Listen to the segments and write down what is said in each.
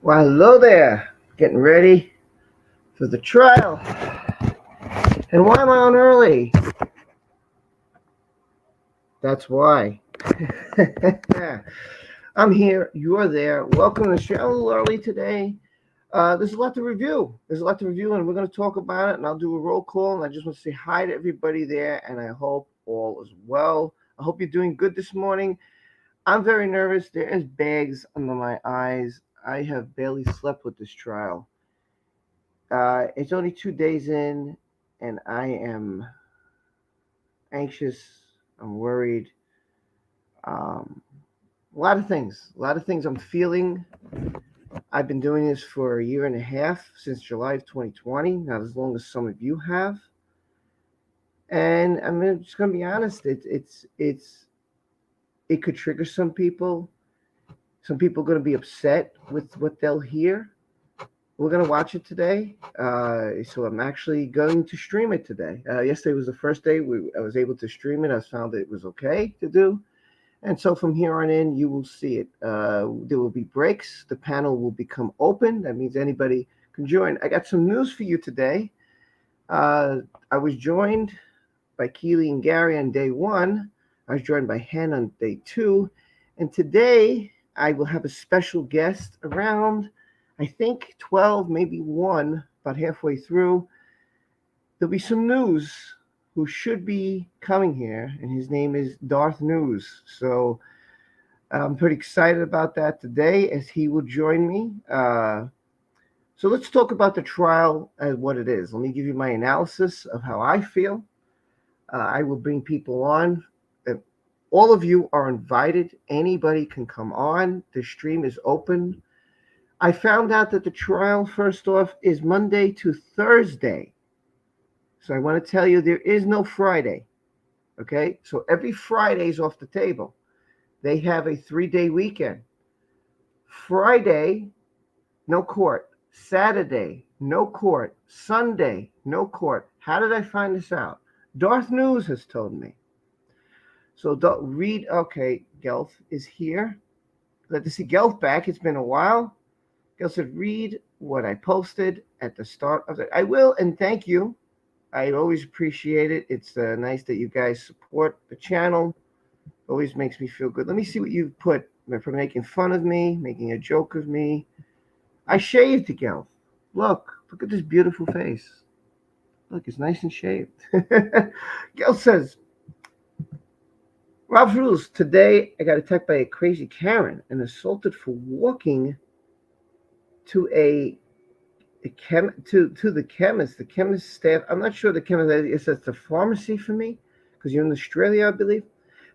Well, hello there. Getting ready for the trial. And why am I on early? That's why. I'm here. You're there. Welcome to the show. A little early today. There's a lot to review. And we're going to talk about it. And I'll do a roll call. And I just want to say hi to everybody there. And I hope all is well. I hope you're doing good this morning. I'm very nervous. There is bags under my eyes. I have barely slept with this trial. It's only 2 days in, and I am anxious. I'm worried. Um, a lot of things I'm feeling. I've been doing this for a year and a half, since July of 2020, not as long as some of you have. And I'm just gonna be honest. It could trigger some people. Some people are gonna be upset with what they'll hear. We're gonna watch it today. So I'm actually going to stream it today. Yesterday was the first day I was able to stream it. I found that it was okay to do. And so from here on in, you will see it. There will be breaks. The panel will become open. That means anybody can join. I got some news for you today. I was joined by Keely and Gary on day one. I was joined by Hen on day two. And today I will have a special guest around, I think 12, maybe 1, about halfway through. There'll be some news who should be coming here, and his name is Darth News. So I'm pretty excited about that today as he will join me. So let's talk about the trial as what it is. Let me give you my analysis of how I feel. I will bring people on. All of you are invited. Anybody can come on. The stream is open. I found out that the trial, first off, is Monday to Thursday. So I want to tell you there is no Friday. Okay? So every Friday is off the table. They have a 3-day weekend. Friday, no court. Saturday, no court. Sunday, no court. How did I find this out? Darth News has told me. So read, okay, Gelf is here. Glad to see Gelf back. It's been a while. Gelf said, read what I posted at the start of it. I will, and thank you. I always appreciate it. It's nice that you guys support the channel. Always makes me feel good. Let me see what you've put for making fun of me, making a joke of me. I shaved, Gelf. Look at this beautiful face. Look, it's nice and shaved. Gelf says, Rob Rules, today I got attacked by a crazy Karen and assaulted for walking to the chemist. The chemist staff, I'm not sure the chemist, it says the pharmacy for me, because you're in Australia, I believe.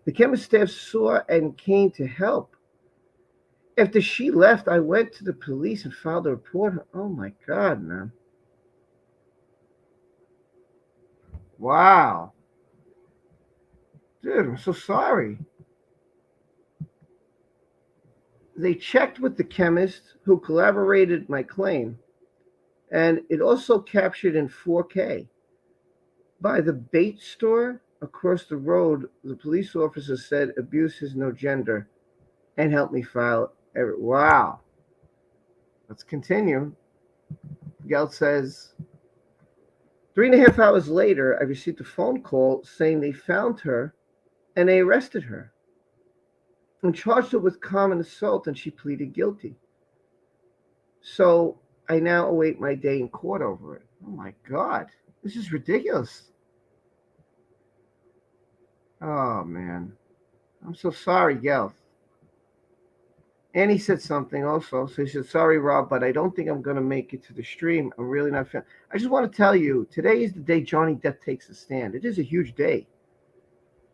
The chemist staff saw and came to help. After she left, I went to the police and filed a report. Oh my God, man. Wow. Dude, I'm so sorry. They checked with the chemist who corroborated my claim, and it also captured in 4K. By the bait store across the road, the police officer said abuse has no gender and helped me file. Wow. Let's continue. Gelt says, 3.5 hours later, I received a phone call saying they found her and they arrested her and charged her with common assault, and she pleaded guilty. So I now await my day in court over it. Oh my God. This is ridiculous. Oh man. I'm so sorry, Gelf. And he said something also. So he said, sorry, Rob, but I don't think I'm going to make it to the stream. I'm really not. I just want to tell you, today is the day Johnny Depp takes a stand. It is a huge day.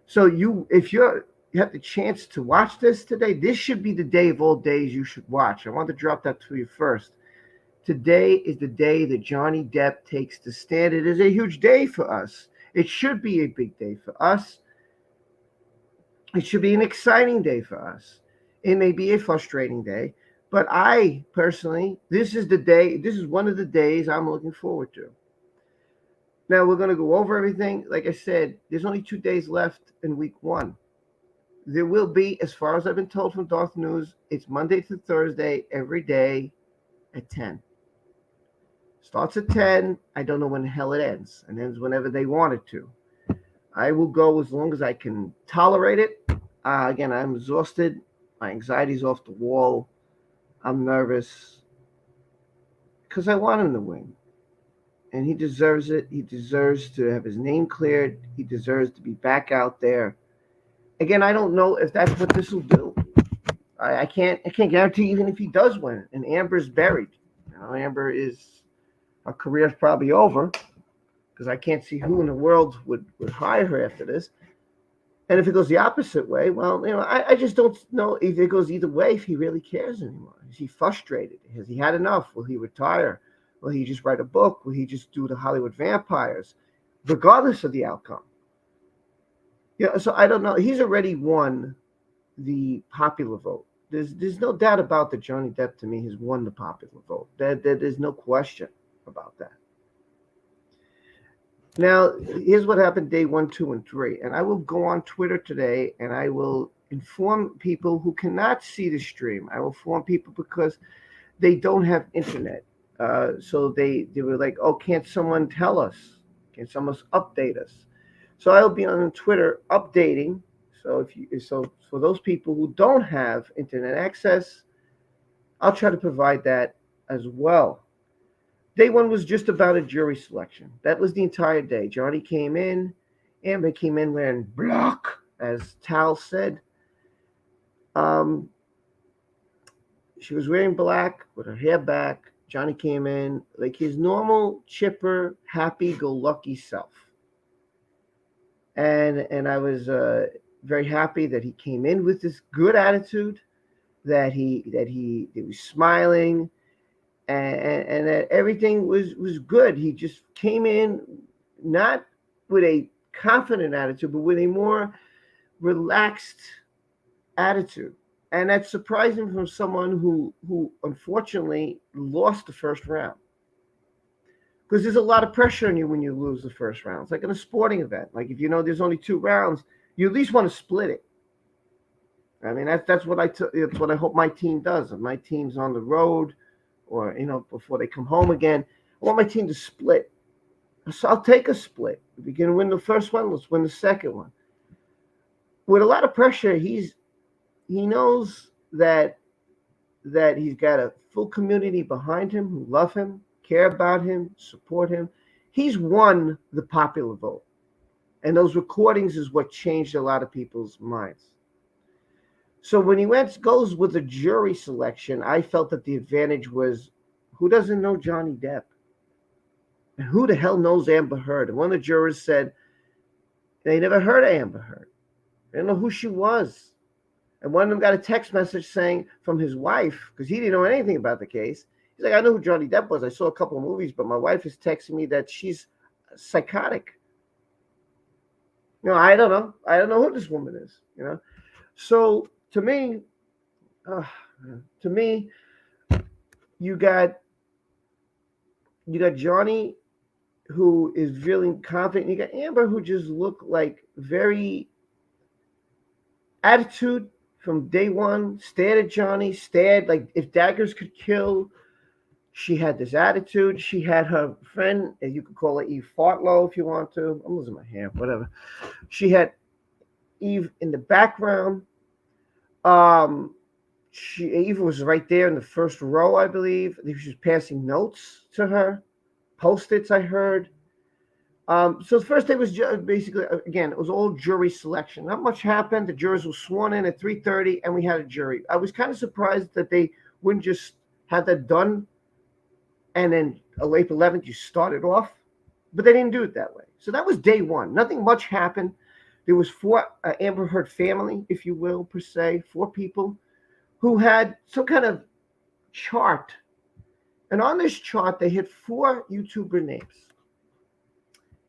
So if you have the chance to watch this today, this should be the day of all days you should watch. I want to drop that to you first. Today is the day that Johnny Depp takes the stand. It is a huge day for us. It should be a big day for us. It should be an exciting day for us. It may be a frustrating day, but I personally, this is one of the days I'm looking forward to. Now we're going to go over everything. Like I said, there's only 2 days left in week 1. There will be, as far as I've been told from Darth News, it's Monday to Thursday every day. at 10. Starts at 10. I don't know when the hell it ends. It ends whenever they want it to. I will go as long as I can tolerate it. Again, I'm exhausted. My anxiety's off the wall. I'm nervous because I want him to win. And he deserves it. He deserves to have his name cleared. He deserves to be back out there. Again, I don't know if that's what this will do. I can't guarantee even if he does win. And Amber's buried. Amber is, her career's probably over because I can't see who in the world would hire her after this. And if it goes the opposite way, well, I just don't know if it goes either way, if he really cares anymore. Is he frustrated? Has he had enough? Will he retire? Will he just write a book? Will he just do the Hollywood vampires? Regardless of the outcome. So I don't know. He's already won the popular vote. There's no doubt about that. Johnny Depp, to me, has won the popular vote. There's no question about that. Now, here's what happened day 1, 2, and 3. And I will go on Twitter today and I will inform people who cannot see the stream. I will inform people because they don't have internet. So they were like, oh, can't someone tell us? Can someone update us? So I'll be on Twitter updating. So for those people who don't have internet access, I'll try to provide that as well. Day 1 was just about a jury selection. That was the entire day. Johnny came in. Amber came in wearing black, as Tal said. She was wearing black with her hair back. Johnny came in like his normal, chipper, happy-go-lucky self. And I was very happy that he came in with this good attitude, that he was smiling, and that everything was good. He just came in not with a confident attitude, but with a more relaxed attitude. And that's surprising from someone who unfortunately lost the first round. Because there's a lot of pressure on you when you lose the first round. It's like in a sporting event. Like if there's only 2 rounds, you at least want to split it. I mean, that's what that's what I hope my team does. If my team's on the road, or before they come home again, I want my team to split. So I'll take a split. If we can win the first one, let's win the second one. With a lot of pressure, he knows that he's got a full community behind him who love him, care about him, support him. He's won the popular vote. And those recordings is what changed a lot of people's minds. So when he goes with the jury selection, I felt that the advantage was, who doesn't know Johnny Depp? And who the hell knows Amber Heard? And one of the jurors said they never heard of Amber Heard. They didn't know who she was. And one of them got a text message saying from his wife, because he didn't know anything about the case. He's like, I know who Johnny Depp was. I saw a couple of movies, but my wife is texting me that she's psychotic. I don't know. I don't know who this woman is. So to me, you got Johnny, who is feeling confident. You got Amber, who just looked like very attitude from day one. Stared at Johnny. Stared like if daggers could kill. She had this attitude. She had her friend, and you could call her Eve Fartlow if you want to. I'm losing my hair, whatever. She had Eve in the background. Eve was right there in the first row, I believe. She was passing notes to her, Post-its, I heard. So the first day was basically, again, it was all jury selection. Not much happened. The jurors were sworn in at 3:30, and we had a jury. I was kind of surprised that they wouldn't just have that done, and then on April 11th, you started off. But they didn't do it that way. So that was day 1. Nothing much happened. There was 4 Amber Heard family, if you will, per se, 4 people who had some kind of chart. And on this chart, they had 4 YouTuber names.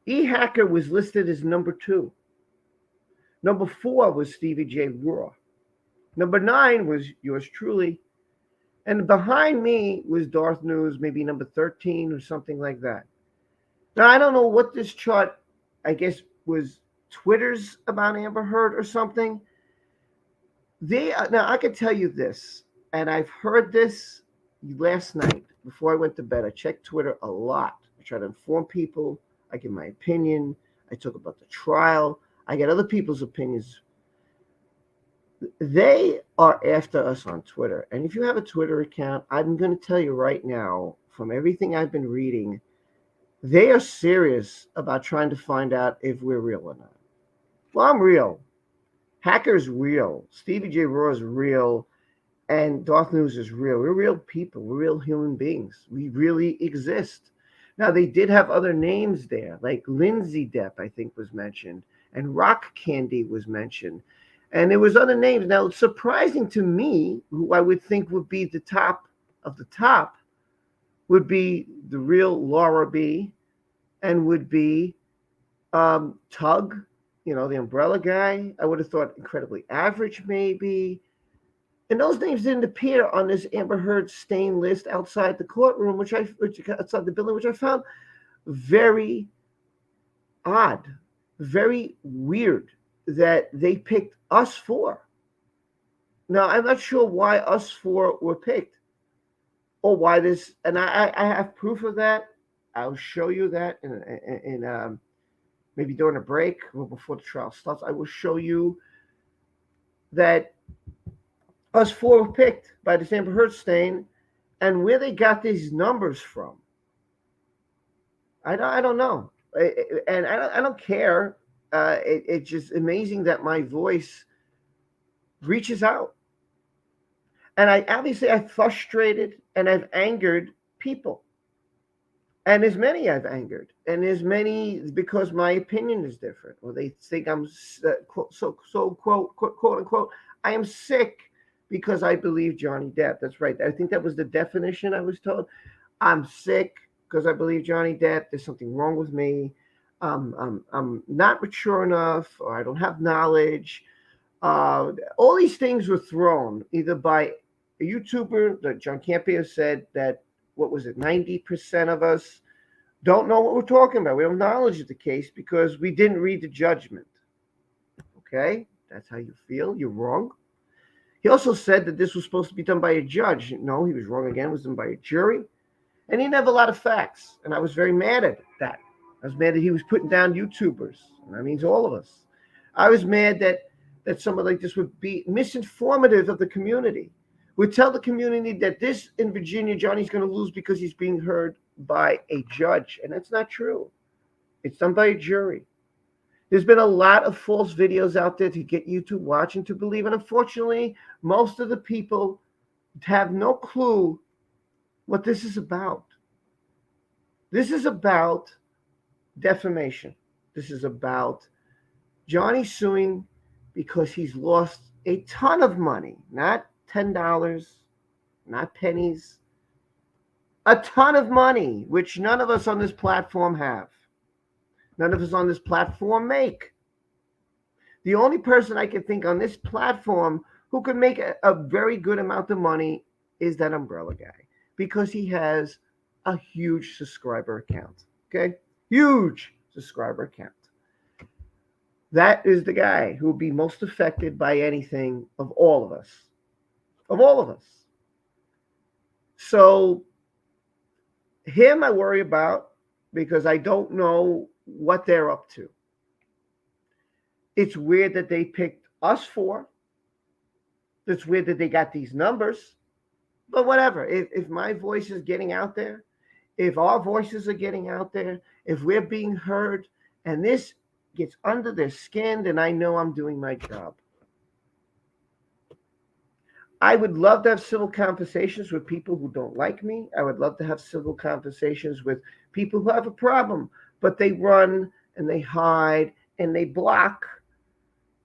E-Hacker was listed as number 2. Number 4 was Stevie J. Raw. Number 9 was yours truly. And behind me was Darth News, maybe number 13 or something like that. Now, I don't know what this chart, I guess, was Twitter's about Amber Heard or something. Now, I can tell you this, and I've heard this last night. before I went to bed, I checked Twitter a lot. I try to inform people. I give my opinion. I talk about the trial. I get other people's opinions. They are after us on Twitter. And if you have a Twitter account, I'm going to tell you right now, from everything I've been reading, they are serious about trying to find out if we're real or not. Well, I'm real. Hacker's real. Stevie J. Raw is real. And Darth News is real. We're real people. We're real human beings. We really exist. Now, they did have other names there, like Lindsay Depp, I think, was mentioned, and Rock Candy was mentioned. And there was other names. Now, it's surprising to me, who I would think would be the top of the top, would be the real Laura B. and would be Tug, the umbrella guy. I would have thought Incredibly Average, maybe. And those names didn't appear on this Amber Heard stain list outside the courtroom, outside the building, which I found very odd, very weird that they picked us four. Now, I'm not sure why us four were picked or why this, and I have proof of that. I'll show you that in maybe during a break or before the trial starts. I will show you that us four were picked by this Amber Heard stain, and where they got these numbers from, I don't know, and I don't care. It's just amazing that my voice reaches out, and I've frustrated and I've angered people, and there's many I've angered, and there's many because my opinion is different, or they think I'm quote unquote I am sick because I believe Johnny Depp. That's right. I think that was the definition I was told. I'm sick because I believe Johnny Depp. There's something wrong with me. I'm not mature enough, or I don't have knowledge. All these things were thrown either by a YouTuber, that John Campea said that, 90% of us don't know what we're talking about. We don't have knowledge of the case because we didn't read the judgment. Okay? That's how you feel. You're wrong. He also said that this was supposed to be done by a judge. No, he was wrong again. It was done by a jury. And he didn't have a lot of facts. And I was very mad at that. I was mad that he was putting down YouTubers. And that means all of us. I was mad that someone like this would be misinformative of the community. Would tell the community that this in Virginia, Johnny's going to lose because he's being heard by a judge. And that's not true. It's done by a jury. There's been a lot of false videos out there to get you to watch and to believe. And unfortunately, most of the people have no clue what this is about. This is about defamation. This is about Johnny suing because he's lost a ton of money, not $10, not pennies, a ton of money, which none of us on this platform have. None of us on this platform make. The only person I can think on this platform who could make a very good amount of money is that umbrella guy, because he has a huge subscriber account. Okay? Huge subscriber account. That is the guy who will be most affected by anything of all of us. Of all of us. So him I worry about because I don't know what they're up to. It's weird that they picked us four. It's weird that they got these numbers. But whatever. If my voice is getting out there, if our voices are getting out there, if we're being heard, and this gets under their skin, then I know I'm doing my job. I would love to have civil conversations with people who don't like me. I would love to have civil conversations with people who have a problem, but they run and they hide and they block,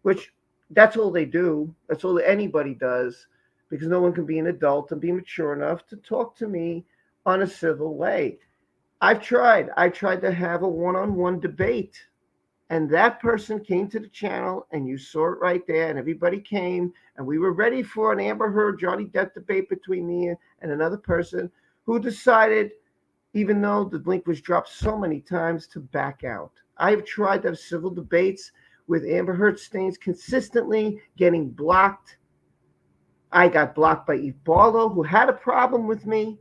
which that's all they do. That's all anybody does, because no one can be an adult and be mature enough to talk to me on a civil way. I've tried. I tried to have a one-on-one debate, and that person came to the channel, and you saw it right there, and everybody came, and we were ready for an Amber Heard Johnny Depp debate between me and another person who decided, even though the link was dropped so many times, to back out. I have tried to have civil debates with Amber Heard stains consistently getting blocked. I got blocked by Eve Barlow, who had a problem with me.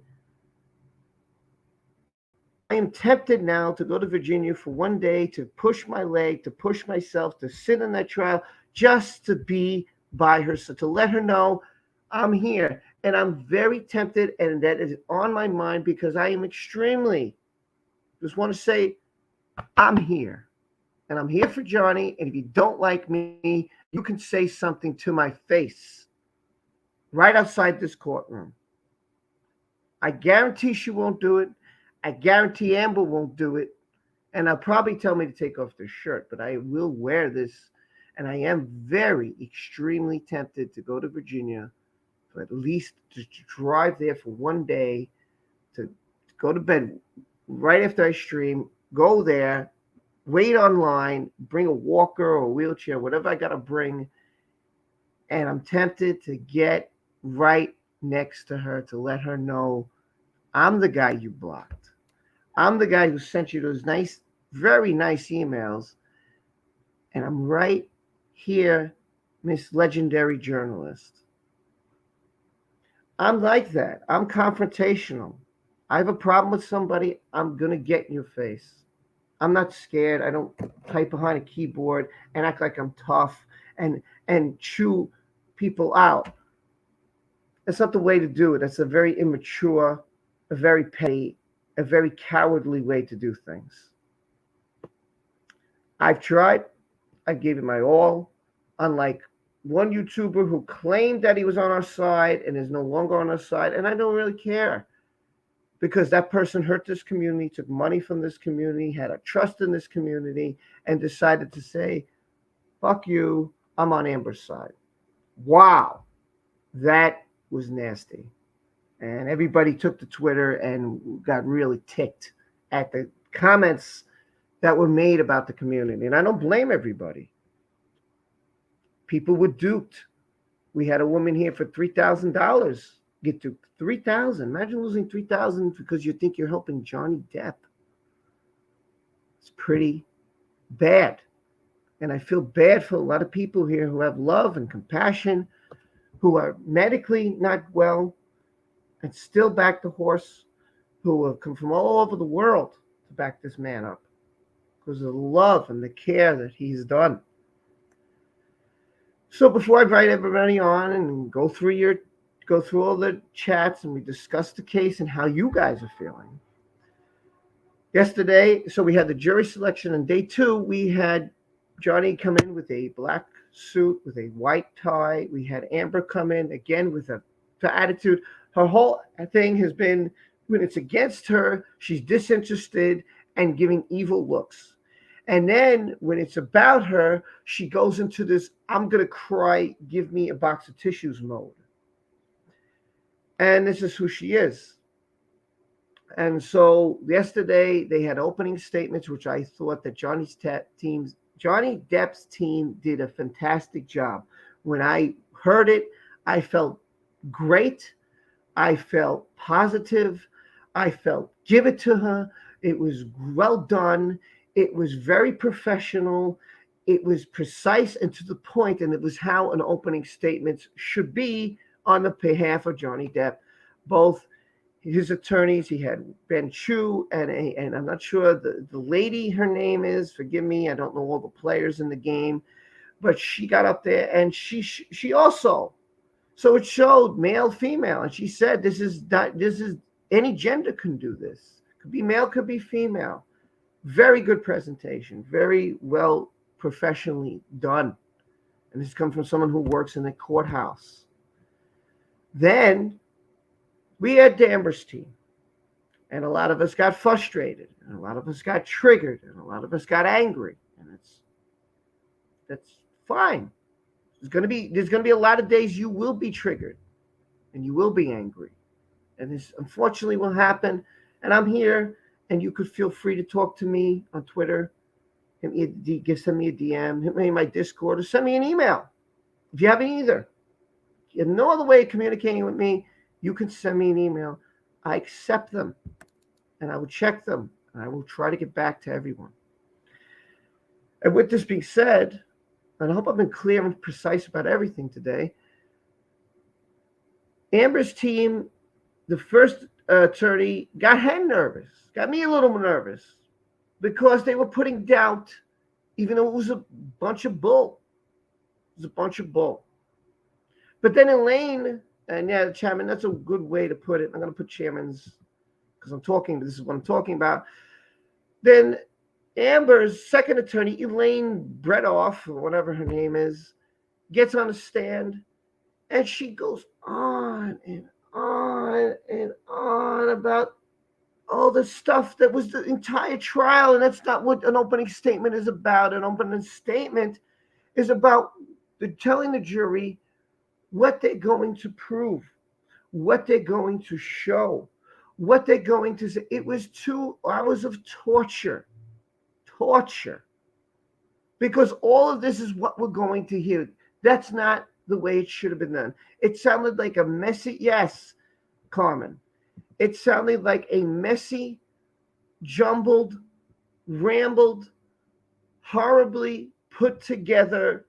am tempted now to go to Virginia for one day to push my leg, to push myself, to sit in that trial, just to be by her, so to let her know I'm here. And I'm very tempted, and that is on my mind because I am extremely, just want to say, I'm here. And I'm here for Johnny. And if you don't like me, you can say something to my face right outside this courtroom. I guarantee she won't do it. I guarantee Amber won't do it. And I'll probably tell me to take off this shirt, but I will wear this. And I am very, extremely tempted to go to Virginia for at least to drive there for one day, to go to bed right after I stream, go there, wait online, bring a walker or a wheelchair, whatever I got to bring. And I'm tempted to get right next to her to let her know I'm the guy you blocked. I'm the guy who sent you those nice, very nice emails. And I'm right here, Miss Legendary Journalist. I'm like that. I'm confrontational. I have a problem with somebody, I'm going to get in your face. I'm not scared. I don't type behind a keyboard and act like I'm tough and chew people out. That's not the way to do it. That's a very immature, a very petty, a very cowardly way to do things. I've tried. I gave it my all. Unlike one YouTuber who claimed that he was on our side and is no longer on our side, and I don't really care because that person hurt this community, took money from this community, had a trust in this community, and decided to say, fuck you, I'm on Amber's side. Wow, that was nasty. And everybody took to Twitter and got really ticked at the comments that were made about the community. And I don't blame everybody. People were duped. We had a woman here for $3,000 get duped. $3,000. Imagine losing $3,000 because you think you're helping Johnny Depp. It's pretty bad. And I feel bad for a lot of people here who have love and compassion, who are medically not well and still back the horse, who have come from all over the world to back this man up because of the love and the care that he's done. So before I invite everybody on and go through all the chats and we discuss the case and how you guys are feeling. Yesterday, so we had the jury selection on day 2. We had Johnny come in with a black suit with a white tie. We had Amber come in again with a attitude. Her whole thing has been when it's against her, she's disinterested and giving evil looks. And then when it's about her, she goes into this, I'm going to cry, give me a box of tissues mode. And this is who she is. And so yesterday they had opening statements, which I thought that Johnny Depp's team did a fantastic job. When I heard it, I felt great. I felt positive. I felt give it to her. It was well done. It was very professional. It was precise and to the point, and it was how an opening statement should be on the behalf of Johnny Depp. Both his attorneys, he had Ben Chu and I'm not sure the lady, her name is, forgive me, I don't know all the players in the game, but she got up there and she also, so it showed male, female, and she said this is any gender can do this. Could be male, could be female. Very good presentation, very well professionally done. And this comes from someone who works in the courthouse. Then we had Amber's team, and a lot of us got frustrated, and a lot of us got triggered, and a lot of us got angry, and that's fine. There's gonna be a lot of days you will be triggered, and you will be angry, and this unfortunately will happen. And I'm here, and you could feel free to talk to me on Twitter, send me a DM, hit me in my Discord, or send me an email if you haven't either. You have no other way of communicating with me. You can send me an email. I accept them, and I will check them, and I will try to get back to everyone. And with this being said, and I hope I've been clear and precise about everything today, Amber's team, the first attorney got him nervous, got me a little nervous, because they were putting doubt, even though it was a bunch of bull. It was a bunch of bull. But then Elaine, and yeah, the chairman, that's a good way to put it. I'm going to put chairman's, because this is what I'm talking about. Then Amber's second attorney, Elaine Bredoff, or whatever her name is, gets on the stand, and she goes on and on and on about all the stuff that was the entire trial, and that's not what an opening statement is about. An opening statement is about telling the jury what they're going to prove, what they're going to show, what they're going to say. It was 2 hours of torture, because all of this is what we're going to hear. That's not the way it should have been done. It sounded like a messy, yes, Carmen. It sounded like a messy, jumbled, rambled, horribly put together,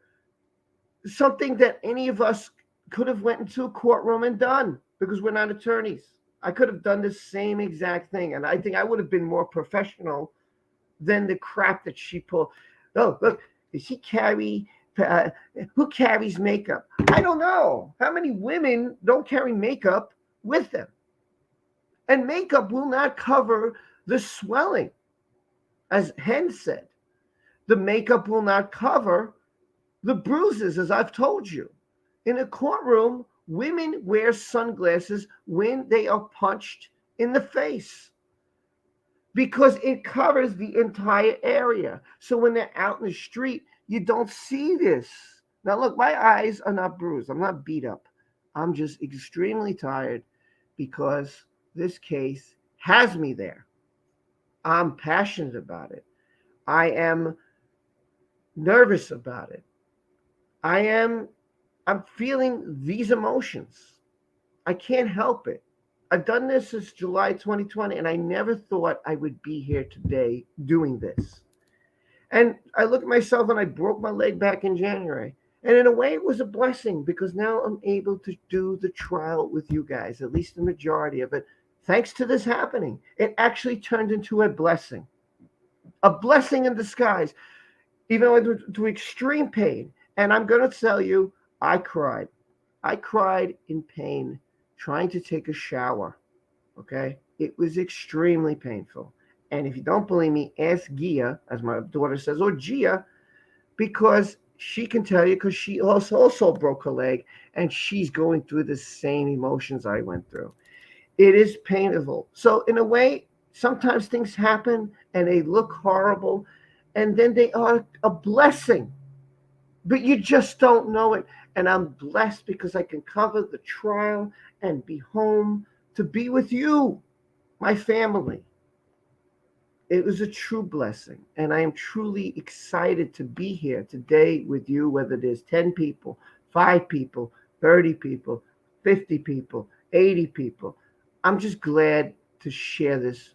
something that any of us could have went into a courtroom and done, because we're not attorneys. I could have done the same exact thing, and I think I would have been more professional than the crap that she pulled. Oh, look, does she carry, who carries makeup? I don't know. How many women don't carry makeup with them? And makeup will not cover the swelling. As Hen said, the makeup will not cover the bruises, as I've told you. In a courtroom, women wear sunglasses when they are punched in the face, because it covers the entire area. So when they're out in the street, you don't see this. Now, look, my eyes are not bruised. I'm not beat up. I'm just extremely tired, because this case has me there. I'm passionate about it. I am nervous about it. I'm feeling these emotions. I can't help it. I've done this since July 2020, and I never thought I would be here today doing this. And I look at myself, and I broke my leg back in January. And in a way, it was a blessing, because now I'm able to do the trial with you guys, at least the majority of it. Thanks to this happening, it actually turned into a blessing in disguise, even though I went to extreme pain. And I'm going to tell you, I cried. I cried in pain trying to take a shower. Okay? It was extremely painful. And if you don't believe me, ask Gia, as my daughter says, or Gia, because she can tell you, because she also broke her leg, and she's going through the same emotions I went through. It is painful. So in a way, sometimes things happen and they look horrible, and then they are a blessing, but you just don't know it. And I'm blessed because I can cover the trial and be home to be with you, my family. It was a true blessing, and I am truly excited to be here today with you, whether there's 10 people, 5 people, 30 people, 50 people, 80 people. I'm just glad to share this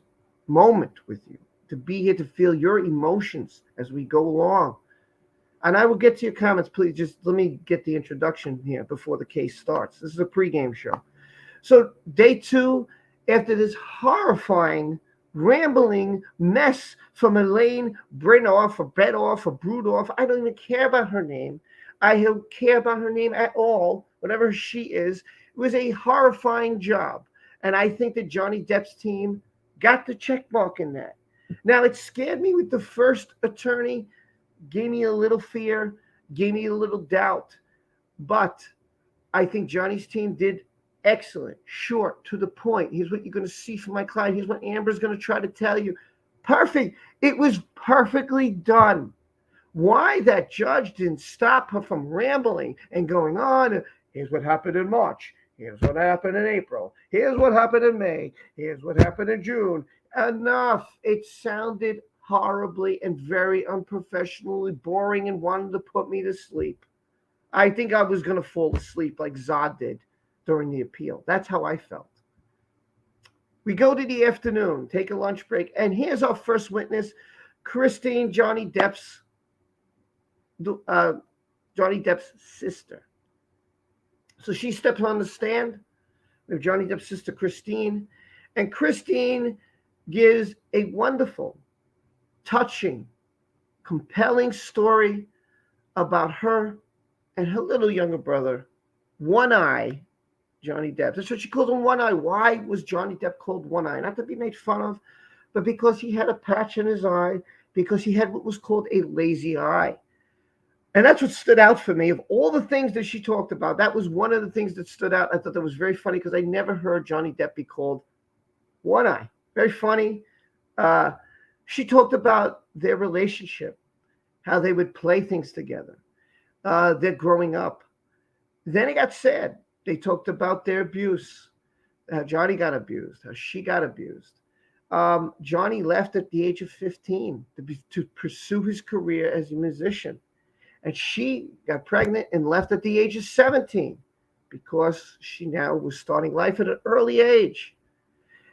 moment with you, to be here to feel your emotions as we go along. And I will get to your comments. Please just let me get the introduction here before the case starts. This is a pregame show. So day 2, after this horrifying, rambling mess from Elaine Bredoff or Brudoff, I don't even care about her name. I don't care about her name at all, whatever she is. It was a horrifying job. And I think that Johnny Depp's team got the check mark in that. Now, it scared me with the first attorney, gave me a little fear, gave me a little doubt. But I think Johnny's team did excellent, short, to the point. Here's what you're going to see from my client. Here's what Amber's going to try to tell you. Perfect. It was perfectly done. Why that judge didn't stop her from rambling and going on. Here's what happened in March. Here's what happened in April. Here's what happened in May. Here's what happened in June. Enough. It sounded horribly and very unprofessionally boring and wanted to put me to sleep. I think I was going to fall asleep like Zod did during the appeal. That's how I felt. We go to the afternoon, take a lunch break, and here's our first witness, Christine, Johnny Depp's sister. So she steps on the stand with Johnny Depp's sister, Christine, And Christine gives a wonderful, touching, compelling story about her and her little younger brother, One Eye, Johnny Depp. That's what she called him, One Eye. Why was Johnny Depp called One Eye? Not to be made fun of, but because he had a patch in his eye, because he had what was called a lazy eye. And that's what stood out for me. Of all the things that she talked about, that was one of the things that stood out. I thought that was very funny because I never heard Johnny Depp be called One Eye. Very funny. Uh, she talked about their relationship, how they would play things together, their growing up. Then it got sad. They talked about their abuse, how Johnny got abused, how she got abused. Johnny left at the age of 15 to pursue his career as a musician. And she got pregnant and left at the age of 17 because she now was starting life at an early age.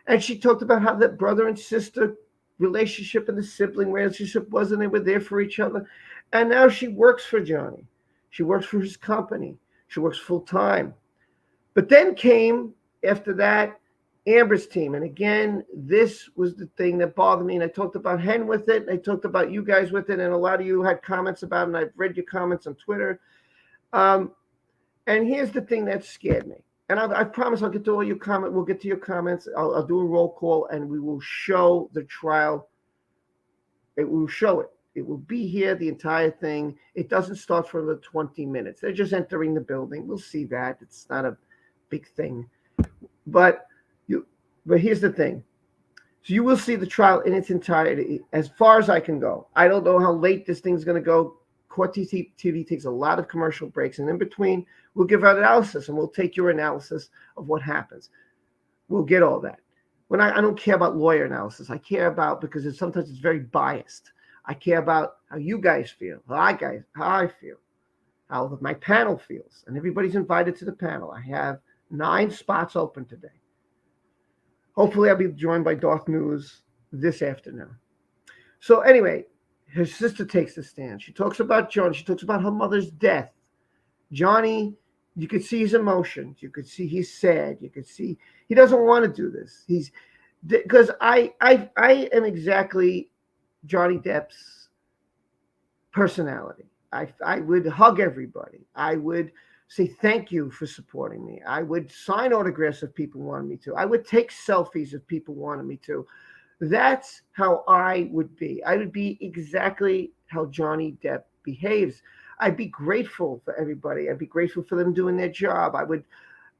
And she talked about how that brother and sister relationship and the sibling relationship was, and they were there for each other. And now she works for Johnny. She works for his company. She works full time. But then came, after that, Amber's team. And again, this was the thing that bothered me. And I talked about Hen with it. And I talked about you guys with it. And a lot of you had comments about it. And I've read your comments on Twitter. And here's the thing that scared me. And I promise I'll get to all your comments. We'll get to your comments. I'll do a roll call and we will show the trial. It will show it. It will be here, the entire thing. It doesn't start for the 20 minutes. They're just entering the building. We'll see that. It's not a big thing. But here's the thing. So you will see the trial in its entirety as far as I can go. I don't know how late this thing's going to go. Court TV takes a lot of commercial breaks. And in between, we'll give our analysis and we'll take your analysis of what happens. We'll get all that. I don't care about lawyer analysis. I care about, because sometimes it's very biased. I care about how you guys feel, how I feel, how my panel feels. And everybody's invited to the panel. I have 9 spots open today. Hopefully I'll be joined by Darth News this afternoon. So anyway, her sister takes the stand. She talks about Johnny. She talks about her mother's death. Johnny, you could see his emotions. You could see he's sad. You could see he doesn't want to do this. Because I am exactly Johnny Depp's personality. I would hug everybody. I would say thank you for supporting me. I would sign autographs if people wanted me to. I would take selfies if people wanted me to. That's how I would be. I would be exactly how Johnny Depp behaves. I'd be grateful for everybody. I'd be grateful for them doing their job.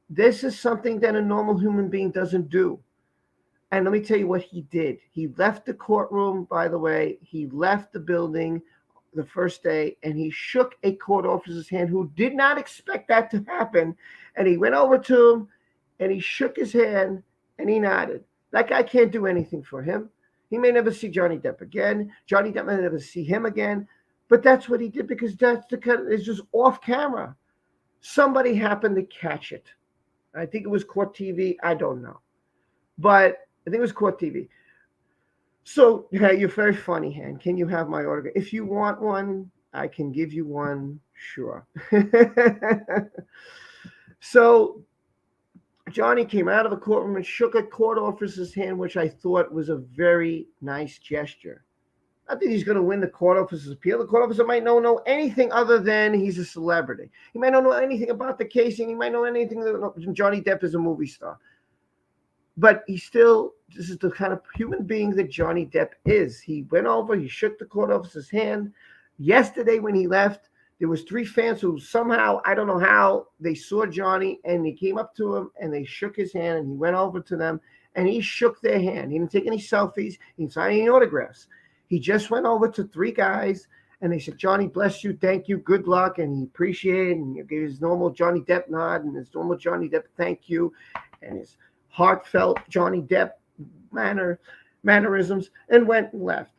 This is something that a normal human being doesn't do. And let me tell you what he did. He left the courtroom, by the way. He left the building the first day, and he shook a court officer's hand who did not expect that to happen. And he went over to him, and he shook his hand, and he nodded. That guy can't do anything for him. He may never see Johnny Depp again. Johnny Depp may never see him again. But that's what he did, because that's it's just off camera. Somebody happened to catch it. I think it was Court TV. I don't know. But I think it was Court TV. So, yeah, you're very funny, Hen. Can you have my autograph? If you want one, I can give you one. Sure. So, Johnny came out of the courtroom and shook a court officer's hand, which I thought was a very nice gesture. Not that he's going to win the court officer's appeal. The court officer might not know anything other than he's a celebrity. He might not know anything about the case, and he might know anything that Johnny Depp is a movie star. But this is the kind of human being that Johnny Depp is. He went over, he shook the court officer's hand. Yesterday when he left, there was 3 fans who somehow, I don't know how, they saw Johnny and they came up to him and they shook his hand, and he went over to them and he shook their hand. He didn't take any selfies. He didn't sign any autographs. He just went over to 3 guys and they said, Johnny, bless you, thank you, good luck, and he appreciated it, and he gave his normal Johnny Depp nod and his normal Johnny Depp thank you and his heartfelt Johnny Depp mannerisms, and went and left.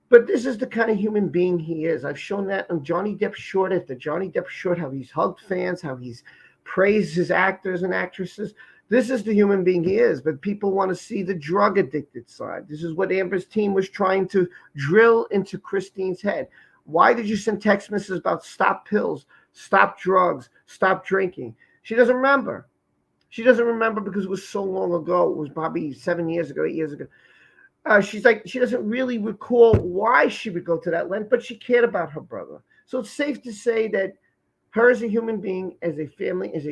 But this is the kind of human being he is. I've shown that on Johnny Depp Short after Johnny Depp Short, how he's hugged fans, how he's praised his actors and actresses. This is the human being he is. But people want to see the drug addicted side. This is what Amber's team was trying to drill into Christine's head. Why did you send text messages about stop pills, stop drugs, stop drinking? She doesn't remember. She doesn't remember because it was so long ago. It was probably 7 years ago, 8 years ago. She's like, she doesn't really recall why she would go to that length, but she cared about her brother. So it's safe to say that her as a human being, as a family, as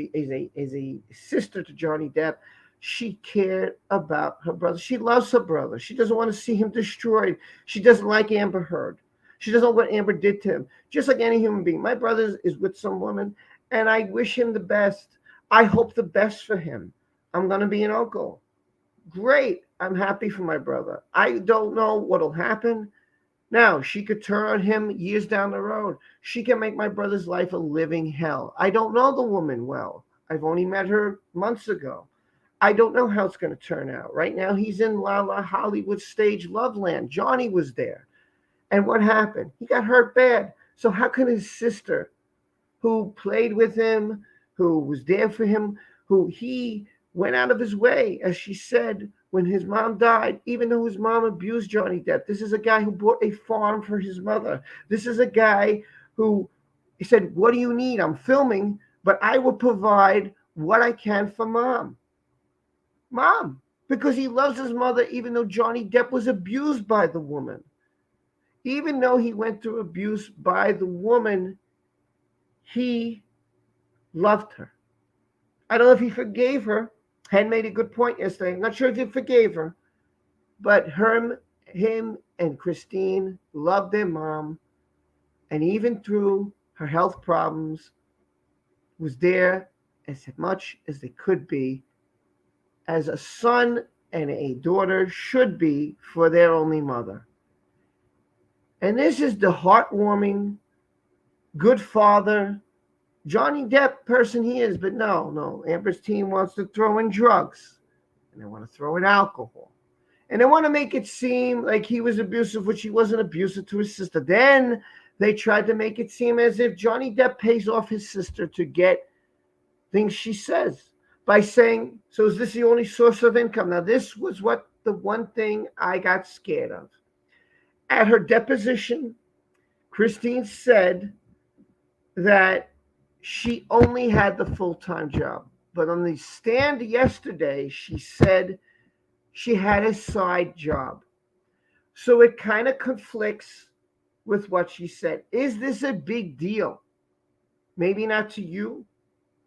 a sister to Johnny Depp, she cared about her brother. She loves her brother. She doesn't want to see him destroyed. She doesn't like Amber Heard. She doesn't know what Amber did to him. Just like any human being. My brother is with some woman, and I wish him the best. I hope the best for him. I'm going to be an uncle. Great. I'm happy for my brother. I don't know what'll happen. Now, she could turn on him years down the road. She can make my brother's life a living hell. I don't know the woman well. I've only met her months ago. I don't know how it's going to turn out. Right now, he's in La La Hollywood stage Loveland. Johnny was there. And what happened? He got hurt bad. So how can his sister, who played with him, who was there for him, who he went out of his way, as she said, when his mom died, even though his mom abused Johnny Depp. This is a guy who bought a farm for his mother. This is a guy who he said, what do you need? I'm filming, but I will provide what I can for mom. Mom, because he loves his mother, even though Johnny Depp was abused by the woman. Even though he went through abuse by the woman, he loved her. I don't know if he forgave her. Hen made a good point yesterday. I'm not sure if he forgave her, but him and Christine loved their mom, and even through her health problems, was there as much as they could be, as a son and a daughter should be for their only mother. And this is the heartwarming, good father, Johnny Depp person he is, but no. Amber's team wants to throw in drugs, and they want to throw in alcohol, and they want to make it seem like he was abusive, which he wasn't abusive to his sister. Then they tried to make it seem as if Johnny Depp pays off his sister to get things she says by saying, so is this the only source of income? Now, this was the one thing I got scared of. At her deposition, Christine said that she only had the full-time job. But on the stand yesterday, she said she had a side job. So it kind of conflicts with what she said. Is this a big deal? Maybe not to you,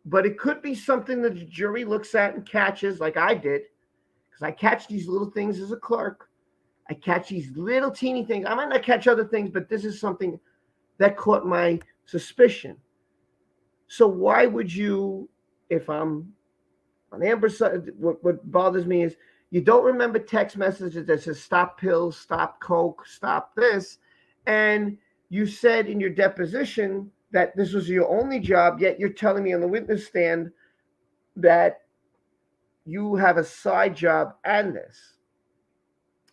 but it could be something that the jury looks at and catches, like I did, because I catch these little things as a clerk. I catch these little teeny things. I might not catch other things, but this is something that caught my suspicion. So why would you, if I'm on Amber's side, what bothers me is you don't remember text messages that says stop pills, stop coke, stop this. And you said in your deposition that this was your only job, yet you're telling me on the witness stand that you have a side job and this.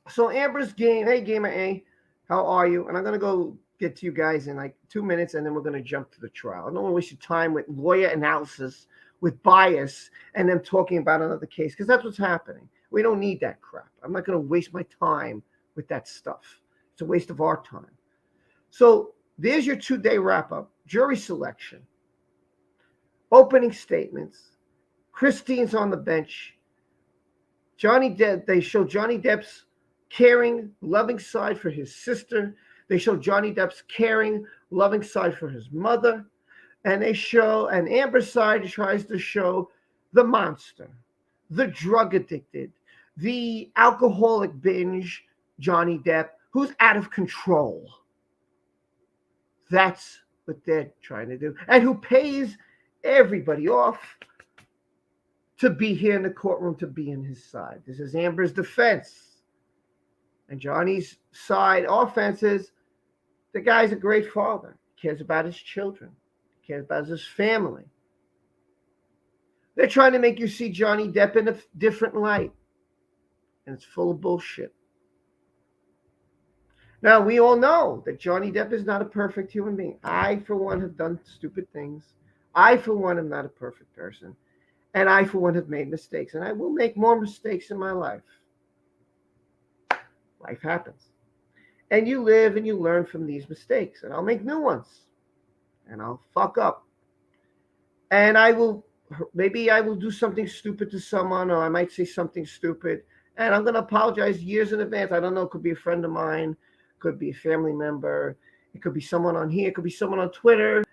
So Amber's game, hey Gamer A, how are you? And I'm going to go get to you guys in like 2 minutes, and then we're going to jump to the trial. I don't want to waste your time with lawyer analysis, with bias, and then talking about another case, because that's what's happening. We don't need that crap. I'm not going to waste my time with that stuff. It's a waste of our time. So there's your 2-day wrap-up. Jury selection. Opening statements. Christine's on the bench. Johnny Depp, they show Johnny Depp's caring, loving side for his sister. They show Johnny Depp's caring, loving side for his mother. And they show, and Amber's side tries to show the monster, the drug addicted, the alcoholic binge Johnny Depp, who's out of control. That's what they're trying to do. And who pays everybody off to be here in the courtroom, to be in his side. This is Amber's defense. And Johnny's side offense is the guy's a great father. He cares about his children. He cares about his family. They're trying to make you see Johnny Depp in a different light. And it's full of bullshit. Now, we all know that Johnny Depp is not a perfect human being. I, for one, have done stupid things. I, for one, am not a perfect person. And I, for one, have made mistakes. And I will make more mistakes in my life. Life happens. And you live and you learn from these mistakes. And I'll make new ones. And I'll fuck up. And I will maybe I will do something stupid to someone, or I might say something stupid, and I'm going to apologize years in advance. I don't know. It could be a friend of mine, could be a family member, it could be someone on here, it could be someone on Twitter.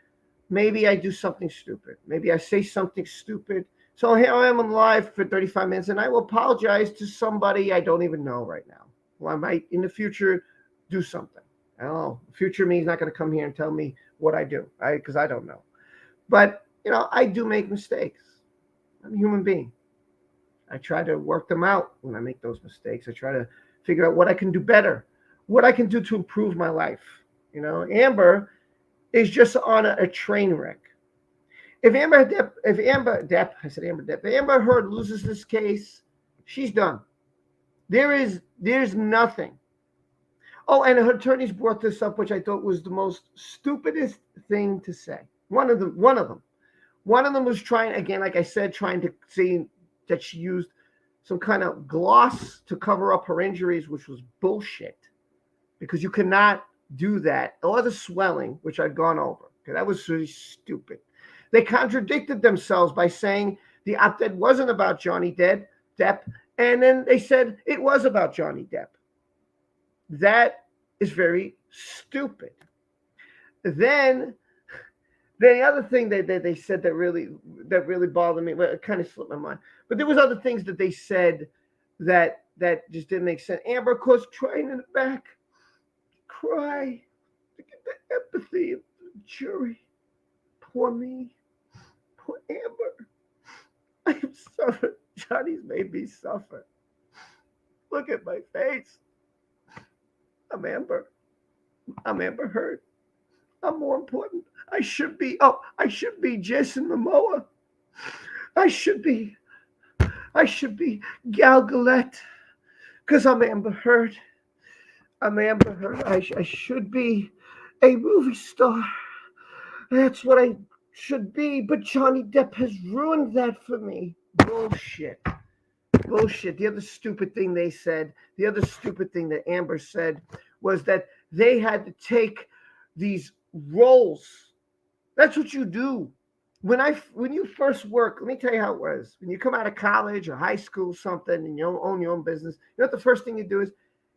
Maybe I do something stupid. Maybe I say something stupid. So here I am on live for 35 minutes, and I will apologize to somebody I don't even know right now. Well, I might in the future do something. I don't know. Future me is not going to come here and tell me what I do, because I don't know. But, I do make mistakes. I'm a human being. I try to work them out when I make those mistakes. I try to figure out what I can do better, what I can do to improve my life. Amber is just on a train wreck. If Amber Heard loses this case, she's done. There's nothing. Oh, and her attorneys brought this up, which I thought was the most stupidest thing to say. One of them was trying, again, like I said, trying to say that she used some kind of gloss to cover up her injuries, which was bullshit, because you cannot do that, or the swelling, which I'd gone over. Okay, that was really stupid. They contradicted themselves by saying the op-ed wasn't about Johnny Depp, and then they said it was about Johnny Depp. That is very stupid. Then the other thing that they said that really bothered me, well, it kind of slipped my mind, but there was other things that they said that just didn't make sense. Amber, of course, crying in the back, cry, get the empathy of the jury. Poor me, poor Amber. I have suffered. Johnny's made me suffer. Look at my face. I'm Amber Heard. I'm more important. I should be Jason Momoa. I should be Gal Gadot, because I'm Amber Heard. I should be a movie star. That's what I should be. But Johnny Depp has ruined that for me. Bullshit. The other stupid thing that Amber said was that they had to take these roles. That's what you do. When you first work, let me tell you how it was. When you come out of college or high school, something, and you own your own business, what the first thing you do is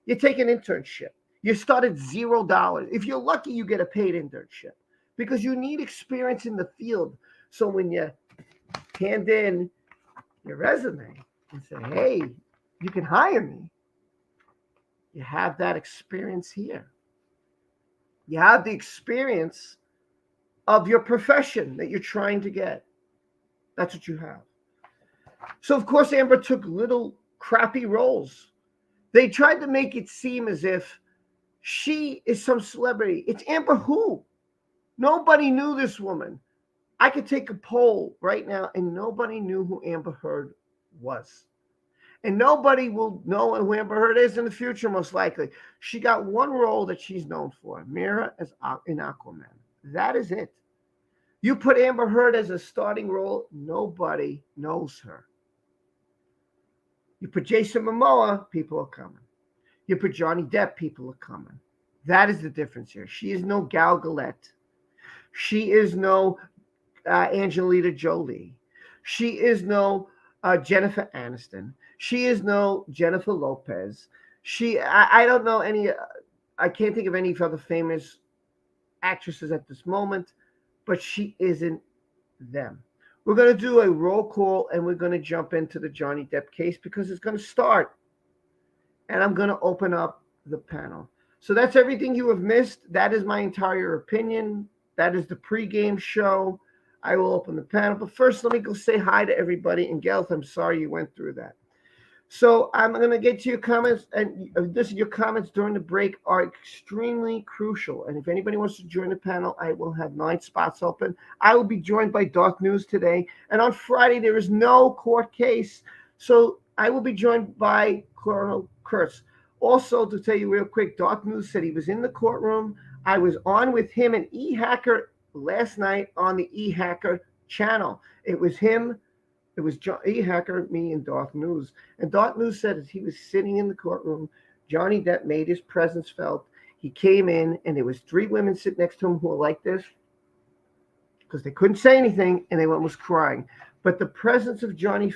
you take an internship. You start at $0. If you're lucky, you get a paid internship, because you need experience in the field. So when you hand in your resume and say, hey, you can hire me, you have that experience here. You have the experience of your profession that you're trying to get. That's what you have. So, of course, Amber took little crappy roles. They tried to make it seem as if she is some celebrity. It's Amber who? Nobody knew this woman. I could take a poll right now, and nobody knew who Amber Heard was. And nobody will know who Amber Heard is in the future, most likely. She got one role that she's known for, Mira in Aquaman. That is it. You put Amber Heard as a starting role, nobody knows her. You put Jason Momoa, people are coming. You put Johnny Depp, people are coming. That is the difference here. She is no Gal Gadot. She is no Angelina Jolie. She is no Jennifer Aniston. She is no Jennifer Lopez. I don't know any. I can't think of any other famous actresses at this moment, but she isn't them. We're going to do a roll call, and we're going to jump into the Johnny Depp case, because it's going to start, and I'm going to open up the panel. So that's everything you have missed. That is my entire opinion. That is the pregame show. I will open the panel. But first, let me go say hi to everybody. And Gareth, I'm sorry you went through that. So I'm going to get to your comments. And your comments during the break are extremely crucial. And if anybody wants to join the panel, I will have 9 spots open. I will be joined by Dark News today. And on Friday, there is no court case. So I will be joined by Colonel Kurtz. Also, to tell you real quick, Dark News said he was in the courtroom. I was on with him and E-Hacker last night on the E-Hacker channel. It was him, it was E-Hacker, me, and Dark News. And Dark News said as he was sitting in the courtroom, Johnny Depp made his presence felt. He came in, and there was 3 women sitting next to him who were like this, because they couldn't say anything, and they were almost crying. but the presence of Johnny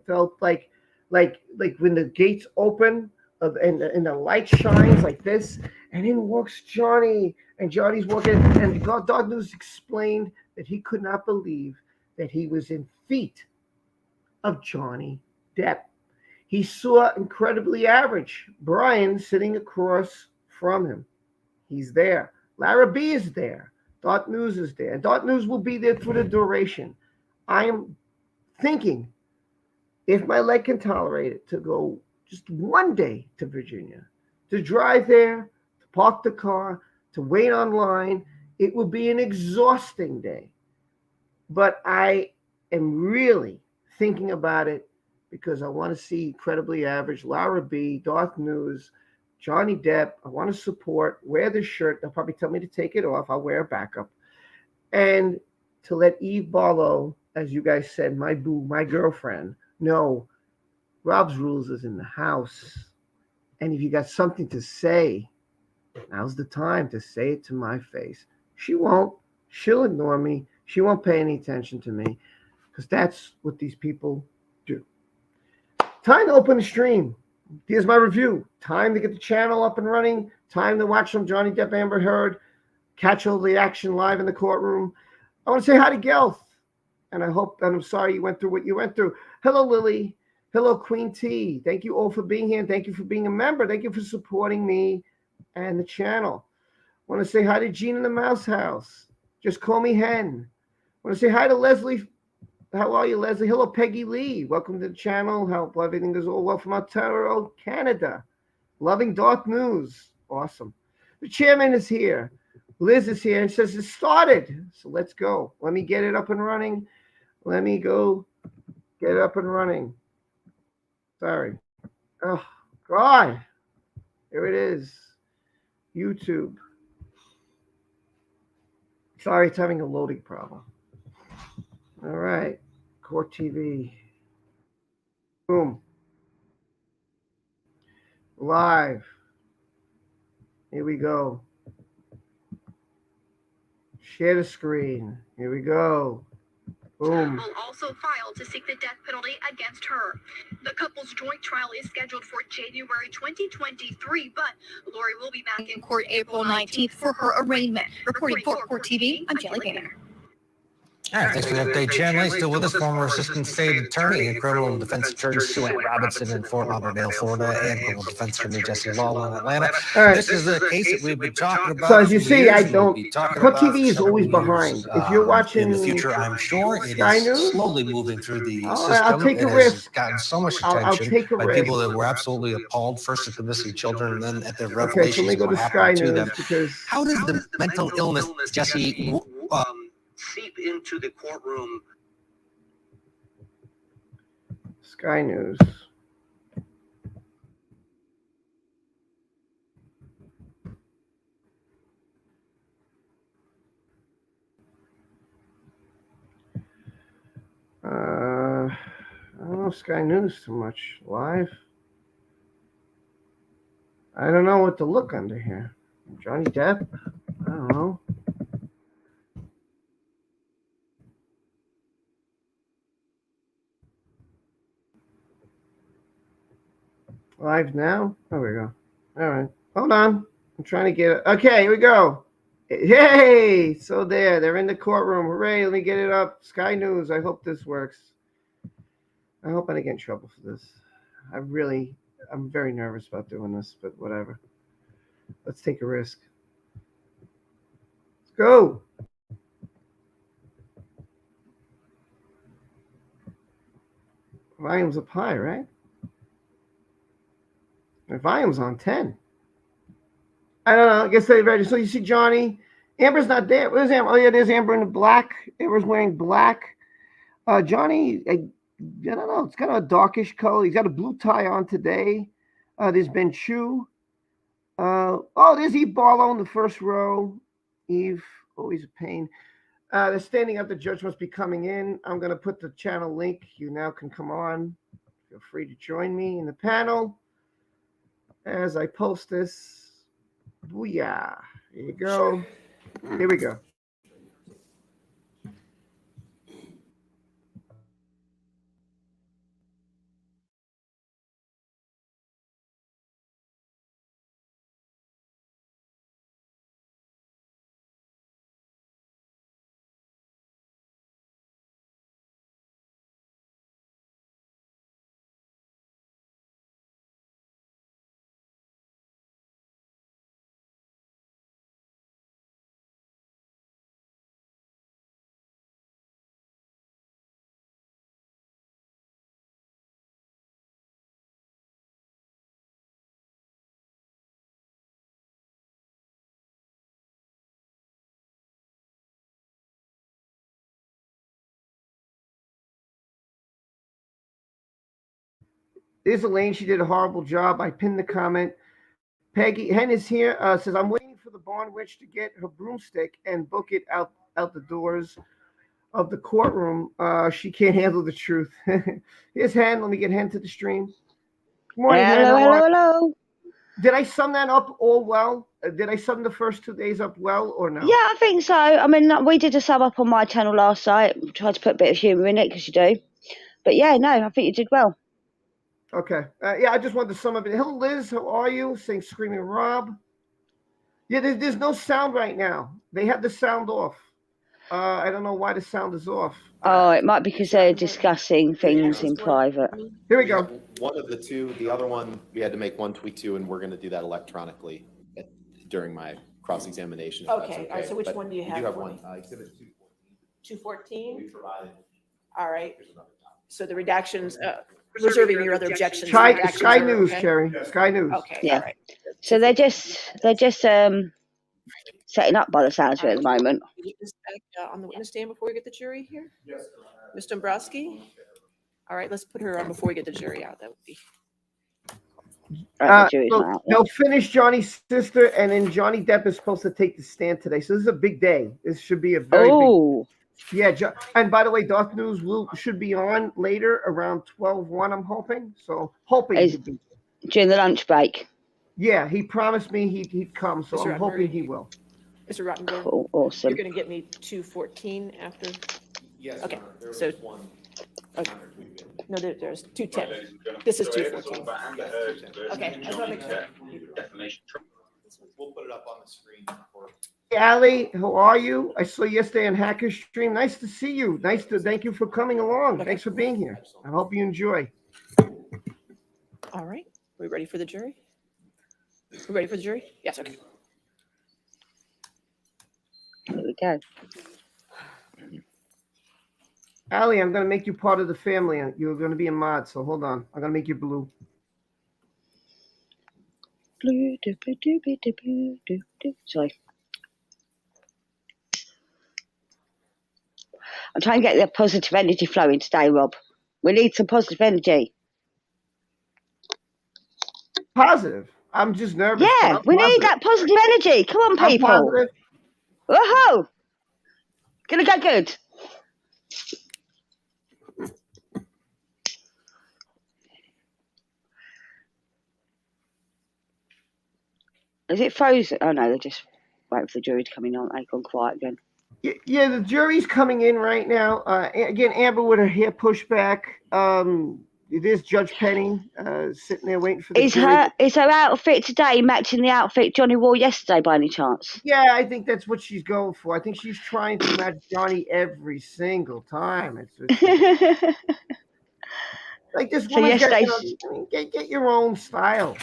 felt like when the gates open and the light shines like this, and in walks Johnny, and Johnny's walking, and God News explained that he could not believe that he was in feet of Johnny Depp. He saw incredibly average Brian sitting across from him. He's there. Lara B is there. Dot News is there. Dot News will be there for the duration. I am thinking, if my leg can tolerate it, to go just one day to Virginia, to drive there, to park the car, to wait online. It will be an exhausting day. But I am really thinking about it because I want to see incredibly average Lara B, Darth News, Johnny Depp. I want to support, wear this shirt. They'll probably tell me to take it off. I'll wear a backup. And to let Eve Barlow, as you guys said, my boo, my girlfriend, know Rob's Rules is in the house. And if you got something to say, now's the time to say it to my face. She won't. She'll ignore me. She won't pay any attention to me because that's what these people do. Time to open the stream. Here's my review. Time to get the channel up and running. Time to watch some Johnny Depp Amber Heard. Catch all the action live in the courtroom. I want to say hi to Gelth. And I'm sorry you went through what you went through. Hello, Lily. Hello, Queen T. Thank you all for being here. And thank you for being a member. Thank you for supporting me and the channel. I want to say hi to Gene in the Mouse House. Just call me Hen. I want to say hi to Leslie. How are you, Leslie? Hello, Peggy Lee. Welcome to the channel. Hope everything is all well from Ontario, Canada. Loving Dark News. Awesome. The chairman is here. Liz is here and says it started. So let's go. Let me get it up and running. Let me go get it up and running. Sorry. Oh, God. Here it is. YouTube. Sorry, it's having a loading problem. All right. Court TV. Boom. Live. Here we go. Share the screen. Here we go. Boom. Will also file to seek the death penalty against her. The couple's joint trial is scheduled for January 2023, but Lori will be back in court April 19th for her arraignment. Reporting for Court TV, I'm Kelly Gaynor. All right, thanks for the update, Chanley. Still with us, former assistant state attorney and criminal defense attorney Sue Ann Robinson in Fort Lauderdale, Florida, and criminal defense attorney Jesse Law in Atlanta. All right. This is a case that we've been talking about. So as you see, I We'll don't. be talking Court about TV is several always years, behind. If you're watching in the future, I'm sure it Sky is News, slowly moving through the I'll system. take a It has risk. gotten so much I'll attention take a by risk. people that were absolutely appalled first at the missing children and then at their Okay, so revelations let me of go what to Sky happened to News them. because How does the mental illness, Jesse, seep into the courtroom? Sky News. I don't know Sky News too much. Live. I don't know what to look under here. Johnny Depp? I don't know. Live now? There we go. All right. Hold on. I'm trying to get it. Okay, here we go. Yay! So they're in the courtroom. Hooray, let me get it up. Sky News. I hope this works. I hope I don't get in trouble for this. I'm very nervous about doing this, but whatever. Let's take a risk. Let's go. Volume's up high, right? My volume's on 10. I don't know. I guess they're ready. So you see Johnny. Amber's not there. Where's Amber? Oh, yeah, there's Amber in the black. Amber's wearing black. Johnny, I don't know. It's kind of a darkish color. He's got a blue tie on today. There's Ben Chu. There's Eve Barlow in the first row. Eve, always a pain. They're standing up. The judge must be coming in. I'm going to put the channel link. You now can come on. Feel free to join me in the panel as I post this. Booyah. Here you go. Here we go. There's Elaine. She did a horrible job. I pinned the comment. Peggy Hen is here. Says I'm waiting for the barn witch to get her broomstick and book it out the doors of the courtroom. She can't handle the truth. Here's Hen. Let me get Hen to the stream. Good morning, Hen. Hello, How are hello, hello. Did I sum that up all well? Did I sum the first 2 days up well or no? Yeah, I think so. I mean, we did a sum up on my channel last night. Tried to put a bit of humour in it because you do. But yeah, no, I think you did well. Okay. Yeah, I just wanted to sum up it. Hello, Liz. How are you? Saying Screaming Rob. Yeah, there's no sound right now. They have the sound off. I don't know why the sound is off. Oh, it might be because they're discussing things in private. Here we go. One of the two, the other one, we had to make one tweak to, and we're going to do that electronically during my cross-examination. if that's Okay, all right, so which But one do you we have do have for one, me? exhibit 214? we provided. All right, Here's another copy. so the redactions, reserving your other objections. the Sky redactions are News, okay? Cherry. Sky News. Okay, Yeah. all right. So they're just setting up by the sounds of it at the moment. Can you get this back on the witness stand before we get the jury here? Yes. Ms. Dembrowski? All right, let's put her on before we get the jury out. That would be. Right, the jury's not out yet. They'll finish Johnny's sister, and then Johnny Depp is supposed to take the stand today. So this is a big day. This should be a very Oh, big. Yeah, and by the way, Dark News should be on later around 12:01. I'm hoping. So hoping. Is- he'd be- during the lunch break. Yeah, he promised me he'd come, so Mr. I'm hoping he will. Mr. Rottenberg, Cool, awesome. you're going to get me 214 after? Yes, Okay, Your Honor, there so- was one. Okay. minor tweak in. No, there's 210. This is 214. Okay, I just want to make sure. We'll put it up on the screen for. Hey, Allie, how are you? I saw you yesterday on Hacker Stream. Nice to see you. Thank you for coming along. Thanks for being here. I hope you enjoy. All right, we ready for the jury? We ready for the jury? Yes, okay. Here we go. Allie, I'm going to make you part of the family. You're going to be a mod, so hold on. I'm going to make you blue. Sorry. I'm trying to get the positive energy flowing today, Rob. We need some positive energy. Positive. I'm just nervous. but Yeah, I'm we need positive. that positive energy. Come on, I'm people. positive. Woohoo! Gonna go good. Is it frozen? Oh no, they're just waiting for the jury to come in. Aren't they? Gone quiet again. Yeah, the jury's coming in right now. Again, Amber with her hair pushed back. It is Judge Penny sitting there waiting for the jury. Is her outfit today matching the outfit Johnny wore yesterday by any chance? Yeah, I think that's what she's going for. I think she's trying to match Johnny every single time. It's like this So woman's got, yesterday- get your own style.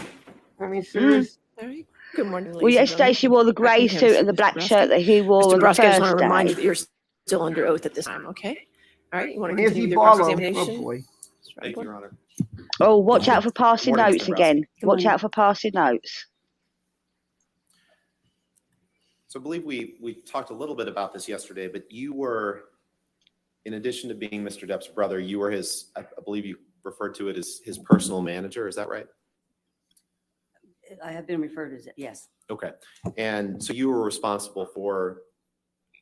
I mean, seriously. All right. Good morning, ladies. Well, yesterday she wore the grey suit and the black shirt that he wore on the Mr. Dembrowski, I just want first to remind you day. that you're still under oath at this time, okay? All right, you want And to here's continue the your Barlow. cross-examination? Oh boy. Thank you, Your Honor. Oh, watch out for passing Morning, notes Mr. again. Good Watch morning. out for passing notes. So I believe we talked a little bit about this yesterday, but you were, in addition to being Mr. Depp's brother, you were his, I believe you referred to it as his personal manager. Is that right? I have been referred as, yes, Okay. And so you were responsible for,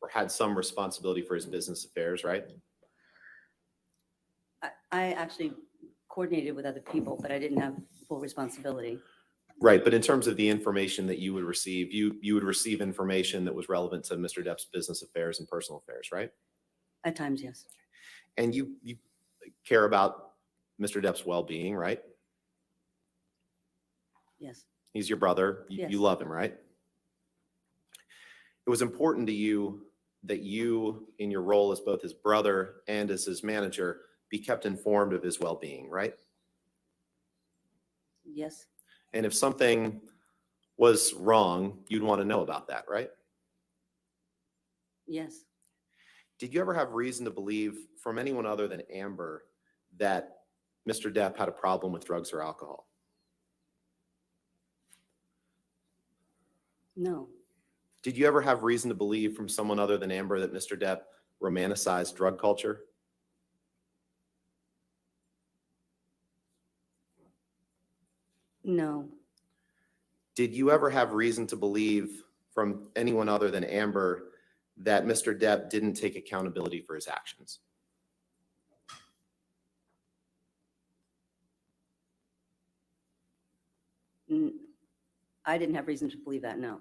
or had some responsibility for his business affairs, right? I actually coordinated with other people, but I didn't have full responsibility. Right. But in terms of the information that you would receive, you would receive information that was relevant to Mr. Depp's business affairs and personal affairs, right? At times, yes. And you care about Mr. Depp's well-being, right? Yes, He's your brother. Yes. You love him, right? It was important to you that you, in your role as both his brother and as his manager, be kept informed of his well-being, right? yes, And if something was wrong, you'd want to know about that, right? yes. Did you ever have reason to believe from anyone other than Amber that Mr. Depp had a problem with drugs or alcohol? No, Did you ever have reason to believe from someone other than Amber that Mr. Depp romanticized drug culture? No, Did you ever have reason to believe from anyone other than Amber that Mr. Depp didn't take accountability for his actions? N- I didn't have reason to believe that, no.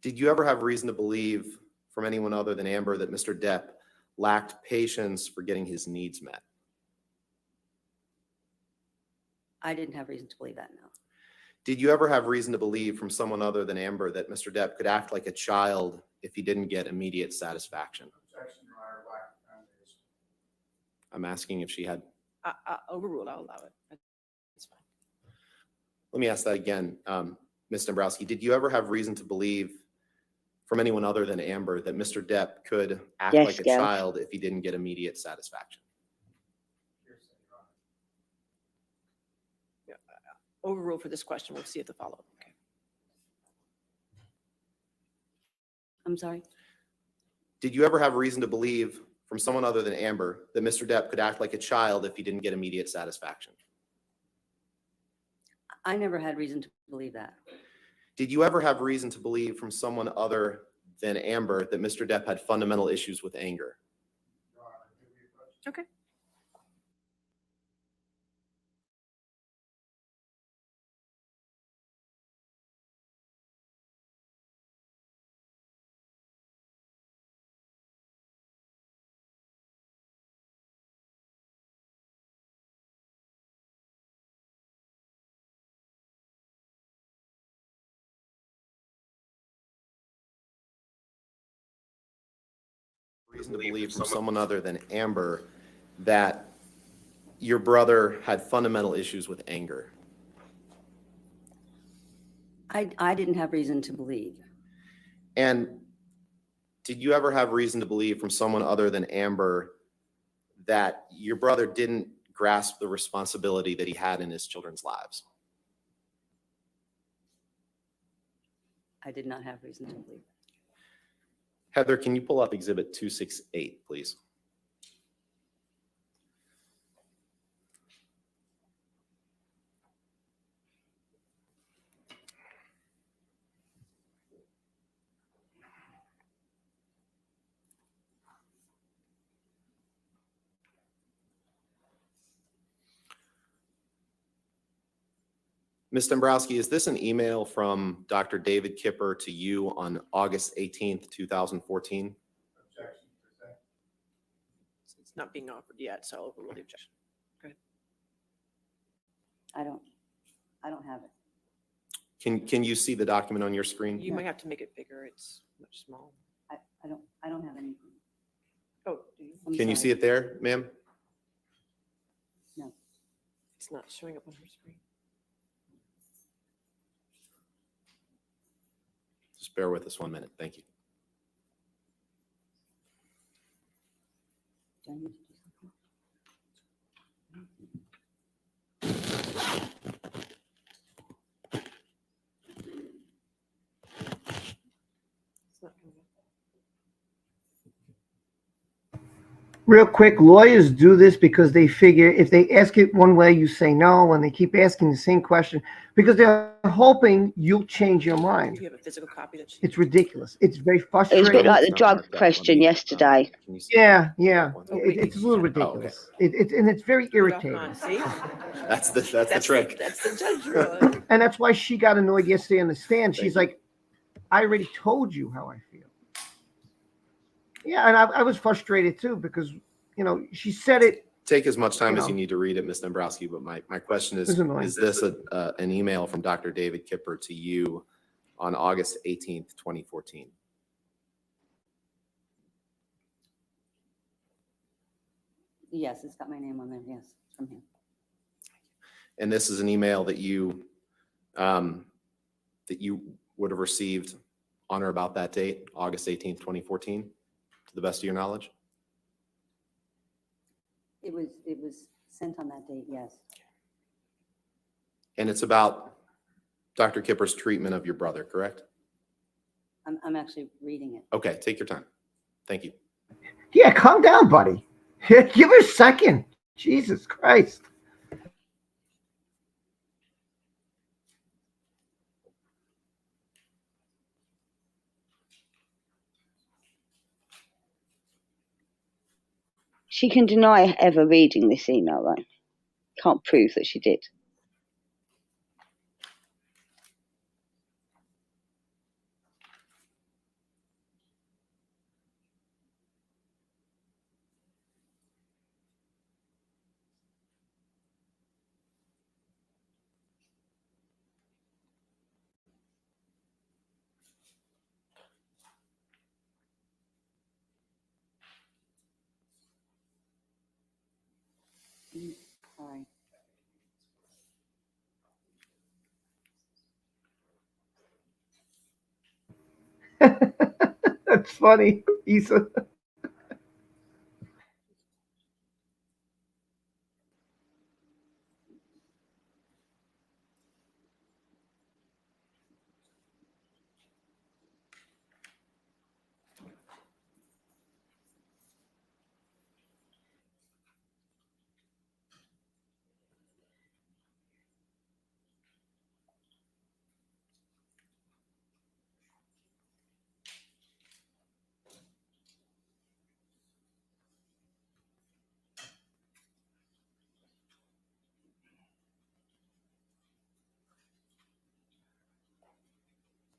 Did you ever have reason to believe from anyone other than Amber that Mr. Depp lacked patience for getting his needs met? I didn't have reason to believe that, no. Did you ever have reason to believe from someone other than Amber that Mr. Depp could act like a child if he didn't get immediate satisfaction? I'm asking if she had. Overruled, I'll allow it. That's fine. Let me ask that again. Ms. Dembrowski, did you ever have reason to believe from anyone other than Amber that Mr. Depp could act Yes, like a Gail. child if he didn't get immediate satisfaction? Overruled for this question. We'll see at the follow-up. Okay. I'm sorry? Did you ever have reason to believe from someone other than Amber that Mr. Depp could act like a child if he didn't get immediate satisfaction? I never had reason to believe that. Did you ever have reason to believe from someone other than Amber that Mr. Depp had fundamental issues with anger? Okay. Reason to believe from someone other than Amber that your brother had fundamental issues with anger? I didn't have reason to believe. And did you ever have reason to believe from someone other than Amber that your brother didn't grasp the responsibility that he had in his children's lives? I did not have reason to believe. Heather, can you pull up Exhibit 268, please? Ms. Dembrowski, is this an email from Dr. David Kipper to you on August 18th, 2014? It's not being offered yet, so I'll overrule the objection. Go ahead. I don't have it. Can you see the document on your screen? You might have to make it bigger. It's much small. I don't have anything. Oh, do you? I'm Can you sorry. see it there, ma'am? No. It's not showing up on her screen. Just bear with us 1 minute. Thank you. Do I need to do something? It's not coming up. Real quick, lawyers do this because they figure if they ask it one way, you say no, and they keep asking the same question because they're hoping you'll change your Do mind. you have a physical copy that she? It's ridiculous. It's very It was a bit frustrating. like the It's not drug marked up. question Let me, yesterday. can you see Yeah, that? yeah. Oh, wait, It's a little oh, okay. ridiculous. And it's very irritating. See? That's the trick. That's the judge rule. And that's why she got annoyed yesterday on the stand. She's like, I already told you how I feel. Yeah, and I was frustrated too because, you know, she said it. Take as much time You as you know. need to read it, Ms. Dembrowski, but my question is It's annoying. this an email from Dr. David Kipper to you on August 18th, 2014? Yes, it's got my name on there. Yes, it's from him. And this is an email that you would have received on or about that date, August 18th, 2014, to the best of your knowledge? It was sent on that date, yes. And it's about Dr. Kipper's treatment of your brother, correct? I'm actually reading it. Okay, take your time. Thank you. Yeah, calm down, buddy. Give her a second. Jesus Christ. She can deny ever reading this email, though. Can't prove that she did. Sorry. That's funny, Issa.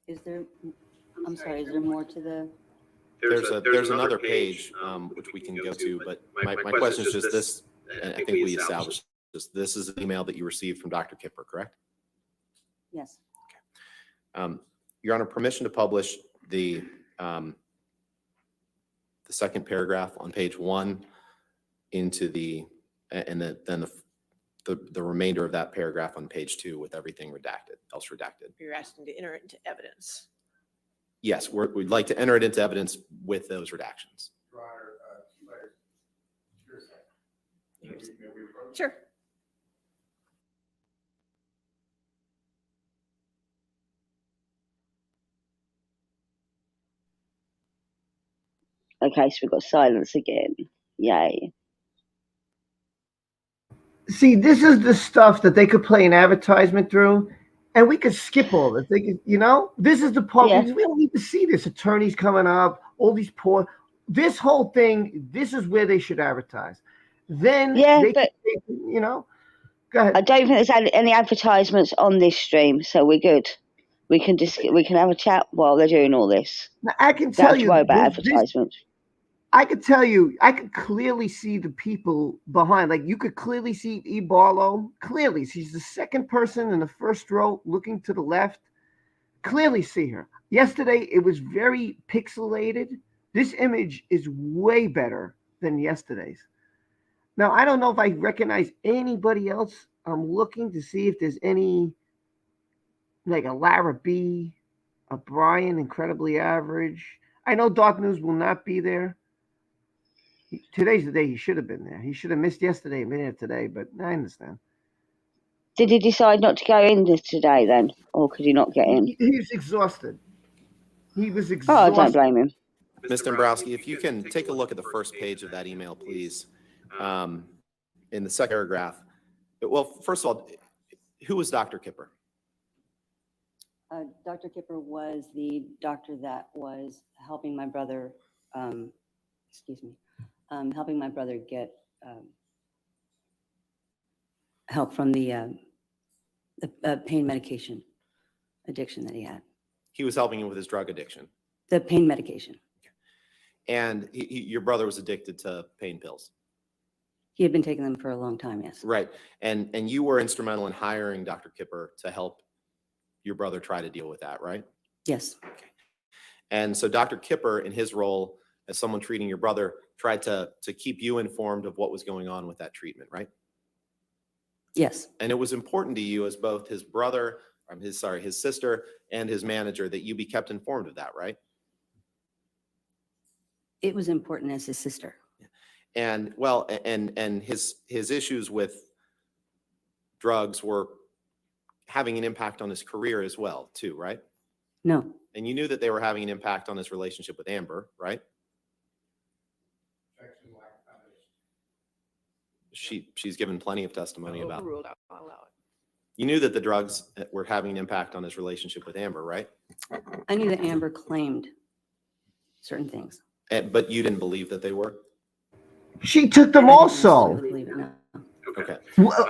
Is there, I'm sorry, is there more to the, There's another page, which we can go to, but my question is just this, and I think we established this is an email that you received from Dr. Kipper, correct? yes, Your Honor, permission to publish the second paragraph on page 1 into the, and then the remainder of that paragraph on page 2 with everything redacted, else redacted. You're asking to enter it into evidence. Yes, we'd like to enter it into evidence with those redactions. Sure. Okay, so we've got silence again. Yay. See, this is the stuff that they could play an advertisement through, and we could skip all this. They could, this is the part Yeah. we don't need to see this. Attorneys coming up, all these poor. This whole thing. This is where they should advertise. Then, Yeah, they, but go ahead. I don't think there's any advertisements on this stream, so we're good. We can have a chat while they're doing all this. Now, I can Don't tell have to you, worry about this- advertisements. I could tell you, I could clearly see the people behind. Like you could clearly see E. Barlow. Clearly, she's the second person in the first row looking to the left. Clearly see her. Yesterday, it was very pixelated. This image is way better than yesterday's. Now, I don't know if I recognize anybody else. I'm looking to see if there's any, like a Lara B, a Brian, incredibly average. I know Dark News will not be there. Today's the day he should have been there. He should have missed yesterday and been here today, but I understand. Did he decide not to go in today then? Or could he not get in? He was exhausted. He was Oh, I exhausted. don't blame him. Ms. Dembrowski, if you can take a look at the first page of that email, please. In the second paragraph. Well, first of all, who was Dr. Kipper? Dr. Kipper was the doctor that was helping my brother, helping my brother get help from the pain medication addiction that he had. He was helping him with his drug addiction. The pain medication. And your brother was addicted to pain pills. He had been taking them for a long time, yes. Right. And you were instrumental in hiring Dr. Kipper to help your brother try to deal with that, right? Yes. Okay. And so Dr. Kipper, in his role as someone treating your brother, tried to keep you informed of what was going on with that treatment, right? Yes. And it was important to you as both his brother, his sister and his manager that you be kept informed of that, right? It was important as his sister. And well, and his issues with drugs were having an impact on his career as well, too, right? No. And you knew that they were having an impact on his relationship with Amber, right? She's given plenty of testimony about it. Overruled, I'll allow it. You knew that the drugs were having an impact on his relationship with Amber, right? I knew that Amber claimed certain things. But you didn't believe that they were? She took them I didn't also. necessarily believe it, no. Okay.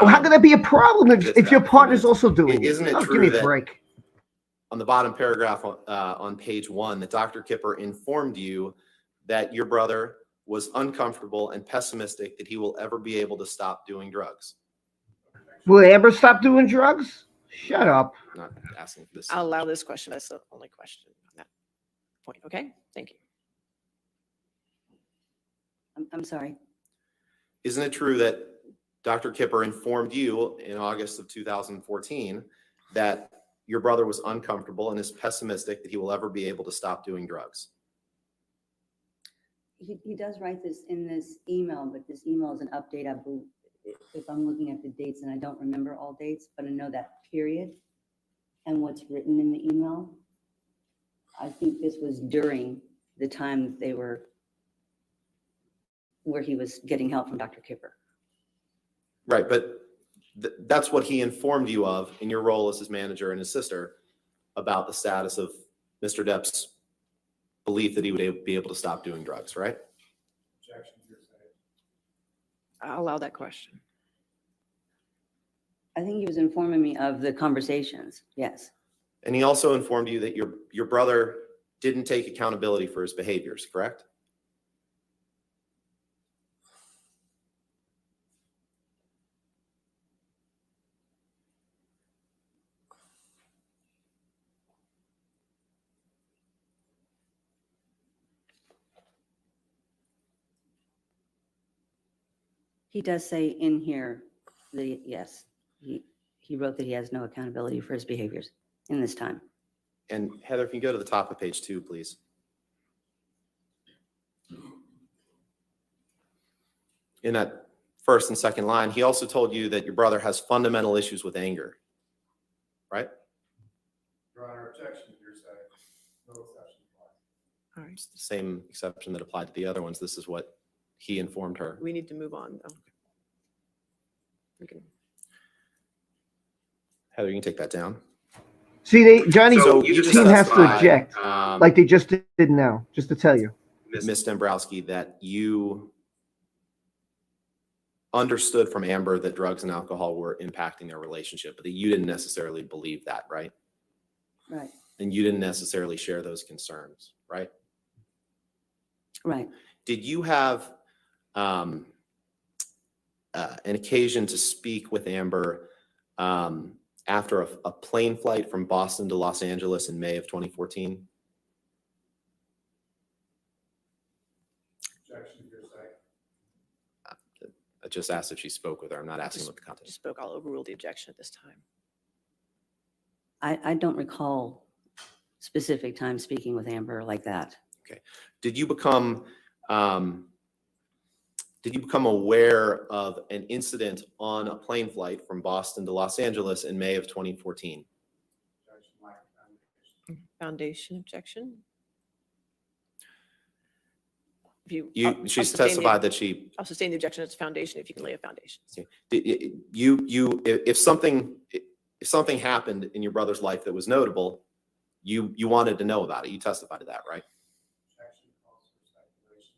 How could that be a problem if your partner's also doing it? Isn't it Oh, true give me a that- break. On the bottom paragraph on page 1, that Dr. Kipper informed you that your brother was uncomfortable and pessimistic that he will ever be able to stop doing drugs. Will Amber stop doing drugs? Shut up. I'm not asking for this. I'll allow this question. That's the only question on that point. Okay, thank you. I'm sorry. Isn't it true that Dr. Kipper informed you in August of 2014 that your brother was uncomfortable and is pessimistic that he will ever be able to stop doing drugs? He does write this in this email, but this email is an update. I believe, if I'm looking at the dates, and I don't remember all dates, but I know that period and what's written in the email. I think this was during the time they were, where he was getting help from Dr. Kipper. Right, but that's what he informed you of in your role as his manager and his sister about the status of Mr. Depp's belief that he would be able to stop doing drugs, right? I'll allow that question. I think he was informing me of the conversations, yes. And he also informed you that your brother didn't take accountability for his behaviors, correct? He does say in here that, yes, he wrote that he has no accountability for his behaviors in this time. And Heather, if you can go to the top of page 2, please. In that first and second line, he also told you that your brother has fundamental issues with anger, right? Your Honor, objection, hearsay. No exception applies. All right, It's the same exception that applied to the other ones. This is what he informed her. we need to move on, though. We can, Heather, you can take that down. See, Johnny's So you just team has to testified, object, like they just did now, just to tell you. Ms. Dembrowski, that you understood from Amber that drugs and alcohol were impacting their relationship, but that you didn't necessarily believe that, right? Right, And you didn't necessarily share those concerns, right? right. Did you have an occasion to speak with Amber after a plane flight from Boston to Los Angeles in May of 2014? Objection, hearsay. I just asked if she spoke with her. I'm not asking what the just context. spoke, I'll overrule the objection at this time. I don't recall specific time speaking with Amber like that. Did you become aware of an incident on a plane flight from Boston to Los Angeles in May of 2014? Objection, lack of foundation. Foundation objection? If I'll She sustain the- testified that she I'll sustain the objection. It's foundation if you can lay a foundation. if something happened in your brother's life that was notable, you wanted to know about it. You testified to that, right? Objection calls for speculation.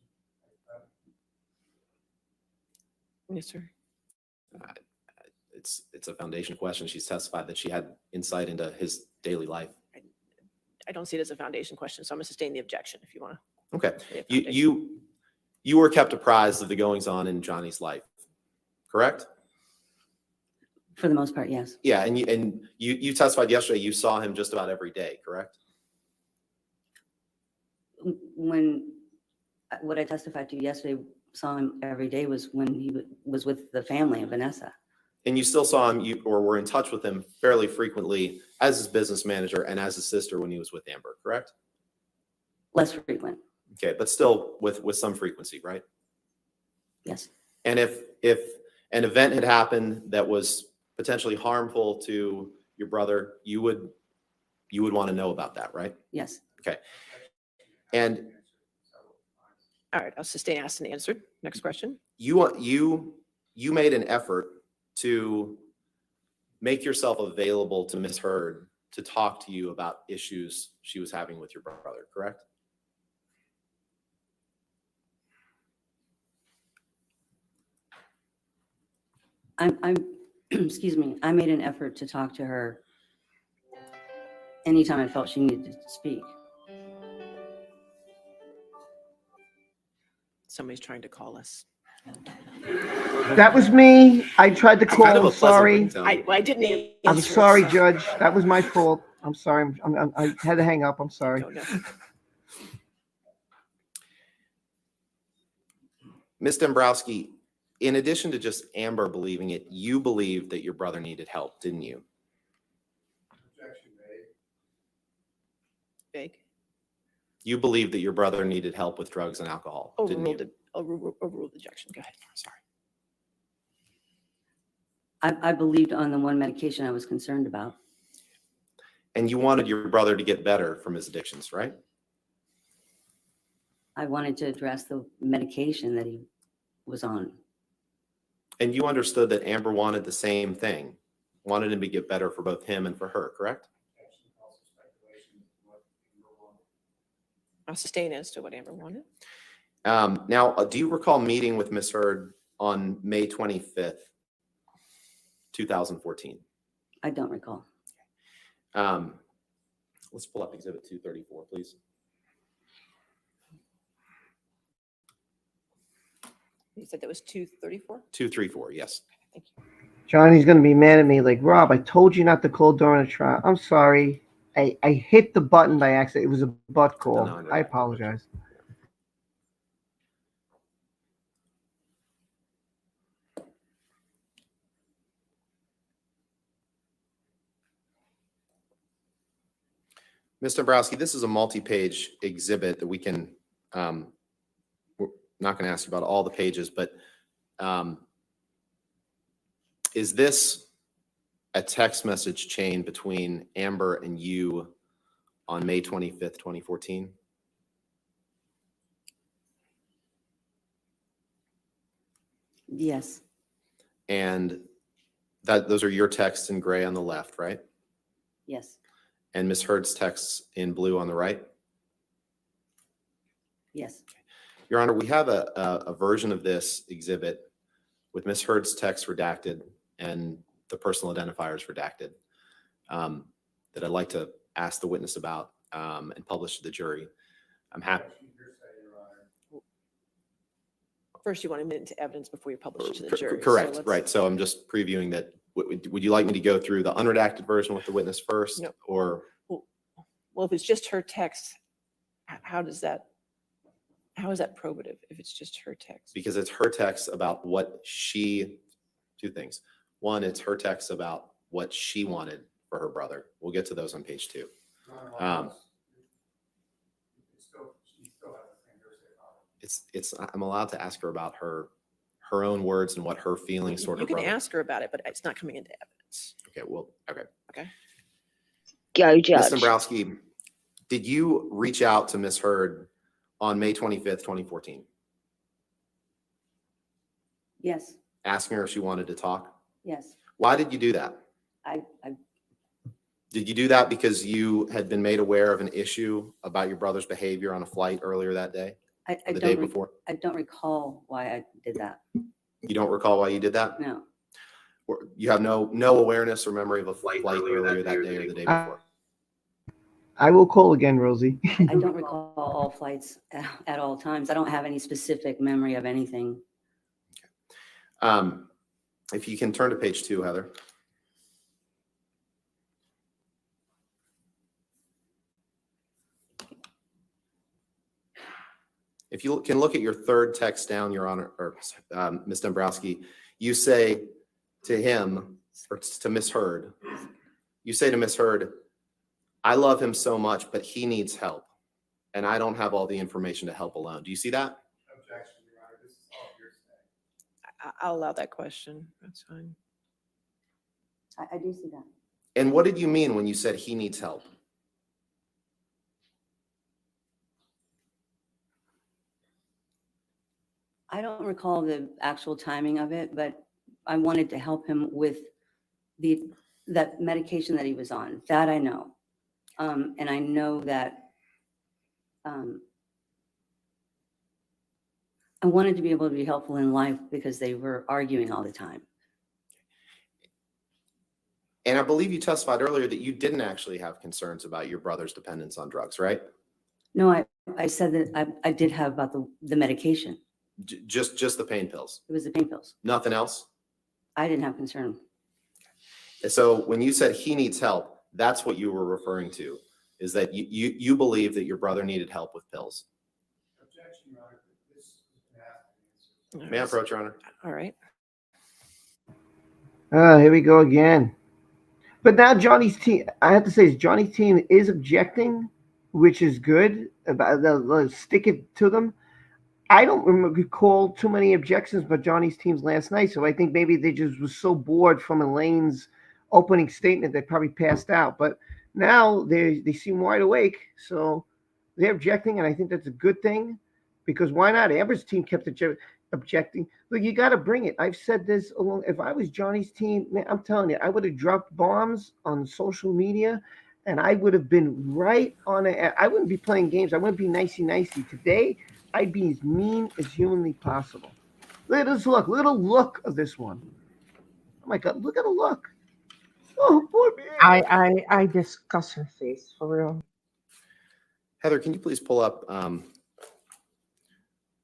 Yes, sir. It's a foundation question. She's testified that she had insight into his daily life. I don't see it as a foundation question, so I'm going to sustain the objection if you want Okay. to lay a foundation. You were kept apprised of the goings on in Johnny's life, correct? For the most part, yes. Yeah, and you testified yesterday you saw him just about every day, correct? When, what I testified to yesterday, saw him every day was when he was with the family of Vanessa. And you still saw him, or were in touch with him fairly frequently as his business manager and as his sister when he was with Amber, correct? Less frequent, Okay, but still with some frequency, right? yes. And if an event had happened that was potentially harmful to your brother, you would want to know about that, right? Yes. And All right, I'll sustain asked and answered. Next question. you made an effort to make yourself available to Ms. Hurd to talk to you about issues she was having with your brother, correct? I'm, excuse me, I made an effort to talk to her anytime I felt she needed to speak. Somebody's trying to call us. That was me. I tried to It's call. kind of I'm a pleasant sorry. ringtone. I didn't answer. I'm it, sorry, so Judge. That was my fault. I'm sorry. I had to hang up. I'm I sorry. don't know. Ms. Dembrowski, in addition to just Amber believing it, you believed that your brother needed help, didn't you? Objection made. Big. You believed that your brother needed help with drugs and alcohol, didn't you? Overruled objection. Go ahead. Sorry. I believed on the one medication I was concerned about. And you wanted your brother to get better from his addictions, right? I wanted to address the medication that he was on. And you understood that Amber wanted the same thing, wanted him to get better for both him and for her, correct? Objection calls for speculation as to what Amber wanted. I'll sustain as to what Amber wanted. Now, do you recall meeting with Ms. Heard on May 25th, 2014? I don't recall. Let's pull up Exhibit 234, please. You said that was 234? 234, yes. Thank you. Johnny's gonna be mad at me. Like, Rob, I told you not to call during the trial. I'm sorry. I hit the button by accident. It was a butt call. No, I apologize. Ms. Dembrowski, this is a multi-page exhibit that we can, we're not going to ask you about all the pages, but is this a text message chain between Amber and you on May 25th, 2014? Yes, And those are your texts in gray on the left, right? yes, And Ms. Heard's texts in blue on the right? yes. Your Honor, we have a version of this exhibit with Ms. Heard's text redacted and the personal identifiers redacted that I'd like to ask the witness about and publish to the jury. I'm happy. Objection hearsay, Your Honor. First, you want to admit into evidence before you publish it to the jury. Correct, So let's- right. So I'm just previewing that. Would you like me to go through the unredacted version with the witness first? No. Or Well, if it's just her text, how is that probative if it's just her text? because it's her text about what she, two things. One, it's her text about what she wanted for her brother. We'll get to those on page 2. Your Honor, Um, she still has the same hearsay problem. I'm allowed to ask her about her own words and what her feelings toward her You can brother. ask her about it, but it's not coming into evidence. Okay, well, okay. Go, Ms. Judge. Dembrowski, did you reach out to Ms. Heard on May 25th, 2014, Yes, asking her if she wanted to talk? yes. Why did you do that? I Did you do that because you had been made aware of an issue about your brother's behavior on a flight earlier that day, or the day before? I don't recall why I did that. You don't recall why you did that? No, Or you have no awareness or memory of a flight earlier that day or the day before? I will call again, Rosie. I don't recall all flights at all times. I don't have any specific memory of anything. If you can turn to page 2, Heather. If you can look at your third text down, Your Honor, or Ms. Dembrowski, you say to him, or to Ms. Heard, you say to Ms. Heard, I love him so much, but he needs help, and I don't have all the information to help alone. Do you see that? Objection, Your Honor, this is all hearsay. I'll allow that question. That's fine. I do see that. And what did you mean when you said he needs help? I don't recall the actual timing of it, but I wanted to help him with that medication that he was on. That I know. And I know that I wanted to be able to be helpful in life because they were arguing all the time. And I believe you testified earlier that you didn't actually have concerns about your brother's dependence on drugs, right? No, I said that I did have about the medication. Just the pain pills, It was the pain pills. nothing else? I didn't have concern. So when you said he needs help, that's what you were referring to, is that you believe that your brother needed help with pills. Objection, Your Honor. This has been asked and answered. May I approach, Your Honor? All right. Here we go again. But now Johnny's team, I have to say, Johnny's team is objecting, which is good. They'll stick it to them. I don't recall too many objections by Johnny's teams last night, so I think maybe they just was so bored from Elaine's opening statement they probably passed out. But now they seem wide awake, so they're objecting, and I think that's a good thing, because why not? Amber's team kept objecting. Look, you got to bring it. I've said this along. If I was Johnny's team, man, I'm telling you, I would have dropped bombs on social media, and I would have been right on it. I wouldn't be playing games. I wouldn't be nicey. Today, I'd be as mean as humanly possible. Look at this look. Look at the look of this one. Oh my God, look at the look. Oh, poor man. I discuss her face for real. Heather, can you please pull up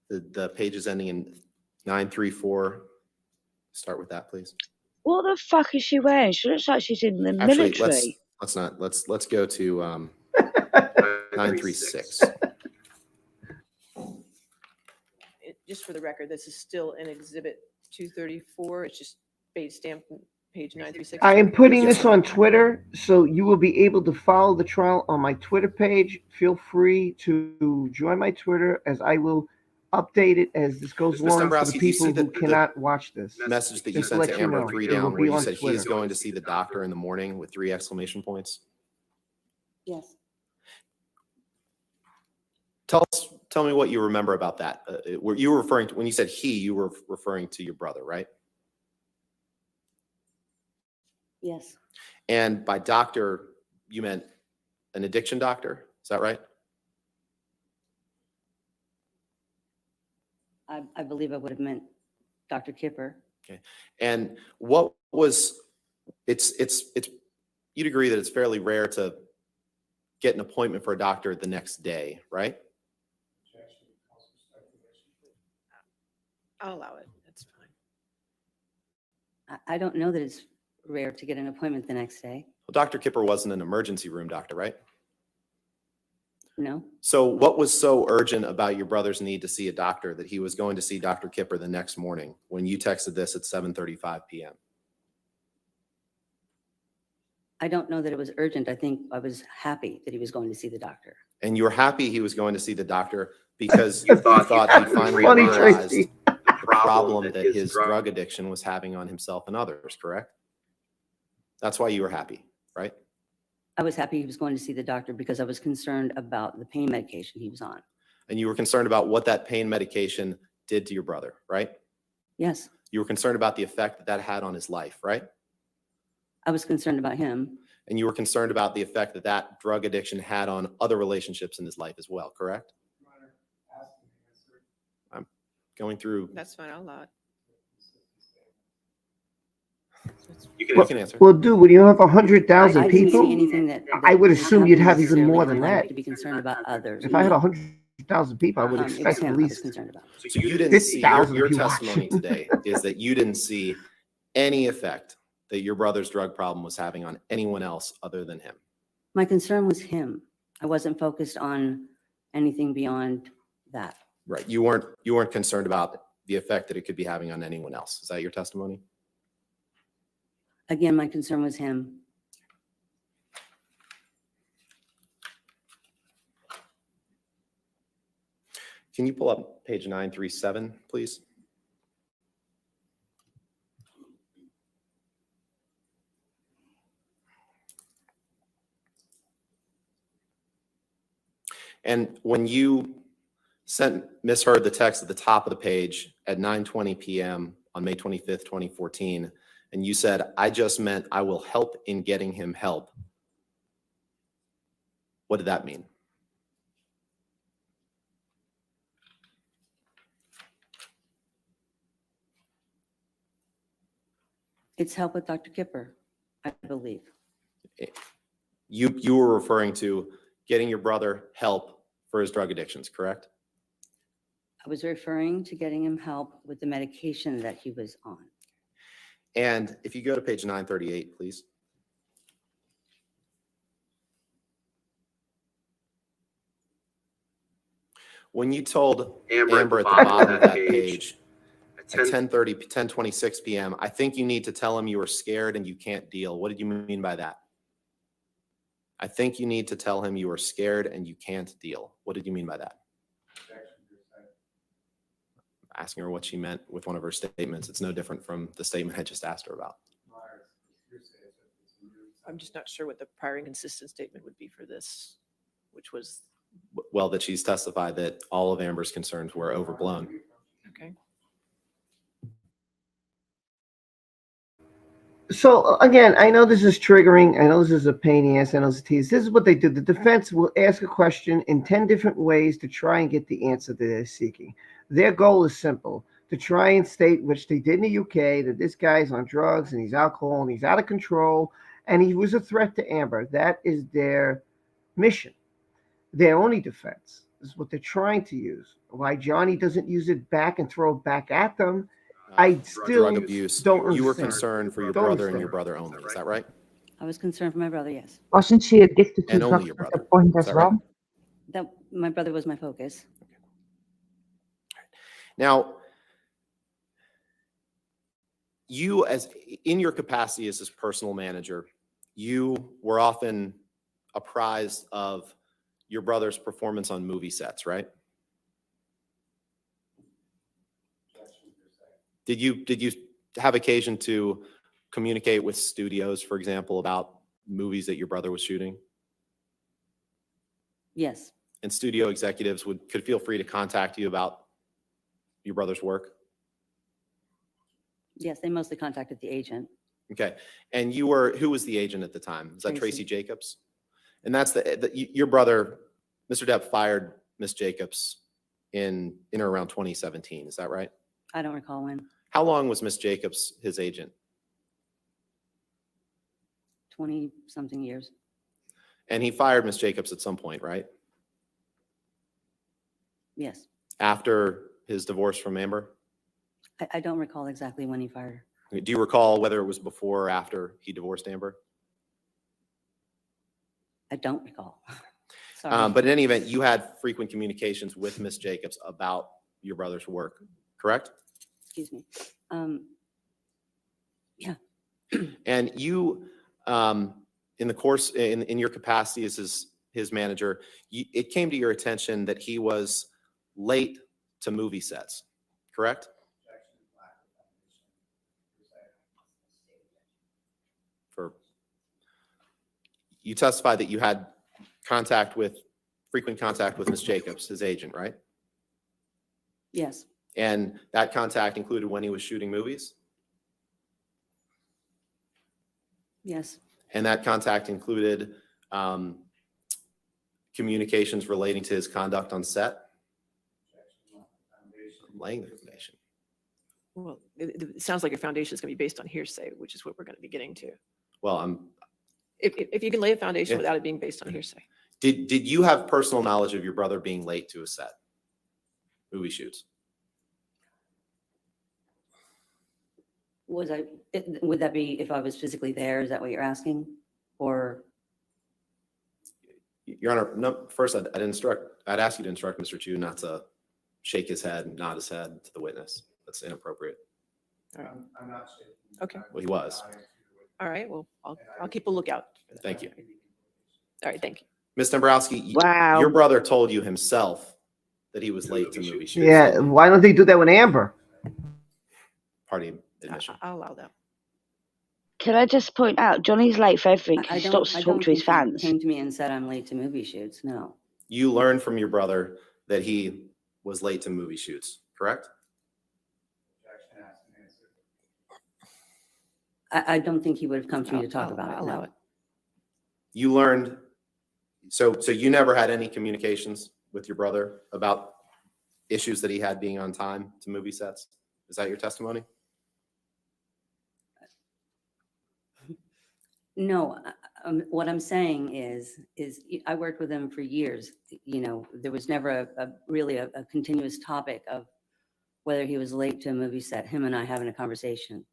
the pages ending in 934? Start with that, please. What the fuck is she wearing? She looks like she's in the Actually, military. let's go to 936. Just for the record, this is still in Exhibit 234. It's just base stamp page 936. I am putting this on Twitter, so you will be able to follow the trial on my Twitter page. Feel free to join my Twitter, as I will update it as this goes Mr. along for Dembrowski, the do you see people who the cannot watch this. message that you Just to sent let to you Amber know, 3 it will down be where you on said Twitter. he's going to see the doctor in the morning with 3 exclamation points? Yes. Tell me what you remember about that. Were you referring to, when you said he, you were referring to your brother, right? Yes. And by doctor, you meant an addiction doctor. Is that right? I believe I would have meant Dr. Kipper. Okay. And what was, it's, you'd agree that it's fairly rare to get an appointment for a doctor the next day, right? Objection. Cause for speculation. I'll allow it. That's fine. I don't know that it's rare to get an appointment the next day. Well, Dr. Kipper wasn't an emergency room doctor, right? No. So what was so urgent about your brother's need to see a doctor that he was going to see Dr. Kipper the next morning when you texted this at 7:35 p.m.? I don't know that it was urgent. I think I was happy that he was going to see the doctor. And you were happy he was going to see the doctor because you thought he'd finally Funny, realized Christi. the problem that his drug addiction was having on himself and others, correct? That's why you were happy, right? I was happy he was going to see the doctor because I was concerned about the pain medication he was on. And you were concerned about what that pain medication did to your brother, right? Yes. You were concerned about the effect that that had on his life, right? I was concerned about him. And you were concerned about the effect that that drug addiction had on other relationships in his life as well, correct? Your Honor, asked and answered. I'm going through. That's fine. I'll allow it. You can answer. Well, dude, when you have I 100,000 didn't see people, anything that I would was assume you'd have happening even more than necessarily that. to be concerned about others. If I had 100,000 people, I would It was expect him at I was least. concerned about. So you didn't see, 50,000 your people testimony watching. today is that you didn't see any effect that your brother's drug problem was having on anyone else other than him. My concern was him. I wasn't focused on anything beyond that. Right. You weren't concerned about the effect that it could be having on anyone else. Is that your testimony? Again, my concern was him. Can you pull up page 937, please? And when you misheard the text at the top of the page at 9:20 p.m. on May 25th, 2014, and you said, "I just meant I will help in getting him help," what did that mean? It's help with Dr. Kipper. I believe. You were referring to getting your brother help for his drug addictions, correct? I was referring to getting him help with the medication that he was on. And if you go to page 938, please. When you told Amber at the bottom of that page at 10:30, 10:26 p.m., I think you need to tell him you are scared and you can't deal. What did you mean by that? I think you need to tell him you are scared and you can't deal. What did you mean by that? Asking her what she meant with one of her statements. It's no different from the statement I just asked her about. I'm just not sure what the prior inconsistent statement would be for this, which was, Well, that she's testified that all of Amber's concerns were overblown. okay. So again, I know this is triggering. I know this is a pain in the ass. I know it's a tease. This is what they do. The defense will ask a question in 10 different ways to try and get the answer that they're seeking. Their goal is simple: to try and state, which they did in the UK, that this guy's on drugs and he's alcohol and he's out of control and he was a threat to Amber. That is their mission. Their only defense. This is what they're trying to use. Why Johnny doesn't use it back and throw it back at them, I still Drug abuse. don't You were understand. concerned for your Don't brother and understand. your brother only. Is that right? I was concerned for my brother, yes. Wasn't she addicted to And only drugs your at that brother. point Is as that right? well? That my brother was my focus. Now, you as in your capacity as his personal manager, you were often apprised of your brother's performance on movie sets, right? Did you have occasion to communicate with studios, for example, about movies that your brother was shooting? Yes, And studio executives could feel free to contact you about your brother's work? yes, they mostly contacted the agent. Okay. And who was the agent at the time? Was that Tracy Tracy. Jacobs? And that's your brother, Mr. Depp, fired Miss Jacobs in or around 2017. Is that right? I don't recall when. How long was Miss Jacobs his agent? 20-something years. And he fired Miss Jacobs at some point, right? Yes. After his divorce from Amber? I don't recall exactly when he fired her. Do you recall whether it was before or after he divorced Amber? I don't recall. Sorry. But in any event, you had frequent communications with Miss Jacobs about your brother's work, correct? Excuse me. Yeah. And you, in the course, in your capacity as his manager, it came to your attention that he was late to movie sets, correct? You testified that you had frequent contact with Ms. Jacobs, his agent, right? Yes. And that contact included when he was shooting movies? Yes. And that contact included communications relating to his conduct on set? Laying the foundation. Well, it sounds like your foundation is going to be based on hearsay, which is what we're going to be getting to. Well, If you can lay a foundation Yeah. without it being based on hearsay. did you have personal knowledge of your brother being late to a set? Movie shoots? Would that be if I was physically there? Is that what you're asking? Or Your Honor, no, first I'd ask you to instruct Mr. Chu not to shake his head, nod his head to the witness. That's inappropriate. All right. I'm not shaking. Okay. Well, he was. All right. Well, I'll keep a lookout. for that. Thank you. All right. Thank you. Ms. Dembrowski, Wow. your brother told you himself that he was late to movie shoots. Yeah, why don't they do that with Amber? Party admission. I'll allow that. Can I just point out, Johnny's late for everything. I He don't stops to talk to his think he fans. came to me and said I'm late to movie shoots. No. You learned from your brother that he was late to movie shoots, correct? Objection asked and answered. I don't think he would have come to me to talk I'll about it. allow No. it. You learned, so you never had any communications with your brother about issues that he had being on time to movie sets? Is that your testimony? No, what I'm saying is I worked with him for years. You know, there was never really a continuous topic of whether he was late to a movie set, him and I having a conversation.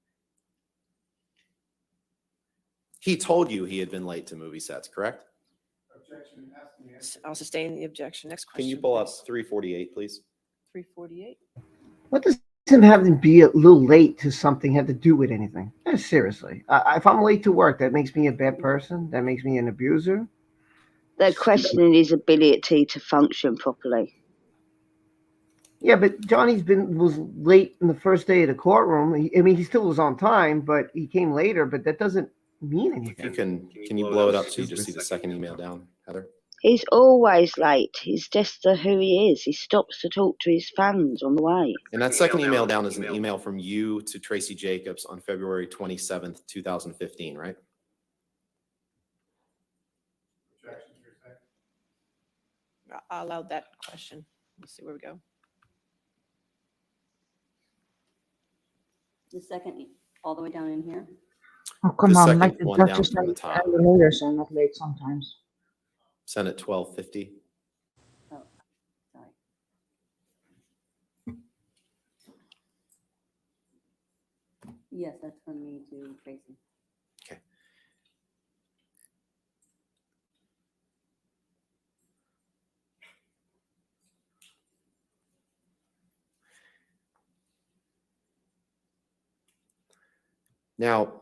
He told you he had been late to movie sets, correct? Objection has to be answered. I'll sustain the objection. Next question. Can you pull up please. 348, please? 348. What does him having to be a little late to something have to do with anything? Seriously, if I'm late to work, that makes me a bad person. That makes me an abuser. They're questioning his ability to function properly. Yeah, but Johnny's was late in the first day of the courtroom. I mean, he still was on time, but he came later. But that doesn't mean If you anything. can you blow it up so you just see the second email down, Heather? He's always late. He's just who he is. He stops to talk to his fans on the way. And that second email down is an email from you to Tracy Jacobs on February 27th, 2015, right? Objection to your second. I allowed that question. Let's see where we go. The second, all the way down in here. Oh, come The on, second like the one down judges from the like top. the lawyers are not late sometimes. Sent at 12:50. Oh, sorry. Yes, that's from me to Tracy. Okay. Now,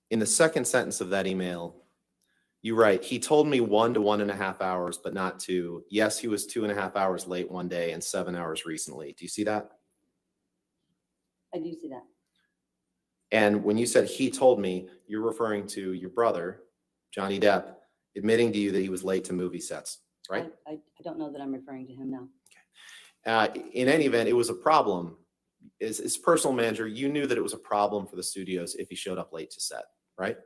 in the second sentence of that email, you write, he told me 1 to 1.5 hours, but not 2. Yes, he was 2.5 hours late one day and 7 hours recently. Do you see that? I do see that. And when you said he told me, you're referring to your brother, Johnny Depp, admitting to you that he was late to movie sets, right? I don't know that I'm referring to him now. In any event, it was a problem. As personal manager, you knew that it was a problem for the studios if he showed up late to set, right?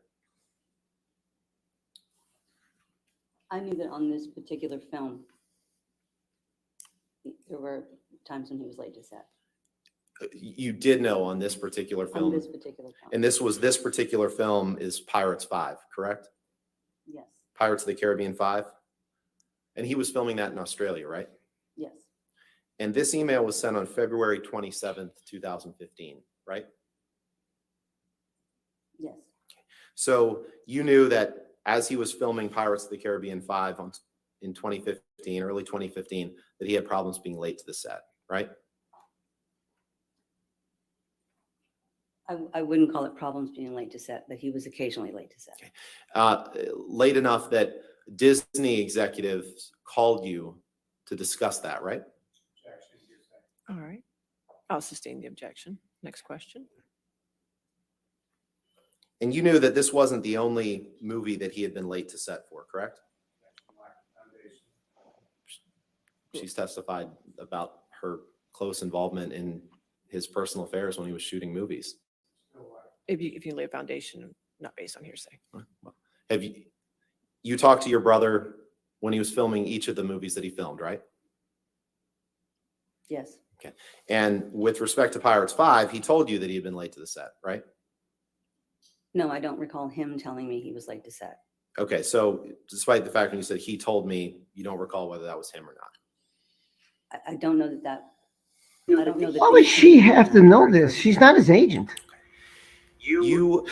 I knew that on this particular film, there were times when he was late to set. You did know on this particular On film, this particular film. and this particular film is Pirates 5, correct? Yes, Pirates of the Caribbean 5. And he was filming that in Australia, right? yes, And this email was sent on February 27th, 2015, right? yes. So you knew that as he was filming Pirates of the Caribbean 5 in 2015, early 2015, that he had problems being late to the set, right? I wouldn't call it problems being late to set, but he was occasionally late to set. Late enough that Disney executives called you to discuss that, right? Objection to your second. All right. I'll sustain the objection. Next question. And you knew that this wasn't the only movie that he had been late to set for, correct? Objection, lack of foundation. She's testified about her close involvement in his personal affairs when he was shooting movies. Still lack. If you lay a foundation, not based on hearsay. Have you talked to your brother when he was filming each of the movies that he filmed, right? Yes, And with respect to Pirates 5, he told you that he had been late to the set, right? no, I don't recall him telling me he was late to set. Okay, so despite the fact when you said he told me, you don't recall whether that was him or not. I don't know that I don't know that. Why would she have to know this? She's not his agent. You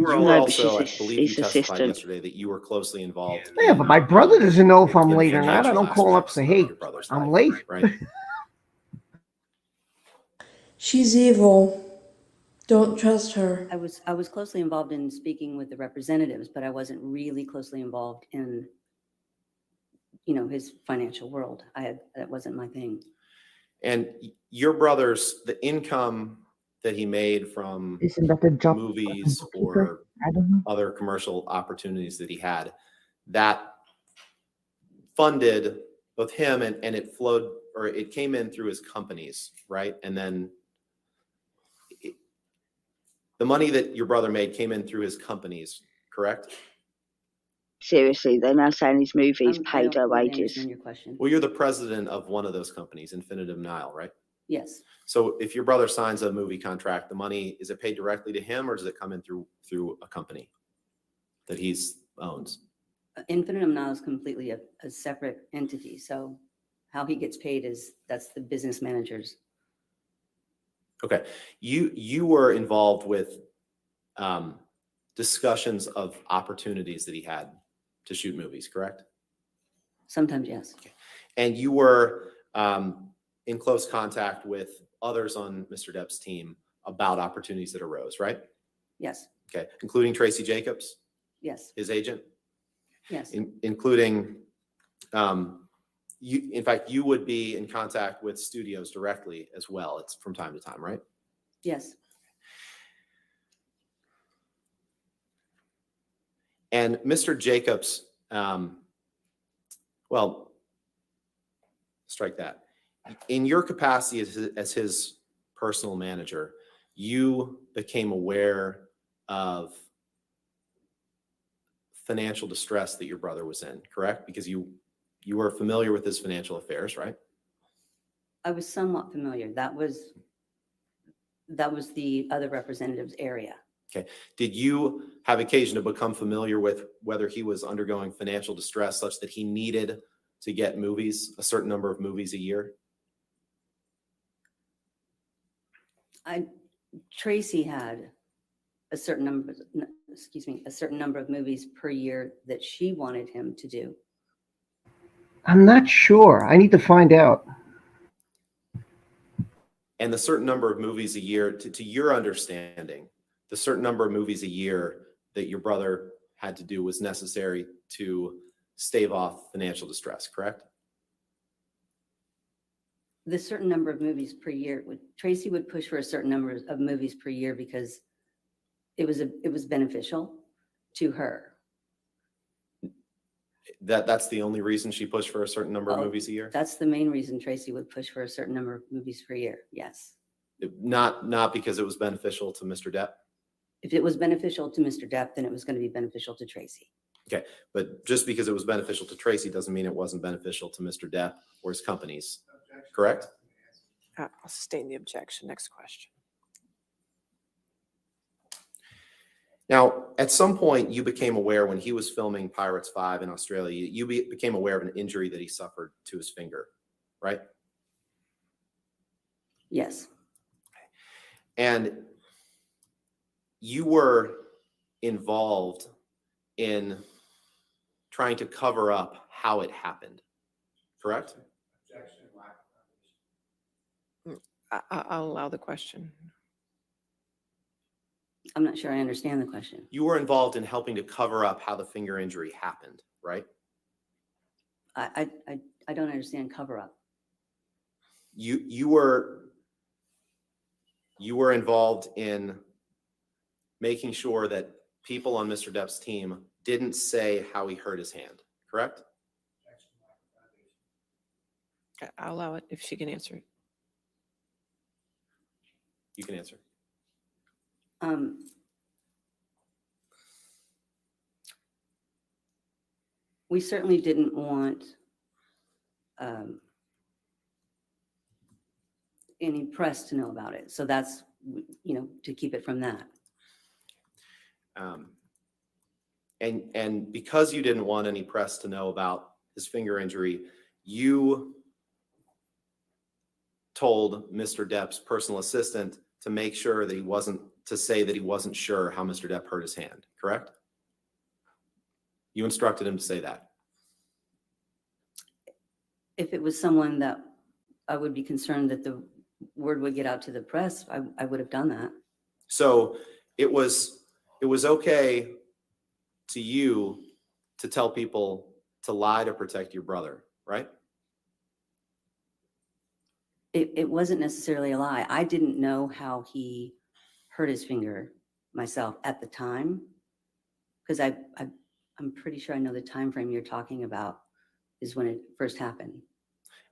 were No, but also, I she's believe you his testified assistant. yesterday that you were closely involved. Yeah, but my brother doesn't know if I'm in late or not. I don't last call up and say, hey, your brother's I'm life, late. right? She's evil. Don't trust her. I was closely involved in speaking with the representatives, but I wasn't really closely involved in, his financial world. That wasn't my thing. And your brother's, the income that he made from Isn't that the job? of a movies bookkeeper? or I don't know. other commercial opportunities that he had, that funded both him and it flowed, or it came in through his companies, right? And then the money that your brother made came in through his companies, correct? Seriously, they're now saying his movies I paid don't her really wages. understand your question. Well, you're the president of one of those companies, Infinitive Nile, right? Yes, So if your brother signs a movie contract, the money, is it paid directly to him or does it come in through a company that he's owns? Infinitum now is completely a separate entity, so how he gets paid that's the business manager's. Okay. You were involved with discussions of opportunities that he had to shoot movies, correct? Sometimes, yes. And you were in close contact with others on Mr. Depp's team about opportunities that arose, right? Yes, Okay, including Tracy Jacobs, yes, his agent, yes, including you. In fact, you would be in contact with studios directly as well. It's from time to time, right? yes. And Mr. Jacobs, well, strike that. In your capacity as his personal manager, you became aware of financial distress that your brother was in, correct? Because you were familiar with his financial affairs, right? I was somewhat familiar. That was the other representative's area. Okay. Did you have occasion to become familiar with whether he was undergoing financial distress such that he needed to get movies, a certain number of movies a year? Tracy had a certain number of movies per year that she wanted him to do. I'm not sure. I need to find out. And the certain number of movies a year, to your understanding, the certain number of movies a year that your brother had to do was necessary to stave off financial distress, correct? The certain number of movies per year, Tracy would push for a certain number of movies per year because it was beneficial to her. That's the only reason she pushed for a certain number of movies a year? That's the main reason Tracy would push for a certain number of movies per year. Yes. Not because it was beneficial to Mr. Depp? If it was beneficial to Mr. Depp, then it was going to be beneficial to Tracy. Okay, but just because it was beneficial to Tracy doesn't mean it wasn't beneficial to Mr. Depp or his companies, correct? I'll sustain the objection. Next question. Now, at some point, you became aware when he was filming Pirates 5 in Australia, you became aware of an injury that he suffered to his finger, right? Yes. And you were involved in trying to cover up how it happened, correct? Objection, lack of foundation. I'll allow the question. I'm not sure I understand the question. You were involved in helping to cover up how the finger injury happened, right? I don't understand cover up. You were involved in making sure that people on Mr. Depp's team didn't say how he hurt his hand, correct? Objection, lack of foundation. I'll allow it if she can answer it. You can answer. We certainly didn't want any press to know about it. So that's, to keep it from that. And because you didn't want any press to know about his finger injury, you told Mr. Depp's personal assistant to make sure that he wasn't sure how Mr. Depp hurt his hand, correct? You instructed him to say that. If it was someone that I would be concerned that the word would get out to the press, I would have done that. So it was okay to you to tell people to lie to protect your brother, right? It wasn't necessarily a lie. I didn't know how he hurt his finger myself at the time, because I'm pretty sure I know the time frame you're talking about is when it first happened.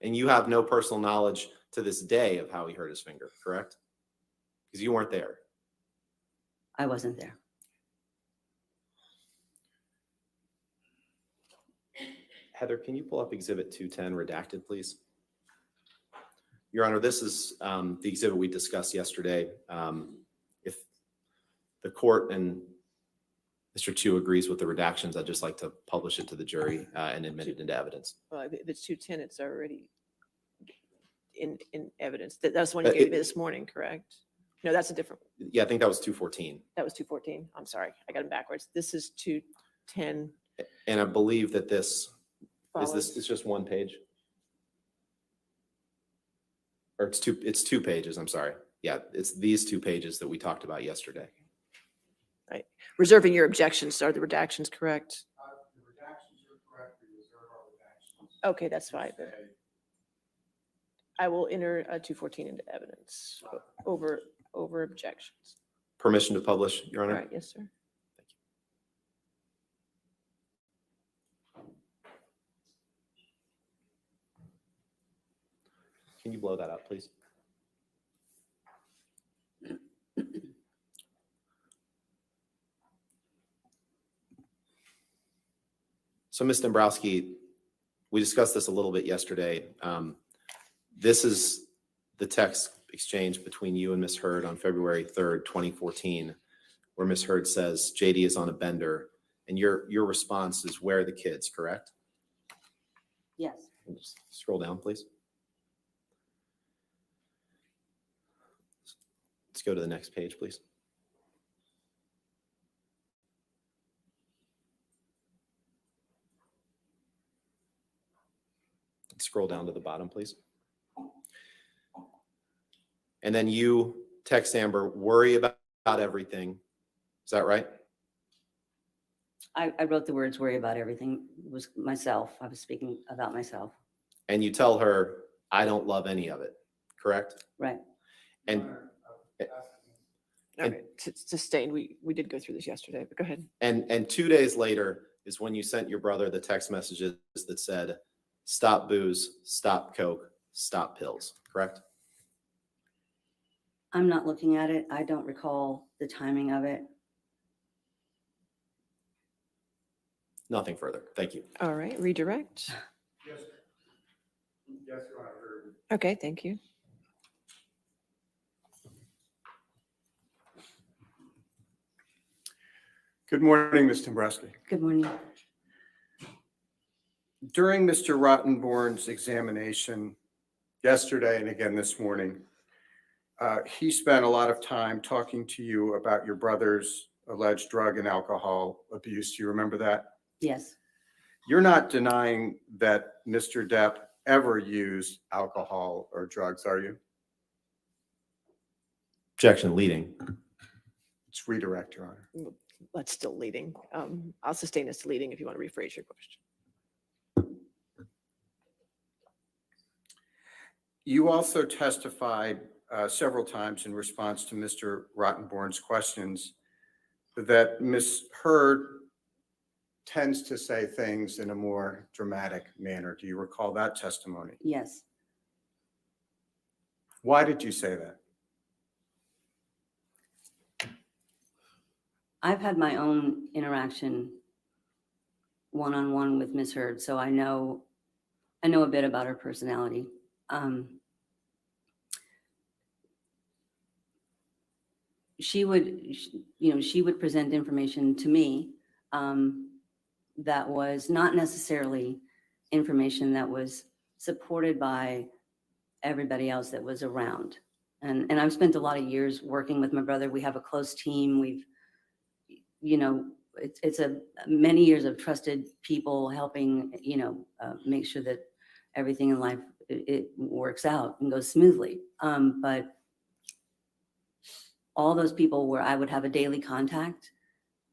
And you have no personal knowledge to this day of how he hurt his finger, correct? Because you weren't there. I wasn't there. Heather, can you pull up Exhibit 210 redacted, please? Your Honor, this is the exhibit we discussed yesterday. If the court and Mr. Chu agrees with the redactions, I'd just like to publish it to the jury and admit it into evidence. Well, if it's 210, it's already in evidence. That's the one you gave me this morning, correct? No, that's a different. Yeah, I think that was 214. That was 214. I'm sorry, I got it backwards. This is 210. And I believe that this Follows. it's just one page. Or it's two pages, I'm sorry. Yeah, it's these 2 pages that we talked about yesterday. Right. Reserving your objections. Are the redactions correct? The redactions are correct. We reserve our redactions. Okay, that's fine. I will enter 214 into evidence over objections. Permission to publish, Your All Honor? right, yes, sir. Can you blow that up, please? So, Ms. Dembrowski, we discussed this a little bit yesterday. This is the text exchange between you and Ms. Hurd on February 3rd, 2014, where Ms. Hurd says JD is on a bender, and your response is, "Where are the kids?" Correct? Yes. Just scroll down, please. Let's go to the next page, please. Scroll down to the bottom, please. And then you text Amber, "Worry about everything." Is that right? I wrote the words "worry about everything." It was myself. I was speaking about myself. And you tell her, "I don't love any of it." Correct? Right. And All right, sustained. We did go through this yesterday, but go ahead. and 2 days later is when you sent your brother the text messages that said, "Stop booze, stop coke, stop pills." Correct? I'm not looking at it. I don't recall the timing of it. Nothing further. Thank you. All right, redirect. Yes, Your Honor. Okay, thank you. Good morning, Ms. Dembrowski. Good morning. During Mr. Rottenborn's examination yesterday and again this morning, he spent a lot of time talking to you about your brother's alleged drug and alcohol abuse. Do you remember that? Yes. You're not denying that Mr. Depp ever used alcohol or drugs, are you? Objection leading. It's redirect, Your Honor. That's still leading. I'll sustain as leading if you want to rephrase your question. You also testified several times in response to Mr. Rottenborn's questions that Ms. Hurd tends to say things in a more dramatic manner. Do you recall that testimony? Yes. Why did you say that? I've had my own interaction one-on-one with Ms. Hurd, so I know a bit about her personality. She would present information to me that was not necessarily information that was supported by everybody else that was around. And I've spent a lot of years working with my brother. We have a close team. It's many years of trusted people helping, make sure that everything in life, it works out and goes smoothly. But all those people where I would have a daily contact,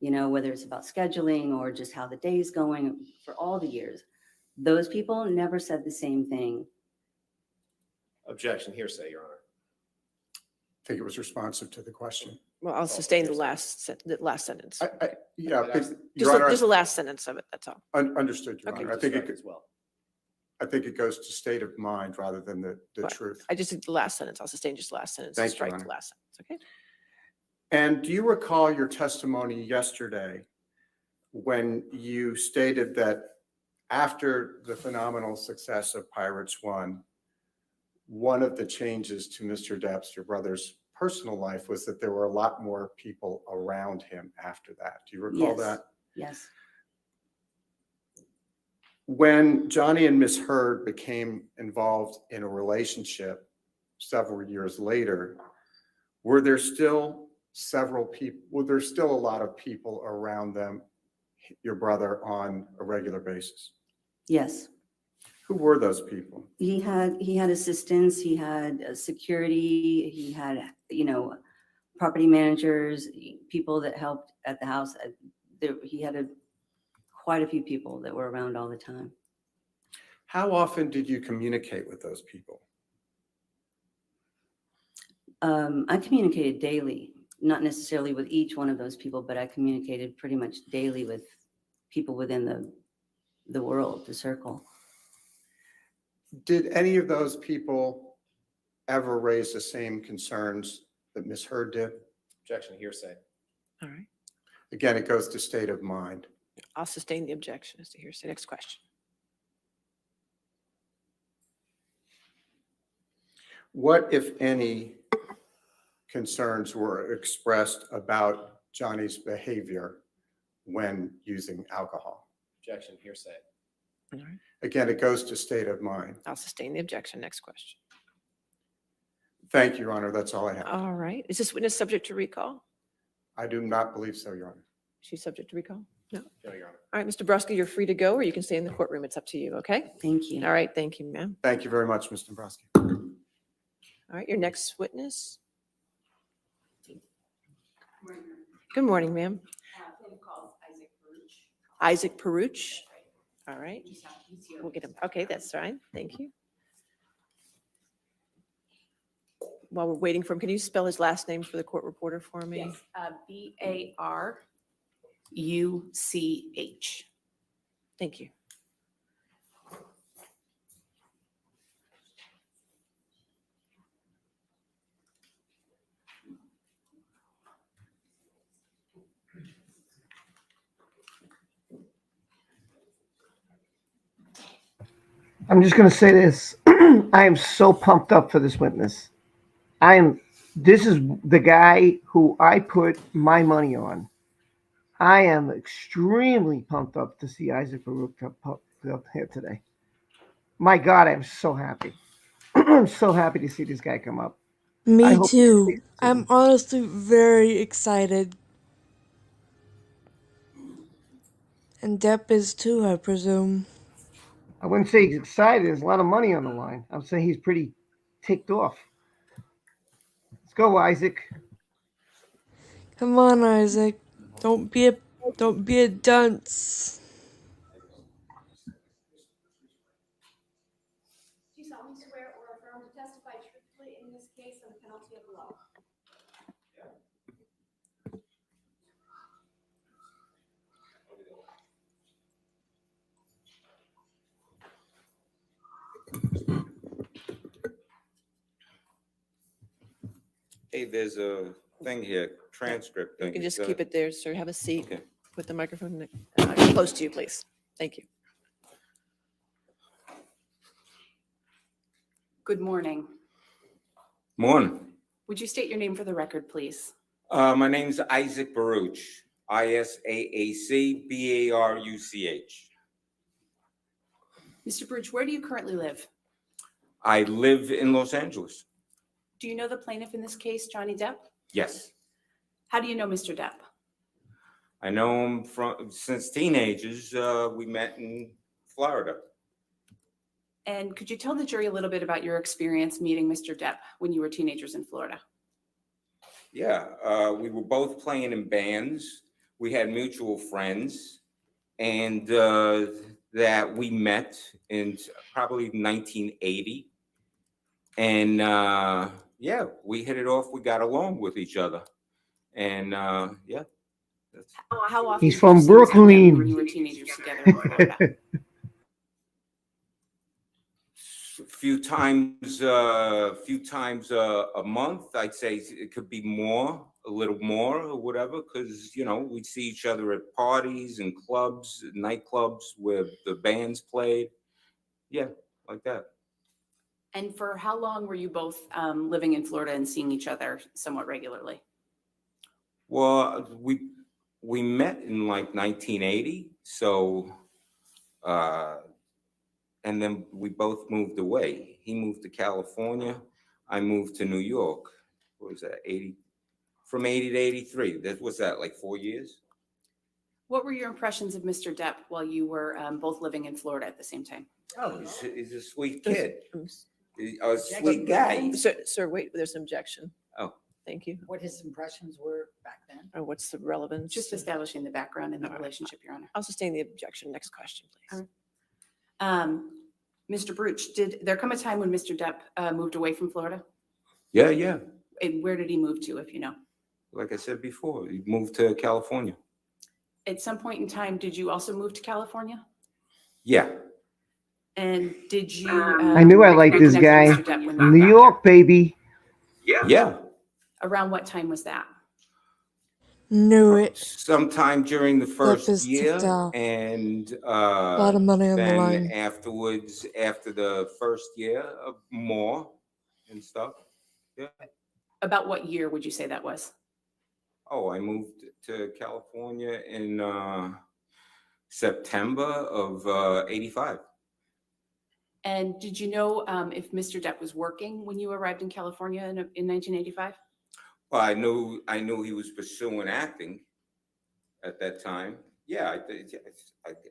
whether it's about scheduling or just how the day's going for all the years, those people never said the same thing. Objection hearsay, Your Honor. I think it was responsive to the question. Well, I'll sustain the last sentence. Yeah, Just Your Honor, the last sentence of it, that's all. understood, Your Okay. Honor. I think it goes to state of mind rather than the Right. truth. I just did the last sentence. I'll sustain just the last sentence. Thank you, Strike Your the Honor. last sentence, okay? And do you recall your testimony yesterday when you stated that after the phenomenal success of Pirates One, one of the changes to Mr. Depp's, your brother's personal life, was that there were a lot more people around him after that. Do you recall Yes. that? Yes. When Johnny and Miss Heard became involved in a relationship several years later, were there still a lot of people around them, your brother, on a regular basis? Yes. Who were those people? He had assistants, he had security, he had, property managers, people that helped at the house. He had quite a few people that were around all the time. How often did you communicate with those people? I communicated daily, not necessarily with each one of those people, but I communicated pretty much daily with people within the world, the circle. Did any of those people ever raise the same concerns that Ms. Heard did? Objection, hearsay. All right. Again, it goes to state of mind. I'll sustain the objection as to hearsay. Next question. What, if any, concerns were expressed about Johnny's behavior when using alcohol? Objection, hearsay. All right. Again, it goes to state of mind. I'll sustain the objection. Next question. Thank you, Your Honor. That's all I have. All right. Is this witness subject to recall? I do not believe so, Your Honor. She's subject to recall? No. No, Your Honor. All right, Mr. Dembrowski, you're free to go, or you can stay in the courtroom. It's up to you, okay? Thank you. All right, thank you, ma'am. Thank you very much, Mr. Dembrowski. All right, your next witness. Good morning, ma'am. Isaac Baruch. All right. We'll get him. Okay, that's fine. Thank you. While we're waiting for him, can you spell his last name for the court reporter for me? Baruch. Thank you. I'm just going to say this. I am so pumped up for this witness. This is the guy who I put my money on. I am extremely pumped up to see Isaac Baruch up here today. My God, I'm so happy. I'm so happy to see this guy come up. Me too. I'm honestly very excited. And Depp is too, I presume. I wouldn't say he's excited. There's a lot of money on the line. I'm saying he's pretty ticked off. Let's go, Isaac. Come on, Isaac. Don't be a dunce. Do you solemnly swear or affirm to testify truthfully in this case on the penalty of law? Hey, there's a thing here, transcript thing. You can just Is, keep it there, sir. Have a seat. Okay. Put the microphone close to you, please. Thank you. Good morning. Morning. Would you state your name for the record, please? My name's Isaac Baruch, Isaac Baruch. Mr. Baruch, where do you currently live? I live in Los Angeles. Do you know the plaintiff in this case, Johnny Depp? Yes. How do you know Mr. Depp? I know him since teenagers. We met in Florida. And could you tell the jury a little bit about your experience meeting Mr. Depp when you were teenagers in Florida? Yeah, we were both playing in bands. We had mutual friends, and that we met in probably 1980. And yeah, we hit it off. We got along with each other. And yeah. How often He's did from you see Mr. Depp Brooklyn. when you were teenagers together in Florida? A few times a month. I'd say it could be more, a little more or whatever, because we'd see each other at parties and clubs, nightclubs where the bands played. Yeah, like that. And for how long were you both living in Florida and seeing each other somewhat regularly? Well, we met in like 1980, so and then we both moved away. He moved to California, I moved to New York. What was that, 80? From 80 to 83. What's that, like 4 years? What were your impressions of Mr. Depp while you were both living in Florida at the same time? Oh, he's a sweet kid. A sweet guy. Sir, wait, there's an objection. Oh. Thank you. What his impressions were back then? Or what's the relevance? Just establishing the background and the relationship, Your Honor. I'll sustain the objection. Next question, please. Mr. Baruch, did there come a time when Mr. Depp moved away from Florida? Yeah. And where did he move to, if you know? Like I said before, he moved to California. At some point in time, did you also move to California? Yeah. And did you? I knew I liked this guy. reconnect with Mr. Depp when you New got York, baby. Yeah. there? Around what time was that? Knew it. Sometime during the first is year, ticked off. and A lot of money on the then line. afterwards, after the first year, more and stuff. Yeah. About what year would you say that was? Oh, I moved to California in September of '85. And did you know if Mr. Depp was working when you arrived in California in 1985? Well, I knew he was pursuing acting at that time. Yeah,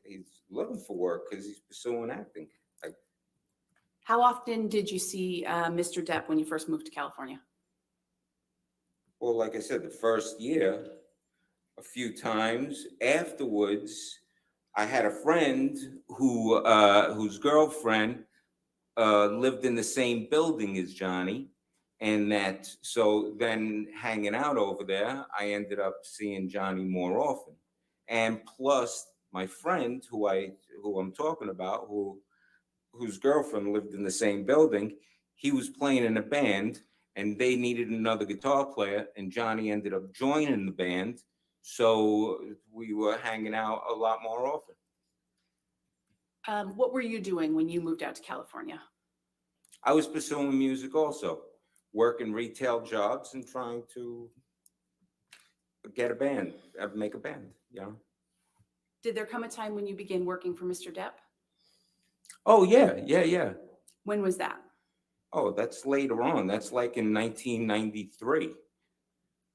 he's looking for work because he's pursuing acting. How often did you see Mr. Depp when you first moved to California? Well, like I said, the first year, a few times. Afterwards, I had a friend whose girlfriend lived in the same building as Johnny. And so then hanging out over there, I ended up seeing Johnny more often. And plus my friend who I'm talking about, whose girlfriend lived in the same building, he was playing in a band and they needed another guitar player, and Johnny ended up joining the band. So we were hanging out a lot more often. What were you doing when you moved out to California? I was pursuing music also, working retail jobs and trying to get a band, make a band, you know? Did there come a time when you began working for Mr. Depp? Oh, yeah. When was that? Oh, that's later on. That's like in 1993.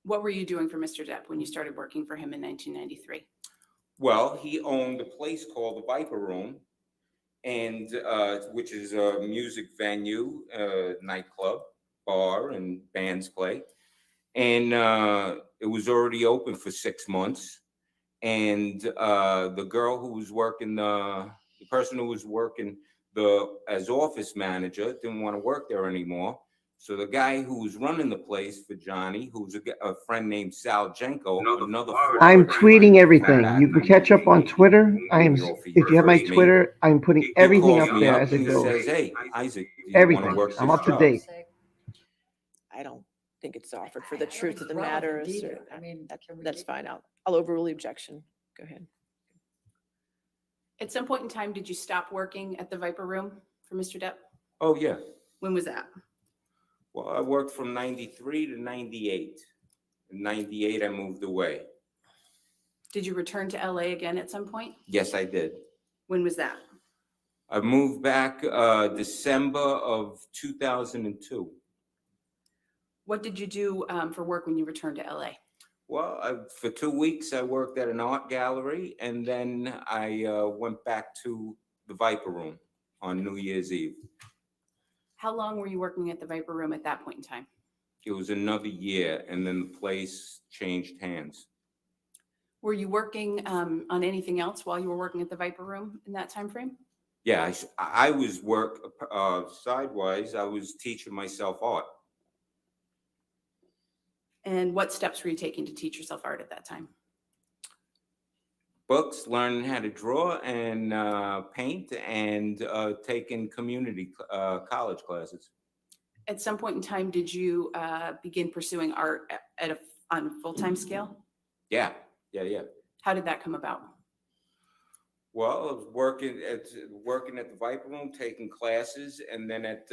What were you doing for Mr. Depp when you started working for him in 1993? Well, he owned a place called the Viper Room, and which is a music venue, nightclub, bar, and bands play. And it was already open for 6 months. And the girl who was working, the person who was working as office manager didn't want to work there anymore. So the guy who was running the place for Johnny, who's a friend named Sal Jenko, another. I'm tweeting everything. You can catch up on Twitter. If you have my Twitter, I'm putting everything up there as it goes. Says, "Hey, Isaac, do you Everything. want to work I'm this up to job?" date. I don't think it's offered for the truth of the matter. Either. I mean, That's fine. I'll overrule the objection. Go ahead. At some point in time, did you stop working at the Viper Room for Mr. Depp? Oh, yeah. When was that? Well, I worked from 93 to 98. In 98, I moved away. Did you return to LA again at some point? Yes, I did. When was that? I moved back December of 2002. What did you do for work when you returned to LA? Well, for 2 weeks, I worked at an art gallery, and then I went back to the Viper Room on New Year's Eve. How long were you working at the Viper Room at that point in time? It was another year, and then the place changed hands. Were you working on anything else while you were working at the Viper Room in that time frame? Yeah, I was sidewise. I was teaching myself art. And what steps were you taking to teach yourself art at that time? Books, learning how to draw and paint, and taking community college classes. At some point in time, did you begin pursuing art on a full-time scale? Yeah. How did that come about? Well, I was working at the Viper Room, taking classes, and then at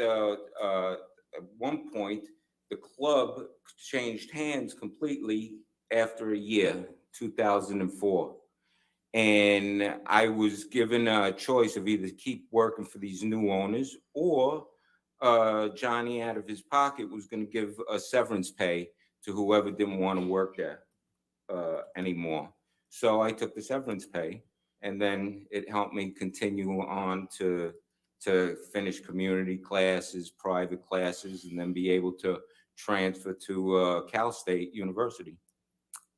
one point, the club changed hands completely after a year, 2004. And I was given a choice of either keep working for these new owners, or Johnny, out of his pocket, was going to give a severance pay to whoever didn't want to work there anymore. So I took the severance pay, and then it helped me continue on to finish community classes, private classes, and then be able to transfer to Cal State University.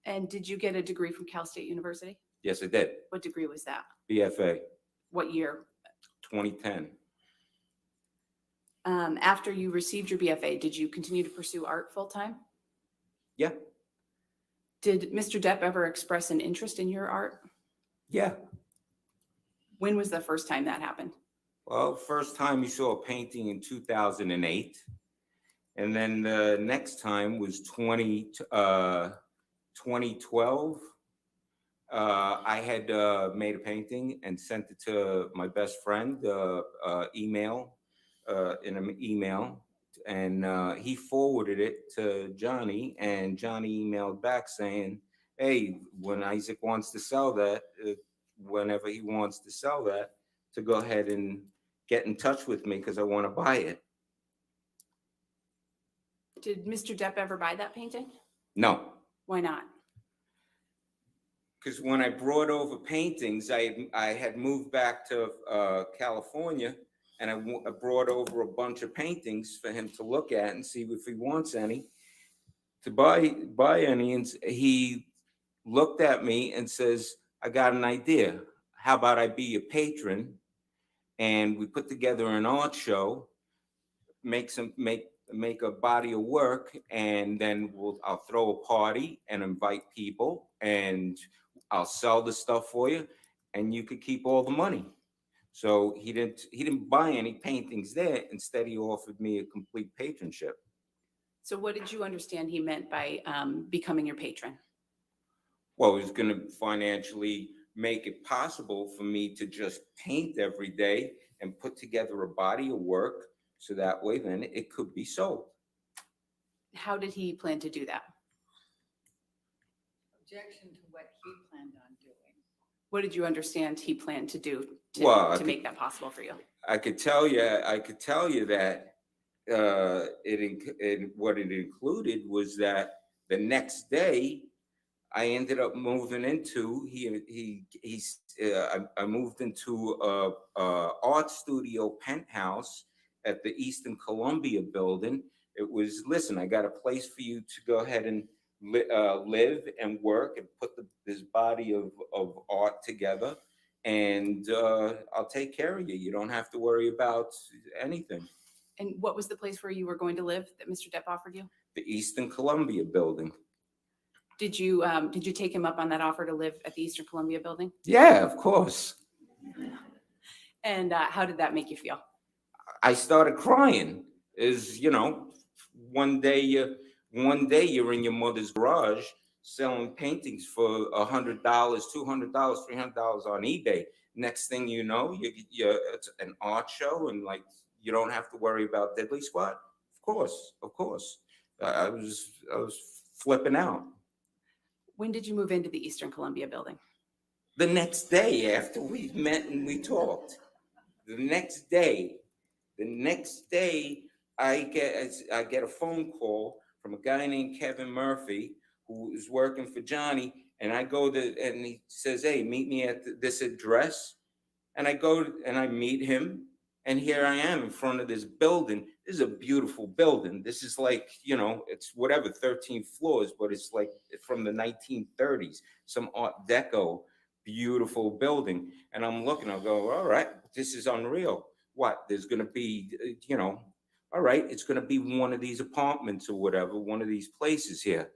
And did you get a degree from Cal State University? Yes, I did. What degree was that? BFA, What year? 2010. After you received your BFA, did you continue to pursue art full-time? Yeah. Did Mr. Depp ever express an interest in your art? Yeah. When was the first time that happened? Well, first time you saw a painting in 2008. And then the next time was 2012. I had made a painting and sent it to my best friend, in an email. And he forwarded it to Johnny, and Johnny emailed back saying, hey, when Isaac wants to sell that, whenever he wants to sell that, to go ahead and get in touch with me because I want to buy it. Did Mr. Depp ever buy that painting? No, Why not? because when I brought over paintings, I had moved back to California, and I brought over a bunch of paintings for him to look at and see if he wants any, to buy any. And he looked at me and says, I got an idea. How about I be your patron? And we put together an art show, make a body of work, and then I'll throw a party and invite people, and I'll sell the stuff for you, and you could keep all the money. So he didn't buy any paintings there. Instead, he offered me a complete patronship. So what did you understand he meant by becoming your patron? Well, he was going to financially make it possible for me to just paint every day and put together a body of work, so that way then it could be sold. How did he plan to do that? Objection to what he planned on doing. What did you understand he planned to do Well, to make that possible for you? I could tell you that what it included was that the next day I ended up moving into I moved into a art studio penthouse at the Eastern Columbia building. It was, listen, I got a place for you to go ahead and live and work and put this body of art together, and I'll take care of you. You don't have to worry about anything. And what was the place where you were going to live that Mr. Depp offered you? The Eastern Columbia building. Did you take him up on that offer to live at the Eastern Columbia building? Yeah, of course. And how did that make you feel? I started crying. One day you're in your mother's garage selling paintings for $100, $200, $300 on eBay. Next thing you know, it's an art show, and like you don't have to worry about diddly squat. Of course. I was flipping out. When did you move into the Eastern Columbia building? The next day after we met and we talked. The next day, I get a phone call from a guy named Kevin Murphy, who is working for Johnny, and and he says, hey, meet me at this address. And I go and I meet him, and here I am in front of this building. This is a beautiful building. This is like, it's 13 floors, but it's like from the 1930s, some Art Deco, beautiful building. And I'm looking, I'll go, all right, this is unreal. What? There's going to be, all right, it's going to be one of these apartments or whatever, one of these places here.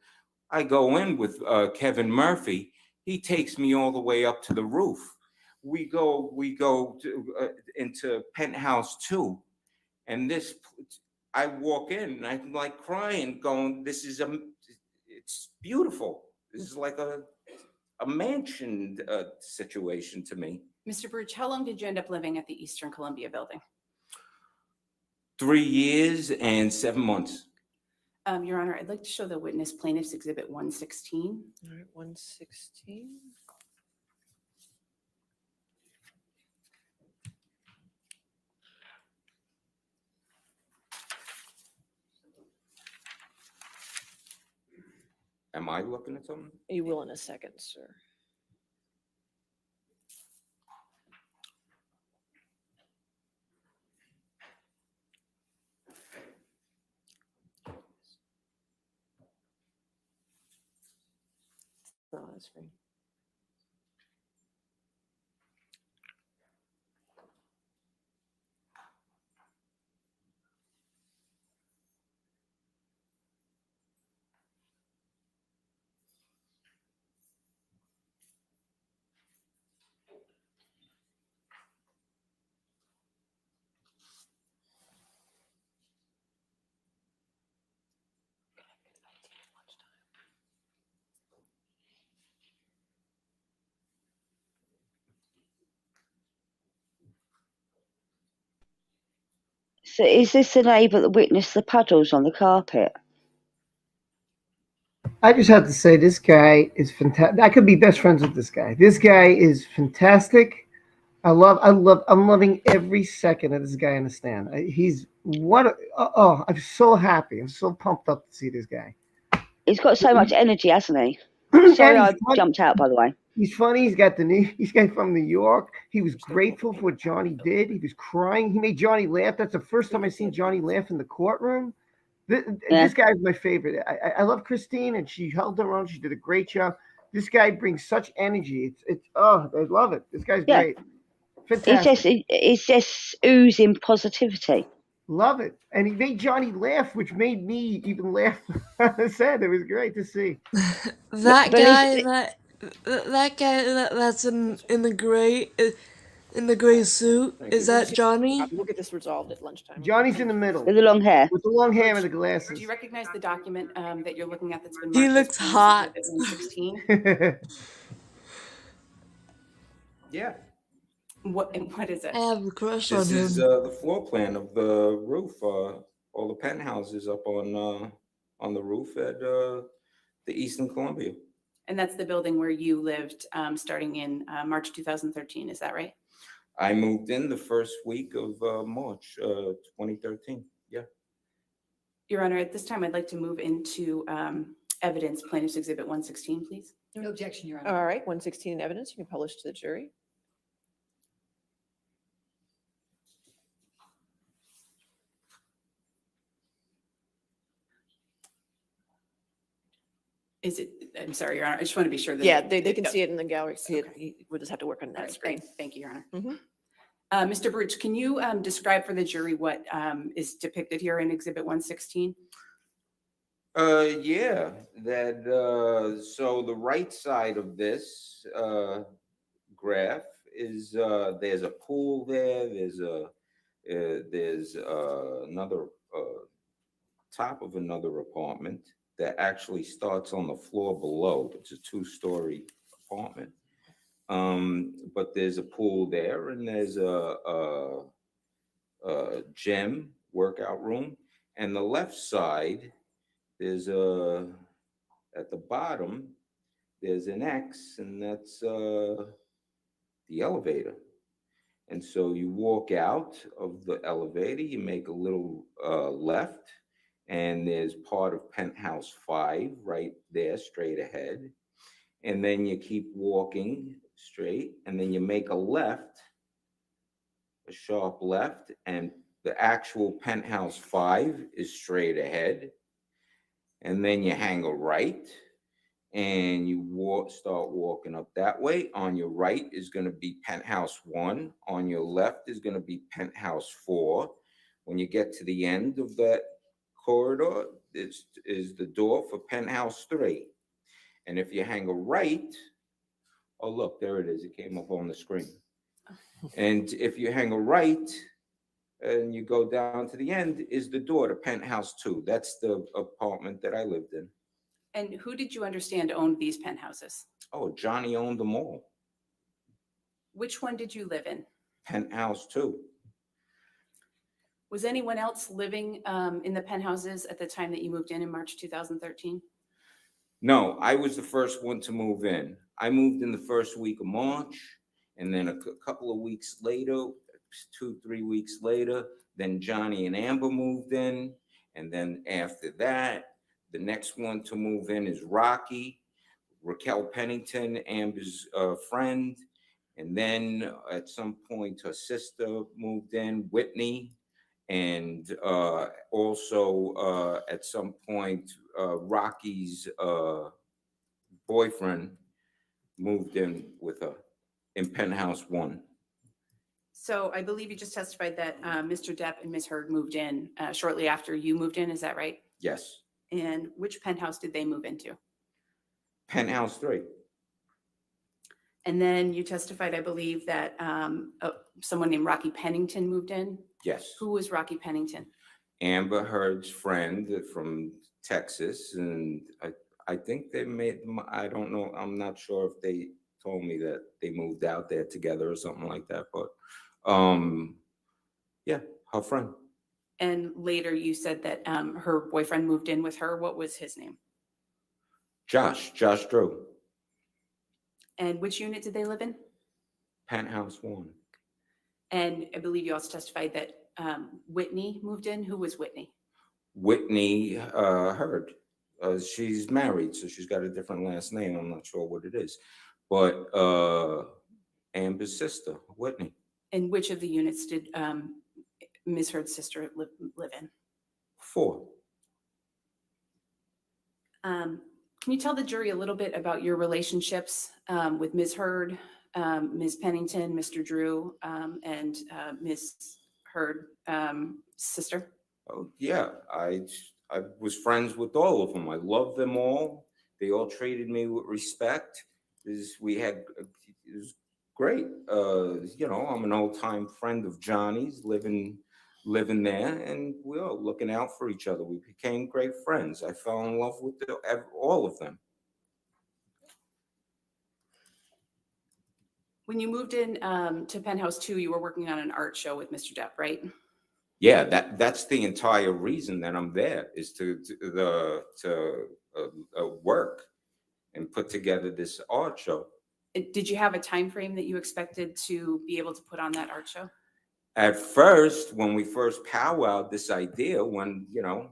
I go in with Kevin Murphy. He takes me all the way up to the roof. We go into penthouse 2, and I walk in and I'm like crying, going, it's beautiful. This is like a mansion situation to me. Mr. Baruch, how long did you end up living at the Eastern Columbia building? 3 years and 7 months. Your Honor, I'd like to show the witness plaintiff's exhibit 116. All right, 116. Am I looking at something? You will in a second, sir. It's not on the screen. So is this the neighbour that witnessed the puddles on the carpet? I just have to say, this guy is fantastic. I could be best friends with this guy. This guy is fantastic. I'm loving every second of this guy on the stand. I'm so happy. I'm so pumped up to see this guy. He's got so much energy, hasn't he? Sorry, I jumped out, by the way. He's funny. He's from New York. He was grateful for what Johnny did. He was crying. He made Johnny laugh. That's the first time I've seen Johnny laugh in the courtroom. This guy is my favorite. I love Christine, and she held her own. She did a great job. This guy brings such energy. I love it. This guy's great. Fantastic. He's just oozing positivity. Love it. And he made Johnny laugh, which made me even laugh. I said it was great to see. That guy that's in the gray suit, is that Johnny? We'll get this resolved at lunchtime. Johnny's in the middle. With the long hair. With the long hair and the glasses. Do you recognize the document that you're looking at that's been He marked looks as hot. Exhibit 116? Yeah. What is it? I have a crush on This him. is the floor plan of the roof. All the penthouses up on the roof at the Eastern Columbia. And that's the building where you lived starting in March 2013, is that right? I moved in the first week of March 2013. Yeah. Your Honor, at this time, I'd like to move into evidence, plaintiff's exhibit 116, please. No objection, Your Honor. All right, 116 in evidence. You can publish to the jury. Is it, I'm sorry, Your Honor, I just want to be sure that. Yeah, they can see it in the gallery. See it. We'll just have to work on that That's screen. great. Thank you, Your Honor. Mhm. Mr. Baruch, can you describe for the jury what is depicted here in exhibit 116? Yeah, so the right side of this graph is there's a pool there. There's another top of another apartment that actually starts on the floor below. It's a 2-story apartment. But there's a pool there, and there's a gym, workout room, and the left side there's at the bottom there's an X, and that's the elevator. And so you walk out of the elevator, you make a little left, and there's part of penthouse 5 right there straight ahead. And then you keep walking straight, and then you make a left, a sharp left, and the actual penthouse 5 is straight ahead. And then you hang a right, and you start walking up that way. On your right is going to be penthouse 1. On your left is going to be penthouse 4. When you get to the end of that corridor, is the door for penthouse 3. And if you hang a right, oh, look, there it is. It came up on the screen. And if you hang a right and you go down to the end, is the door to penthouse 2. That's the apartment that I lived in. And who did you understand owned these penthouses? Oh, Johnny owned them all. Which one did you live in? Penthouse 2. Was anyone else living in the penthouses at the time that you moved in March 2013? No, I was the first one to move in. I moved in the first week of March, and then a couple of weeks later, 2-3 weeks later, then Johnny and Amber moved in. And then after that, the next one to move in is Rocky, Raquel Pennington, Amber's friend. And then at some point, her sister moved in, Whitney. And also at some point, Rocky's boyfriend moved in with her in Penthouse 1. So I believe you just testified that Mr. Depp and Ms. Heard moved in shortly after you moved in. Is that right? Yes. And which penthouse did they move into? Penthouse 3. And then you testified, I believe, that someone named Rocky Pennington moved in. Yes. Who was Rocky Pennington? Amber Heard's friend from Texas, and I think they made, I don't know, I'm not sure if they told me that they moved out there together or something like that, but yeah, her friend. And later you said that her boyfriend moved in with her. What was his name? Josh Drew. And which unit did they live in? Penthouse 1. And I believe you also testified that Whitney moved in. Who was Whitney? Whitney Heard. She's married, so she's got a different last name. I'm not sure what it is. But Amber's sister, Whitney. And which of the units did Ms. Heard's sister live in? 4. Can you tell the jury a little bit about your relationships with Ms. Heard, Ms. Pennington, Mr. Drew, and Ms. Heard, sister? Oh, yeah, I was friends with all of them. I loved them all. They all treated me with respect. It was great. You know, I'm an old-time friend of Johnny's, living there, and we were looking out for each other. We became great friends. I fell in love with all of them. When you moved in to Penthouse 2, you were working on an art show with Mr. Depp, right? Yeah, that's the entire reason that I'm there, is to work and put together this art show. Did you have a time frame that you expected to be able to put on that art show? At first, when we first powwowed this idea, when, you know,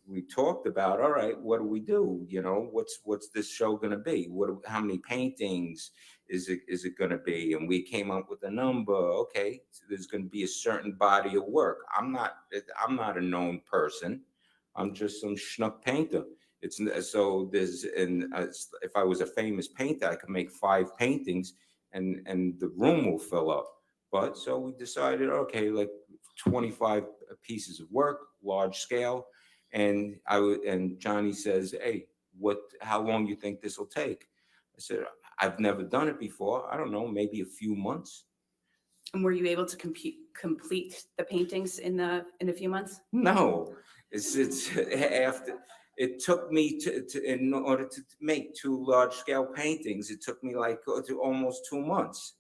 we talked about, all right, what do we do? You know, what's this show going to be? How many paintings is it going to be? And we came up with a number. Okay, so there's going to be a certain body of work. I'm not a known person. I'm just some schnook painter. So there's, and if I was a famous painter, I could make 5 paintings and the room will fill up. But so we decided, okay, like 25 pieces of work, large scale. And Johnny says, hey, how long you think this will take? I said, I've never done it before. I don't know, maybe a few months. And were you able to complete the paintings in a few months? No, it's after. It took me in order to make 2 large scale paintings, it took me like almost 2 months.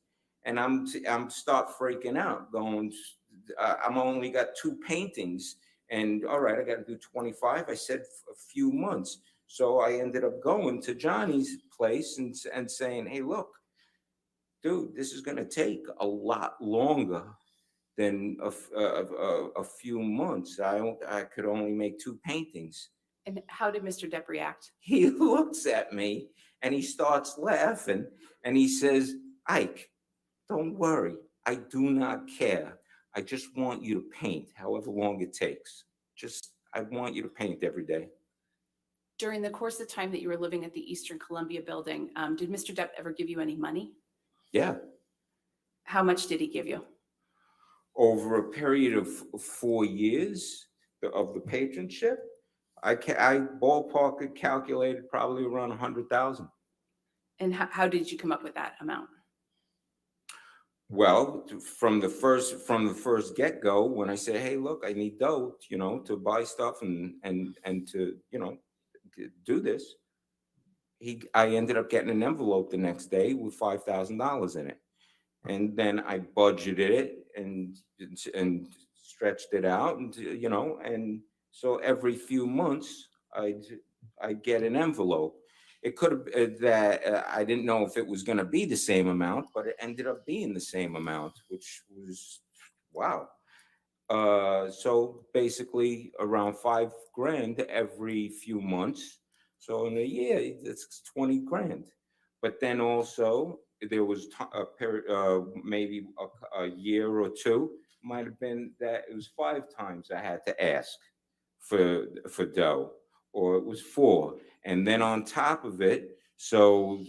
And I'm start freaking out, going, I'm only got 2 paintings, and all right, I got to do 25. I said a few months. So I ended up going to Johnny's place and saying, hey, look, dude, this is going to take a lot longer than a few months. I could only make 2 paintings. And how did Mr. Depp react? He looks at me and he starts laughing and he says, Ike, don't worry. I do not care. I just want you to paint however long it takes. I want you to paint every day. During the course of the time that you were living at the Eastern Columbia building, did Mr. Depp ever give you any money? Yeah. How much did he give you? Over a period of 4 years of the patronship, I ballpark calculated probably around 100,000. And how did you come up with that amount? Well, from the first get-go, when I said, hey, look, I need dough, to buy stuff and to, do this. I ended up getting an envelope the next day with $5,000 in it. And then I budgeted it and stretched it out, and and so every few months I get an envelope. It could have I didn't know if it was going to be the same amount, but it ended up being the same amount, which was wow. So basically around $5,000 every few months. So in a year, it's 20 grand. But then also there was a period, maybe a year or two, might have been that it was 5 times I had to ask for dough, or it was 4. And then on top of it, so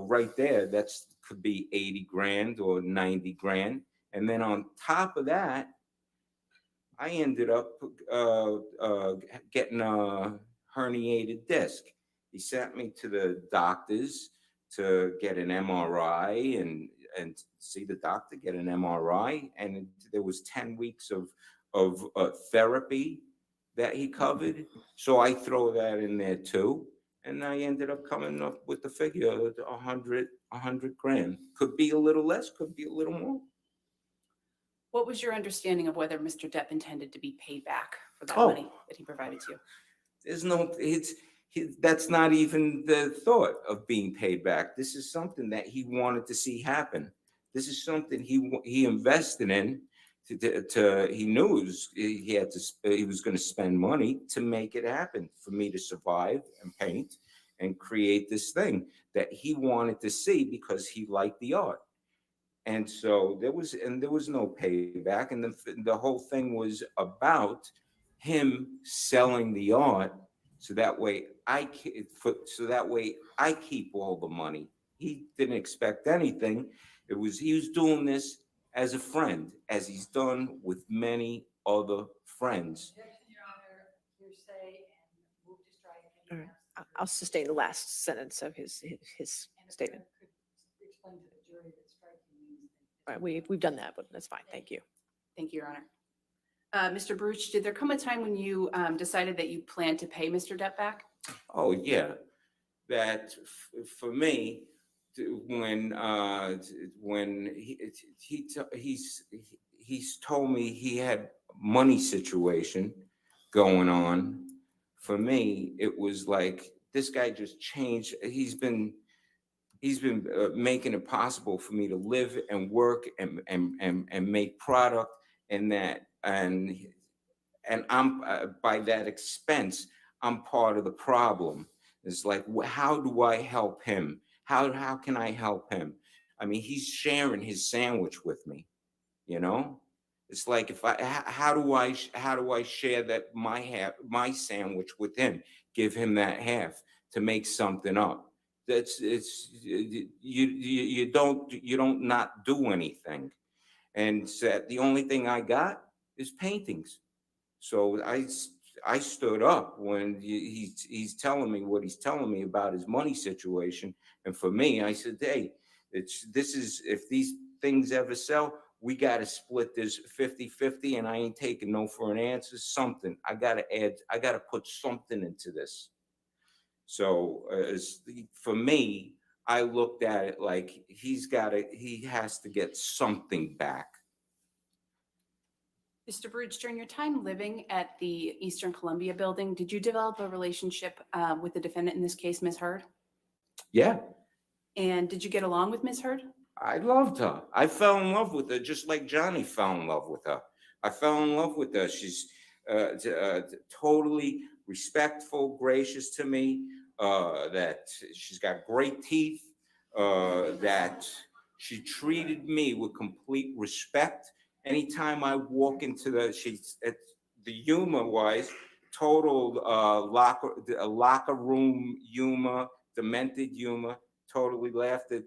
right there, that's could be 80 grand or 90 grand. And then on top of that, I ended up getting a herniated disc. He sent me to the doctors to get an MRI and see the doctor, get an MRI, and there was 10 weeks of therapy that he covered. So I throw that in there too, and I ended up coming up with the figure of 100 grand. Could be a little less, could be a little more. What was your understanding of whether Mr. Depp intended to be paid back for that Oh. money that he provided to you? There's no, that's not even the thought of being paid back. This is something that he wanted to see happen. This is something he invested in. He knew he was going to spend money to make it happen, for me to survive and paint and create this thing that he wanted to see because he liked the art. And so there was no payback, and the whole thing was about him selling the art, so that way I keep all the money. He didn't expect anything. He was doing this as a friend, as he's done with many other friends. All right. I'll sustain the last sentence of his statement. Explain to the jury that striking means. All right, we've done that, but that's fine. Thank you. Thank you, Your Honor. Mr. Baruch, did there come a time when you decided that you planned to pay Mr. Depp back? Oh yeah, that for me, when he's told me he had money situation going on. For me, it was like this guy just changed. He's been making it possible for me to live and work and make product, and I'm by that expense, I'm part of the problem. It's like, how do I help him? How can I help him? I mean, he's sharing his sandwich with me, you know? It's like, how do I share that my sandwich with him, give him that half to make something up? You don't not do anything. And said the only thing I got is paintings. So I stood up when he's telling me what he's telling me about his money situation. And for me, I said, hey, if these things ever sell, we got to split this 50-50, and I ain't taking no for an answer. Something I got to put something into this. So for me, I looked at it like he has to get something back. Mr. Baruch, during your time living at the Eastern Columbia building, did you develop a relationship with the defendant in this case, Ms. Heard? Yeah. And did you get along with Ms. Heard? I loved her. I fell in love with her just like Johnny fell in love with her. I fell in love with her. She's totally respectful, gracious to me, that she's got great teeth, that she treated me with complete respect. Anytime I walk into the humor wise, total locker room humor, demented humor, totally laughed at,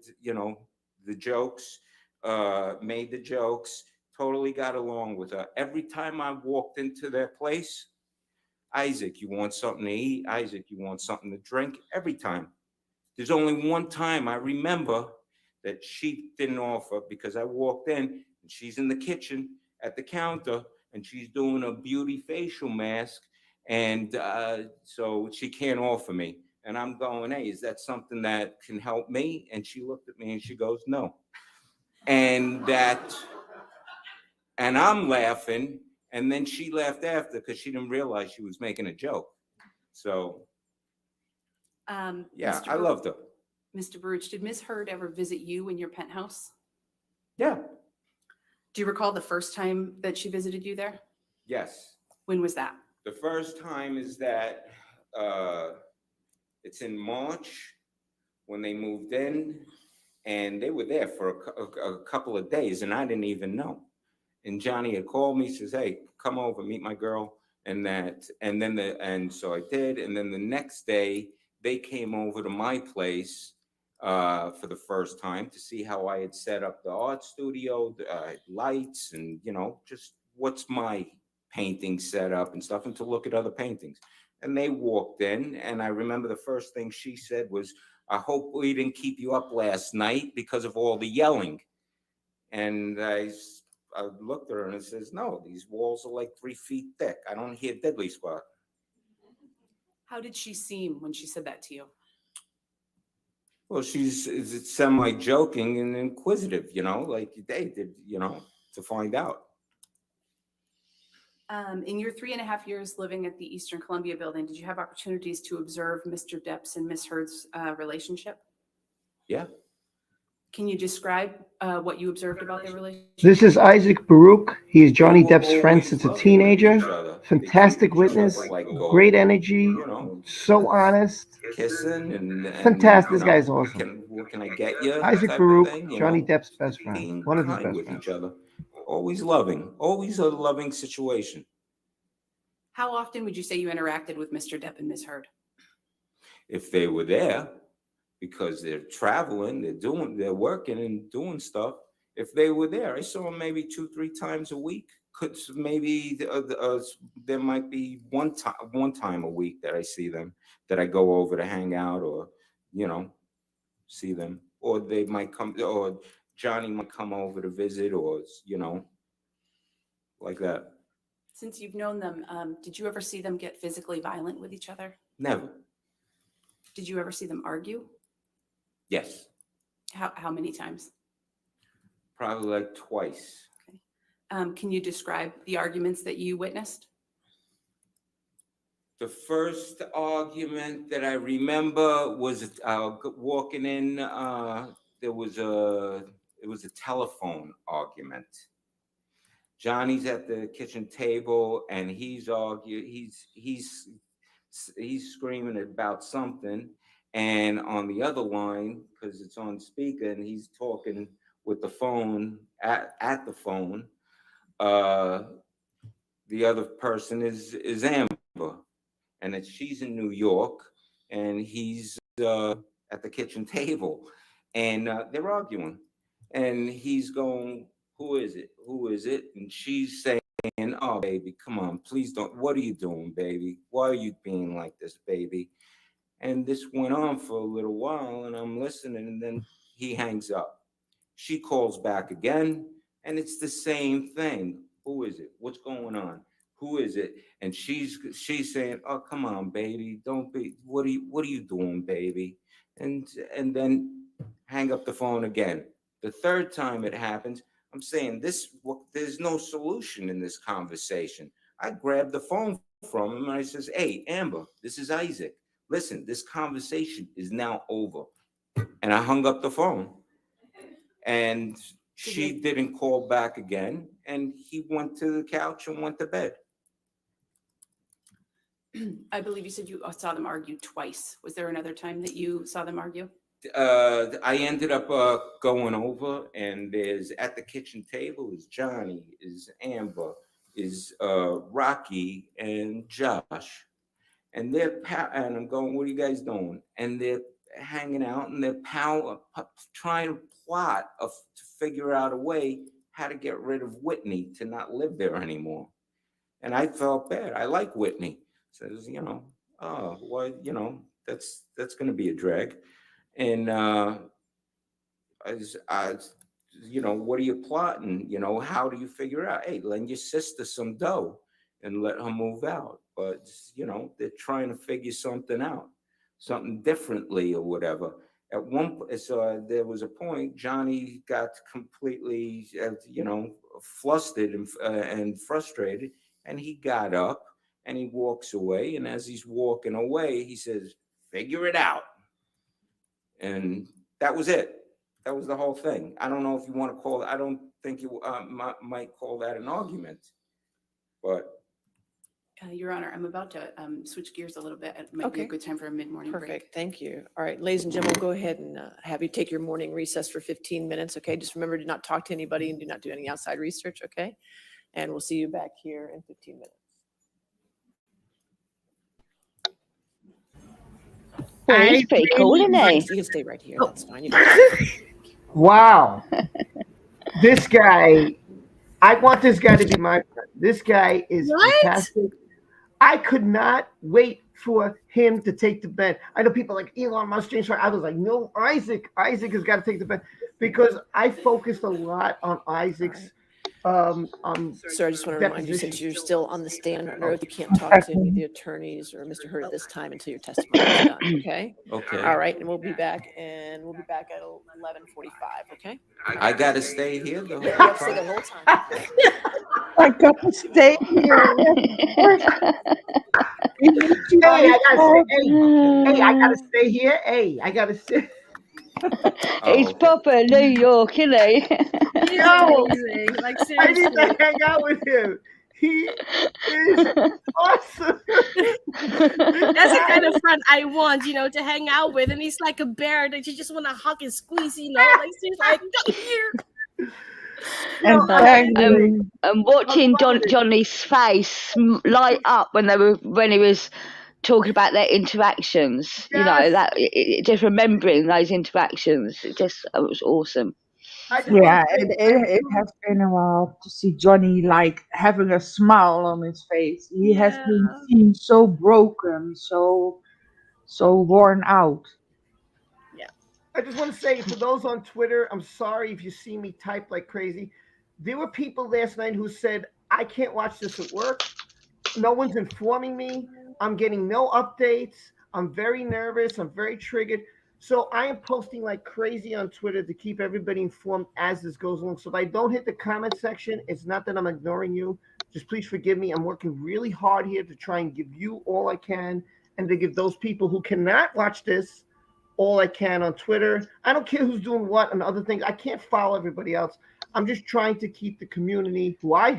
the jokes, made the jokes, totally got along with her. Every time I walked into their place, Isaac, you want something to eat? Isaac, you want something to drink? Every time. There's only one time I remember that she didn't offer, because I walked in and she's in the kitchen at the counter and she's doing a beauty facial mask. And so she can't offer me. And I'm going, hey, is that something that can help me? And she looked at me and she goes, no. And I'm laughing. And then she laughed after because she didn't realize she was making a joke. So, yeah, I loved her. Mr. Baruch, did Ms. Heard ever visit you in your penthouse? Yeah. Do you recall the first time that she visited you there? Yes. When was that? The first time is that it's in March when they moved in, and they were there for a couple of days, and I didn't even know. And Johnny had called me, says, "Hey, come over, meet my girl," and so I did. And then the next day, they came over to my place for the first time to see how I had set up the art studio, lights, and just what's my painting set up and stuff, and to look at other paintings. And they walked in, and I remember the first thing she said was, "I hope we didn't keep you up last night because of all the yelling." And I looked at her and I says, "No, these walls are like 3 feet thick. I don't hear diddly squat." How did she seem when she said that to you? Well, she's semi-joking and inquisitive, like they did, to find out. In your 3.5 years living at the Eastern Columbia building, did you have opportunities to observe Mr. Depp's and Ms. Heard's relationship? Yeah. Can you describe what you observed about their relationship? This is Isaac Baruch. He is Johnny Depp's friend since a teenager. Fantastic witness, great energy, so honest. Kissing and Fantastic. This guy's awesome. What can I get you? Isaac type of Baruch, thing, Johnny Depp's best friend. Being One of his kind best with friends. each other. Always loving. Always a loving situation. How often would you say you interacted with Mr. Depp and Ms. Heard? If they were there, because they're traveling, they're working and doing stuff. If they were there, I saw them maybe 2-3 times a week. Maybe there might be one time a week that I see them, that I go over to hang out or, see them. Or they might come, or Johnny might come over to visit, or, like that. Since you've known them, did you ever see them get physically violent with each other? Never. Did you ever see them argue? Yes. How many times? Probably like twice. Can you describe the arguments that you witnessed? The first argument that I remember was walking in. It was a telephone argument. Johnny's at the kitchen table and he's arguing. He's screaming about something, and on the other line, because it's on speaker, and he's talking with the phone at the phone. The other person is Amber, and she's in New York, and he's at the kitchen table, and they're arguing, and he's going, "Who is it? Who is it?" And she's saying, "Oh, baby, come on, please don't. What are you doing, baby? Why are you being like this, baby?" And this went on for a little while, and I'm listening, and then he hangs up. She calls back again, and it's the same thing. "Who is it? What's going on? Who is it?" And she's saying, "Oh, come on, baby, don't be. What are you doing, baby?" And then hang up the phone again. The third time it happens, I'm saying there's no solution in this conversation. I grabbed the phone from him and I says, "Hey, Amber, this is Isaac. Listen, this conversation is now over." And I hung up the phone. And she didn't call back again. And he went to the couch and went to bed. I believe you said you saw them argue twice. Was there another time that you saw them argue? I ended up going over, and there's at the kitchen table is Johnny, is Amber, is Rocky, and Josh, and and I'm going, "What are you guys doing?" And they're hanging out, and they're trying to plot to figure out a way how to get rid of Whitney to not live there anymore. And I felt bad. I like Whitney. Says, "Oh, well, that's going to be a drag." And what are you plotting? How do you figure out? Hey, lend your sister some dough and let her move out. But they're trying to figure something out. something differently or whatever. At one, so there was a point, Johnny got completely, flustered and frustrated, and he got up and he walks away. And as he's walking away, he says, "Figure it out." And that was it. That was the whole thing. I don't know if you want to call it, I don't think you might call that an argument, but. Your Honor, I'm about to switch gears a little bit. It might be a Okay. good time for a mid-morning break. Perfect. Thank you. All right, ladies and gentlemen, we'll go ahead and have you take your morning recess for 15 minutes. Okay. Just remember to not talk to anybody and do not do any outside research. Okay. And we'll see you back here in 15 minutes. Well, he's pretty cool, isn't he? You can stay right here. That's fine. You can Wow. This guy, I want this guy to be my friend. This guy is fantastic. I could not wait for him to take the bend. I know people like Elon Musk, James Harden. I was like, no, Isaac has got to take the bend because I focused a lot on Isaac's. Sir, I just want to remind you, since you're still on the stand under oath, you can't talk to any of the attorneys or Mr. Hurd at this time until your testimony is done. Okay. Okay. All right, and we'll be back at 11:45. Okay. I gotta stay here the You whole have to stay the time. whole time. I got to stay here. Hey, I gotta stay here. Hey, I gotta stay. He's proper New York, isn't he? Yo, Like, I need to hang out with him. He is awesome. That's the kind of friend I want, to hang out with. And he's like a bear that you just want to hug and squeeze, like he's like, come here. And watching Johnny's face light up when he was talking about their interactions, just remembering those interactions, it was awesome. Yeah, it has been a while to see Johnny like having a smile on his face. He has been seen so broken, so worn out. I just want to say for those on Twitter, I'm sorry if you see me type like crazy. There were people last night who said, I can't watch this at work. No one's informing me. I'm getting no updates. I'm very nervous. I'm very triggered. So I am posting like crazy on Twitter to keep everybody informed as this goes along. So if I don't hit the comment section, it's not that I'm ignoring you. Just please forgive me. I'm working really hard here to try and give you all I can and to give those people who cannot watch this all I can on Twitter. I don't care who's doing what and other things. I can't follow everybody else. I'm just trying to keep the community who I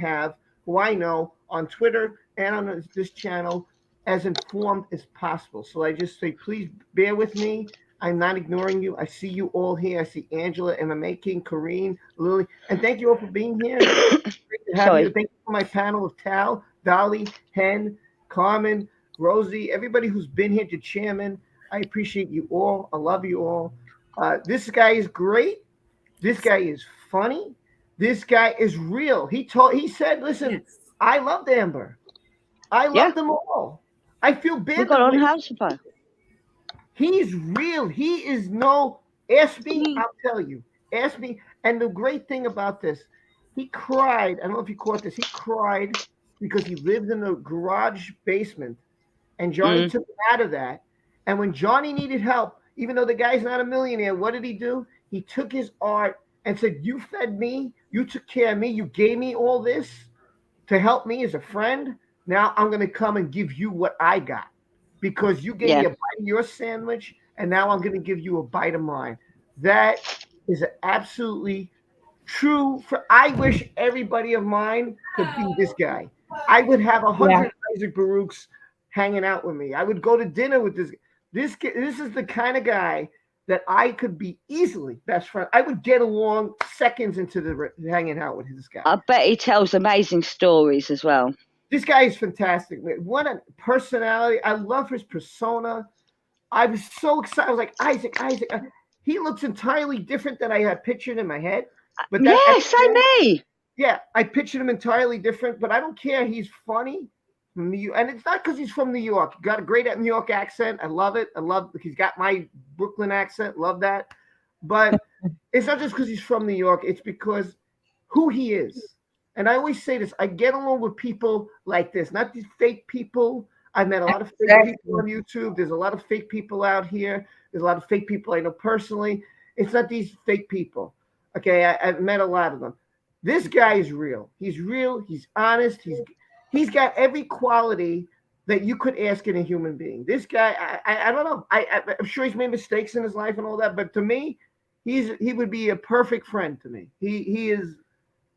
know on Twitter and on this channel as informed as possible. So I just say, please bear with me. I'm not ignoring you. I see you all here. I see Angela, MMA King, Corrine, Lily, and thank you all for being here. Great to have you. Thank you for my panel of Tal, Dolly, Hen, Carmen, Rosie, everybody who's been here, to Chairman. I appreciate you all. I love you all. This guy is great. This guy is funny. This guy is real. He said, listen, I loved Amber. I love them all. I feel bad. We got on house fire. He's real. He is ask me, I'll tell you. Ask me. And the great thing about this, he cried. I don't know if you caught this. He cried because he lived in a garage basement and Johnny took him out of that. And when Johnny needed help, even though the guy's not a millionaire, what did he do? He took his art and said, you fed me, you took care of me, you gave me all this to help me as a friend. Now I'm going to come and give you what I got because you gave me a bite of your sandwich, and now I'm going to give you a bite of mine. That is absolutely true. I wish everybody of mine could be this guy. I would have 100 Isaac Baruchs hanging out with me. I would go to dinner with this. This is the kind of guy that I could be easily best friend. I would get along seconds into the hanging out with this guy. I bet he tells amazing stories as well. This guy is fantastic. What a personality. I love his persona. I was so excited. I was like, Isaac. He looks entirely different than I had pictured in my head. But same me. Yeah, I pictured him entirely different, but I don't care. He's funny. And it's not because he's from New York. He got a great New York accent. I love it. He's got my Brooklyn accent. Love that. But it's not just because he's from New York. It's because who he is. And I always say this. I get along with people like this, not these fake people. I've met a lot of fake Exactly. people on YouTube. There's a lot of fake people out here. There's a lot of fake people I know personally. It's not these fake people. Okay, I've met a lot of them. This guy is real. He's real. He's honest. He's got every quality that you could ask in a human being. This guy, I don't know. I'm sure he's made mistakes in his life and all that, but to me, he would be a perfect friend to me. He is.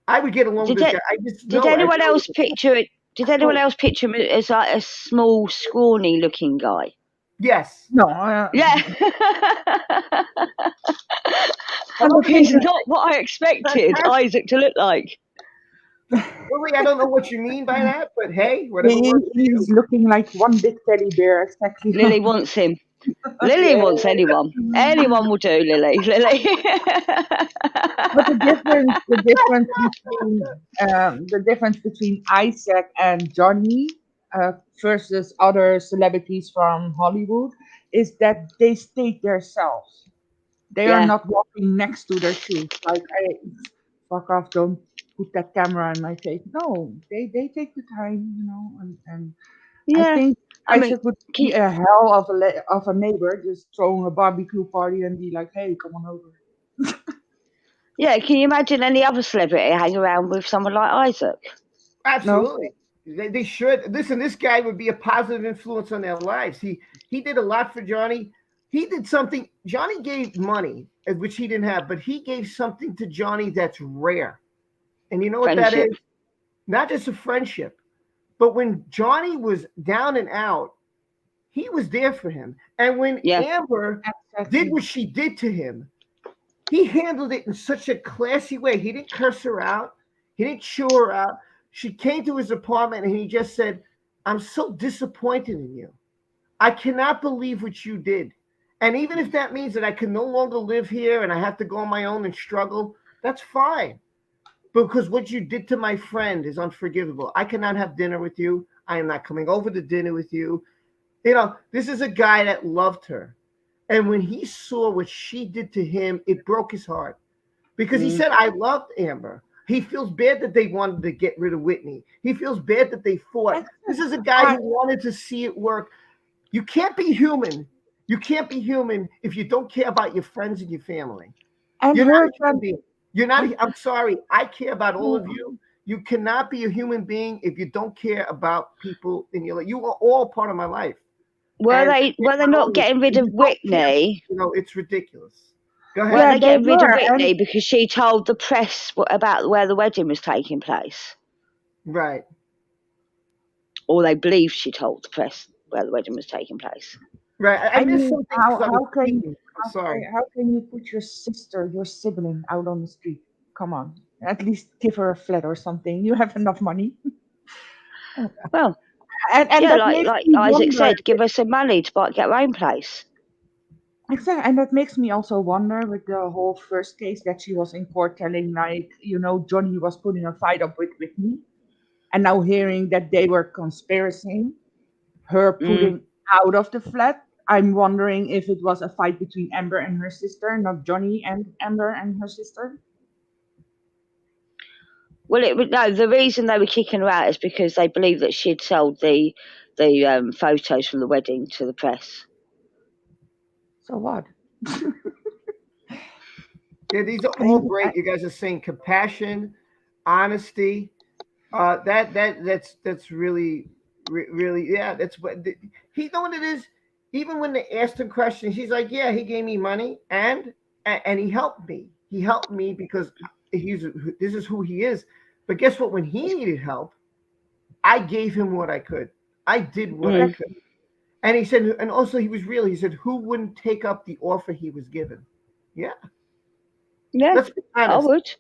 I would get along with this guy. I just Did know. anyone else picture it? Did anyone else picture him as like a small, scrawny-looking guy? Yes. No. Yeah. He's not what I expected Isaac to look like. Lily, I don't know what you mean by that, but hey, whatever works for you. He's looking like one big teddy bear, exactly. Lily wants him. Lily wants anyone. Anyone will do, Lily. Lily. But the difference between Isaac and Johnny versus other celebrities from Hollywood is that they state themselves. They are not walking next to their shoes like, hey, fuck off, don't put that camera in my face. No, they take the time, and I think Isaac would be a hell of a neighbor, just throwing a barbecue party and be like, hey, come on over. Yeah, can you imagine any other celebrity hang around with someone like Isaac? Absolutely. No. They should. Listen, this guy would be a positive influence on their lives. He did a lot for Johnny. He did something. Johnny gave money, which he didn't have, but he gave something to Johnny that's rare. And you know what that is? Not just a friendship, but when Johnny was down and out, he was there for him. And when Amber did what she did to him, he handled it in such a classy way. He didn't curse her out. He didn't chew her out. She came to his apartment and he just said, I'm so disappointed in you. I cannot believe what you did. And even if that means that I can no longer live here and I have to go on my own and struggle, that's fine. Because what you did to my friend is unforgivable. I cannot have dinner with you. I am not coming over to dinner with you. This is a guy that loved her. And when he saw what she did to him, it broke his heart. Because he said, I loved Amber. He feels bad that they wanted to get rid of Whitney. He feels bad that they fought. This is a guy who wanted to see it work. You can't be human. You can't be human if you don't care about your friends and your family. And You're not a human being. You're not. I'm sorry. I care about all of you. You cannot be a human being if you don't care about people in your life. You are all part of my life. Were they not getting rid of Whitney? It's ridiculous. Go ahead. Were they getting rid of Whitney because she told the press about where the wedding was taking place? Right. Or they believed she told the press where the wedding was taking place. Right. I missed something. How can you put your sister, your sibling, out on the street? Come on, at least give her a flat or something. You have enough money. Well, and like Isaac said, give her some money to get her own place. Exactly, and that makes me also wonder with the whole first case that she was in court telling, Johnny was putting a fight up with Whitney, and now hearing that they were conspiring her putting out of the flat. I'm wondering if it was a fight between Amber and her sister, not Johnny and Amber and her sister. Well, the reason they were kicking her out is because they believed that she'd sold the photos from the wedding to the press. So what? Yeah, these are all great. You guys are saying compassion, honesty. That's really, that's what he know what it is. Even when they asked him questions, he's like, yeah, he gave me money and he helped me. He helped me because this is who he is. But guess what? When he needed help, I gave him what I could. I did what I could. And he said, and also he was real. He said, who wouldn't take up the offer he was given? Yeah. Yeah, let's be honest. I would.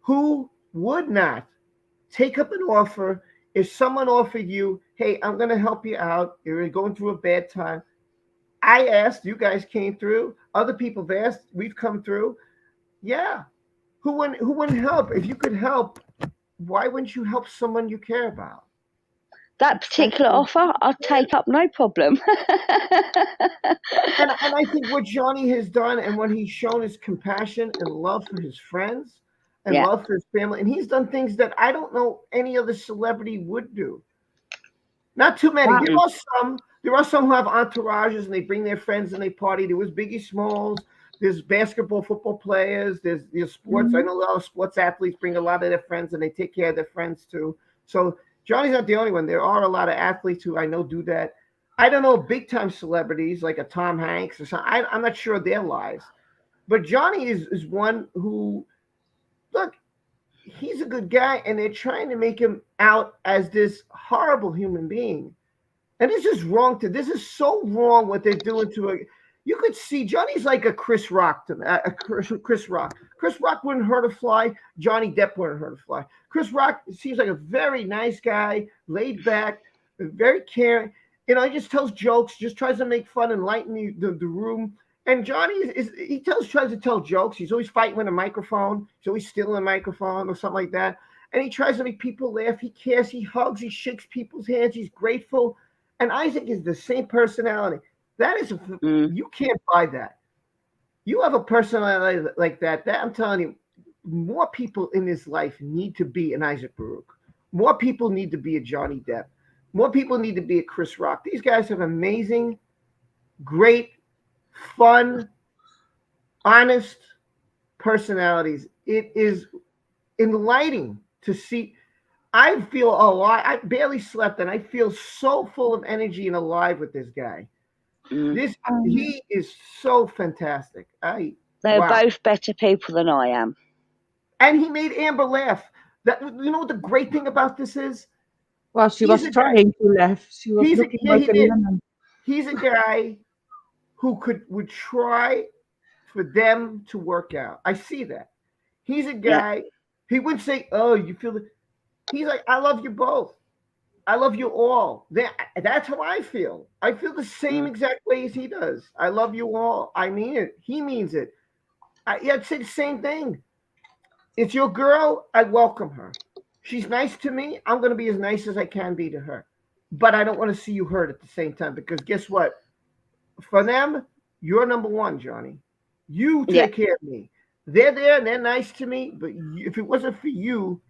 Who would not take up an offer if someone offered you, hey, I'm going to help you out. You're going through a bad time. I asked, you guys came through. Other people have asked, we've come through. Yeah. Who wouldn't help? If you could help, why wouldn't you help someone you care about? That particular offer, I'd take up, no problem. and I think what Johnny has done and what he's shown is compassion and love for his friends and love for his family. And he's done things that I don't know any other celebrity would do. Not too many. Wow. There are some who have entourages and they bring their friends and they party. There was Biggie Smalls. There's basketball, football players. There's sports. I know a lot of sports athletes bring a lot of their friends and they take care of their friends too. So Johnny's not the only one. There are a lot of athletes who I know do that. I don't know big time celebrities like a Tom Hanks or something. I'm not sure of their lives. But Johnny is one who, look, he's a good guy and they're trying to make him out as this horrible human being. And this is wrong this is so wrong what they're doing to you could see Johnny's like a Chris Rock to me. Chris Rock. Chris Rock wouldn't hurt a fly. Johnny Depp wouldn't hurt a fly. Chris Rock seems like a very nice guy, laid back, very caring. You know, he just tells jokes, just tries to make fun and lighten the room. And Johnny tries to tell jokes. He's always fighting with a microphone. He's always stealing a microphone or something like that. And he tries to make people laugh. He cares. He hugs. He shakes people's hands. He's grateful. And Isaac is the same personality. That is, you can't buy that. You have a personality like that. I'm telling you, more people in this life need to be an Isaac Baruch. More people need to be a Johnny Depp. More people need to be a Chris Rock. These guys have amazing, great, fun, honest personalities. It is enlightening to see. I feel alive. I barely slept, and I feel so full of energy and alive with this guy. He is so fantastic. They're both better people than I am. And he made Amber laugh. You know what the great thing about this is? Well, she was trying to laugh. She was looking like a lemon. He's a guy who would try for them to work out. I see that. He's a guy. He wouldn't say, "Oh, you feel it." He's like, "I love you both. I love you all." That's how I feel. I feel the same exact way as he does. I love you all. I mean it. He means it. I'd say the same thing. It's your girl. I welcome her. She's nice to me. I'm going to be as nice as I can be to her. But I don't want to see you hurt at the same time because guess what? For them, you're number one, Johnny. You take care of me. They're there and they're nice to me. But if it wasn't for you,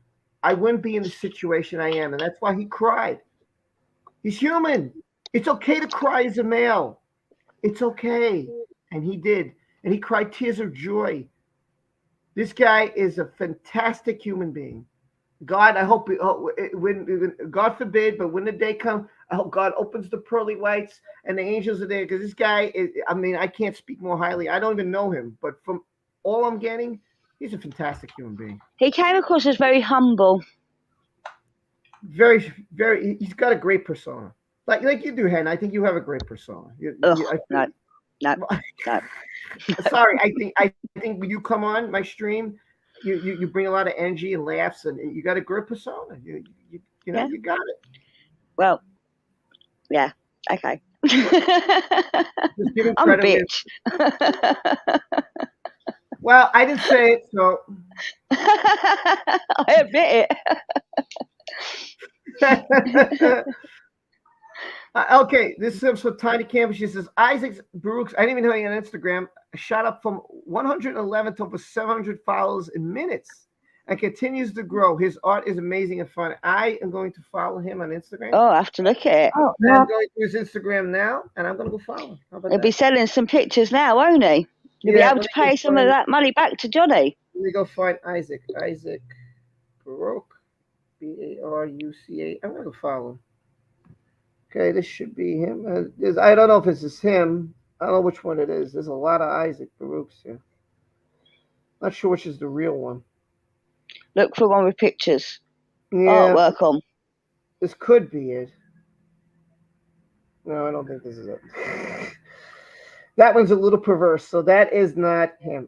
I wouldn't be in the situation I am. And that's why he cried. He's human. It's okay to cry as a male. It's okay. And he did. And he cried tears of joy. This guy is a fantastic human being. God, I hope when God forbid, but when the day comes, I hope God opens the pearly whites and the angels are there because this guy is, I mean, I can't speak more highly. I don't even know him, but from all I'm getting, he's a fantastic human being. He came across as very humble. Very, very, he's got a great persona. Like you do, Hen. I think you have a great persona. No. Sorry, I think when you come on my stream, you bring a lot of energy and laughs, and you got a great persona. You know, you got it. Well, yeah, okay. I'm a bitch. Well, I didn't say it, so I admit it. Okay, this is from Tiny Campus. She says, Isaac Baruch, I didn't even know you on Instagram, shot up from 111 to over 700 followers in minutes and continues to grow. His art is amazing and fun. I am going to follow him on Instagram. Oh, I have to look at it. Oh, I'm going to his Instagram now, and I'm going to go follow him. How about He'll be selling some pictures now, won't he? You'll be able to pay some of that money back to Johnny. Let me go find Isaac. Isaac Baruch, Barucha. I'm going to go follow him. Okay, this should be him. I don't know if this is him. I don't know which one it is. There's a lot of Isaac Baruchs here. Not sure which is the real one. Look for one with pictures. Yeah. Artwork on. This could be it. No, I don't think this is it. That one's a little perverse, so that is not him.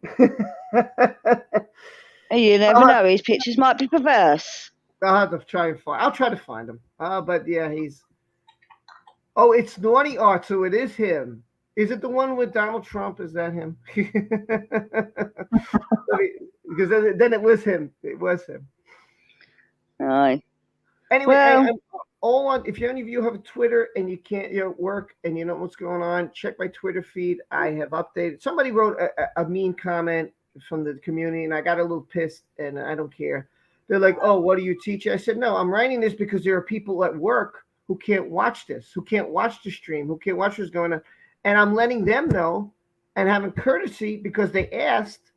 You never know. His pictures might be perverse. I'll have to try and find. I'll try to find him. But yeah, he's. Oh, it's Naughty Art, so it is him. Is it the one with Donald Trump? Is that him? Because then it was him. It was him. Aye. Anyway, well, if any of you have a Twitter and you can't, work and you know what's going on, check my Twitter feed. I have updated. Somebody wrote a mean comment from the community, and I got a little pissed, and I don't care. They're like, "Oh, what do you teach?" I said, "No, I'm writing this because there are people at work who can't watch this, who can't watch the stream, who can't watch what's going on. And I'm letting them know and having courtesy because they asked.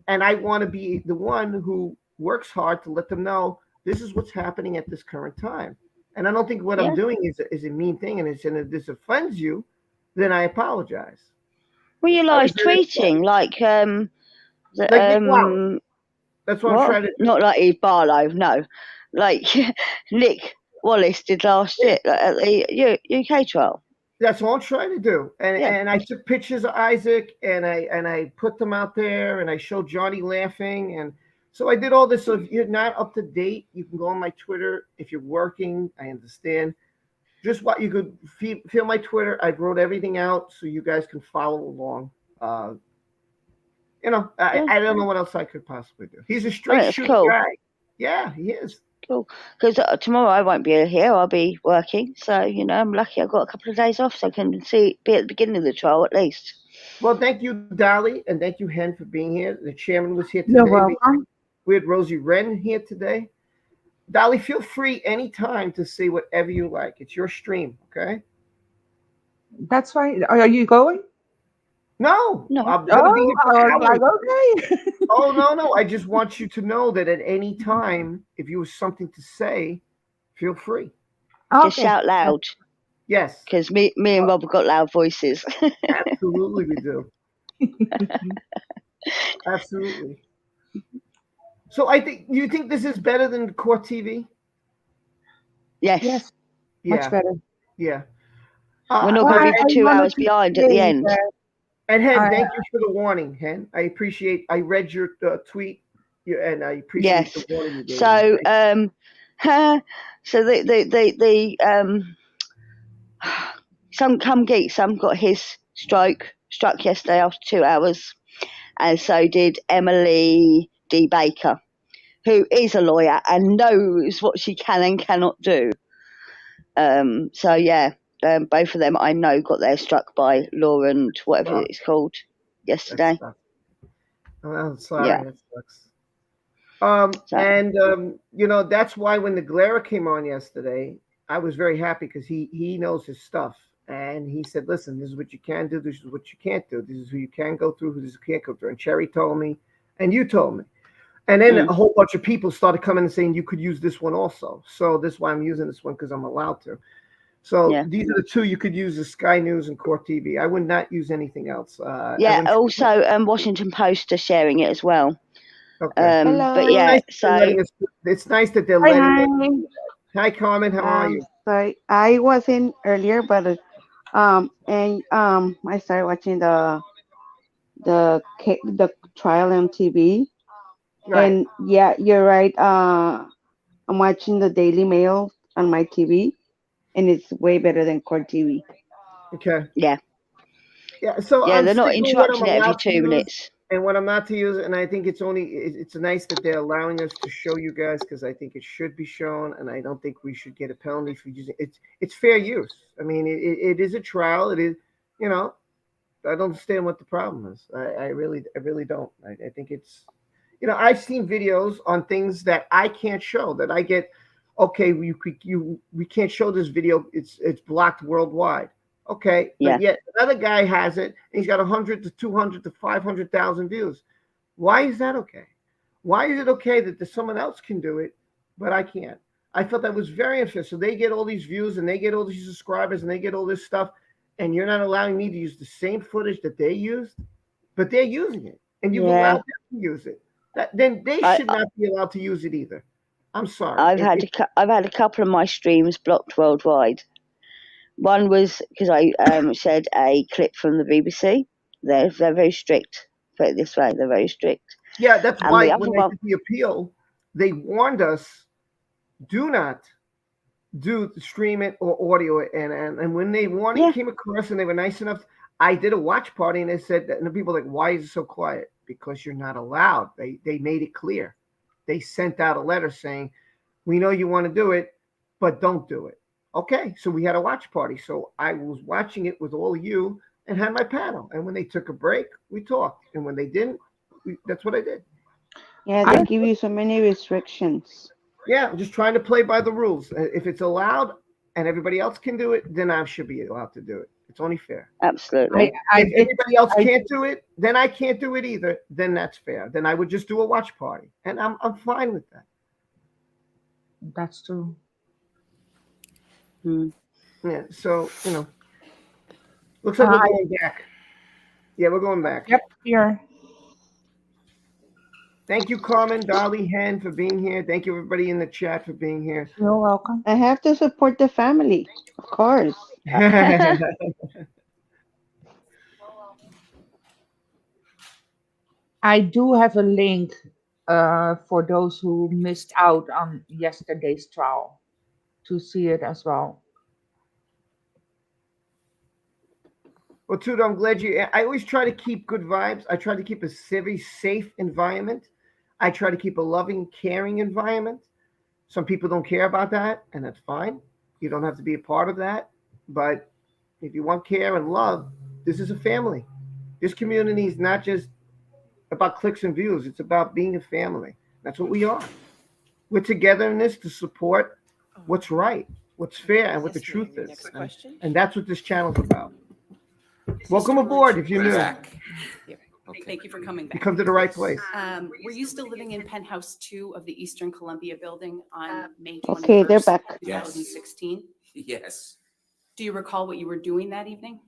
And I want to be the one who works hard to let them know this is what's happening at this current time. And I don't think what I'm doing is a mean thing. And if this offends you, then I apologize. Well, you like tweeting like Nick Wallace. That's what I'm trying to do. Not like Eve Barlow, no. Like Nick Wallace did last year at the UK trial. That's all I'm trying to do. And I took pictures of Isaac and I put them out there and I showed Johnny laughing. And so I did all this. So if you're not up to date, you can go on my Twitter. If you're working, I understand. Just what you could feel my Twitter. I wrote everything out so you guys can follow along. I don't know what else I could possibly do. He's a straight shooter guy. Yeah, he is. Cool. Because tomorrow I won't be here. I'll be working. So, I'm lucky I've got a couple of days off so I can be at the beginning of the trial at least. Well, thank you, Dolly, and thank you, Hen, for being here. The chairman was here today. You're welcome. We had Rosie Wren here today. Dolly, feel free anytime to say whatever you like. It's your stream, okay? That's fine. Are you going? No. I'm going to be here for hours. Okay. No. I just want you to know that at any time, if you have something to say, feel free. Just shout loud. Yes. Because me and Rob have got loud voices. Absolutely, we do. Absolutely. So you think this is better than Court TV? Yes. Much better. Yeah. We're not going to be 2 hours behind at the end. And Hen, thank you for the warning, Hen. I read your tweet, and I appreciate the warning you gave. Some got his struck yesterday after 2 hours, and so did Emily D. Baker, who is a lawyer and knows what she can and cannot do. Both of them I know got their struck by law and whatever it's called yesterday. Well, sorry, that sucks. That's why when the Glera came on yesterday, I was very happy because he knows his stuff. And he said, listen, this is what you can do. This is what you can't do. This is who you can go through, who you can't go through. And Cherry told me, and you told me. And then a whole bunch of people started coming and saying you could use this one also. So this is why I'm using this one, because I'm allowed to. So these are the two you could use: the Sky News and Court TV. I would not use anything else. Also Washington Post are sharing it as well. Okay. But it's nice that they're letting us. Hi, Carmen. How are you? Sorry, I wasn't earlier, but I started watching the trial on TV. Right. And yeah, you're right. I'm watching the Daily Mail on my TV, and it's way better than Court TV. Okay. Yeah. Yeah. So they're not interrupting it every 2 minutes. And what I'm not to use, and I think it's nice that they're allowing us to show you guys, because I think it should be shown, and I don't think we should get a penalty for using it. It's fair use. I mean, it is a trial. It is, I don't understand what the problem is. I really don't. I think it's, I've seen videos on things that I can't show, that I get, okay, we can't show this video. It's blocked worldwide. Okay, but yet another guy has it, and he's got 100 to 200 to 500,000 views. Why is that okay? Why is it okay that someone else can do it, but I can't? I felt that was very unfair. So they get all these views, and they get all these subscribers, and they get all this stuff, and you're not allowing me to use the same footage that they used, but they're using it, and you've allowed them to use it. Then they should not be allowed to use it either. I'm sorry. I've had a couple of my streams blocked worldwide. One was because I shared a clip from the BBC. They're very strict. Put it this way, they're very strict. Yeah, that's why when they did the appeal, they warned us, do not stream it or audio it. And when they warning came across and they were nice enough, I did a watch party and they said that, and the people were like, why is it so quiet? Because you're not allowed. They made it clear. They sent out a letter saying, we know you want to do it, but don't do it. Okay, so we had a watch party. So I was watching it with all of you and had my panel. And when they took a break, we talked. And when they didn't, that's what I did. Yeah, they give you so many restrictions. Yeah, I'm just trying to play by the rules. If it's allowed and everybody else can do it, then I should be allowed to do it. It's only fair. Absolutely. If everybody else can't do it, then I can't do it either. Then that's fair. Then I would just do a watch party, and I'm fine with that. That's true. Yeah. So looks like we're I- going back. Yeah, we're going back. Yep, here. Thank you, Carmen, Dolly, Hen, for being here. Thank you, everybody in the chat, for being here. You're welcome. I have to support the family, of course. I do have a link for those who missed out on yesterday's trial to see it as well. Well, Tudo, I'm glad I always try to keep good vibes. I try to keep a very safe environment. I try to keep a loving, caring environment. Some people don't care about that, and that's fine. You don't have to be a part of that. But if you want care and love, this is a family. This community is not just about clicks and views. It's about being a family. That's what we are. We're together in this to support what's right, what's fair, and what the truth is. And that's what this channel's about. Welcome aboard if you're new. Thank you for coming back. You come to the right place. Were you still living in penthouse 2 of the Eastern Columbia building on May 21st, Okay, they're back. 2016? Yes, Do you recall what you were doing that evening?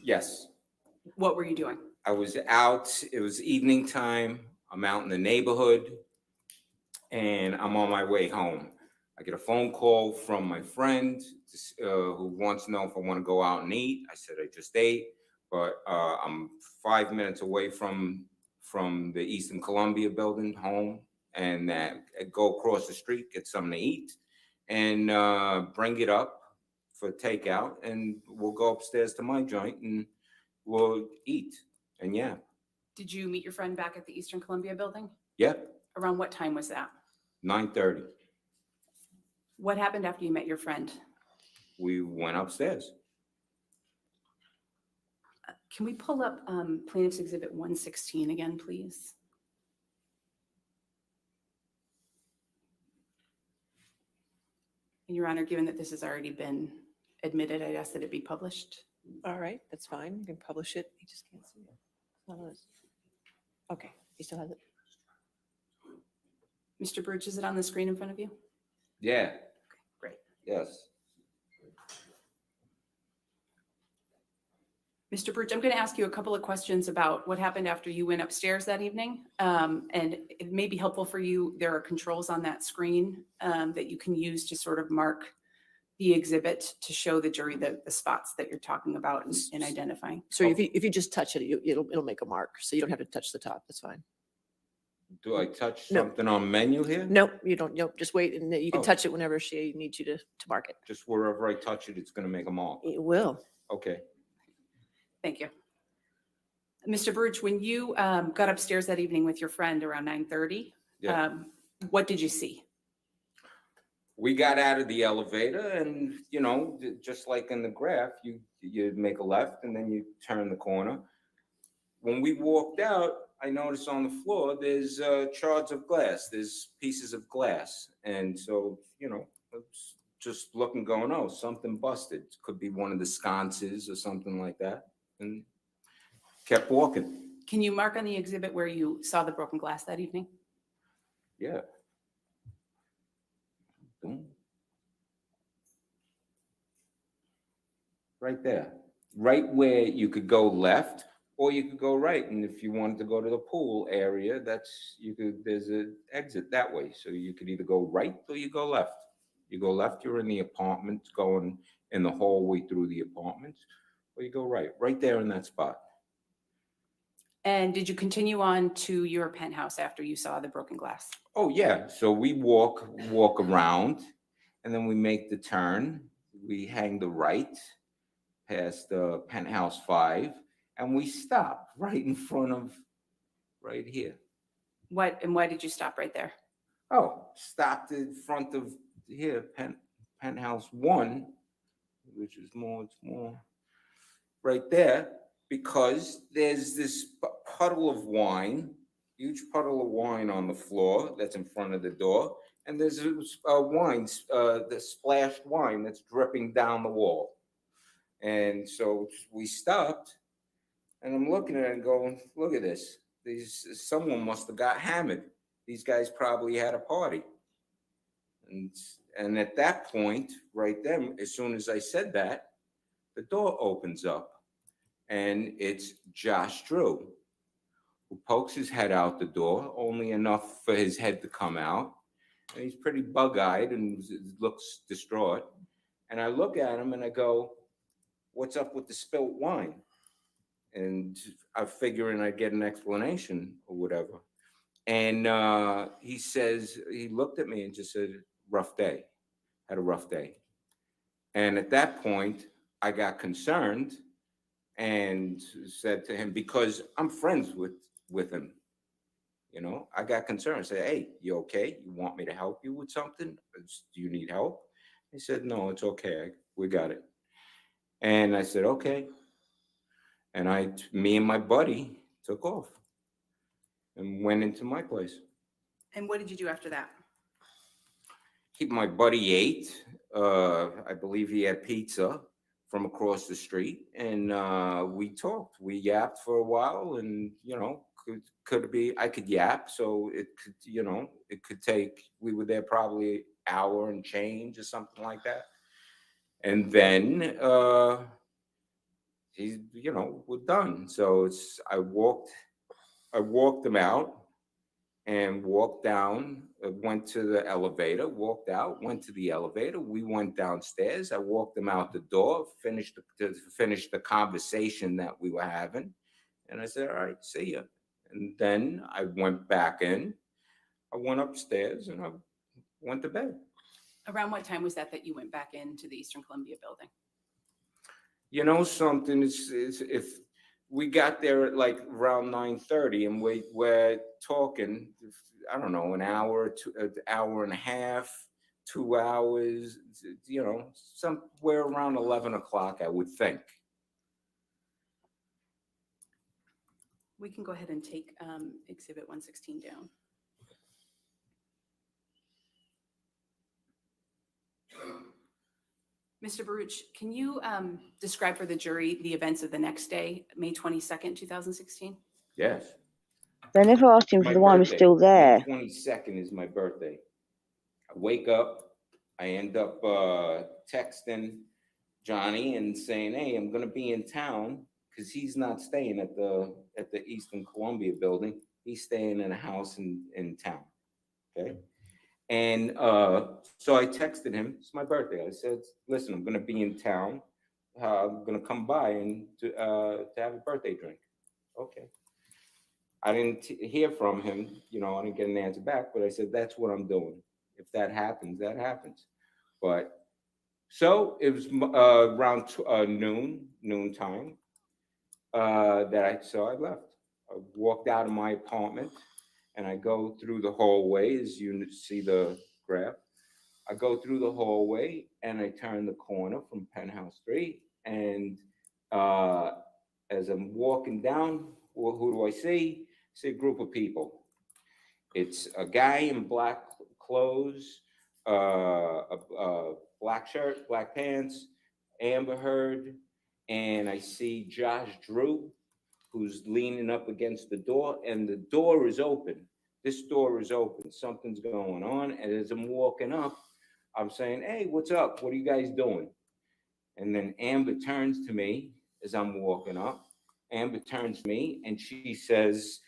yes. What were you doing? I was out, it was evening time, I'm out in the neighborhood, and I'm on my way home. I get a phone call from my friend who wants to know if I want to go out and eat. I said I just ate, but I'm 5 minutes away from the Eastern Columbia building home, and go across the street, get something to eat, and bring it up for takeout, and we'll go upstairs to my joint and we'll eat. And yeah. Did you meet your friend back at the Eastern Columbia building? Yep. Around what time was that? 9:30. What happened after you met your friend? We went upstairs. Can we pull up plaintiff's exhibit 116 again, please? And Your Honor, given that this has already been admitted, I'd ask that it be published. All right, that's fine. You can publish it. You just can't see it. Okay, he still has it. Mr. Baruch, is it on the screen in front of you? Yeah. Great. Yes. Mr. Baruch, I'm going to ask you a couple of questions about what happened after you went upstairs that evening. And it may be helpful for you. There are controls on that screen that you can use to sort of mark the exhibit to show the jury the spots that you're talking about and identifying. So if you just touch it, it'll make a mark. So you don't have to touch the top. That's fine. Do I touch No. something on menu here? Nope, you don't. Nope, just wait, and you can Oh. touch it whenever she needs you to mark it. Just wherever I touch it, it's going to make a mark. It will. Okay. Thank you. Mr. Baruch, when you got upstairs that evening with your friend around 9:30, Yeah. What did you see? We got out of the elevator, and just like in the graph, you make a left and then you turn the corner. When we walked out, I noticed on the floor there's shards of glass, there's pieces of glass, and so it's just looking, going, oh, something busted. Could be one of the sconces or something like that, and kept walking. Can you mark on the exhibit where you saw the broken glass that evening? Yeah. Boom. Right there, right where you could go left or you could go right. And if you wanted to go to the pool area, there's an exit that way. So you could either go right or you go left. You go left, you're in the apartment, going in the hallway through the apartment, or you go right there in that spot. And did you continue on to your penthouse after you saw the broken glass? Oh, yeah. So we walk around, and then we make the turn. We hang the right past the penthouse 5, and we stop right in front of, right here. Why did you stop right there? Oh, stopped in front of here, penthouse 1, which is it's more right there, because there's this puddle of wine, huge puddle of wine on the floor that's in front of the door. and there's wine, the splashed wine that's dripping down the wall. And so we stopped, and I'm looking at it and going, look at this. Someone must have got hammered. These guys probably had a party. And at that point, right then, as soon as I said that, the door opens up, and it's Josh Drew, who pokes his head out the door, only enough for his head to come out. And he's pretty bug-eyed and looks distraught. And I look at him and I go, what's up with the spilt wine? And I'm figuring I'd get an explanation or whatever. And he says, he looked at me and just said, rough day, had a rough day. And at that point, I got concerned and said to him, because I'm friends with him, you know, I got concerned. I said, hey, you okay? You want me to help you with something? Do you need help? He said, no, it's okay. We got it. And I said, okay. And me and my buddy took off and went into my place. And what did you do after that? My buddy ate. I believe he had pizza from across the street, and we talked. We yapped for a while, and you know, could be I could yap, so it could, you know, it could take. We were there probably an hour and change or something like that, and then he's, you know, we're done. So I walked him out and walked down, went to the elevator, walked out, went to the elevator. We went downstairs. I walked him out the door, finished the conversation that we were having. And I said, all right, see ya. And then I went back in. I went upstairs and I went to bed. Around what time was that you went back into the Eastern Columbia building? You know something, if we got there at like around 9:30 and we're talking, I don't know, an hour, an hour and a half, 2 hours, you know, somewhere around 11 o'clock, I would think. We can go ahead and take Exhibit 116 down. Mr. Baruch, can you describe for the jury the events of the next day, May 22nd, 2016? Yes. They never asked him if the wine was still there. May 22nd is my birthday. I wake up, I end up texting Johnny and saying, hey, I'm gonna be in town, because he's not staying at the Eastern Columbia building. He's staying in a house in town, okay? And so I texted him, it's my birthday. I said, listen, I'm gonna be in town. I'm gonna come by and to have a birthday drink. Okay. I didn't hear from him, you know, I didn't get an answer back, but I said, that's what I'm doing. If that happens, that happens. But, so it was around noon time that I left. I walked out of my apartment and I go through the hallway, as you see the graph. I go through the hallway and I turn the corner from Penthouse 3. And as I'm walking down, well, who do I see? I see a group of people. It's a guy in black clothes, a black shirt, black pants, Amber Heard, and I see Josh Drew, who's leaning up against the door, and the door is open. This door is open. Something's going on. And as I'm walking up, I'm saying, hey, what's up? What are you guys doing? And then Amber turns to me as I'm walking up. Amber turns to me and she says,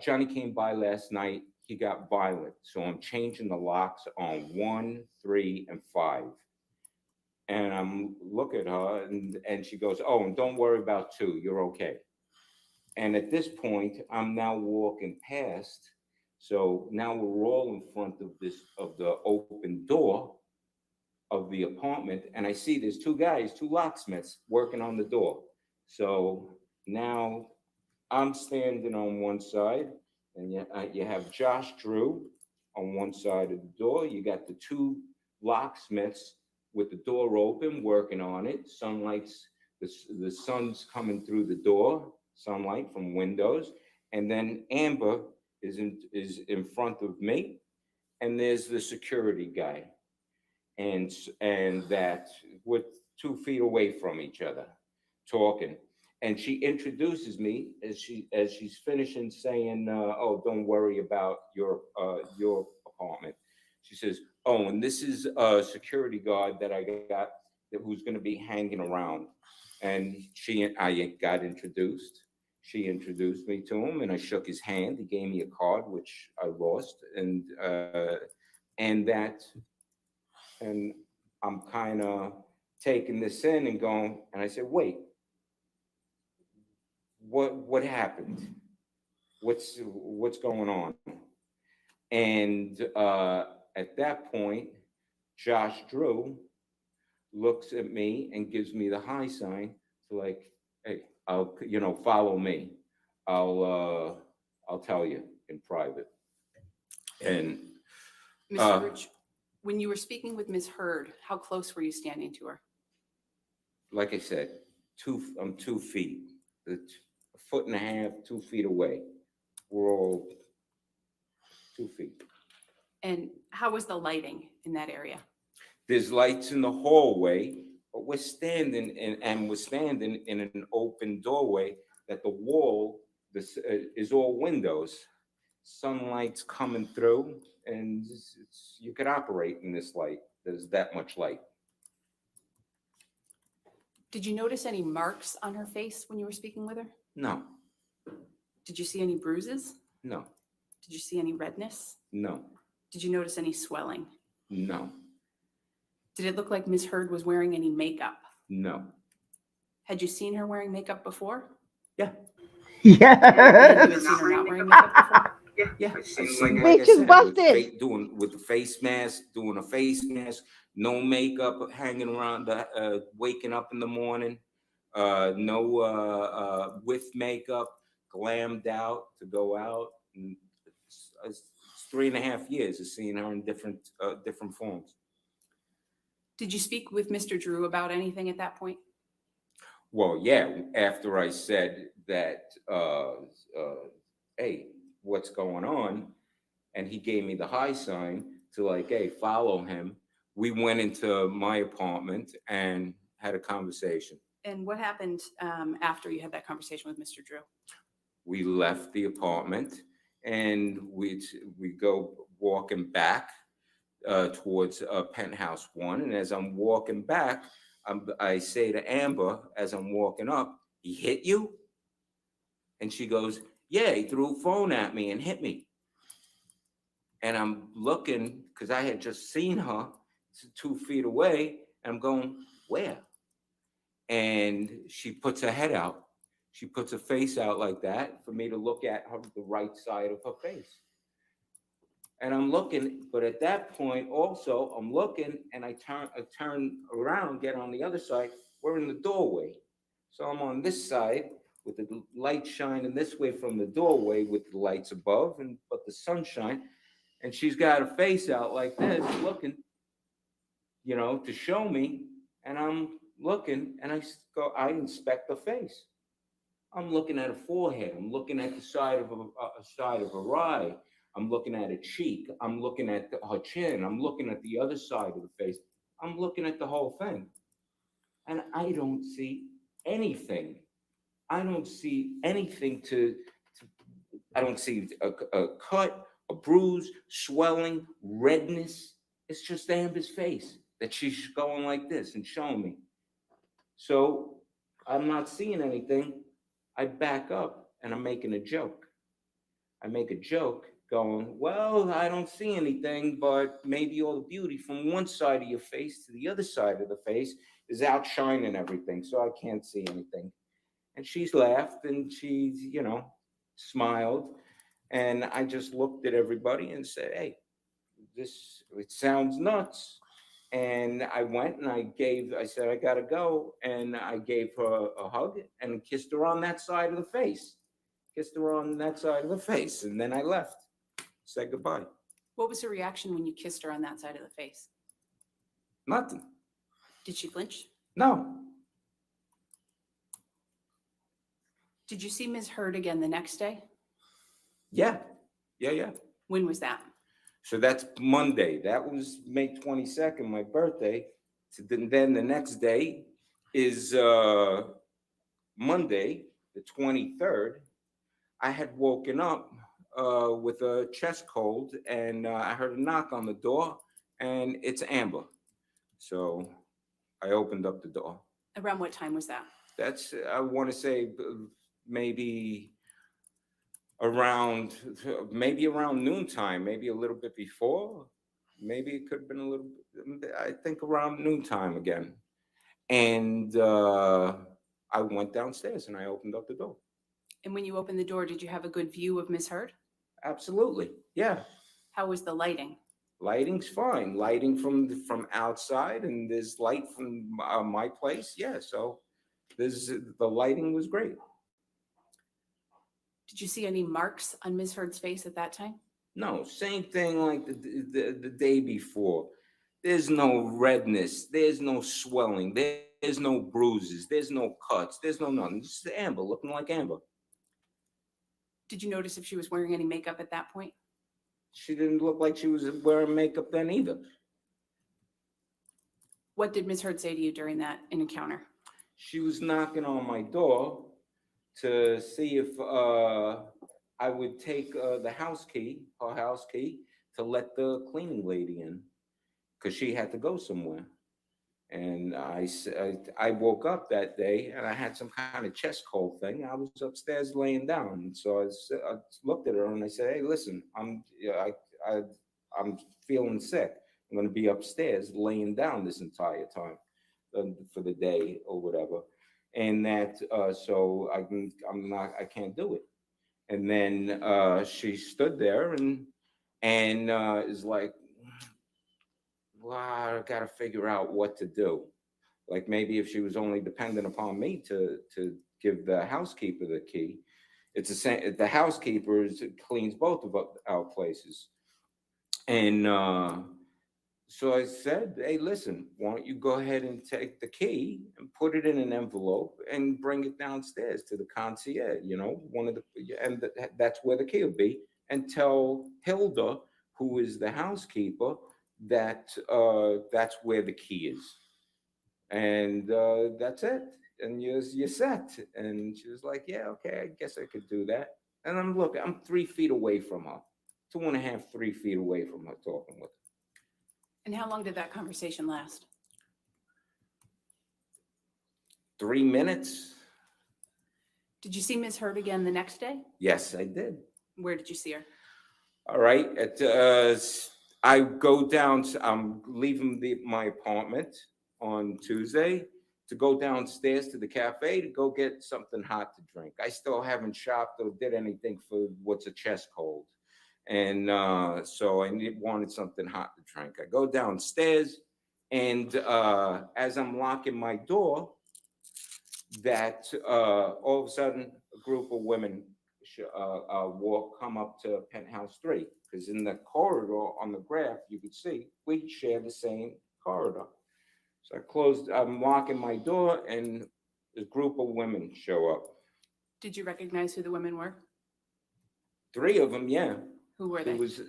Johnny came by last night. He got violent. So I'm changing the locks on 1, 3, and 5. And I'm looking at her and she goes, oh, and don't worry about 2. You're okay. And at this point, I'm now walking past. So now we're all in front of the open door of the apartment. And I see there's 2 guys, 2 locksmiths working on the door. So now I'm standing on one side and you have Josh Drew on one side of the door. You got the 2 locksmiths with the door open, working on it. The sun's coming through the door, sunlight from windows. And then Amber is in front of me. and there's the security guy. And that we're 2 feet away from each other, talking. And she introduces me as she's finishing saying, "Oh, don't worry about your apartment." She says, "Oh, and this is a security guard that I got who's going to be hanging around." And I got introduced. She introduced me to him, and I shook his hand. He gave me a card, which I lost, and I'm kind of taking this in and going, and I said, "Wait, what happened? What's going on?" And at that point, Josh Drew looks at me and gives me the high sign to like, "Hey, I'll follow me. I'll tell you in private." And Mr. Rich, when you were speaking with Ms. Heard, how close were you standing to her? like I said, I'm 2 feet, a foot and a half, 2 feet away. We're all 2 feet. And how was the lighting in that area? There's lights in the hallway, but we're standing in an open doorway that the wall is all windows. Sunlight's coming through, and you could operate in this light. There's that much light. Did you notice any marks on her face when you were speaking with her? No. Did you see any bruises? No. Did you see any redness? No. Did you notice any swelling? No. Did it look like Ms. Heard was wearing any makeup? No. Had you seen her wearing makeup before? Yeah. Yeah. And you had seen her not wearing makeup before? Yeah. Bitch is busted. With the face mask, doing a face mask, no makeup, hanging around, waking up in the morning, no with makeup, glammed out to go out. And it's 3.5 years of seeing her in different forms. Did you speak with Mr. Drew about anything at that point? Well, yeah, after I said that, hey, what's going on? And he gave me the high sign to like, hey, follow him. We went into my apartment and had a conversation. And what happened after you had that conversation with Mr. Drew? We left the apartment and we go walking back towards penthouse 1. And as I'm walking back, I say to Amber, as I'm walking up, "He hit you?" And she goes, "Yeah, he threw a phone at me and hit me." And I'm looking, because I had just seen her 2 feet away, and I'm going, "Where?" And she puts her head out. She puts her face out like that for me to look at her, the right side of her face. And I'm looking, but at that point also, I'm looking, and I turn around, get on the other side. We're in the doorway. So I'm on this side with the light shining this way from the doorway with the lights above, but the sunshine. And she's got her face out like this, looking, to show me. And I'm looking, and I inspect the face. I'm looking at her forehead. I'm looking at the side of her eye. I'm looking at her cheek. I'm looking at her chin. I'm looking at the other side of the face. I'm looking at the whole thing. And I don't see anything. I don't see anything I don't see a cut, a bruise, swelling, redness. It's just Amber's face that she's going like this and showing me. So I'm not seeing anything. I back up and I'm making a joke. I make a joke going, "Well, I don't see anything, but maybe all the beauty from one side of your face to the other side of the face is outshining everything, so I can't see anything." And she's laughed and she's, smiled. And I just looked at everybody and said, "Hey, it sounds nuts." And I went and I said, "I gotta go." And I gave her a hug and kissed her on that side of the face. And then I left, said goodbye. What was her reaction when you kissed her on that side of the face? Nothing. Did she flinch? No. Did you see Ms. Heard again the next day? Yeah. When was that? So that's Monday. That was May 22nd, my birthday. So then the next day is Monday, the 23rd. I had woken up with a chest cold, and I heard a knock on the door, and it's Amber. So I opened up the door. Around what time was that? That's, I want to say maybe around noontime, maybe a little bit before. Maybe it could have been a little, I think around noontime again. And I went downstairs and I opened up the door. And when you opened the door, did you have a good view of Miss Heard? Absolutely, yeah. How was the lighting? Lighting's fine. Lighting from outside, and there's light from my place. Yeah, so the lighting was great. Did you see any marks on Miss Heard's face at that time? No, same thing like the day before. There's no redness. There's no swelling. There's no bruises. There's no cuts. There's no nothing. Just Amber, looking like Amber. Did you notice if she was wearing any makeup at that point? She didn't look like she was wearing makeup then either. What did Miss Heard say to you during that encounter? She was knocking on my door to see if I would take her house key, to let the cleaning lady in, because she had to go somewhere. And I woke up that day and I had some kind of chest cold thing. I was upstairs laying down, and so I looked at her and I said, "Hey, listen, I'm feeling sick. I'm going to be upstairs laying down this entire time for the day or whatever." And that so I can't do it. And then she stood there and is like, "Wow, I got to figure out what to do." Like maybe if she was only dependent upon me to give the housekeeper the key. It's the same. The housekeeper cleans both of our places. And so I said, "Hey, listen, why don't you go ahead and take the key and put it in an envelope and bring it downstairs to the concierge, that's where the key will be, and tell Hilda, who is the housekeeper, that that's where the key is." And that's it. And you're set. And she was like, "Yeah, okay, I guess I could do that." And I'm 3 feet away from her, 2.5, 3 feet away from her, talking with her. And how long did that conversation last? 3 minutes. Did you see Miss Heard again the next day? Yes, I did. Where did you see her? All right. I go down. I'm leaving my apartment on Tuesday to go downstairs to the cafe to go get something hot to drink. I still haven't shopped or did anything for what's a chest cold. And so I wanted something hot to drink. I go downstairs, and as I'm locking my door, that all of a sudden a group of women come up to penthouse 3, because in the corridor on the graph you could see we share the same corridor. So I'm locking my door, and a group of women show up. Did you recognize who the women were? 3 of them, yeah. Who were they? It was,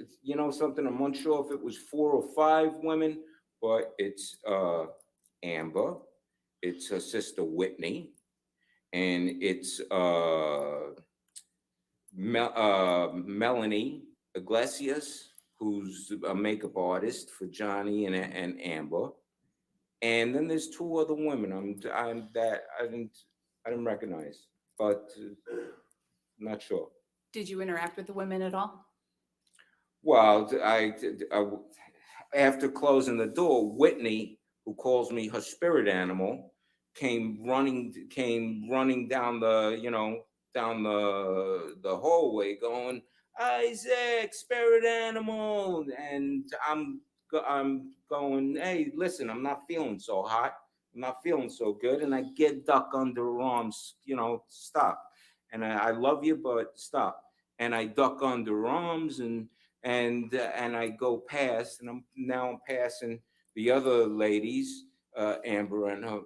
something, I'm unsure if it was 4 or 5 women, but it's Amber, it's her sister Whitney, and it's Melanie Iglesias, who's a makeup artist for Johnny and Amber. And then there's 2 other women I didn't recognize, but not sure. Did you interact with the women at all? Well, after closing the door, Whitney, who calls me her spirit animal, came running down the hallway, going, "Isaac, spirit animal," and I'm going, "Hey, listen, I'm not feeling so hot. I'm not feeling so good," and I get duck under her arms, stop. And I love you, but stop. And I duck under her arms, and I go past, and I'm passing the other ladies, Amber and her,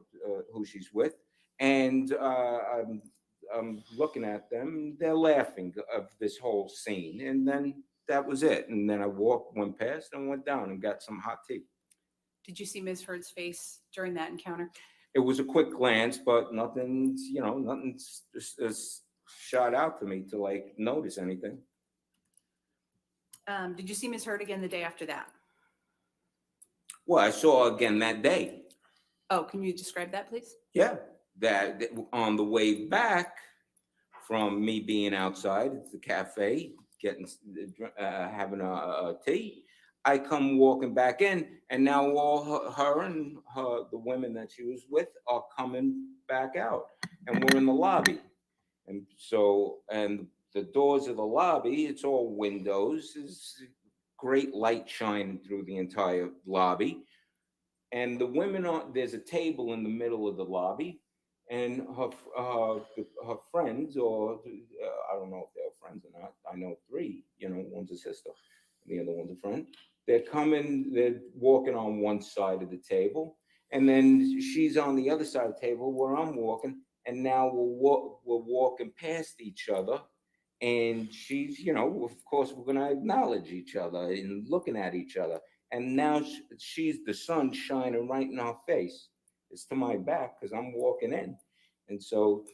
who she's with, and I'm looking at them. They're laughing of this whole scene, and then that was it. And then I went past and went down and got some hot tea. Did you see Ms. Heard's face during that encounter? It was a quick glance, but nothing's shot out to me to like notice anything. Did you see Ms. Heard again the day after that? Well, I saw her again that day. Oh, can you describe that, please? Yeah, that on the way back from me being outside at the cafe, getting having a tea, I come walking back in, and now all her and the women that she was with are coming back out, and we're in the lobby, and the doors of the lobby, it's all windows, there's great light shining through the entire lobby. And the women there's a table in the middle of the lobby, and her friends, or I don't know if they're friends or not. I know three. One's a sister, and the other one's a friend. They're walking on one side of the table, and then she's on the other side of the table where I'm walking, and now we're walking past each other, and she's, of course, we're gonna acknowledge each other and looking at each other. And now she's the sun shining right in her face. It's to my back because I'm walking in. And so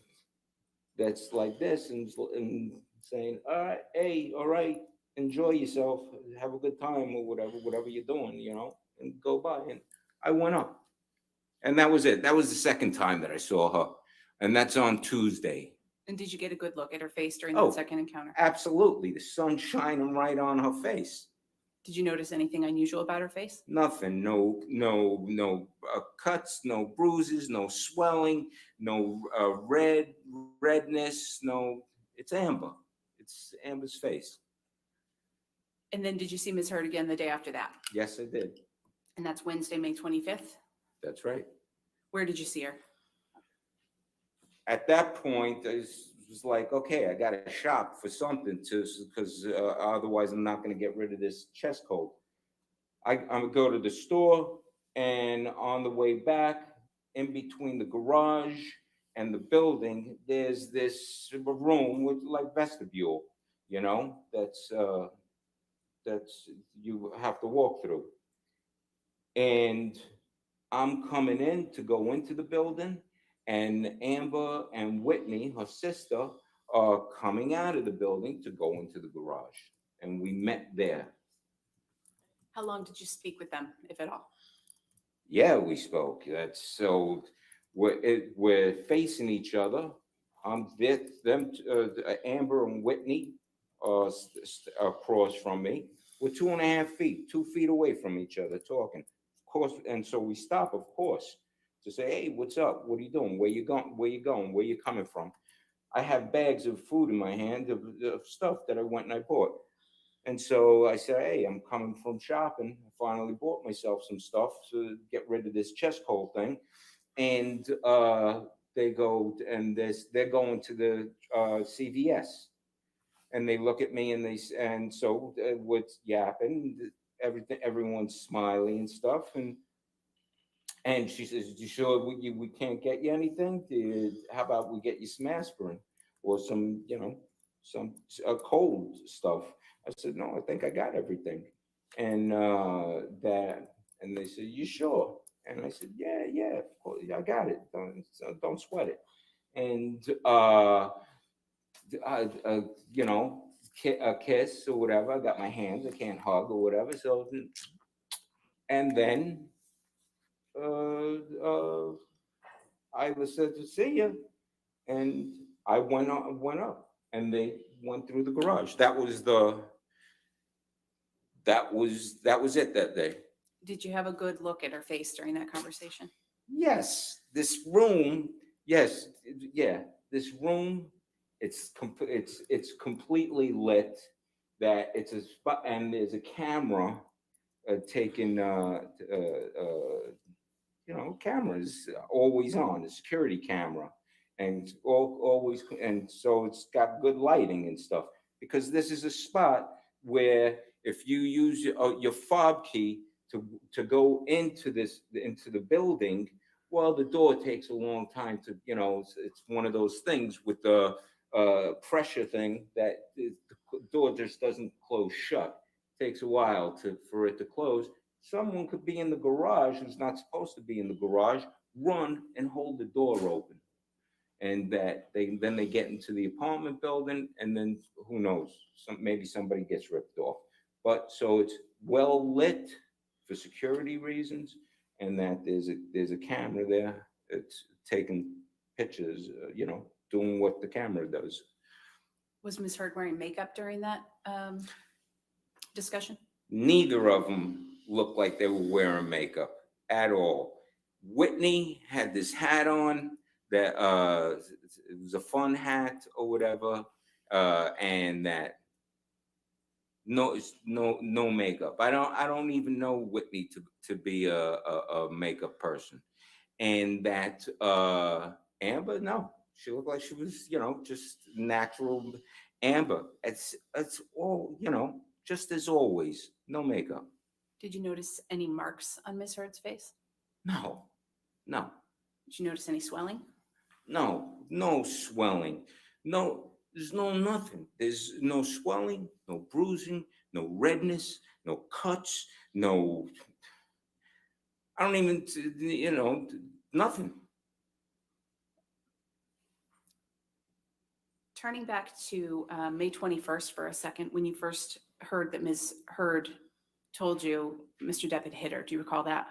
that's like this and saying, all right, hey, all right, enjoy yourself, have a good time or whatever you're doing, and go by. And I went up. And that was it. That was the second time that I saw her. And that's on Tuesday. And did you get a good look at her face during that second encounter? Absolutely. The sun shining right on her face. Did you notice anything unusual about her face? Nothing. No cuts, no bruises, no swelling, no redness. No, it's Amber. It's Amber's face. And then did you see Ms. Heard again the day after that? Yes, I did. And that's Wednesday, May 25th? That's right. Where did you see her? At that point, it was like, okay, I got to shop for something because otherwise I'm not going to get rid of this chest cold. I'm going to go to the store, and on the way back, in between the garage and the building, there's this room with like vestibule, that's you have to walk through. And I'm coming in to go into the building, and Amber and Whitney, her sister, are coming out of the building to go into the garage. And we met there. How long did you speak with them, if at all? Yeah, we spoke. So we're facing each other. Amber and Whitney are across from me. We're 2.5 feet, 2 feet away from each other talking. Of course, and so we stop, of course, to say, hey, what's up? What are you doing? Where you going? Where you going? Where you coming from? I have bags of food in my hand of stuff that I went and I bought. And so I said, hey, I'm coming from shopping. I finally bought myself some stuff to get rid of this chest cold thing. And they go, and they're going to the CVS. And they look at me and so what's yapping, everyone's smiling and stuff. And she says, you sure we can't get you anything? How about we get you some aspirin or some cold stuff? I said, no, I think I got everything. And they said, you sure? And I said, yeah, of course, I got it. Don't sweat it. And a kiss or whatever. I got my hands. I can't hug or whatever. So, and then I said to see you, and I went up, and they went through the garage. That was it that day. Did you have a good look at her face during that conversation? Yes, this room. Yes, yeah, this room. It's completely lit. That it's a spot, and there's a camera taking cameras always on, a security camera, and always, and so it's got good lighting and stuff, because this is a spot where if you use your fob key to go into the building, well, the door takes a long time to, it's one of those things with the pressure thing that the door just doesn't close shut. Takes a while for it to close. Someone could be in the garage who's not supposed to be in the garage, run and hold the door open. And that then they get into the apartment building, and then who knows, maybe somebody gets ripped off. But so it's well lit for security reasons, and that there's a camera there. It's taking pictures, doing what the camera does. Was Ms. Heard wearing makeup during that discussion? Neither of them looked like they were wearing makeup at all. Whitney had this hat on that it was a fun hat or whatever, and that no makeup. I don't even know Whitney to be a makeup person, and that Amber, no, she looked like she was just natural Amber. It's all just as always, no makeup. Did you notice any marks on Ms. Heard's face? No. Did you notice any swelling? No swelling. There's nothing. There's no swelling, no bruising, no redness, no cuts, no, I don't even, nothing. Turning back to May 21st for a second, when you first heard that Ms. Heard told you Mr. Depp had hit her, do you recall that?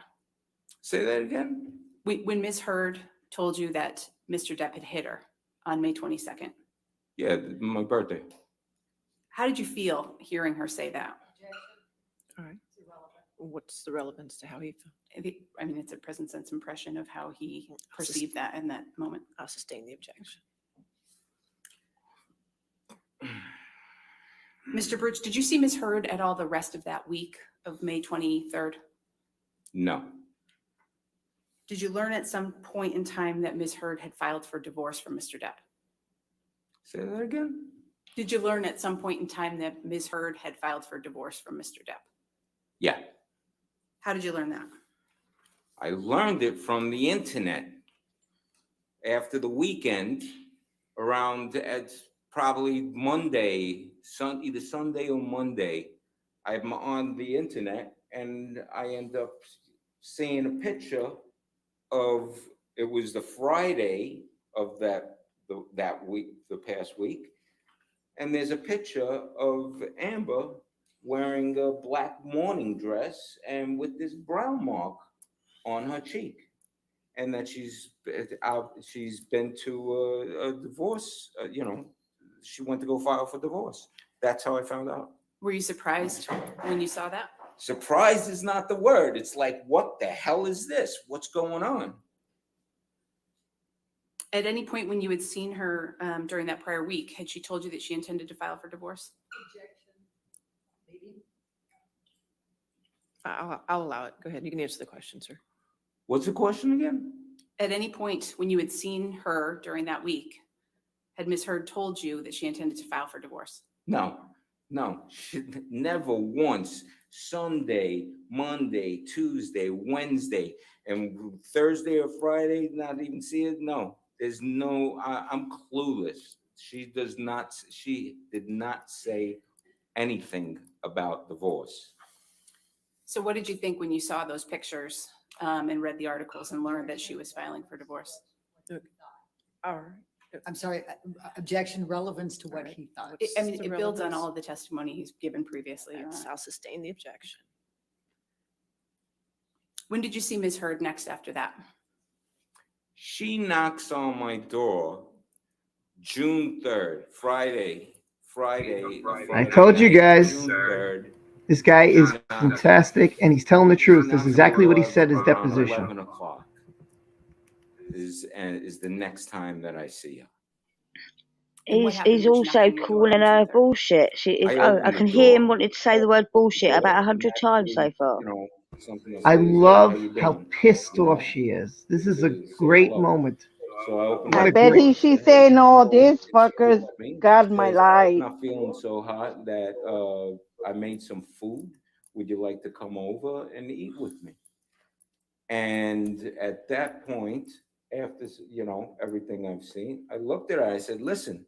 Say that again? When Ms. Heard told you that Mr. Depp had hit her on May 22nd. Yeah, my birthday. How did you feel hearing her say that? All right. What's the relevance to how he felt? I mean, it's a present sense impression of how he perceived that in that moment. I'll sustain the objection. Mr. Baruch, did you see Ms. Heard at all the rest of that week of May 23rd? No. Did you learn at some point in time that Ms. Heard had filed for divorce from Mr. Depp? Say that again? Did you learn at some point in time that Ms. Heard had filed for divorce from Mr. Depp? Yeah. How did you learn that? I learned it from the internet after the weekend, around at probably Monday, either Sunday or Monday. I'm on the internet and I end up seeing a picture of, it was the Friday of that week, the past week. And there's a picture of Amber wearing a black morning dress and with this brown mark on her cheek. And that she's been to a divorce, she went to go file for divorce. That's how I found out. Were you surprised when you saw that? Surprised is not the word. It's like, what the hell is this? What's going on? At any point when you had seen her during that prior week, had she told you that she intended to file for divorce? I'll allow it. Go ahead. You can answer the question, sir. What's the question again? At any point when you had seen her during that week, had Ms. Heard told you that she intended to file for divorce? No. She never once. Sunday, Monday, Tuesday, Wednesday, and Thursday or Friday, not even see it. No, there's no, I'm clueless. She did not say anything about divorce. So what did you think when you saw those pictures and read the articles and learned that she was filing for divorce? All right. I'm sorry, objection, relevance to what he thought. It builds on all of the testimony he's given previously. I'll sustain the objection. When did you see Ms. Heard next after that? She knocks on my door June 3rd, Friday. I told you guys, June 3rd. this guy is fantastic, and he's telling the truth. This is exactly what he said in his deposition. 11 o'clock is the next time that I see her. He's also calling her bullshit. I can hear him wanting to say the word bullshit about 100 times so far. I love how pissed off she is. This is a great moment. I bet she's saying, "Oh, this fucker's got my life." Not feeling so hot that I made some food. Would you like to come over and eat with me? And at that point, after everything I've seen, I looked at her. I said, "Listen,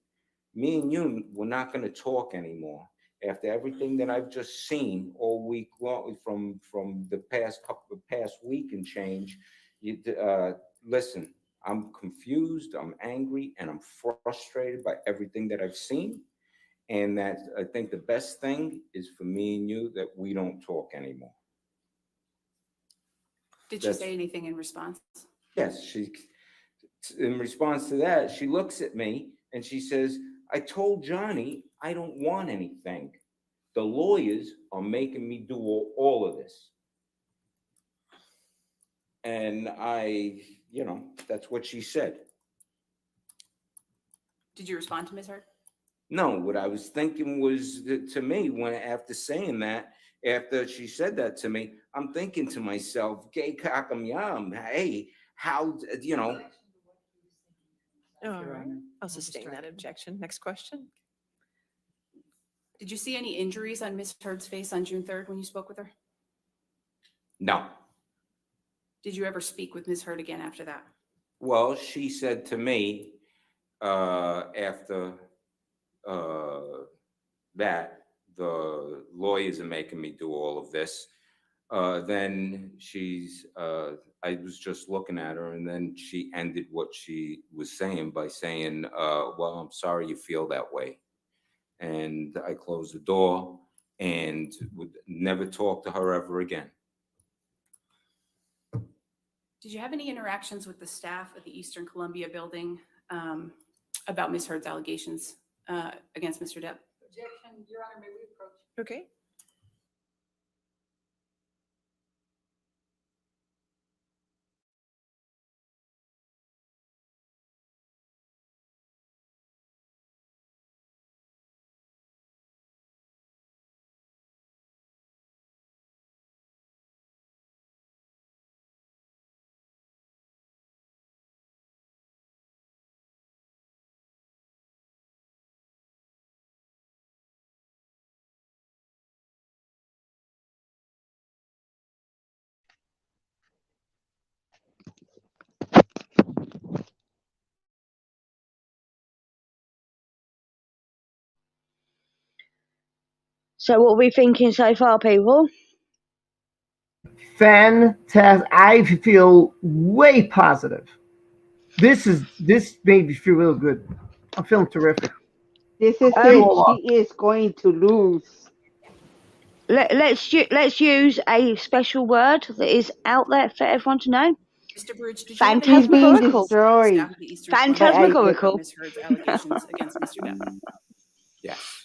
me and you, we're not going to talk anymore. After everything that I've just seen all week long, from the past week and change, listen, I'm confused, I'm angry, and I'm frustrated by everything that I've seen. And that I think the best thing is for me and you that we don't talk anymore. Did she say anything in response? Yes, in response to that, she looks at me and she says, I told Johnny I don't want anything. The lawyers are making me do all of this. And that's what she said. Did you respond to Ms. Heard? No, what I was thinking was to me, when after saying that, after she said that to me, I'm thinking to myself, gay cock'em yum, hey, how, All right. I'll sustain that objection. Next question. Did you see any injuries on Ms. Heard's face on June 3rd when you spoke with her? No. Did you ever speak with Ms. Heard again after that? Well, she said to me after that the lawyers are making me do all of this. Then I was just looking at her, and then she ended what she was saying by saying, well, I'm sorry you feel that way. And I closed the door and would never talk to her ever again. Did you have any interactions with the staff at the Eastern Columbia building about Ms. Heard's allegations against Mr. Depp? Objection, Your Honor, may we approach? Okay. So what are we thinking so far, people? Fantastic. I feel way positive. This made me feel real good. I'm feeling terrific. This is it. She is going to lose. Let's use a special word that is out there for everyone to know. Mr. Baruch, did you Phantasmagorical. Destroyed. Phantasmagorical. Ms. Heard's allegations against Mr. Depp? Yes.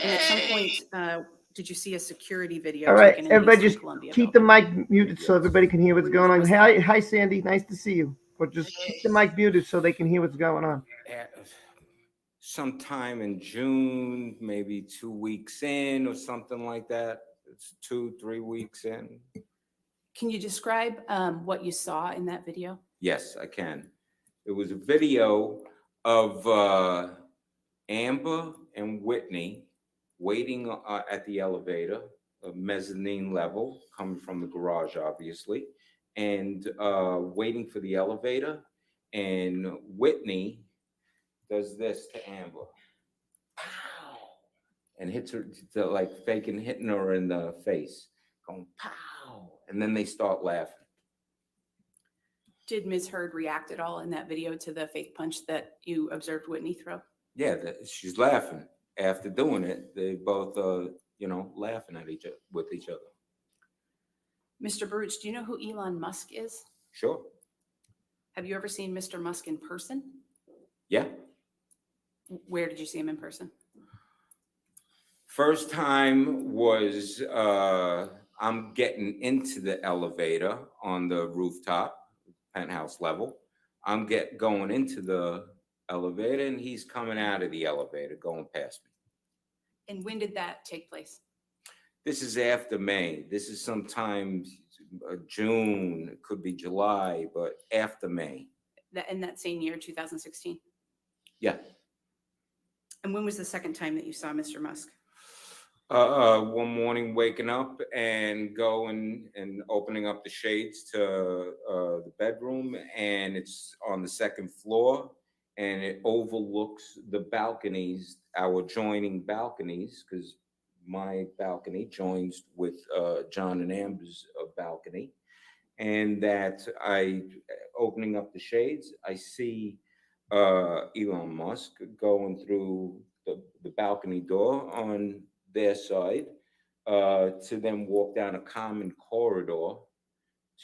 And at some point, did you see a security video All right, taken in the everybody, Eastern just Columbia keep the building? mic muted so everybody can hear what's going on. Hi, Sandy. Nice to see you. But just keep the mic muted so they can hear what's going on. Sometime in June, maybe 2 weeks in or something like that. It's 2-3 weeks in. Can you describe what you saw in that video? Yes, I can. It was a video of Amber and Whitney waiting at the elevator, a mezzanine level, coming from the garage, obviously, and waiting for the elevator. And Whitney does this to Amber. Pow! And hits her, like faking hitting her in the face, going pow! And then they start laughing. Did Ms. Heard react at all in that video to the fake punch that you observed Whitney throw? Yeah, she's laughing. After doing it, they both, laughing at with each other. Mr. Baruch, do you know who Elon Musk is? Sure. Have you ever seen Mr. Musk in person? Yeah. Where did you see him in person? First time was I'm getting into the elevator on the rooftop, penthouse level. I'm going into the elevator and he's coming out of the elevator, going past me. And when did that take place? This is after May. This is sometime June, it could be July, but after May. In that same year, 2016? Yeah. And when was the second time that you saw Mr. Musk? One morning waking up and going and opening up the shades to the bedroom, and it's on the second floor, and it overlooks the balconies, our adjoining balconies, because my balcony joins with John and Amber's balcony. And that opening up the shades, I see Elon Musk going through the balcony door on their side to then walk down a common corridor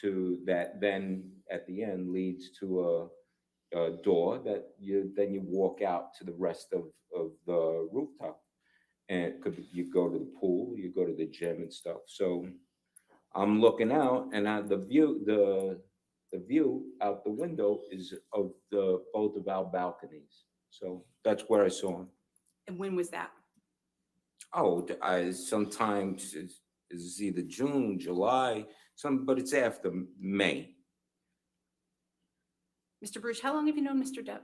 to that then at the end leads to a door that you walk out to the rest of the rooftop. And you go to the pool, you go to the gym and stuff. So I'm looking out, and the view out the window is of both of our balconies. So that's where I saw him. And when was that? Oh, sometimes it's either June, July, but it's after May. Mr. Baruch, how long have you known Mr. Depp?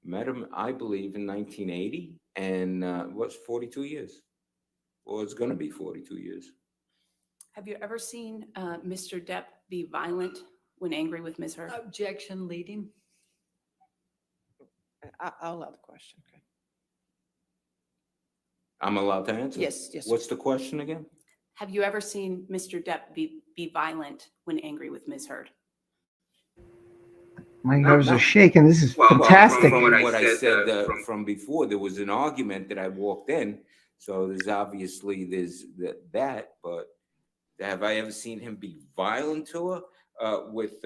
Met him, I believe, in 1980, and what's 42 years? Well, it's going to be 42 years. Have you ever seen Mr. Depp be violent when angry with Ms. Heard? Objection leading. I'll allow the question. Okay. I'm allowed to answer? Yes, yes. What's the question again? Have you ever seen Mr. Depp be violent when angry with Ms. Heard? My nerves are shaking. This is fantastic. From what I said from before, there was an argument that I walked in. So there's that, but have I ever seen him be violent to her with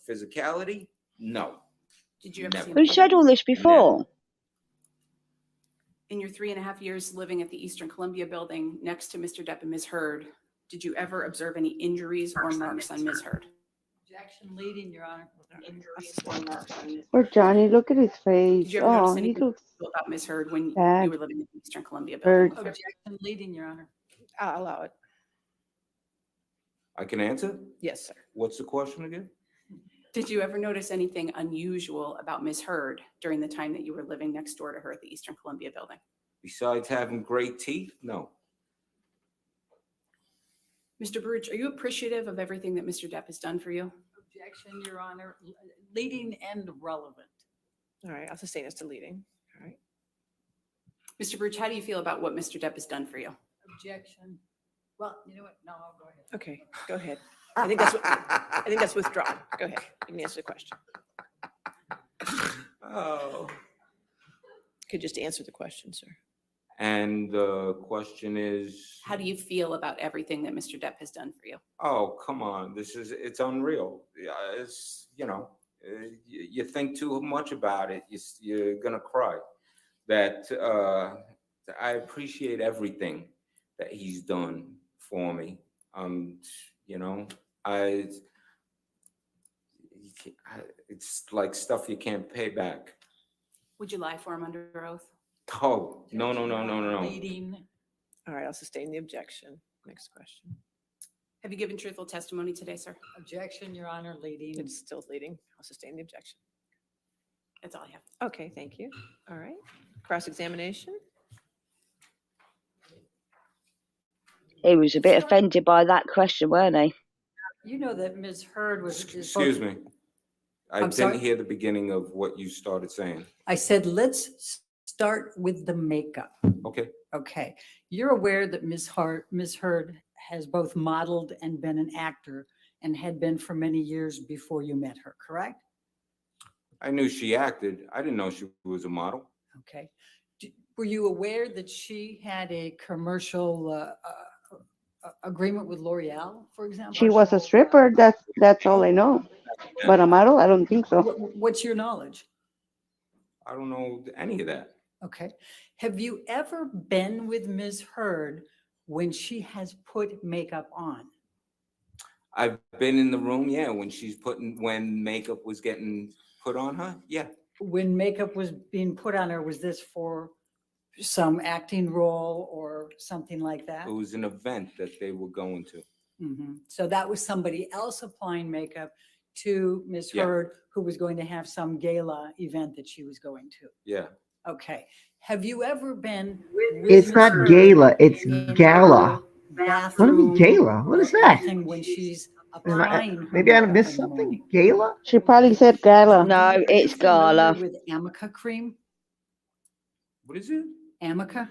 physicality? No. Did you ever see him? Who said all this before? Never. In your 3.5 years living at the Eastern Columbia building next to Mr. Depp and Ms. Heard, did you ever observe any injuries or marks on Ms. Heard? Objection leading, Your Honor. Injuries or marks on Ms. Poor Johnny, look at his face. Did you ever notice Oh, he anything looks about Ms. Heard when bad. you were living in the Eastern Columbia building? hurt. Objection leading, Your Honor. I'll allow it. I can answer? Yes, sir. What's the question again? Did you ever notice anything unusual about Ms. Heard during the time that you were living next door to her at the Eastern Columbia building? Besides having great teeth? No. Mr. Baruch, are you appreciative of everything that Mr. Depp has done for you? Objection, Your Honor. Leading and relevant. All right, I'll sustain as to leading. All right. Mr. Baruch, how do you feel about what Mr. Depp has done for you? Objection. Well, you know what? No, I'll go ahead. Okay, go ahead. I think that's withdrawn. Go ahead. You can answer the question. Oh. Could just answer the question, sir. And the question is, How do you feel about everything that Mr. Depp has done for you? oh, come on, it's unreal. Yeah, it's, you think too much about it, you're gonna cry. That I appreciate everything that he's done for me. It's like stuff you can't pay back. Would you lie for him under oath? Oh, no. Leading. All right, I'll sustain the objection. Next question. Have you given truthful testimony today, sir? Objection, Your Honor. Leading. It's still leading. I'll sustain the objection. That's all I have. Okay, thank you. All right. Cross-examination. He was a bit offended by that question, weren't he? You know that Ms. Heard was. Excuse me. I I'm didn't sorry? hear the beginning of what you started saying. I said, let's start with the makeup. Okay. Okay. You're aware that Ms. Heard has both modeled and been an actor and had been for many years before you met her, correct? I knew she acted. I didn't know she was a model. Okay. Were you aware that she had a commercial agreement with L'Oreal, for example? She was a stripper. That's all I know. But a model, I don't think so. What's your knowledge? I don't know any of that. Okay. Have you ever been with Ms. Heard when she has put makeup on? I've been in the room, yeah, when makeup was getting put on her, yeah. When makeup was being put on her, was this for some acting role or something like that? It was an event that they were going to. Mhm. So that was somebody else applying makeup to Ms. Yeah. Heard, who was going to have some gala event that she was going to. Yeah. Okay. Have you ever been? It's not gala, it's gala. What do you mean gala? What is that? When she's applying her Maybe I makeup missed in the something. morning. Gala? She probably said gala. No, Are you it's familiar Gala. with Amica cream? What is it? Amica?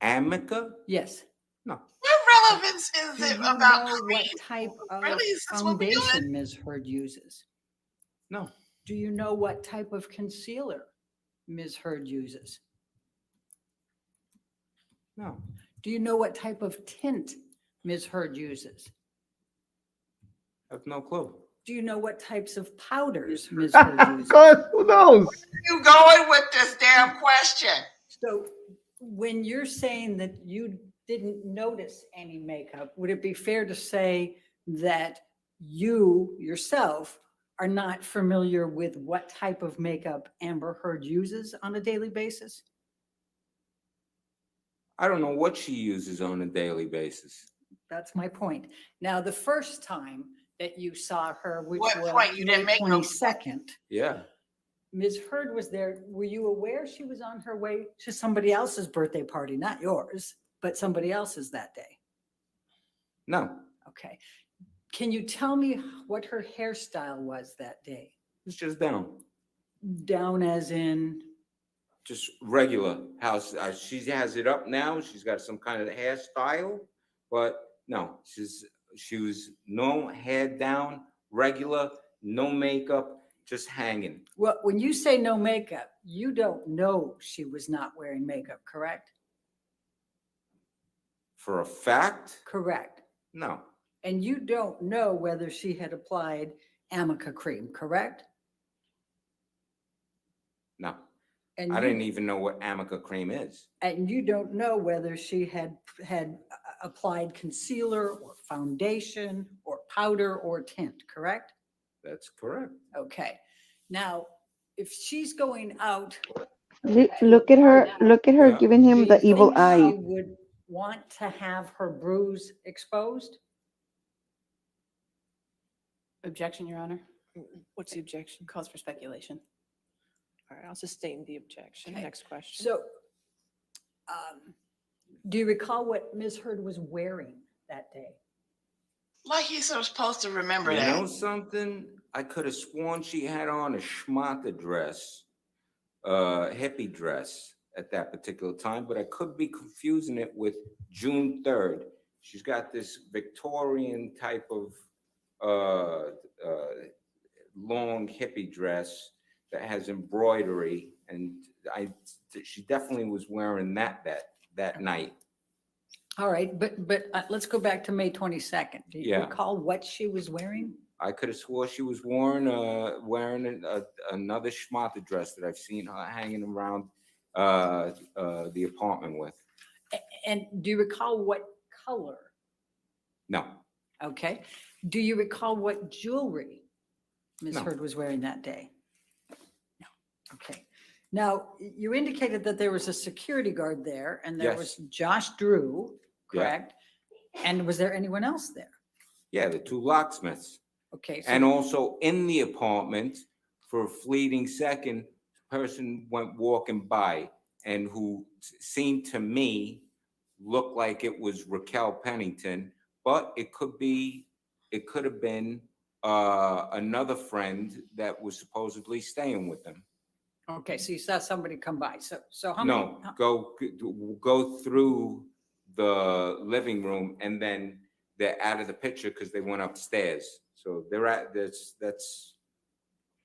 Amica? Yes. No. What relevance is Do it you about know what type of Really? Is this what we're doing? foundation Ms. Heard uses? No. Do you know what type of concealer Ms. Heard uses? No. Do you know what type of tint Ms. Heard uses? I have no clue. Do you know what types of powders Ms. Heard uses? God, who knows? You going with this damn question? So when you're saying that you didn't notice any makeup, would it be fair to say that you yourself are not familiar with what type of makeup Amber Heard uses on a daily basis? I don't know what she uses on a daily basis. That's my point. Now, the first time that you saw her, which What was point? You didn't May make no 22nd, Yeah. Ms. Heard was there. Were you aware she was on her way to somebody else's birthday party, not yours, but somebody else's that day? No. Okay. Can you tell me what her hairstyle was that day? It's just down. Down as in? Just regular. How she has it up now. She's got some kind of hairstyle, but no, she was no hair down, regular, no makeup, just hanging. Well, when you say no makeup, you don't know she was not wearing makeup, correct? For a fact? Correct. No. And you don't know whether she had applied Amica cream, correct? No. And I you- didn't even know what Amica cream is. And you don't know whether she had applied concealer or foundation or powder or tint, correct? That's correct. Okay. Now, if she's going out, Look at her. Look at her Yeah. giving do him you the evil think she eye. would want to have her bruise exposed? Objection, Your Honor. What's the objection? Calls for speculation. All right, I'll sustain the objection. Okay. Next question. So, do you recall what Ms. Heard was wearing that day? Like he's supposed to remember You that. know something? I could have sworn she had on a schmata dress, hippie dress at that particular time, but I could be confusing it with June 3rd. She's got this Victorian type of long hippie dress that has embroidery, and she definitely was wearing that night. All right, but let's go back to May 22nd. Do you Yeah. recall what she was wearing? I could have swore she was wearing another schmata dress that I've seen her hanging around the apartment with. And do you recall what color? No. Okay. Do you recall what jewelry Ms. No. Heard was wearing that day? No. Okay. Now, you indicated that there was a security guard there and there was Yes. Josh Drew, Yeah. correct? And was there anyone else there? Yeah, the two locksmiths. Okay. So And also in the apartment, for a fleeting second, person went walking by and who seemed to me looked like it was Raquel Pennington, but it could have been another friend that was supposedly staying with them. okay, so you saw somebody come by. So how many? No, go through the living room and then they're out of the picture because they went upstairs. So that's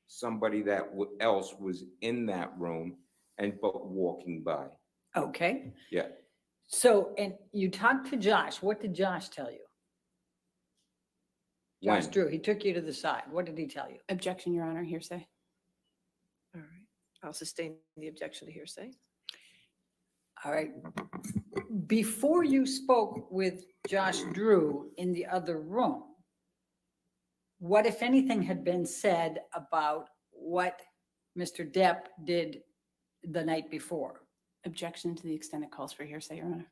somebody that else was in that room but walking by. Okay. Yeah. So, and you talked to Josh. What did Josh tell you? Josh When? Drew, he took you to the side. What did he tell you? Objection, Your Honor, hearsay. All right, I'll sustain the objection to hearsay. All right. Before you spoke with Josh Drew in the other room, what, if anything, had been said about what Mr. Depp did the night before? Objection to the extent it calls for hearsay, Your Honor.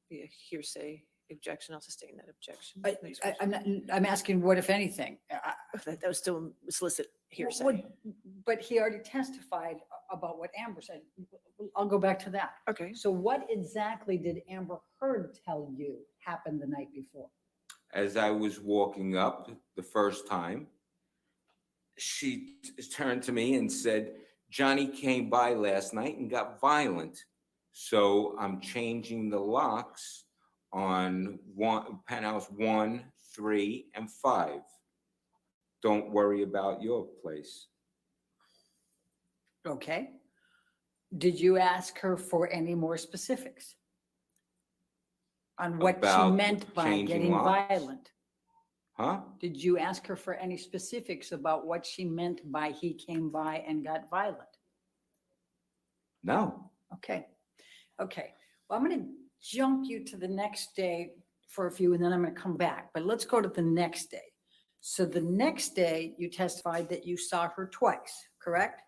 Be a hearsay objection. I'll sustain that objection. I- Next I- question. I'm asking what, if anything? That was still solicit hearsay. But he already testified about what Amber said. I'll go back to that. Okay. So what exactly did Amber Heard tell you happened the night before? as I was walking up the first time, she turned to me and said, Johnny came by last night and got violent. So I'm changing the locks on penthouse 1, 3, and 5. Don't worry about your place. Okay. Did you ask her for any more specifics on what she About meant by changing getting locks? violent? Huh? Did you ask her for any specifics about what she meant by he came by and got violent? No. Okay. Okay. Well, I'm going to jump you to the next day for a few, and then I'm going to come back. But let's go to the next day. So the next day, you testified that you saw her twice, correct?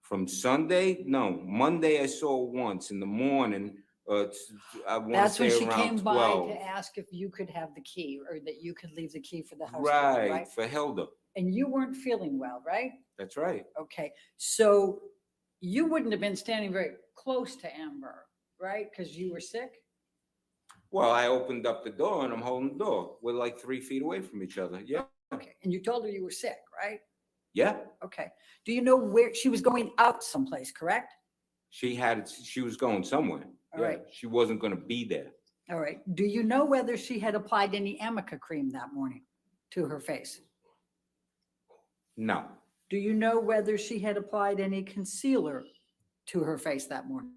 From Sunday? No. Monday I saw her once in the morning. I want to That's when say she around came 12. by to ask if you could have the key or that you could leave the key for the house. Right, Right. for Hilda. And you weren't feeling well, right? That's right. Okay. So you wouldn't have been standing very close to Amber, right? Because you were sick? Well, I opened up the door and I'm holding the door. We're like 3 feet away from each other. Yeah. Okay. And you told her you were sick, right? Yeah. Okay. Do you know where she was going out someplace, correct? She was going somewhere. All Yeah. right. She wasn't going to be there. All right. Do you know whether she had applied any Amica cream that morning to her face? No. Do you know whether she had applied any concealer to her face that morning?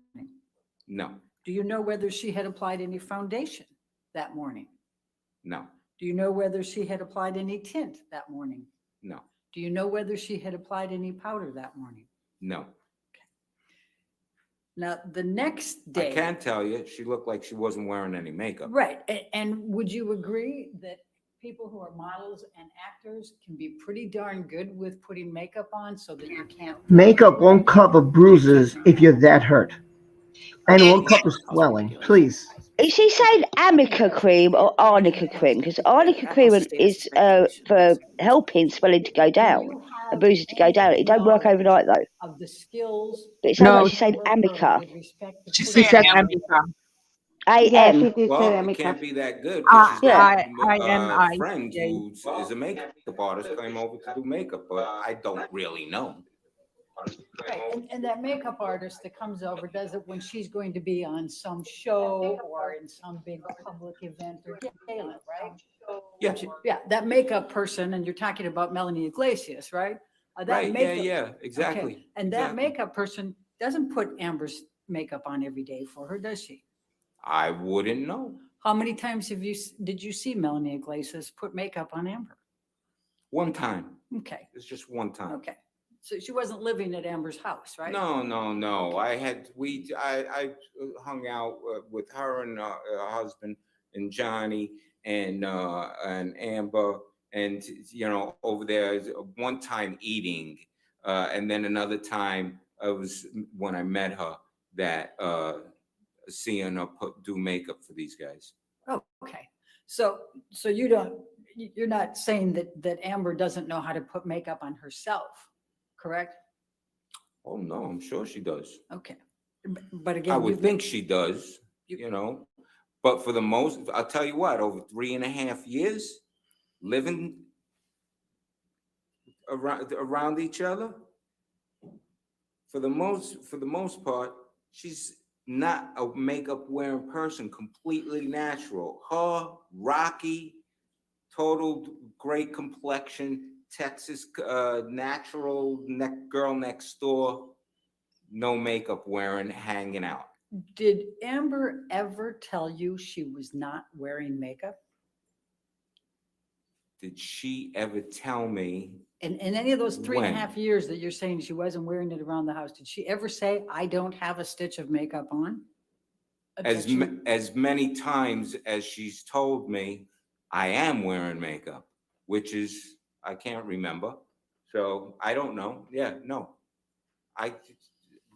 No. Do you know whether she had applied any foundation that morning? No. Do you know whether she had applied any tint that morning? No. Do you know whether she had applied any powder that morning? No. Now, the next day. I can tell you, she looked like she wasn't wearing any makeup. Right. And would you agree that people who are models and actors can be pretty darn good with putting makeup on so that you can't. Makeup won't cover bruises if you're that hurt. And it won't cover swelling. Please. Is she saying Amica cream or arnica cream? Because arnica cream is for helping swelling to go down and bruises to go down. It don't work overnight though. Of the skills. But it sounds like she's saying Amica. She said Amica. Yeah, she AM. did say Well, it Amica. can't be that good. 'Cause she's Yeah. got a friend who is a makeup artist came over to do makeup, but I don't really know. Right. And that makeup artist that comes over does it when she's going to be on some show or in some big public event or gala, right? Yeah. Yeah, that makeup person, and you're talking about Melanie Iglesias, right? That Right, makeup- yeah, exactly. Okay. And that Exactly. makeup person doesn't put Amber's makeup on every day for her, does she? I wouldn't know. How many times did you see Melanie Iglesias put makeup on Amber? One time. Okay. It's just one time. Okay. So she wasn't living at Amber's house, right? No. I hung out with her and her husband and Johnny and Amber, and over there one time eating, and then another time was when I met her that seeing her do makeup for these guys. Oh, okay. So you're not saying that Amber doesn't know how to put makeup on herself, correct? Oh no, I'm sure she does. Okay. But again, I would think she does, but for the most, I'll tell you what, over 3.5 years living around each other, for the most part, she's not a makeup wearing person, completely natural. Her, Rocky, total great complexion, Texas natural girl next door, no makeup wearing, hanging out. Did Amber ever tell you she was not wearing makeup? Did she ever tell me? In any of those 3.5 When? years that you're saying she wasn't wearing it around the house, did she ever say, I don't have a stitch of makeup on? As many times as she's told me I am wearing makeup, which is, I can't remember. So I don't know. Yeah, no.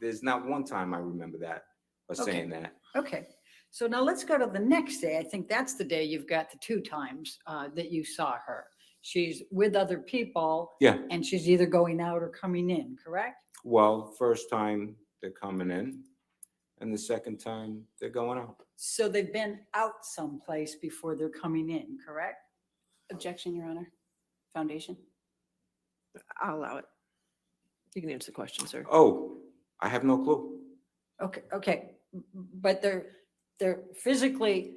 There's not one time I remember that or saying that. Okay. So now let's go to the next day. I think that's the day you've got the 2 times that you saw her. She's with other people. Yeah. And she's either going out or coming in, correct? Well, first time they're coming in, and the second time they're going out. So they've been out someplace before they're coming in, correct? Objection, Your Honor. Foundation. I'll allow it. You can answer the question, sir. Oh, I have no clue. Okay, but they're physically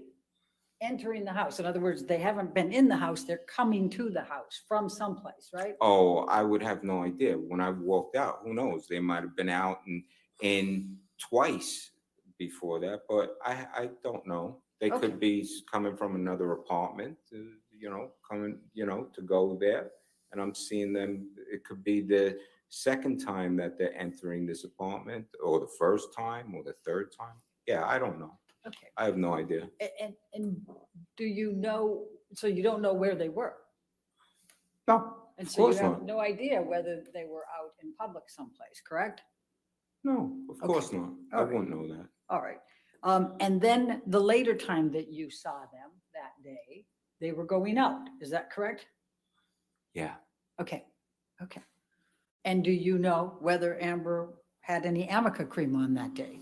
entering the house. In other words, they haven't been in the house, they're coming to the house from someplace, right? Oh, I would have no idea. When I walked out, who knows? They might have been out and twice before that, but I don't know. They Okay. could be coming from another apartment, coming, to go there. And I'm seeing them, it could be the second time that they're entering this apartment, or the first time, or the third time. Yeah, I don't know. Okay. I have no idea. And do you know, so you don't know where they were? No, And of so you course have not. no idea whether they were out in public someplace, correct? No, of course not. I All right. wouldn't know that. All right. And then the later time that you saw them that day, they were going out. Is that correct? Yeah. Okay. And do you know whether Amber had any Amica cream on that day?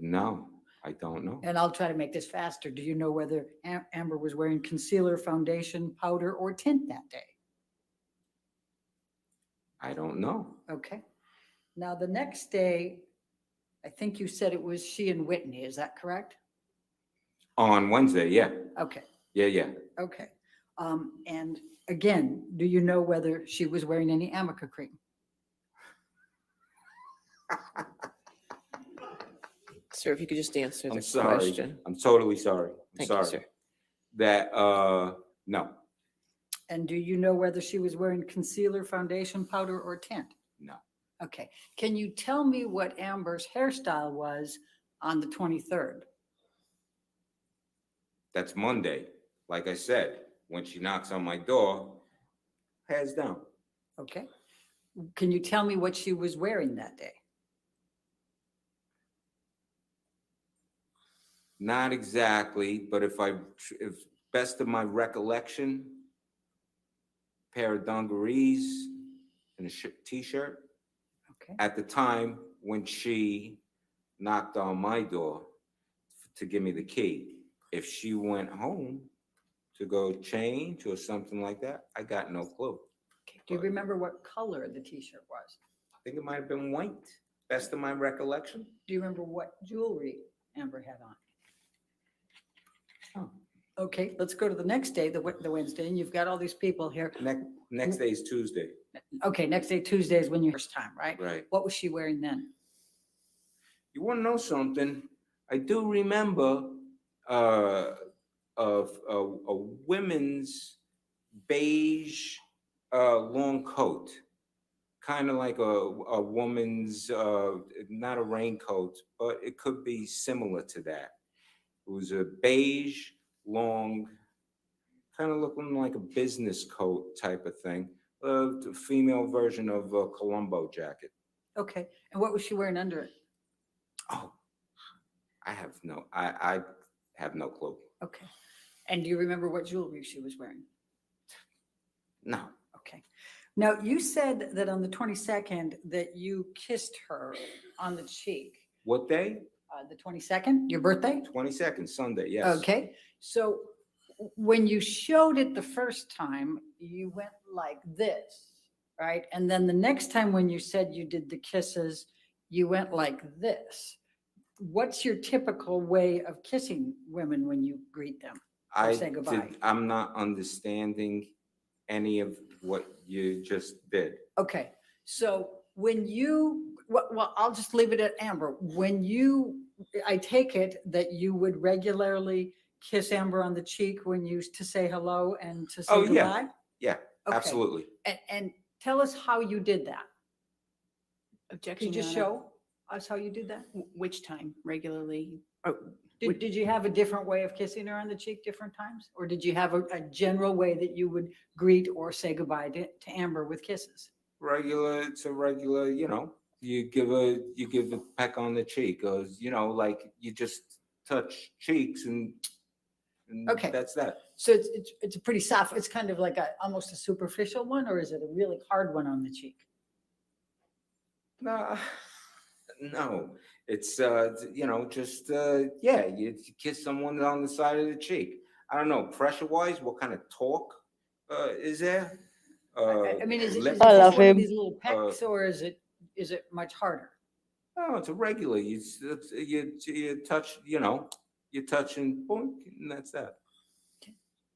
No, I don't know. And I'll try to make this faster. Do you know whether Amber was wearing concealer, foundation, powder, or tint that day? I don't know. Okay. Now, the next day, I think you said it was she and Whitney. Is that correct? On Wednesday, yeah. Okay. Yeah. Okay. And again, do you know whether she was wearing any Amica cream? Sir, if you could just answer I'm the sorry. question. I'm totally sorry. I'm Thank you, sorry. sir. That, no, And do you know whether she was wearing concealer, foundation, powder, or tint? no. Okay. Can you tell me what Amber's hairstyle was on the 23rd? That's Monday. Like I said, when she knocks on my door, hands down. Okay. Can you tell me what she was wearing that day? Not exactly, but if best of my recollection, pair of dungarees and a t-shirt. Okay. At the time when she knocked on my door to give me the key. If she went home to go change or something like that, I got no clue. Okay. Do you remember what color the t-shirt was? I think it might have been white, best of my recollection. Do you remember what jewelry Amber had on? Oh. Okay, let's go to the next day, the Wednesday, and you've got all these people here. Next day is Tuesday. Okay, next day, Tuesday is when you first time, right? Right. What was she wearing then? You want to know something? I do remember of a women's beige long coat, kind of like a woman's, not a raincoat, but it could be similar to that. It was a beige, long, kind of looking like a business coat type of thing. The female version of a Columbo jacket. Okay, and what was she wearing under it? Oh, I have no clue. Okay, and do you remember what jewelry she was wearing? No. Okay. Now, you said that on the 22nd that you kissed her on the cheek. What day? The 22nd, your birthday? 22nd, Sunday, yes. Okay, so when you showed it the first time, you went like this, right? And then the next time when you said you did the kisses, you went like this. What's your typical way of kissing women when you greet them or say goodbye? I'm not understanding any of what you just did. Okay, so when you, well, I'll just leave it at Amber. When you, I take it that you would regularly kiss Amber on the cheek when you to say hello and to say Oh, goodbye? yeah. Yeah, Okay. absolutely. And tell us how you did that. Objection, Could you Your Honor. show us how you did that? Which time regularly? Did you have a different way of kissing her on the cheek different times? Or did you have a general way that you would greet or say goodbye to Amber with kisses? It's a regular, you give a peck on the cheek, or, like you just touch cheeks and Okay. that's that. So it's a pretty soft, it's kind of like almost a superficial one, or is it a really hard one on the cheek? No, No, it's, just, you kiss someone on the side of the cheek. I don't know, pressure-wise, what kind of talk is there? I mean, is it lip just one love of talk? him. these little pecks, or is it much harder? No, it's a regular. You touch, you touch and boink, and that's that.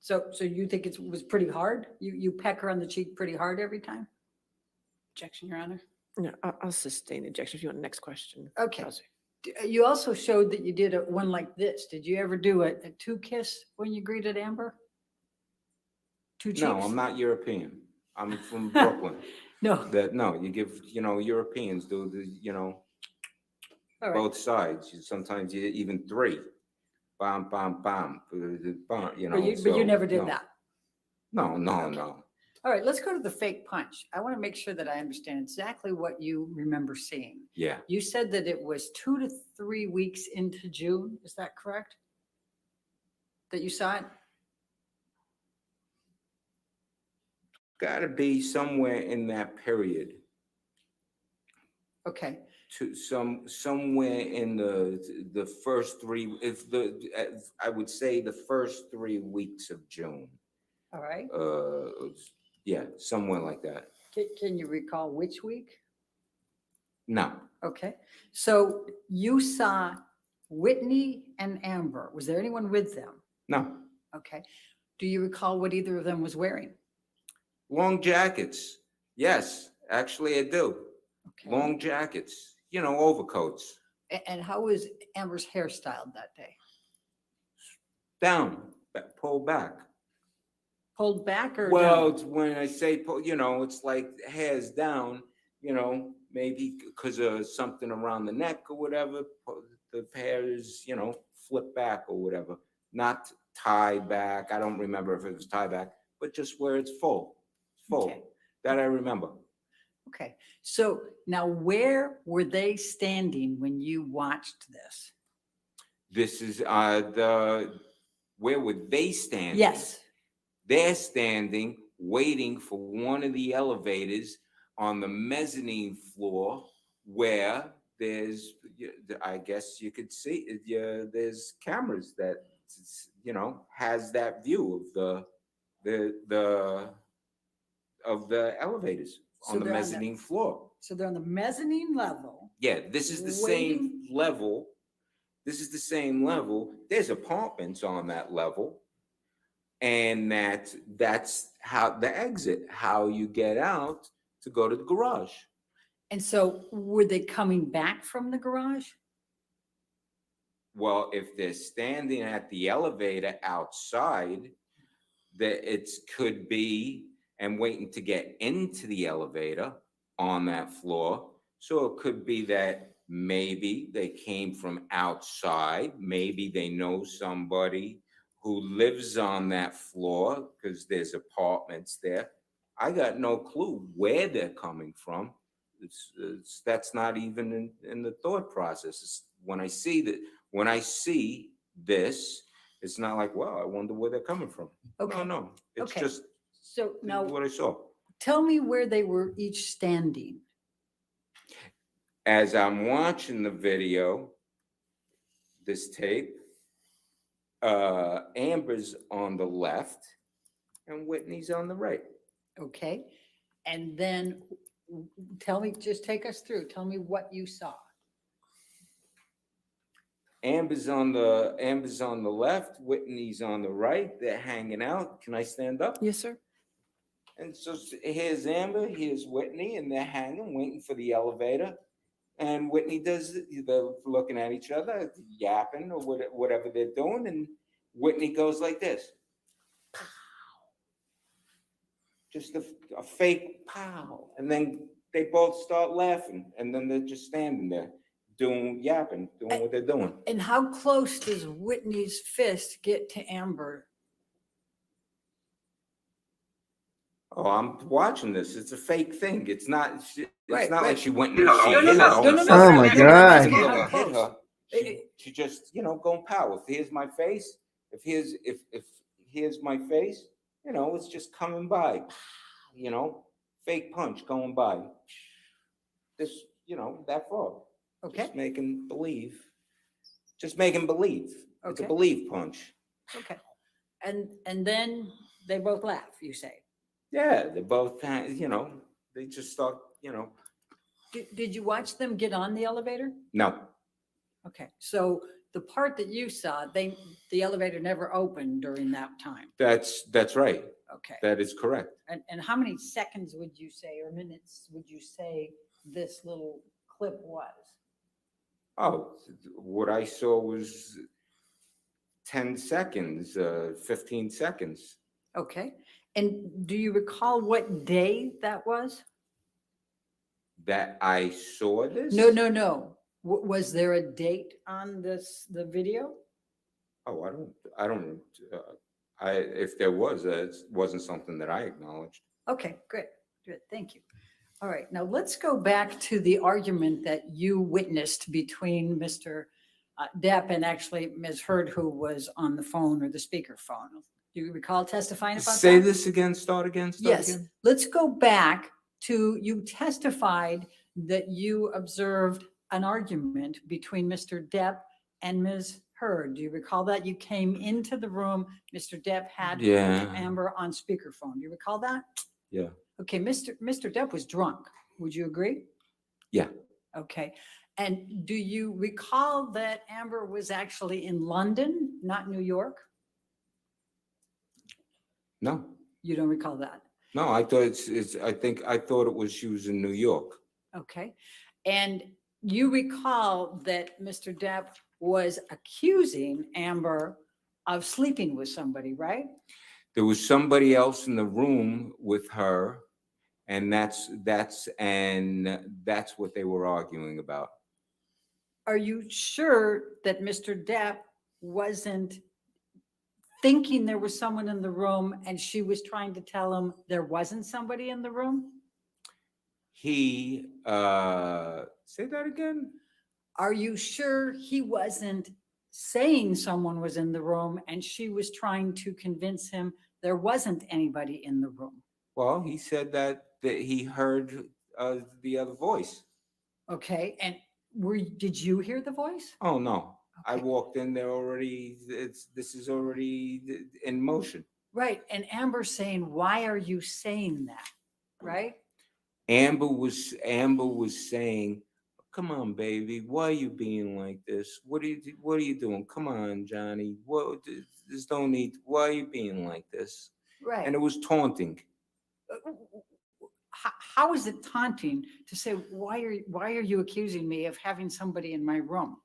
So you think it was pretty hard? You peck her on the cheek pretty hard every time? Objection, Your Honor. No, I'll sustain objection if you want the next question. Okay. Rosie. You also showed that you did one like this. Did you ever do a two kiss when you greeted Amber? Two cheeks? No, I'm not European. I'm from Brooklyn. No. You give, Europeans do the, All right. both sides. Sometimes you even three. Bam, bam, bam. But you never did that. No. All right, let's go to the fake punch. I want to make sure that I understand exactly what you remember seeing. Yeah. You said that it was 2 to 3 weeks into June. Is that correct? That you saw it? Gotta be somewhere in that period. Okay. To somewhere in the first three, I would say the first 3 weeks of June. All right. Yeah, somewhere like that. Can you recall which week? No, Okay. So you saw Whitney and Amber. Was there anyone with them? no. Okay. Do you recall what either of them was wearing? Long jackets. Yes, actually I do. Okay. Long jackets, overcoats. And how was Amber's hair styled that day? Down, pulled back. Pulled back or Well, down? it's when I say, it's like hair's down, maybe because of something around the neck or whatever, the hair is, flipped back or whatever. Not tied back. I don't remember if it was tied back, but just where it's full. Okay. That I remember. Okay. So now where were they standing when you watched this? This is where would they stand? Yes. They're standing, waiting for one of the elevators on the mezzanine floor where there's, I guess you could see, there's cameras that, has that view of the elevators So on the they're on the- mezzanine floor. So they're on the mezzanine level. Yeah, this is the same level. This is the same level. There's apartments on that level. And that's how the exit, how you get out to go to the garage. And so were they coming back from the garage? Well, if they're standing at the elevator outside, that it could be and waiting to get into the elevator on that floor. So it could be that maybe they came from outside. Maybe they know somebody who lives on that floor because there's apartments there. I got no clue where they're coming from. That's not even in the thought process. When I see this, it's not like, well, I wonder where they're coming from. Okay. No, it's Okay. just So now what I saw. tell me where they were each standing. As I'm watching the video, this tape, Amber's on the left and Whitney's on the right. Okay. And then just take us through. Tell me what you saw. Amber's on the left, Whitney's on the right. They're hanging out. Can I stand up? Yes, sir. And so here's Amber, here's Whitney, and they're hanging, waiting for the elevator. And Whitney they're looking at each other, yapping or whatever they're doing. And Whitney goes like this. Pow. Just a fake pow. And then they both start laughing. And then they're just standing there yapping, doing what they're doing. And how close does Whitney's fist get to Amber? Oh, I'm watching this. It's a fake thing. It's not. Right, like right. she went and she No, hit no, her. no, Oh my God. Hit her. She just, going power. If here's my face, if here's my face, it's just coming by. Fake punch going by. This, that far. Okay. Just making believe. Just making believe. It's a Okay. believe punch. Okay. And then they both laugh, you say. Yeah, they both, they just start, Did you watch them get on the elevator? no, Okay, so the part that you saw, the elevator never opened during that time. that's right. Okay. That is correct. And how many seconds would you say, or minutes would you say this little clip was? Oh, what I saw was 10 seconds, 15 seconds. Okay, and do you recall what day that was? That I saw this? No. Was there a date on the video? Oh, if there was, it wasn't something that I acknowledged. Okay, good, thank you. All right, now let's go back to the argument that you witnessed between Mr. Depp and actually Ms. Heard, who was on the phone or the speakerphone. Do you recall testifying about that? Say this again, start again, start Yes, again. let's go back to, you testified that you observed an argument between Mr. Depp and Ms. Heard. Do you recall that? You came into the room, Mr. Depp had Yeah. Amber on speakerphone. Do you recall that? Yeah. Okay, Mr. Depp was drunk. Would you agree? Yeah. Okay. And do you recall that Amber was actually in London, not New York? No, You don't recall that? no, I thought I thought it was she was in New York. Okay. And you recall that Mr. Depp was accusing Amber of sleeping with somebody, right? There was somebody else in the room with her, and that's what they were arguing about. Are you sure that Mr. Depp wasn't thinking there was someone in the room and she was trying to tell him there wasn't somebody in the room? He, say that again? Are you sure he wasn't saying someone was in the room and she was trying to convince him there wasn't anybody in the room? Well, he said that he heard the other voice. Okay, and did you hear the voice? Oh, no. I walked in there already. This is already in motion. Right, and Amber's saying, why are you saying that? Right? Amber was saying, "Come on, baby, why are you being like this? What are you doing? Come on, Johnny. What? There's no need. Why are you being like this?" Right. And it was taunting. How is it taunting to say, why are you accusing me of having somebody in my room?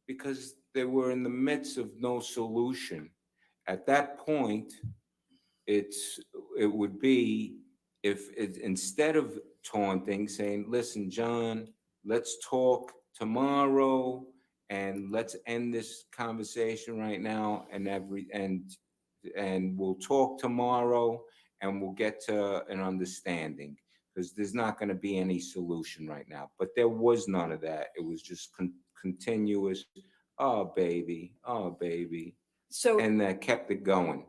Because they were in the midst of no solution. At that point, it would be if instead of taunting, saying, "Listen, John, let's talk tomorrow and let's end this conversation right now and we'll talk tomorrow and we'll get to an understanding," because there's not going to be any solution right now. But there was none of that. It was just continuous, "Oh, baby, oh, baby." So, and that kept it going.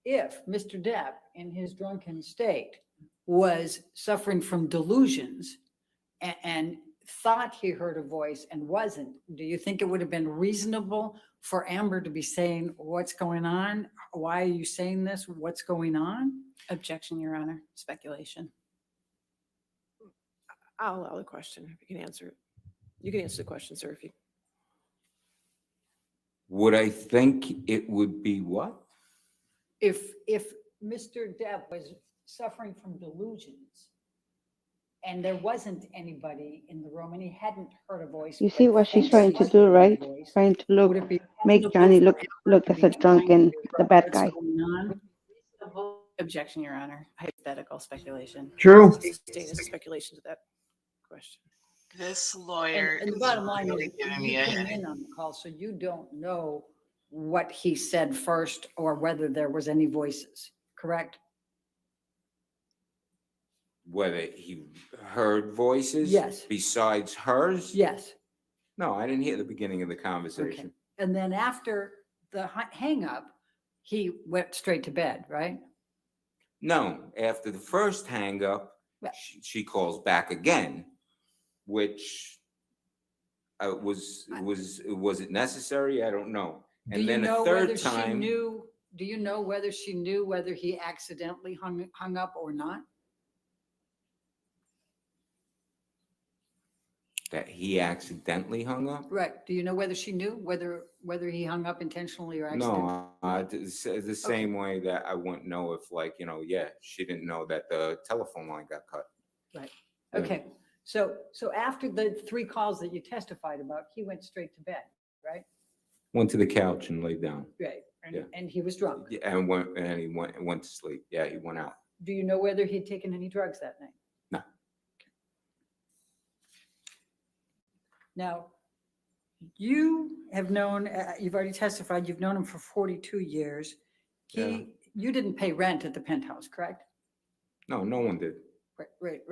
If Mr. Depp in his drunken state was suffering from delusions and thought he heard a voice and wasn't, do you think it would have been reasonable for Amber to be saying, "What's going on? Why are you saying this? What's going on?" Objection, Your Honor. Speculation. I'll allow the question if you can answer it. You can answer the question, sir, if you. Would I think it would be what? If Mr. Depp was suffering from delusions and there wasn't anybody in the room and he hadn't heard a voice. You see what she's trying to do, right? Trying to make Johnny look as a drunken, the bad guy. Objection, Your Honor. Hypothetical speculation. True. Stating speculation to that question. This lawyer And the is bottom line really is, giving you me a came headache. in on the call, so you don't know what he said first or whether there was any voices, correct? Whether he heard voices? Yes. Besides hers? Yes. No, I didn't hear the beginning of the conversation. Okay. And then after the hang up, he went straight to bed, right? No, after the first hang up, she calls back again. which was it necessary? I don't know. Do And you then know a third whether she time knew, do you know whether she knew whether he accidentally hung up or not? that he accidentally hung up. Right. Do you know whether she knew whether he hung up intentionally or accidentally? No, the same way that I wouldn't know if, like, yeah, she didn't know that the telephone line got cut. Right. Yeah. Okay. So after the 3 calls that you testified about, he went straight to bed, right? Went to the couch and laid down. Right. And, Yeah. and he was drunk. Yeah, and he went to sleep. Yeah, he went out. Do you know whether he'd taken any drugs that night? No. Now, you have known, you've already testified, you've known him for 42 years. Yeah. You didn't pay rent at the penthouse, correct? No, no one did. Right.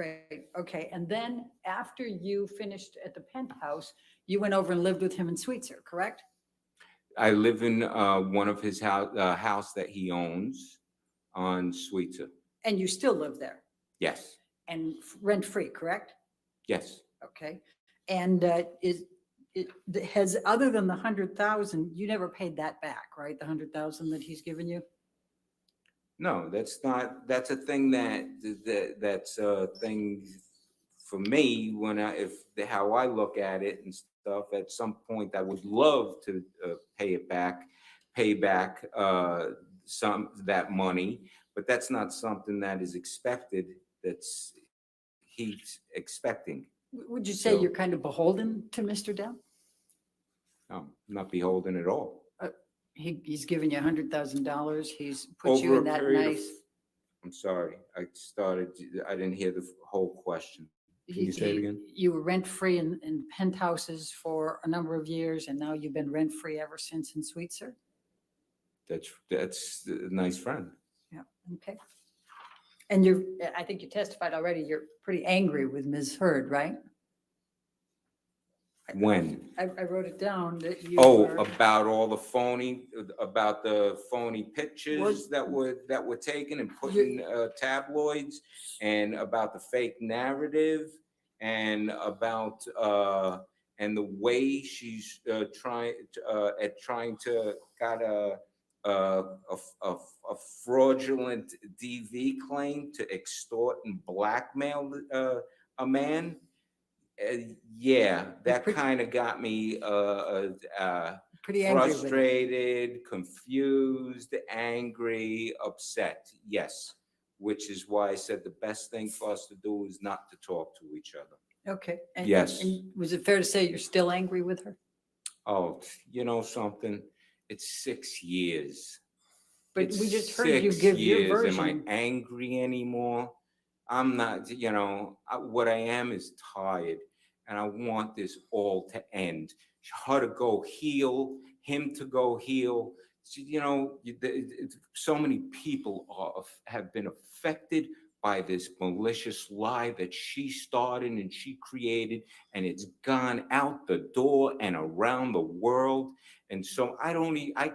Okay. And then after you finished at the penthouse, you went over and lived with him in Sweetser, correct? I live in one of his house that he owns on Sweetser. And you still live there Yes, and rent free, correct? yes. Okay. And has, other than the 100,000, you never paid that back, right? The 100,000 that he's given you? No, that's a thing that's a thing for me when how I look at it and stuff. At some point, I would love to pay back some that money, but that's not something that is expected. He's expecting. Would you say So- you're kind of beholden to Mr. Depp? No, I'm not beholden at all. He's given you $100,000. He's put you Over in a that period of- nice. I'm sorry, I didn't hear the whole question. Can you say it again? You were rent free in penthouses for a number of years, and now you've been rent free ever since in Sweetser. That's a nice friend. Yeah. Okay. And I think you testified already. You're pretty angry with Ms. Heard, right? When? I wrote it down that you. Oh, were- about the phony pictures Was- that were taken and put in tabloids, and about the fake narrative, and about and the way she's trying to got a fraudulent DV claim to extort and blackmail a man. Yeah, that kind of got me Pretty angry with it. frustrated, confused, angry, upset. Yes, which is why I said the best thing for us to do is not to talk to each other. Okay. And, Yes. And was it fair to say you're still angry with her? Oh, you know something? It's 6 years. But It's we just heard you 6 give your years. Am I version. angry anymore? I'm not, what I am is tired, and I want this all to end. Her to go heal, him to go heal. So, so many people have been affected by this malicious lie that she started and she created, and it's gone out the door and around the world. And so I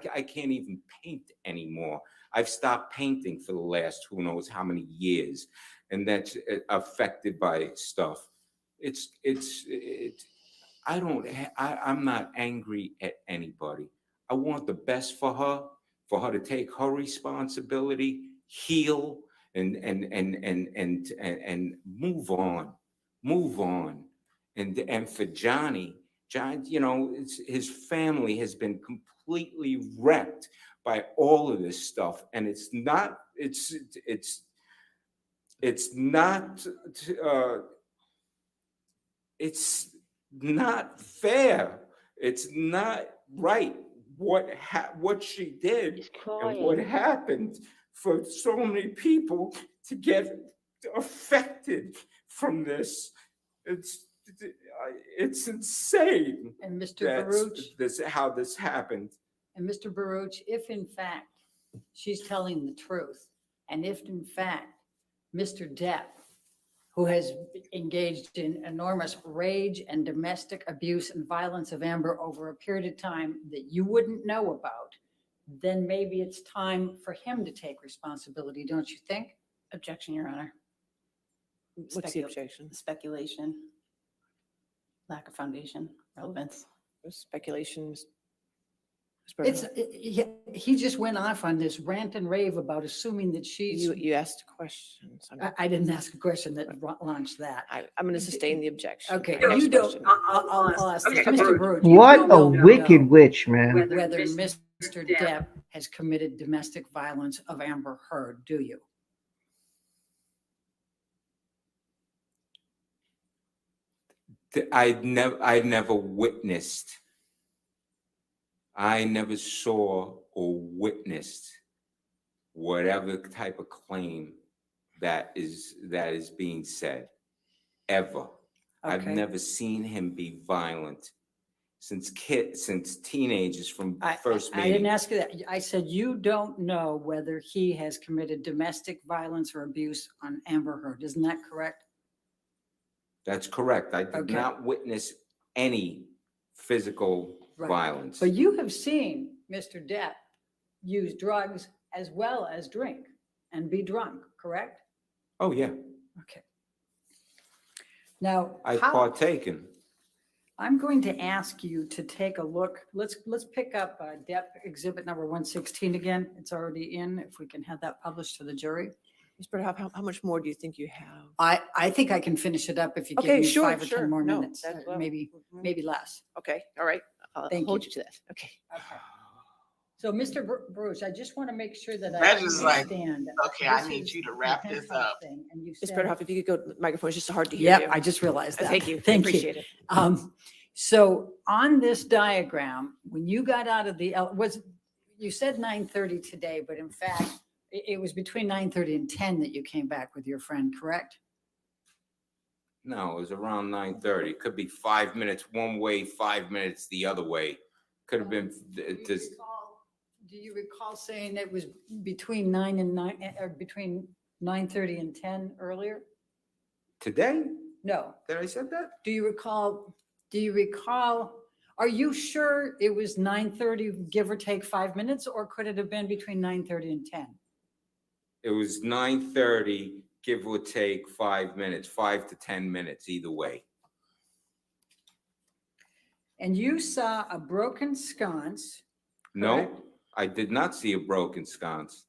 can't even paint anymore. I've stopped painting for the last who knows how many years, and that's affected by stuff. I'm not angry at anybody. I want the best for her to take her responsibility, heal, and move on. And for John, his family has been completely wrecked by all of this stuff, and it's not fair. It's not right what she did and what happened for so many people to get affected from this. It's insane. And Mr. Baruch. How this happened. And Mr. Baruch, if in fact she's telling the truth, and if in fact Mr. Depp, who has engaged in enormous rage and domestic abuse and violence of Amber over a period of time that you wouldn't know about, then maybe it's time for him to take responsibility, don't you think? Objection, Your Honor. What's the objection? Speculation. Lack of foundation, relevance. Speculation. He just went off on this rant and rave about assuming that she's. You asked questions. I didn't ask a question that launched that. I'm going to sustain the objection. Okay, My next you don't, question. I'll ask this. Okay. Mr. Baruch, you What a don't wicked know witch, man. whether Mr. Depp has committed domestic violence of Amber Heard, do you? I never witnessed. I never saw or witnessed whatever type of claim that is being said, ever. I've Okay. never seen him be violent since teenagers from first I meeting. didn't ask you that. I said you don't know whether he has committed domestic violence or abuse on Amber Heard. Isn't that correct? That's correct. I did Okay. not witness any physical Right. violence. But you have seen Mr. Depp use drugs as well as drink and be drunk, correct? Oh, yeah. Okay. Now, I've partaken. I'm going to ask you to take a look. Let's pick up Depp exhibit number 116 again. It's already in. If we can have that published to the jury. Ms. Baruch, how much more do you think you have? I think I can finish it up if you give Okay, me sure, 5 or 10 sure. more No, minutes, that's well. maybe less. Okay, all right. I'll Thank hold you. you to that. Okay. Okay. So, Mr. Baruch, I just want to make sure that I That is like, understand. okay, I This need is you to the wrap this handcuff up. thing, and you Ms. said- Baruch, if you could go to the microphone, it's just so hard to hear you. Yep, I just realized that. Thank you. Thank Appreciate you. it. So on this diagram, when you got out of the, you said 9:30 today, but in fact, it was between 9:30 and 10 that you came back with your friend, correct? No, it was around 9:30. Could be 5 minutes one way, 5 minutes the other way. Could have been just. Do you recall saying it was between 9 and 9, or between 9:30 and 10 earlier? Today? No. Did I said that? Do you recall, are you sure it was 9:30, give or take 5 minutes, or could it have been between 9:30 and 10? It was 9:30, give or take 5 minutes, 5 to 10 minutes, either way. And you saw a broken sconce. No, correct? I did not see a broken sconce.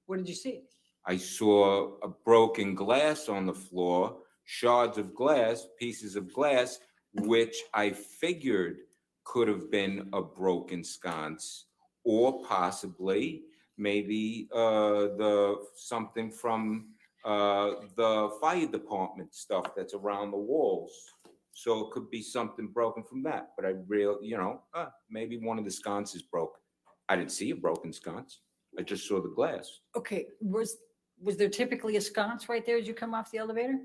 What did you see? I saw a broken glass on the floor, shards of glass, pieces of glass, which I figured could have been a broken sconce, or possibly maybe something from the fire department stuff that's around the walls. So it could be something broken from that. But maybe one of the sconces broke. I didn't see a broken sconce. I just saw the glass. Okay, was there typically a sconce right there as you come off the elevator?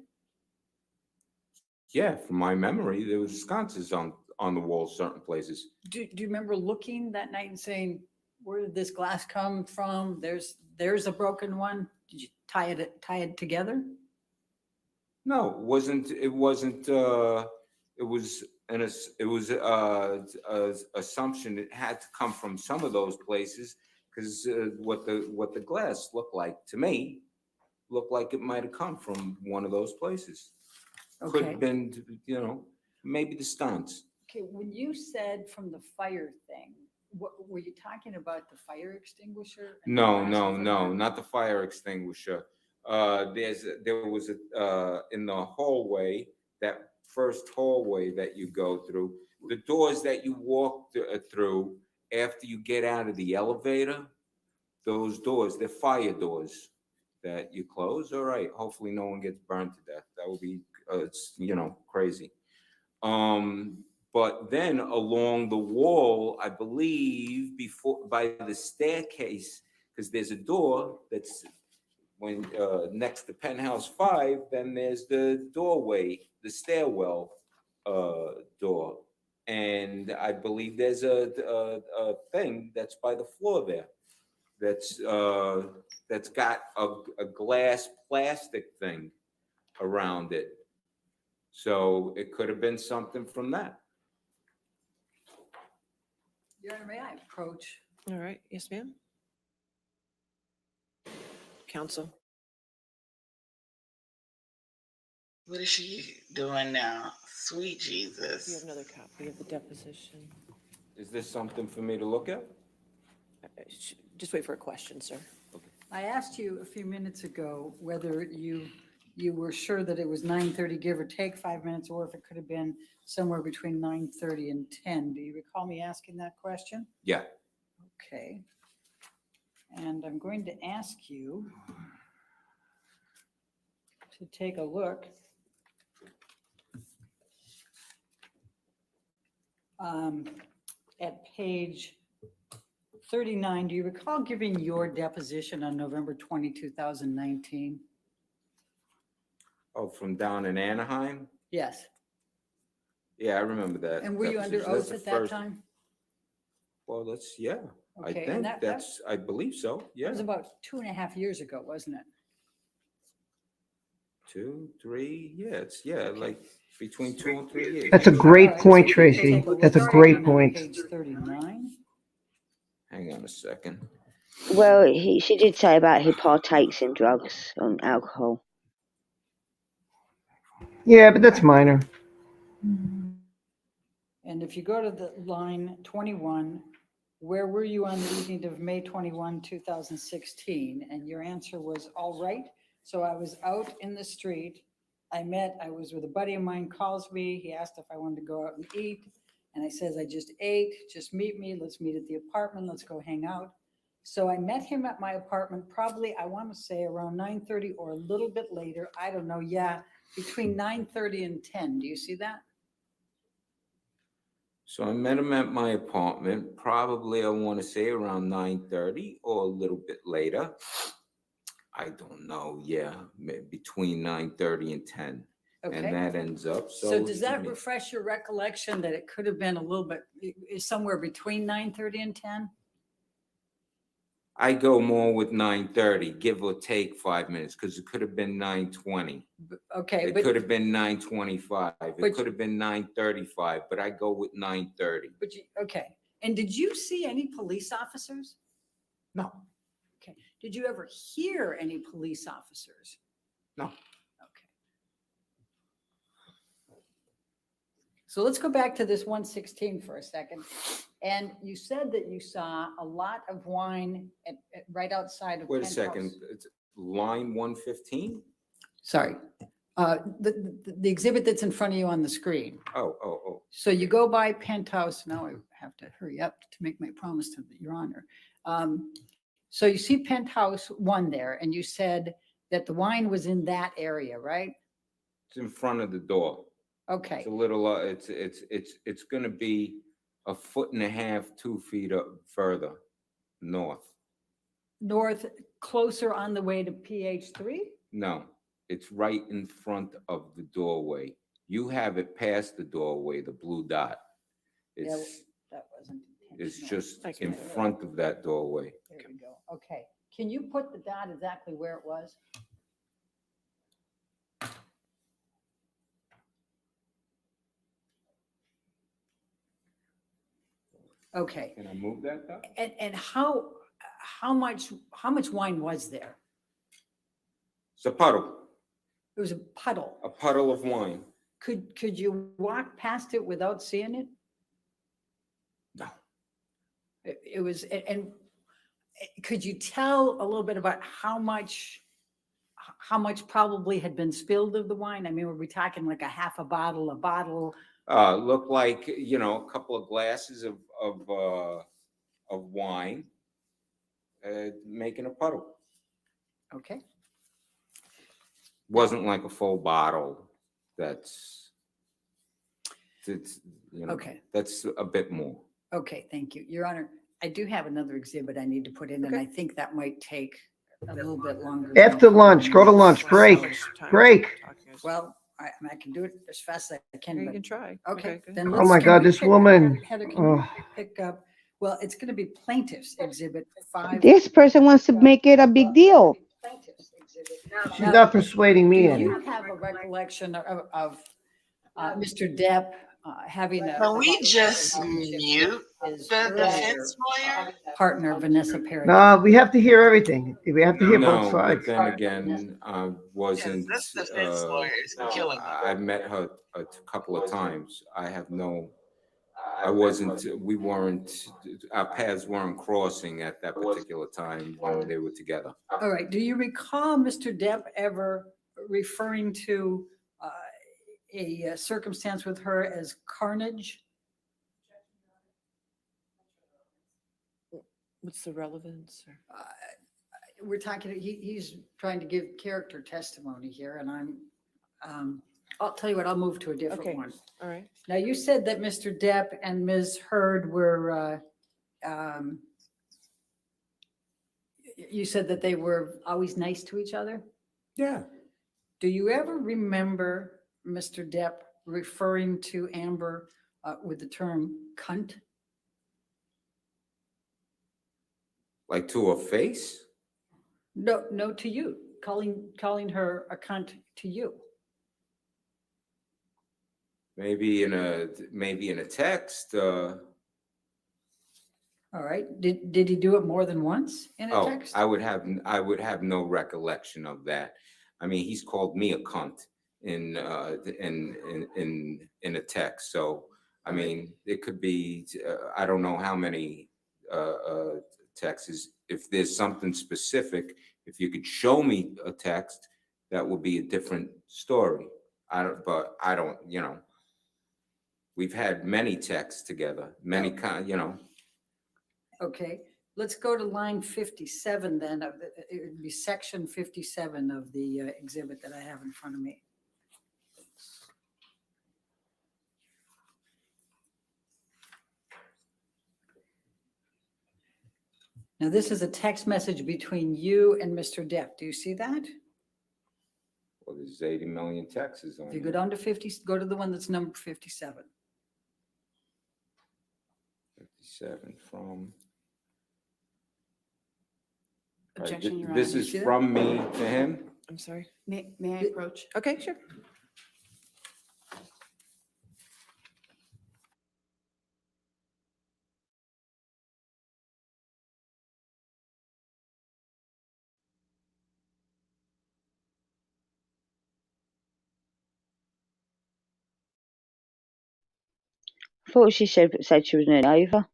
Yeah, from my memory, there was sconces on the walls, certain places. Do you remember looking that night and saying, where did this glass come from? There's a broken one. Did you tie it together? No, it wasn't. It was assumption it had to come from some of those places because what the glass looked like to me looked like it might have come from one of those places. Could Okay. have been, maybe the sconce. Okay, when you said from the fire thing, what, were you talking about the fire extinguisher? and the No, glass no, in front no, of it? not the fire extinguisher. There was in the hallway, that first hallway that you go through, the doors that you walk through after you get out of the elevator, those doors, they're fire doors that you close. All right, hopefully no one gets burned to death. That would be, crazy. But then along the wall, I believe by the staircase, because there's a door that's next to penthouse 5, then there's the doorway, the stairwell door. And I believe there's a thing that's by the floor there that's got a glass plastic thing around it. So it could have been something from that. Your Honor, may I approach? All right. Yes, ma'am. Counsel. What is she doing now? Sweet You have Jesus. another copy of the deposition. Is this something for me to look at? Just wait for a question, sir. I asked you a few minutes ago whether you were sure that it was 9:30, give or take 5 minutes, or if it could have been somewhere between 9:30 and 10. Do you recall me asking that question? Yeah. Okay. And I'm going to ask you to take a look at page 39. Do you recall giving your deposition on November 20, 2019? Oh, from down in Anaheim? Yes. Yeah, I remember that. And were you under deposition. That's oath the at that first- time? Well, yeah, I Okay, and think that that's, I believe so, yeah. was about 2.5 years ago, wasn't it? 2, 3, yeah, like between 2 and 3 years. That's a yeah. great All right, point, so Tracy. take a look That's a starting great on point. Page 39. Hang on a second. Well, she did say about he partakes in drugs and alcohol. Yeah, but that's minor. And if you go to the line 21, where were you on the evening of May 21, 2016? And your answer was all right. So I was out in the street. I was with a buddy of mine, calls me. He asked if I wanted to go out and eat. And I says, I just ate, just meet me. Let's meet at the apartment. Let's go hang out. So I met him at my apartment, probably, I want to say around 9:30 or a little bit later. I don't know. Yeah, between 9:30 and 10. Do you see that? So I met him at my apartment, probably I want to say around 9:30 or a little bit later. I don't know, yeah, between 9:30 and 10. Okay. And that ends up, So does that refresh your recollection that it could have been a little bit, somewhere between 9:30 and 10? I go more with 9:30, give or take 5 minutes, because it could have been 9:20. Okay, It but, could have been 9:25. But- It could have been 9:35, but I go with 9:30. okay. And did you see any police officers? No. Okay. Did you ever hear any police officers? No. Okay. So let's go back to this 116 for a second. And you said that you saw a lot of wine right outside of Wait a Penthouse. second, it's line 115? Sorry. The exhibit that's in front of you on the screen. Oh. So you go by Penthouse. Now I have to hurry up to make my promise to Your Honor. So you see Penthouse 1 there, and you said that the wine was in that area, right? It's in front of the door. Okay. It's a little, it's gonna be 1.5 feet, 2 feet up further north. North, closer on the way to PH3? No, it's right in front of the doorway. You have it past the doorway, the blue dot. Yeah, It's, that wasn't it's intentional. just in front of that doorway. There we go. Okay. Can you put the dot exactly where it was? Okay. Can I move that dot? And how much wine was there? It's a puddle, It was a puddle. a puddle of wine. Could you walk past it without seeing it? No. It was, and could you tell a little bit about how much probably had been spilled of the wine? I mean, were we talking like a half a bottle, a bottle? Looked like, a couple of glasses of wine, making a puddle. Okay. Wasn't like a full bottle. Okay. That's a bit more. Okay, thank you. Your Honor, I do have another exhibit I need to put in, and I think that might take a little bit longer. After lunch, go to lunch, break. Well, I can do it as fast as I can. You but- can try. Okay. good. Then Oh let's- my can God, we this pick up- woman. Heather, can you Oh. pick up? Well, it's going to be plaintiff's exhibit 5. This person wants to make it a big deal. Plaintiff's exhibit. She's Now, not persuading me do any. you have a recollection of Mr. Depp having a. Can we just mute his the earlier, defense lawyer? Partner, Vanessa Perry. No, we have to hear everything. We have to hear both No, sides. but then again, I wasn't, This defense lawyer is killing me. I met her a couple of times. I wasn't, we weren't, our paths weren't crossing at that particular time when they were together. All right. Do you recall Mr. Depp ever referring to a circumstance with her as carnage? What's the relevance? We're talking, he's trying to give character testimony here, and I'll tell you what, I'll move to a different Okay. one. All right. Now, you said that Mr. Depp and Ms. Heard were, you said that they were always nice to each other? Yeah. Do you ever remember Mr. Depp referring to Amber with the term cunt? Like to her face? No, to you, calling her a cunt to you. Maybe in a text, All right, did he do it more than once in a text? I would have no recollection of that. I mean, he's called me a cunt in a text. So, I mean, it could be, I don't know how many texts. If there's something specific, if you could show me a text, that would be a different story. But I don't, we've had many texts together, many Okay, let's go to line 57 then, it would be section 57 of the exhibit that I have in front of me. Now, this is a text message between you and Mr. Depp. Do you see that? Well, there's 80 million texts on If you there. go down to 50, go to the one that's number 57. 57 from. Objection, Your This Honor. is from me to him. I'm sorry. May I approach? Okay, sure. I thought she said she was nearly over.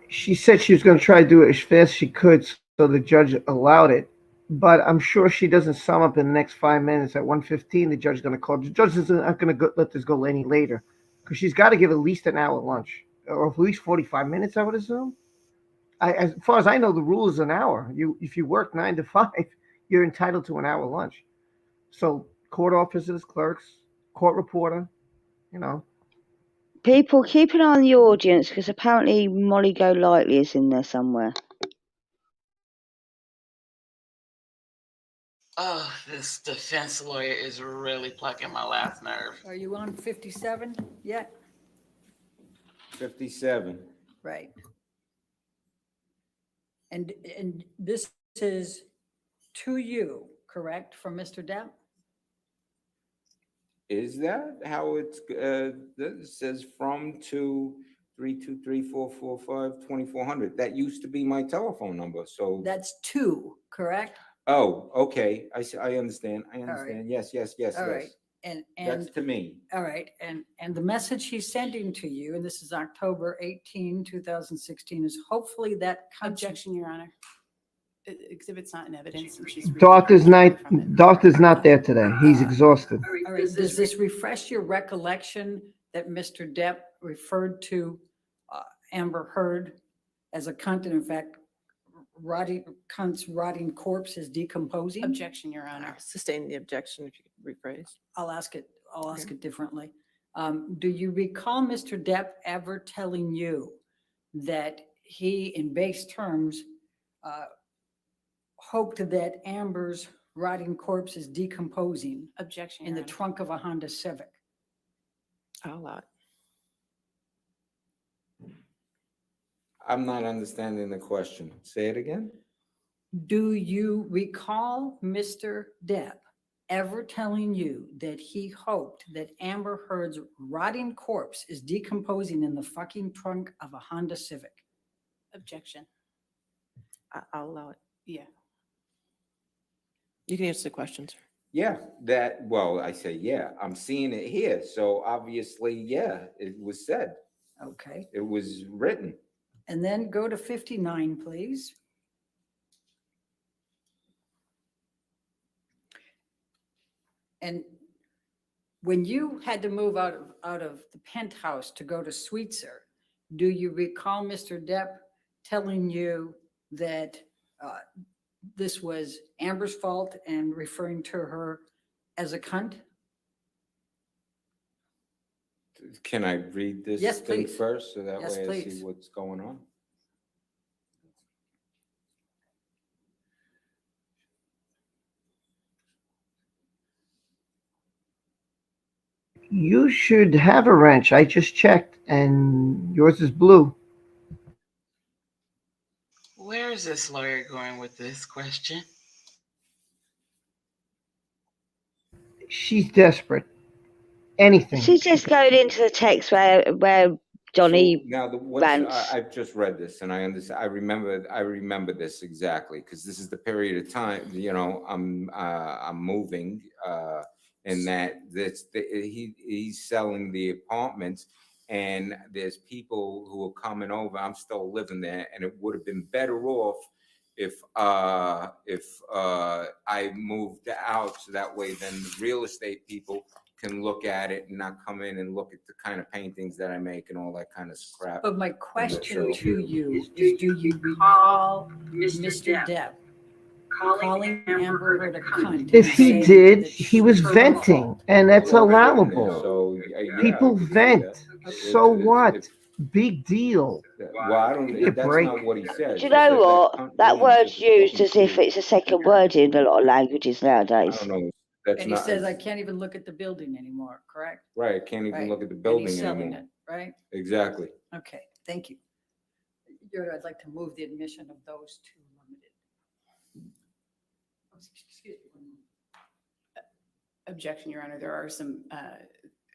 She said she was going to try to do it as fast as she could, so the judge allowed it. But I'm sure she doesn't sum up in the next 5 minutes. At 1:15, the judge is going to call. The judge is not going to let this go any later, because she's got to give at least an hour lunch, or at least 45 minutes, I would assume. As far as I know, the rule is an hour. If you work 9 to 5, you're entitled to an hour lunch. So court officers, clerks, court reporter, People, keep an eye on the audience, because apparently Molly Golightly is in there somewhere. Oh, this defense lawyer is really plucking my last nerve. Are you on 57 yet? 57. Right. And this is to you, correct, from Mr. Depp? Is that how it's, it says from to 323-445-2400. That used to be my telephone number, so. That's two, correct? Oh, okay, I understand, right. yes. All right, and That's to me. all right, and the message he's sending to you, and this is October 18, 2016, is hopefully that. Objection, Your Honor. Exhibit's not in evidence. And she's Doctor's reading from it. not there today. He's exhausted. All right, does this refresh your recollection that Mr. Depp referred to Amber Heard as a cunt, and in fact, cunt's rotting corpse is decomposing? Objection, Your Honor. Sustain the objection if you could rephrase. I'll ask it differently. Do you recall Mr. Depp ever telling you that he, in base terms, hoped that Amber's rotting corpse is decomposing Objection, in Your the Honor. trunk of a Honda Civic? I'll allow it. I'm not understanding the question. Say it again? Do you recall Mr. Depp ever telling you that he hoped that Amber Heard's rotting corpse is decomposing in the fucking trunk of a Honda Civic? Objection. I'll allow it. Yeah. You can answer the question, sir. Yeah, well, I say, yeah, I'm seeing it here. So obviously, yeah, it was said. Okay. It was written. And then go to 59, please. And when you had to move out of the penthouse to go to Sweetser, do you recall Mr. Depp telling you that this was Amber's fault and referring to her as a cunt? Can I read this Yes, thing please. first so that Yes, way I please. see what's going on? You should have a wrench. I just checked, and yours is blue. Where is this lawyer going with this question? She's desperate. Anything. She's just going into the text where Johnny Now, rants. I've just read this and I understand. I remember this exactly because this is the period of time. You know, I'm moving, and that he's selling the apartments, and there's people who are coming over. I'm still living there, and it would have been better off if I moved out, so that way then the real estate people can look at it and not come in and look at the kind of paintings that I make and all that kind of crap. But my question to you is, do you recall Mr. Depp calling Amber Heard a cunt? If and he saying did, that he was her venting, fault? and that's Well, yeah, allowable. so yeah, People I can see vent. that. So It's- what? it's- Big deal. Well, I Give me a don't. That's break. not what he says. Do you He says know what? cunt That woman word's should be used spoken as if to. it's a second word in a lot of languages I nowadays. don't know. That's And he not says, I can't even look at the building anymore, correct? right. I can't even Right. look at the And building he's selling anymore. it, right? Exactly. Okay, thank you. I'd like to move the admission of those two limited. Excuse me. Objection, Your Honor. There are some, I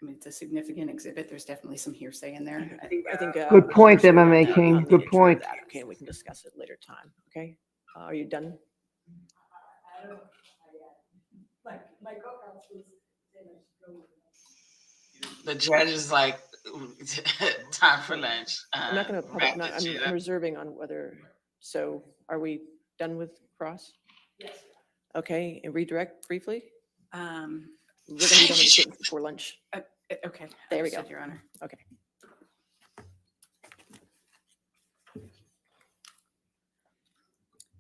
mean, it's a significant exhibit. There's definitely some hearsay in there. I think Good point, we're Emma going to making. the Good nature of point. that, okay, we can discuss it later time. Okay, are you done? The judge is like, time for lunch. I'm not going to back public. to Judah. I'm reserving on whether. So, are we done with cross? Yes. Okay, and redirect briefly. We're Um, going to be done with the statements before lunch. Okay. There we go. Understood, Your Honor. Okay.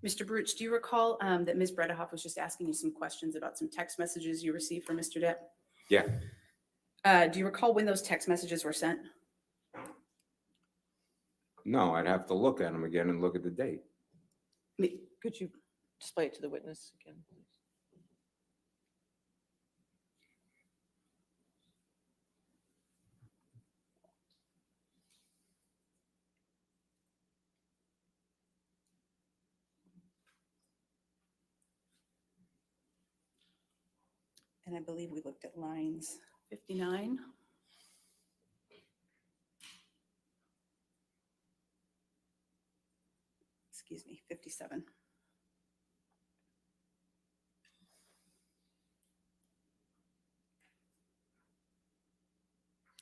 Mr. Baruch, do you recall that Ms. Bredehoff was just asking you some questions about some text messages you received from Mr. Depp? Yeah. Do you recall when those text messages were sent? No, I'd have to look at them again and look at the date. Could you display it to the witness again, please? And I believe we looked at lines 59. Excuse me, 57. Do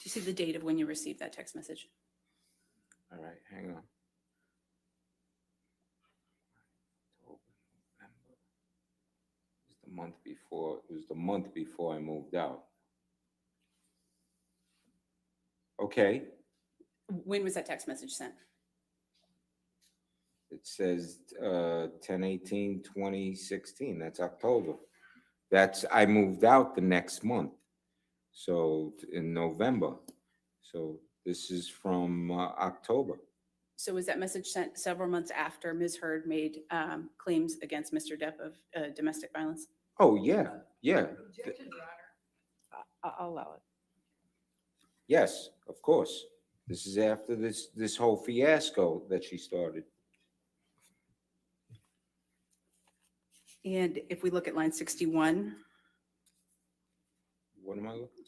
you see the date of when you received that text message? All right, hang on. It was the month before. It was the month before I moved out. Okay, When was that text message sent? it says 10/18/2016. That's October. That's I moved out the next month, so in November. So this is from October. So was that message sent several months after Ms. Heard made claims against Mr. Depp of domestic violence? Oh yeah, yeah. I'll allow it. Yes, of course. This is after this whole fiasco that she started. And if we look at line 61, What am I looking?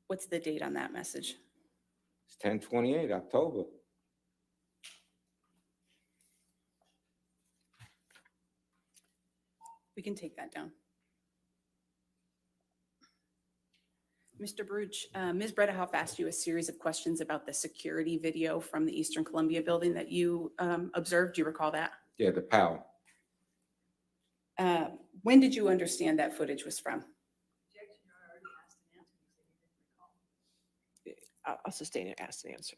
What's the date on that message? It's 10/28, October. We can take that down. Mr. Baruch, Ms. Bredehoff asked you a series of questions about the security video from the Eastern Columbia building that you observed. Do you recall that? Yeah, the POW. When did you understand that footage was from? I'll sustain it, ask and answer.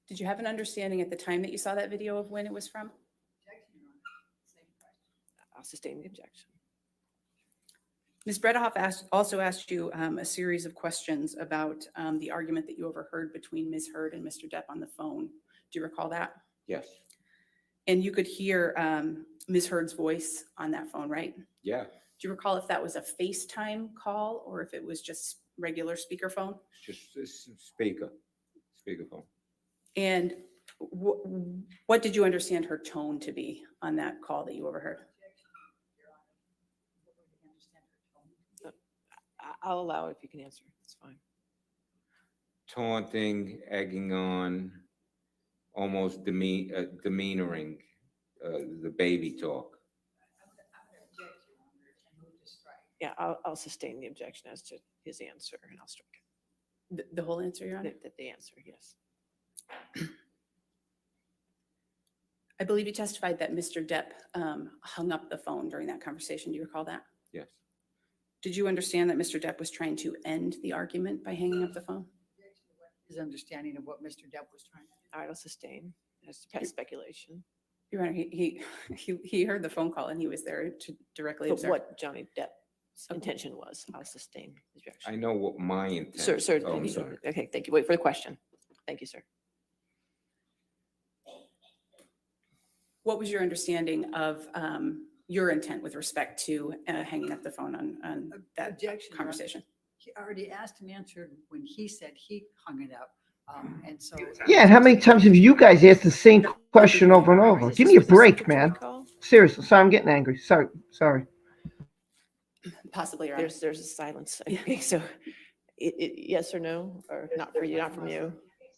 Did you have an understanding at the time that you saw that video of when it was from? I'll sustain the objection. Ms. Bredehoff also asked you a series of questions about the argument that you overheard between Ms. Heard and Mr. Depp on the phone. Do you recall that? Yes. And you could hear Ms. Heard's voice on that phone, right? Yeah. Do you recall if that was a FaceTime call or if it was just regular speakerphone? Just this speakerphone. And what did you understand her tone to be on that call that you overheard? I'll allow it if you can answer. It's fine. Taunting, egging on, almost demeanoring, the baby talk. Yeah, I'll sustain the objection as to his answer, and I'll strike it. The whole answer, Your Honor? The answer, yes. I believe you testified that Mr. Depp hung up the phone during that conversation. Do you recall that? Yes. Did you understand that Mr. Depp was trying to end the argument by hanging up the phone? His understanding of what Mr. Depp was trying to do. All right, I'll sustain. That's past speculation. Your Honor, he heard the phone call and he was there to directly But observe. what Johnny Depp's intention was, I'll sustain the objection. I know what my intent. Sir, Oh, I'm sorry. okay, thank you. Wait for the question. Thank you, sir. What was your understanding of your intent with respect to hanging up the phone on that Objection, Your Honor. conversation? He already asked and answered when he said he hung it up. And so. Yeah, and how many times have you guys asked the same question over and over? Give me a break, man. Seriously, sorry, I'm getting angry. Sorry. Possibly, Your Honor. There's a silence. Okay, so yes or no, or not for you, not from you?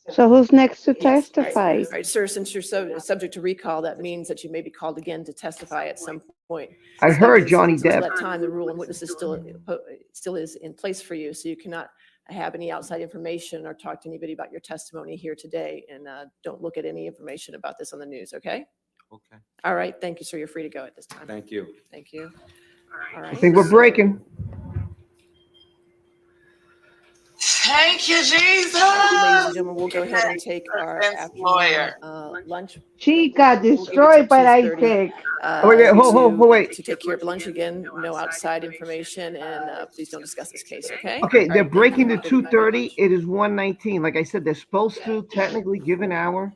So who's next to Yes. testify? All right, sir, since you're subject to recall, that means that you may be called again to testify at some point. I heard Johnny Until Depp. that time, the rule and witnesses still is in place for you, so you cannot have any outside information or talk to anybody about your testimony here today, and don't look at any information about this on the news, okay? Okay. All right, thank you, sir. You're free to go at this time. Thank you. Thank you. All I right. think we're breaking. Thank you, Jesus. Ladies and gentlemen, we'll go ahead and take our lawyer. lunch. She got destroyed by Isaac. Wait, wait. To take care of lunch again, no outside information, and please don't discuss this case, okay? Okay, All they're right, breaking thank to you. 2:30. It is 1:19. Like I said, they're supposed to technically give an hour,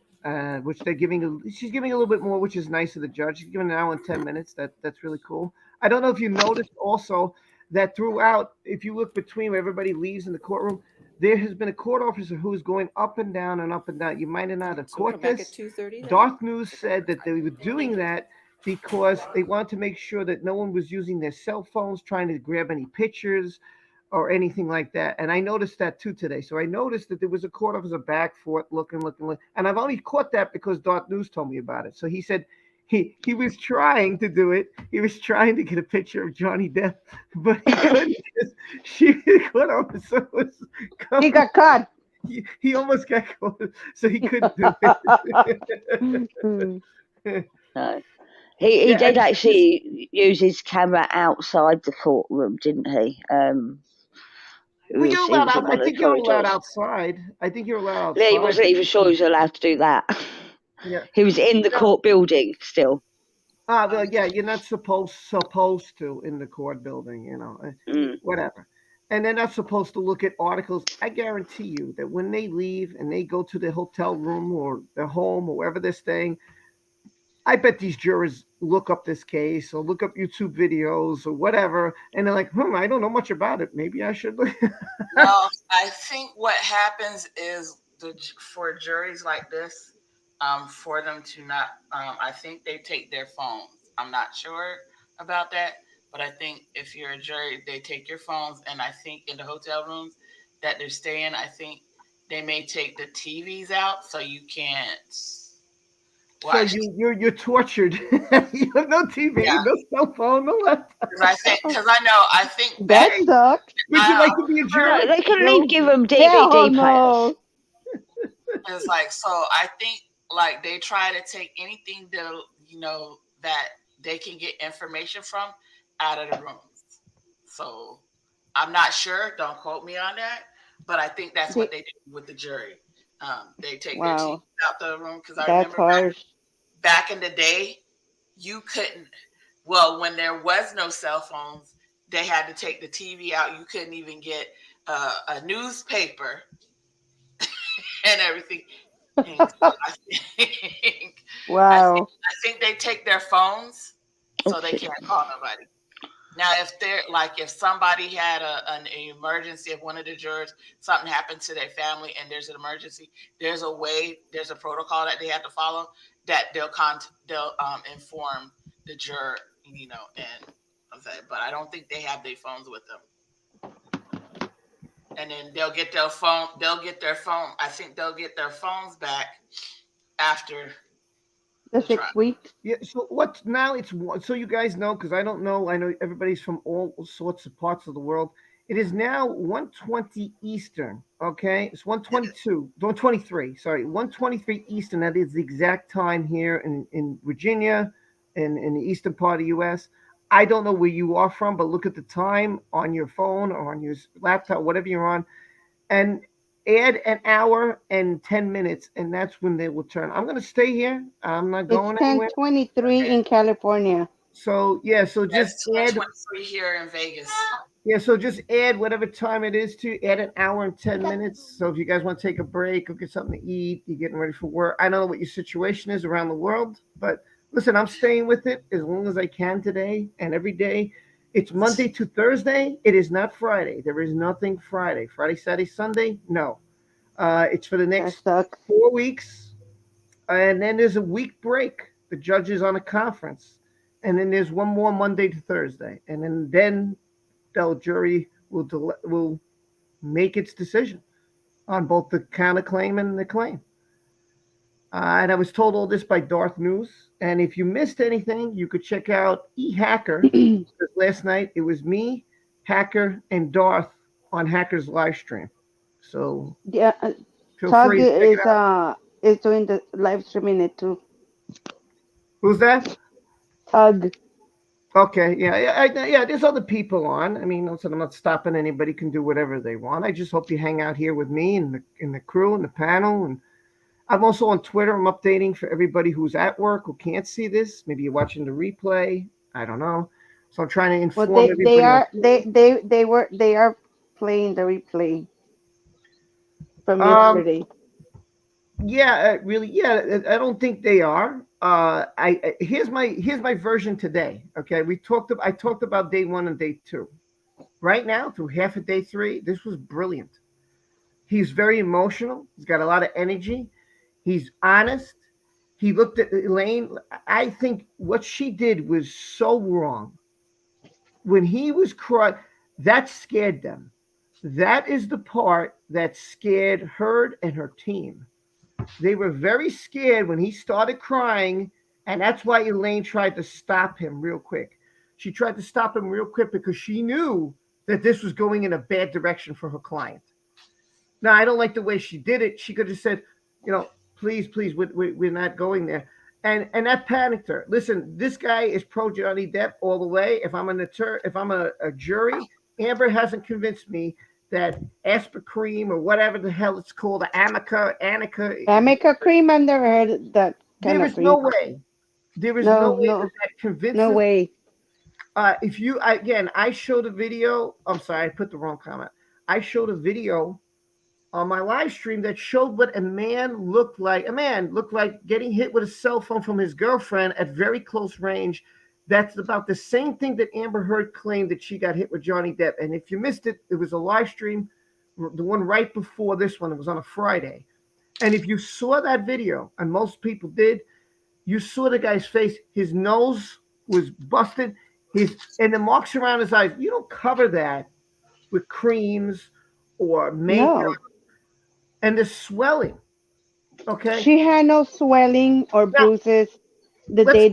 which they're giving. She's giving a little bit more, which is nice of the judge. She's giving an hour and 10 minutes. That's really cool. I don't know if you noticed also that throughout, if you look between where everybody leaves in the courtroom, there has been a court officer who is going up and down and up and down. You might not have So we'll caught come back this. at 2:30 then? Dark News said that they were doing that because they wanted to make sure that no one was using their cell phones trying to grab any pictures or anything like that. And I noticed that too today. So I noticed that there was a court officer back for it, looking. And I've only caught that because Dark News told me about it. So he said he was trying to do it. He was trying to get a picture of Johnny Depp, but he couldn't. The court officer was coming. He got caught. He almost got caught, so he couldn't do it. No. He Yeah, did and- actually use his camera outside the courtroom, didn't he? Well, you're allowed in out. one I of the think you're allowed corridors. outside. I think you're allowed Yeah, outside. he wasn't even sure he was allowed to do that. Yeah. He was in the court building still. Well, yeah, you're not supposed to in the court building, whatever. And they're not supposed to look at articles. I guarantee you that when they leave and they go to their hotel room or their home or wherever they're staying, I bet these jurors look up this case or look up YouTube videos or whatever, and they're like, I don't know much about it. Maybe I should look. No, I think what happens is for juries like this, for them to not, I think they take their phones. I'm not sure about that, but I think if you're a jury, they take your phones, and I think in the hotel rooms that they're staying, I think they may take the TVs out so you can't watch. So you're tortured. You have no TV, no cell phone, no laptop. Because I think That sucks. Would you like to be a No, jury? they can No? give them Hell DVD no. players. it's like, so I think like they try to take anything that that they can get information from out of the rooms. So I'm not sure. Don't quote me on that, but I think that's what they do with the jury. They take their Wow. TVs out the room because I That's remember harsh. back in the day, you couldn't. Well, when there was no cell phones, they had to take the TV out. You couldn't even get a newspaper and everything. And so Wow. I think they take their phones so they can't call nobody. Now, if they're like, if somebody had an emergency, if one of the jurors, something happened to their family and there's an emergency, there's a way, there's a protocol that they have to follow that they'll inform the juror, and but I don't think they have their phones with them. And then they'll get their phone. I think they'll get their phones back after The 6 weeks. Yeah. So what's now? It's so you guys know, because I don't know. I know everybody's from all sorts of parts of the world. It is now 1:20 Eastern. Okay, it's 1:22, 1:23. Sorry, 1:23 Eastern. That is the exact time here in Virginia, and in the eastern part of the U.S. I don't know where you are from, but look at the time on your phone or on your laptop, whatever you're on, and add an hour and 10 minutes, and that's when they will turn. I'm going to stay here. I'm not going It's anywhere. 10:23 in California. So yeah, so just add. 23 here in Vegas. Yeah, so just add whatever time it is to add an hour and 10 minutes. So if you guys want to take a break or get something to eat, you're getting ready for work. I don't know what your situation is around the world, but listen, I'm staying with it as long as I can today and every day. It's Monday to Thursday. It is not Friday. There is nothing Friday. Friday, Saturday, Sunday, no. It's for the next 4 weeks. And then there's a week break. The judge is on a conference. And then there's one more Monday to Thursday. And then the jury will make its decision on both the counterclaim and the claim. And I was told all this by Darth News. And if you missed anything, you could check out eHacker. Last night it was me, Hacker, and Darth on Hacker's live stream. So yeah, feel Tug free to check it out. is doing the live streaming it too. Who's that? Tug. Okay, yeah. There's other people on. I mean, listen, I'm not stopping anybody. Can do whatever they want. I just hope you hang out here with me and the crew and the panel. And I'm also on Twitter. I'm updating for everybody who's at work who can't see this. Maybe you're watching the replay. I don't know. So I'm trying to inform everybody. They are playing the replay from yesterday. Yeah, really. Yeah, I don't think they are. Here's my version today. Okay, I talked about day 1 and day 2. Right now, through half of day 3, this was brilliant. He's very emotional. He's got a lot of energy. He's honest. He looked at Elaine. I think what she did was so wrong. When he was crying, that scared them. That is the part that scared her and her team. They were very scared when he started crying, and that's why Elaine tried to stop him real quick. She tried to stop him real quick because she knew that this was going in a bad direction for her client. Now, I don't like the way she did it. She could have said, please, we're not going there. And that panicked her. Listen, this guy is pro Johnny Depp all the way. If I'm a jury, Amber hasn't convinced me that aspartame or whatever the hell it's called, Amica cream. I've never heard that. There is no way. There is no way that convinces. No way. I showed a video. I'm sorry, I put the wrong comment. I showed a video on my live stream that showed what a man looked like. A man looked like getting hit with a cell phone from his girlfriend at very close range. That's about the same thing that Amber Heard claimed that she got hit with Johnny Depp. And if you missed it, it was a live stream, the one right before this one. It was on a Friday. And if you saw that video, and most people did, you saw the guy's face. His nose was busted. And the marks around his eyes. You don't cover that with creams or makeup. No, And the swelling. Okay. she had no swelling or Now bruises the let's day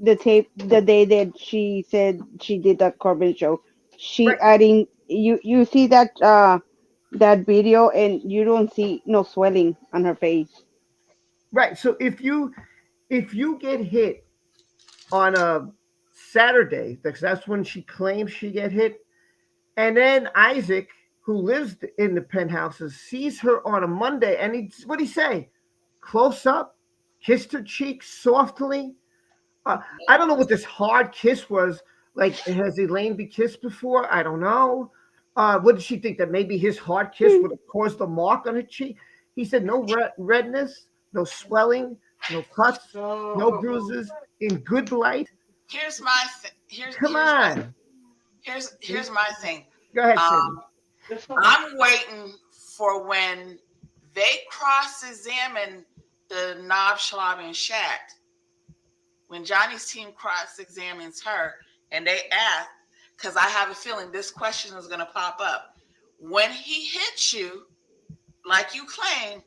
that the day that she said she did that Corbin show. She right, adding you see that video and you don't see no swelling on her face. right. So if you get hit on a Saturday, because that's when she claims she get hit, and then Isaac, who lives in the penthouses, sees her on a Monday, and what do he say? Close up, kissed her cheek softly. I don't know what this hard kiss was. Like, has Elaine been kissed before? I don't know. What did she think? That maybe his hard kiss would have caused a mark on her cheek? He said no redness, no swelling, no cuts, no bruises, in good light. Here's my Come on. here's my thing. Go ahead, Cindy. I'm waiting for when they cross-examine the Knob, Schwab, and Shat. When Johnny's team cross-examines her and they ask, because I have a feeling this question is going to pop up. When he hit you, like you claim,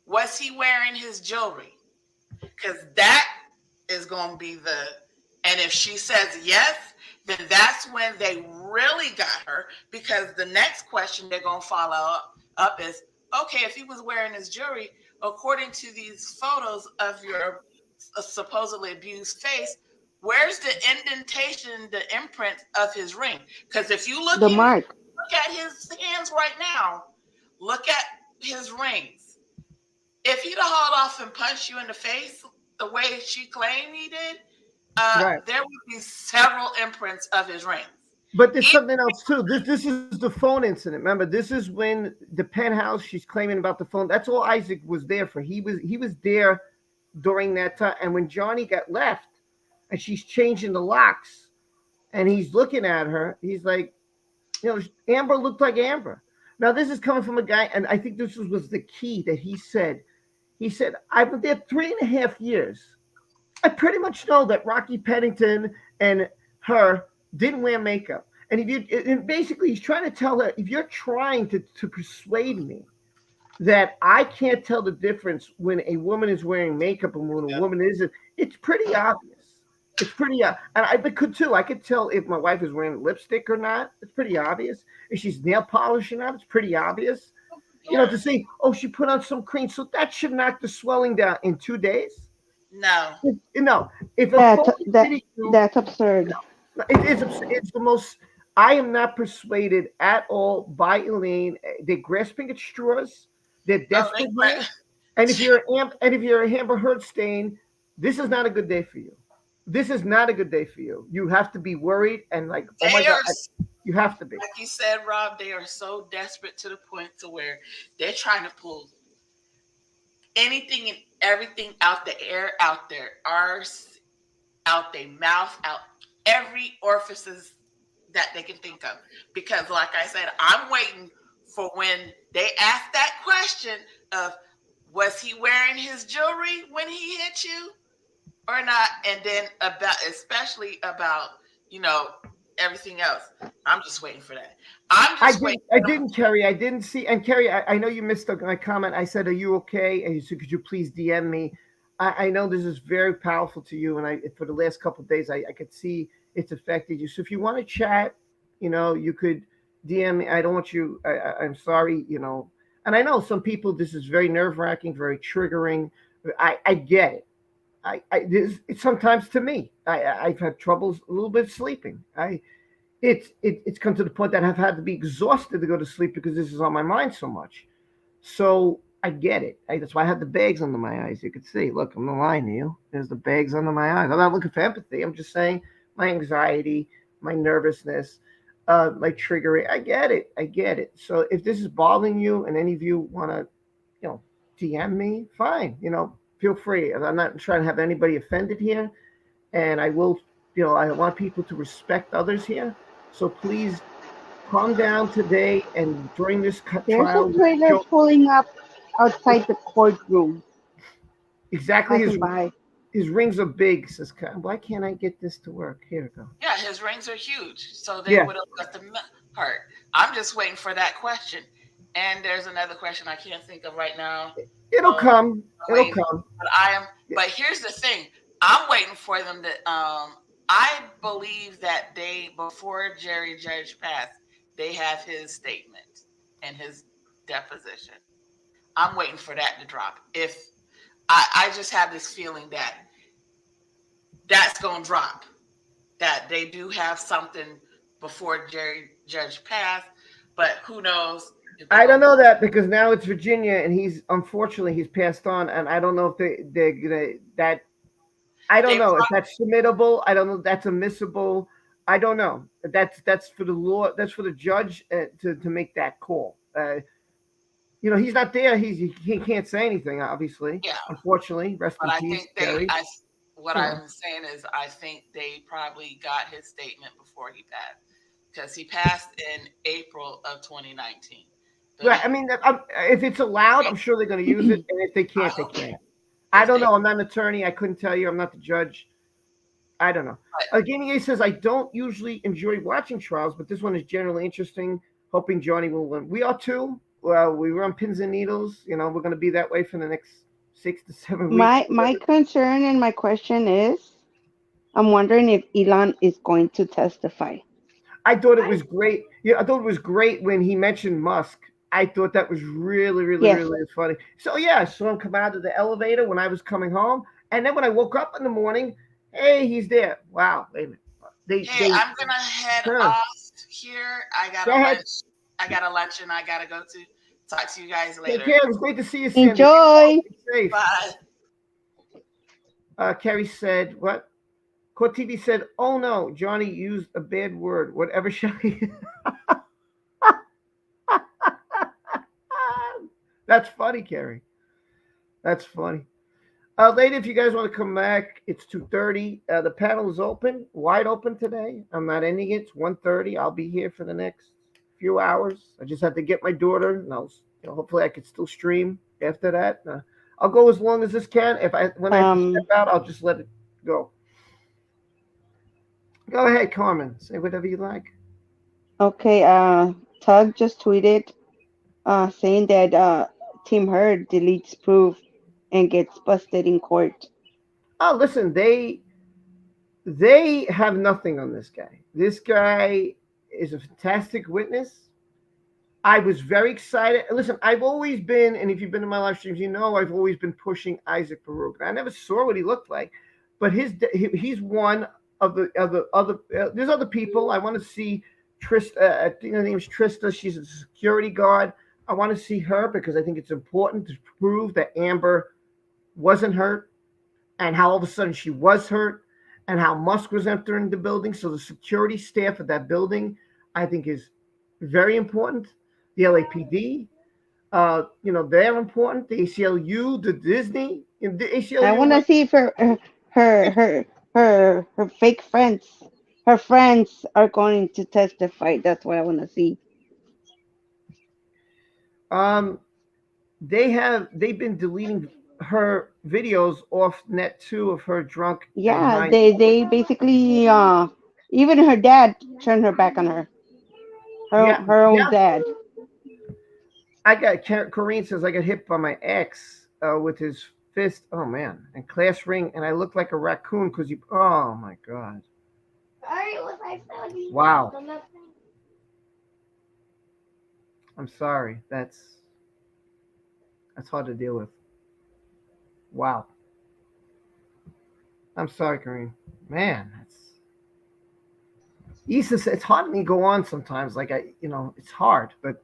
was he wearing his jewelry? Because that is going to be and if she says yes, then that's when they really got her, because the next question they're going to follow up is, okay, if he was wearing his jewelry, according to these photos of your supposedly abused face, where's the indentation, the imprint of his ring? Because if you look The mark. look at his hands right now, look at his rings. If he'd have hauled off and punched you in the face the way she claimed he did, Right. there would be several imprints of his rings. But there's something else too. This is the phone incident. Remember, this is when the penthouse, she's claiming about the phone. That's all Isaac was there for. He was there during that time. And when Johnny got left and she's changing the locks and he's looking at her, he's like, Amber looked like Amber. Now, this is coming from a guy, and I think this was the key that he said. He said, I've been there 3.5 years. I pretty much know that Rocky Pennington and her didn't wear makeup. And basically he's trying to tell her, if you're trying to persuade me that I can't tell the difference when a woman is wearing makeup and when a woman isn't, it's pretty obvious. It's pretty and I could too. I could tell if my wife is wearing lipstick or not. It's pretty obvious. If she's nail polishing out, it's pretty obvious. To say, oh, she put on some cream. So that should knock the swelling down in 2 days. No. If That's absurd. No, it's the most. I am not persuaded at all by Elaine. They're grasping at straws. They're desperate. And if you're a Amber Heard stain, this is not a good day for you. This is not a good day for you. You have to be worried and like, oh my God, you have to be. Like you said, Rob, they are so desperate to the point to where they're trying to pull anything and everything out the air, out their arse, out their mouth, out every orifices that they can think of. Because like I said, I'm waiting for when they ask that question of, was he wearing his jewelry when he hit you or not? And then especially about, everything else. I'm just waiting for that. I didn't, Kerry. I didn't see. And Kerry, I know you missed my comment. I said, are you okay? And you said, could you please DM me? I know this is very powerful to you. And for the last couple of days, I could see it's affected you. So if you want to chat, you could DM me. I don't want you, I'm sorry, and I know some people, this is very nerve-wracking, very triggering. I get it. It's sometimes to me, I've had troubles a little bit sleeping. It's come to the point that I've had to be exhausted to go to sleep because this is on my mind so much. So I get it. That's why I have the bags under my eyes. You can see, look, I'm not lying to you. There's the bags under my eyes. I'm not looking for empathy. I'm just saying my anxiety, my nervousness, my triggering. I get it. So if this is bothering you and any of you want to, DM me, fine. Feel free. I'm not trying to have anybody offended here. And I will, I want people to respect others here. So please calm down today and during this trial. There's a trailer pulling up outside the courtroom. Exactly. Passing by. His rings are big. Says, why can't I get this to work? Here we go. Yeah, his rings are huge, so they Yeah. would have let them hurt. I'm just waiting for that question. And there's another question I can't think of right now. It'll come. It'll Wait, come. But I am. But here's the thing. I'm waiting for them to. I believe that they, before Jerry Judge passed, they have his statement and his deposition. I'm waiting for that to drop. If I just have this feeling that that's going to drop, that they do have something before Jerry Judge passed, but who knows? I don't know that because now it's Virginia, and he's passed on, and I don't know if they're gonna that. I don't know if that's submittable. I don't know if that's admissible. I don't know. That's for the law. That's for the judge to make that call. He's not there. He can't say anything. Obviously, yeah. Unfortunately, rest But in I peace, think Gary. I'm saying is I think they probably got his statement before he passed, because he passed in April of 2019. Right. I mean, if it's allowed, I'm sure they're going to use it, and if they can't, they can't. I don't know. I'm not an attorney. I couldn't tell you. I'm not the judge. I don't know. Gaming Ace says, I don't usually enjoy watching trials, but this one is generally interesting. Hoping Johnny will win. We are too. Well, we were on pins and needles. We're going to be that way for the next 6 to 7 weeks. My concern and my question is, I'm wondering if Elon is going to testify. I thought it was great. Yeah, I thought it was great when he mentioned Musk. I thought that was really, really, really funny. So yeah, I saw him come out of the elevator when I was coming home, and then when I woke up in the morning, hey, he's there. Wow, wait a minute. I'm gonna head off here. I got a lunch, and I gotta go to talk to you guys later. Take care. It was great to see you, Sandy. Enjoy. Safe. Bye. Carrie said, what? Court TV said, oh no, Johnny used a bad word. Whatever shall he? That's funny, Carrie. That's funny. Later, if you guys want to come back, it's 2:30. The panel is open, wide open today. I'm not ending it. It's 1:30. I'll be here for the next few hours. I just have to get my daughter, and hopefully I can still stream after that. I'll go as long as this can. When I have to step out, I'll just let it go. Go ahead, Carmen. Say whatever you like. Okay. Tug just tweeted saying that Tim Hurd deletes proof and gets busted in court. Oh, listen, they have nothing on this guy. This guy is a fantastic witness. I was very excited. Listen, I've always been, and if you've been to my live streams, I've always been pushing Isaac Baruch. I never saw what he looked like, but he's one of the other. There's other people. I want to see Trista. I think her name's Trista. She's a security guard. I want to see her because I think it's important to prove that Amber wasn't hurt, and how all of a sudden she was hurt, and how Musk was entering the building. So the security staff of that building, I think, is very important. The LAPD, they're important. The ACLU, the Disney, the ACLU. I want to see if her fake friends, her friends are going to testify. That's what I want to see. They've been deleting her videos off net too of her drunk. Yeah, they basically even her dad turned her back on her. Her own dad. I got Corrine says I got hit by my ex with his fist. Oh man, and class ring, and I look like a raccoon because you. Oh my god. Wow. I'm sorry. That's hard to deal with. Wow. I'm sorry, Kareem. Man, it's hard for me to go on sometimes. Like it's hard, but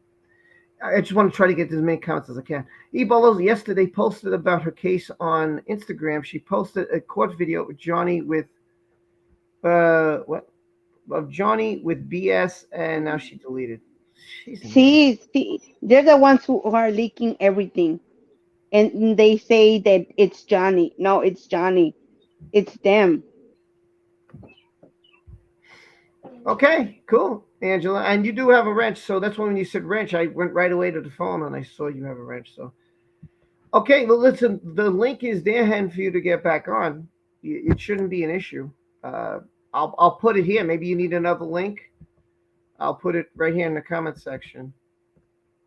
I just want to try to get as many comments as I can. Ebola yesterday posted about her case on Instagram. She posted a court video with Johnny with Johnny with BS, and now she deleted. See, they're the ones who are leaking everything. And they say that it's Johnny. No, it's Johnny. It's them. Okay, cool, Angela. And you do have a wrench, so that's when you said wrench, I went right away to the phone and I saw you have a wrench. So Okay, well, listen, the link is there, Hen, for you to get back on. It shouldn't be an issue. Uh, I'll put it here. Maybe you need another link. I'll put it right here in the comment section.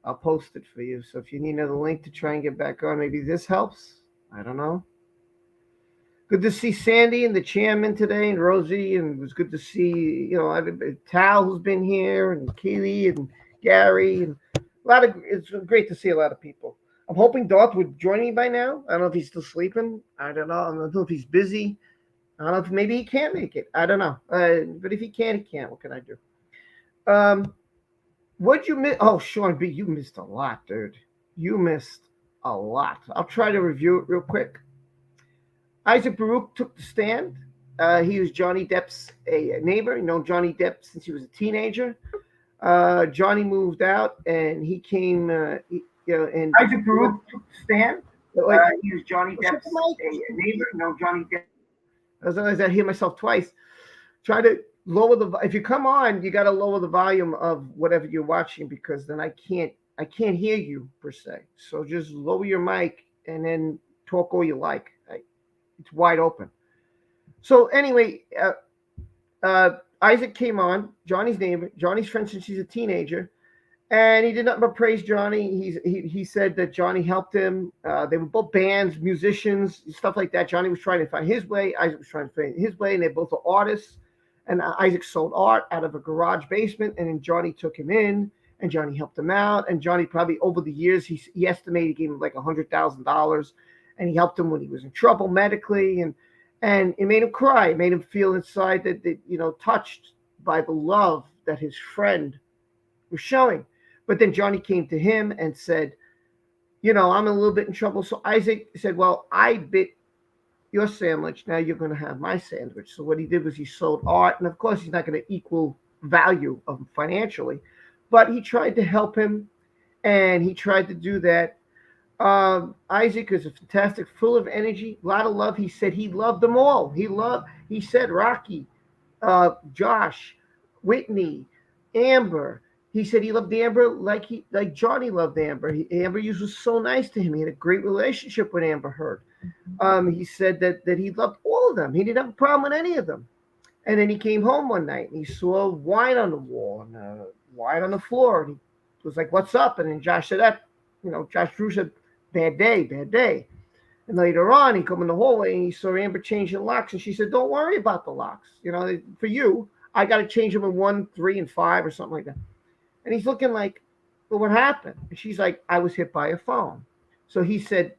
I'll post it for you. So if you need another link to try and get back on, maybe this helps. I don't know. Good to see Sandy and the chairman today, and Rosie, and it was good to see, Tal, who's been here, and Keely and Gary, and it's great to see a lot of people. I'm hoping Darth would join me by now. I don't know if he's still sleeping. I don't know if he's busy. I don't know if maybe he can't make it. I don't know. But if he can, he can't. What can I do? What'd you miss? Oh, Sean B, you missed a lot, dude. You missed a lot. I'll try to review it real quick. Isaac Baruch took the stand. He was Johnny Depp's a neighbor. You know Johnny Depp since he was a teenager. Johnny moved out, and he came. And Isaac Baruch took the stand. He was Johnny Depp's a neighbor. You know Johnny Depp. As I hear myself twice. Try to lower the. If you come on, you got to lower the volume of whatever you're watching, because then I can't hear you per se. So just lower your mic and then talk all you like. It's wide open. So anyway, Isaac came on, Johnny's neighbor, Johnny's friend since he's a teenager, and he did nothing but praise Johnny. He said that Johnny helped him. They were both bands, musicians, stuff like that. Johnny was trying to find his way. Isaac was trying to find his way, and they both are artists. And Isaac sold art out of a garage basement, and then Johnny took him in, and Johnny helped him out. And Johnny probably over the years, he estimated he gave him like $100,000. And he helped him when he was in trouble medically, and it made him cry. It made him feel inside that touched by the love that his friend was showing. But then Johnny came to him and said, I'm a little bit in trouble. So Isaac said, well, I bit your sandwich. Now you're going to have my sandwich. So what he did was he sold art. And of course, he's not going to equal value of him financially, but he tried to help him, and he tried to do that. Isaac is a fantastic, full of energy, a lot of love. He said he loved them all. He said Rocky, Josh, Whitney, Amber. He said he loved Amber like Johnny loved Amber. Amber was so nice to him. He had a great relationship with Amber Heard. He said that he loved all of them. He didn't have a problem with any of them. And then he came home one night and he saw wine on the wall and wine on the floor. And he was like, "What's up?" And then Josh said that, Josh Drew said, bad day. And later on, he come in the hallway and he saw Amber changing locks. And she said, "Don't worry about the locks. For you, I got to change them in 1, 3, and 5 or something like that." And he's looking like, "Well, what happened?" And she's like, "I was hit by a phone." So he said,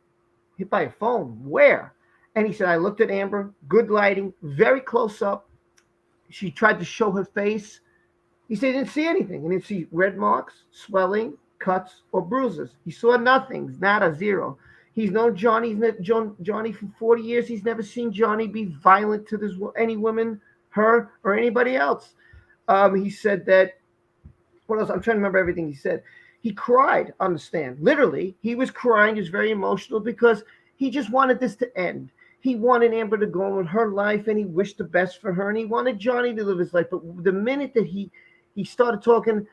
"Hit by a phone? Where?" And he said, "I looked at Amber, good lighting, very close up. She tried to show her face." He said he didn't see anything. He didn't see red marks, swelling, cuts, or bruises. He saw nothing, not a zero. He's known Johnny for 40 years. He's never seen Johnny be violent to any woman, her, or anybody else. He said that, what else? I'm trying to remember everything he said. He cried on the stand. Literally, he was crying. He was very emotional because he just wanted this to end. He wanted Amber to go on with her life, and he wished the best for her, and he wanted Johnny to live his life. But the minute that he started talking,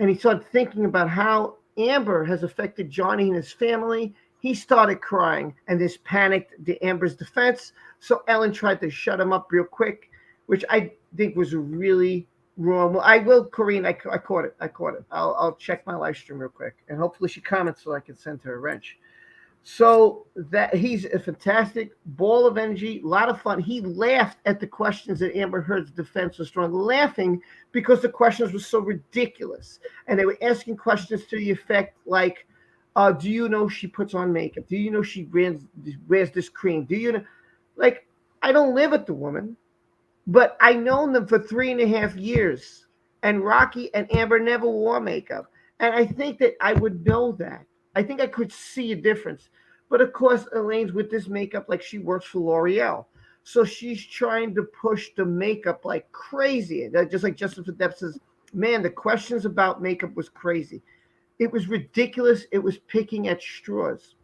and he started thinking about how Amber has affected Johnny and his family, he started crying, and this panicked Amber's defense. So Ellen tried to shut him up real quick, which I think was really wrong. Well, I will, Corinne, I caught it. I'll check my live stream real quick, and hopefully she comments so I can send her a wrench. So that he's a fantastic ball of energy, a lot of fun. He laughed at the questions that Amber Heard's defense was strong, laughing because the questions were so ridiculous. And they were asking questions to the effect like, do you know she puts on makeup? Do you know she wears this cream? Do you know? Like, I don't live with the woman, but I known them for 3.5 years. And Rocky and Amber never wore makeup. And I think that I would know that. I think I could see a difference. But of course, Elaine's with this makeup like she works for L'Oreal. So she's trying to push the makeup like crazy. Just like Justin Depp says, man, the questions about makeup was crazy. It was ridiculous. It was picking at straws.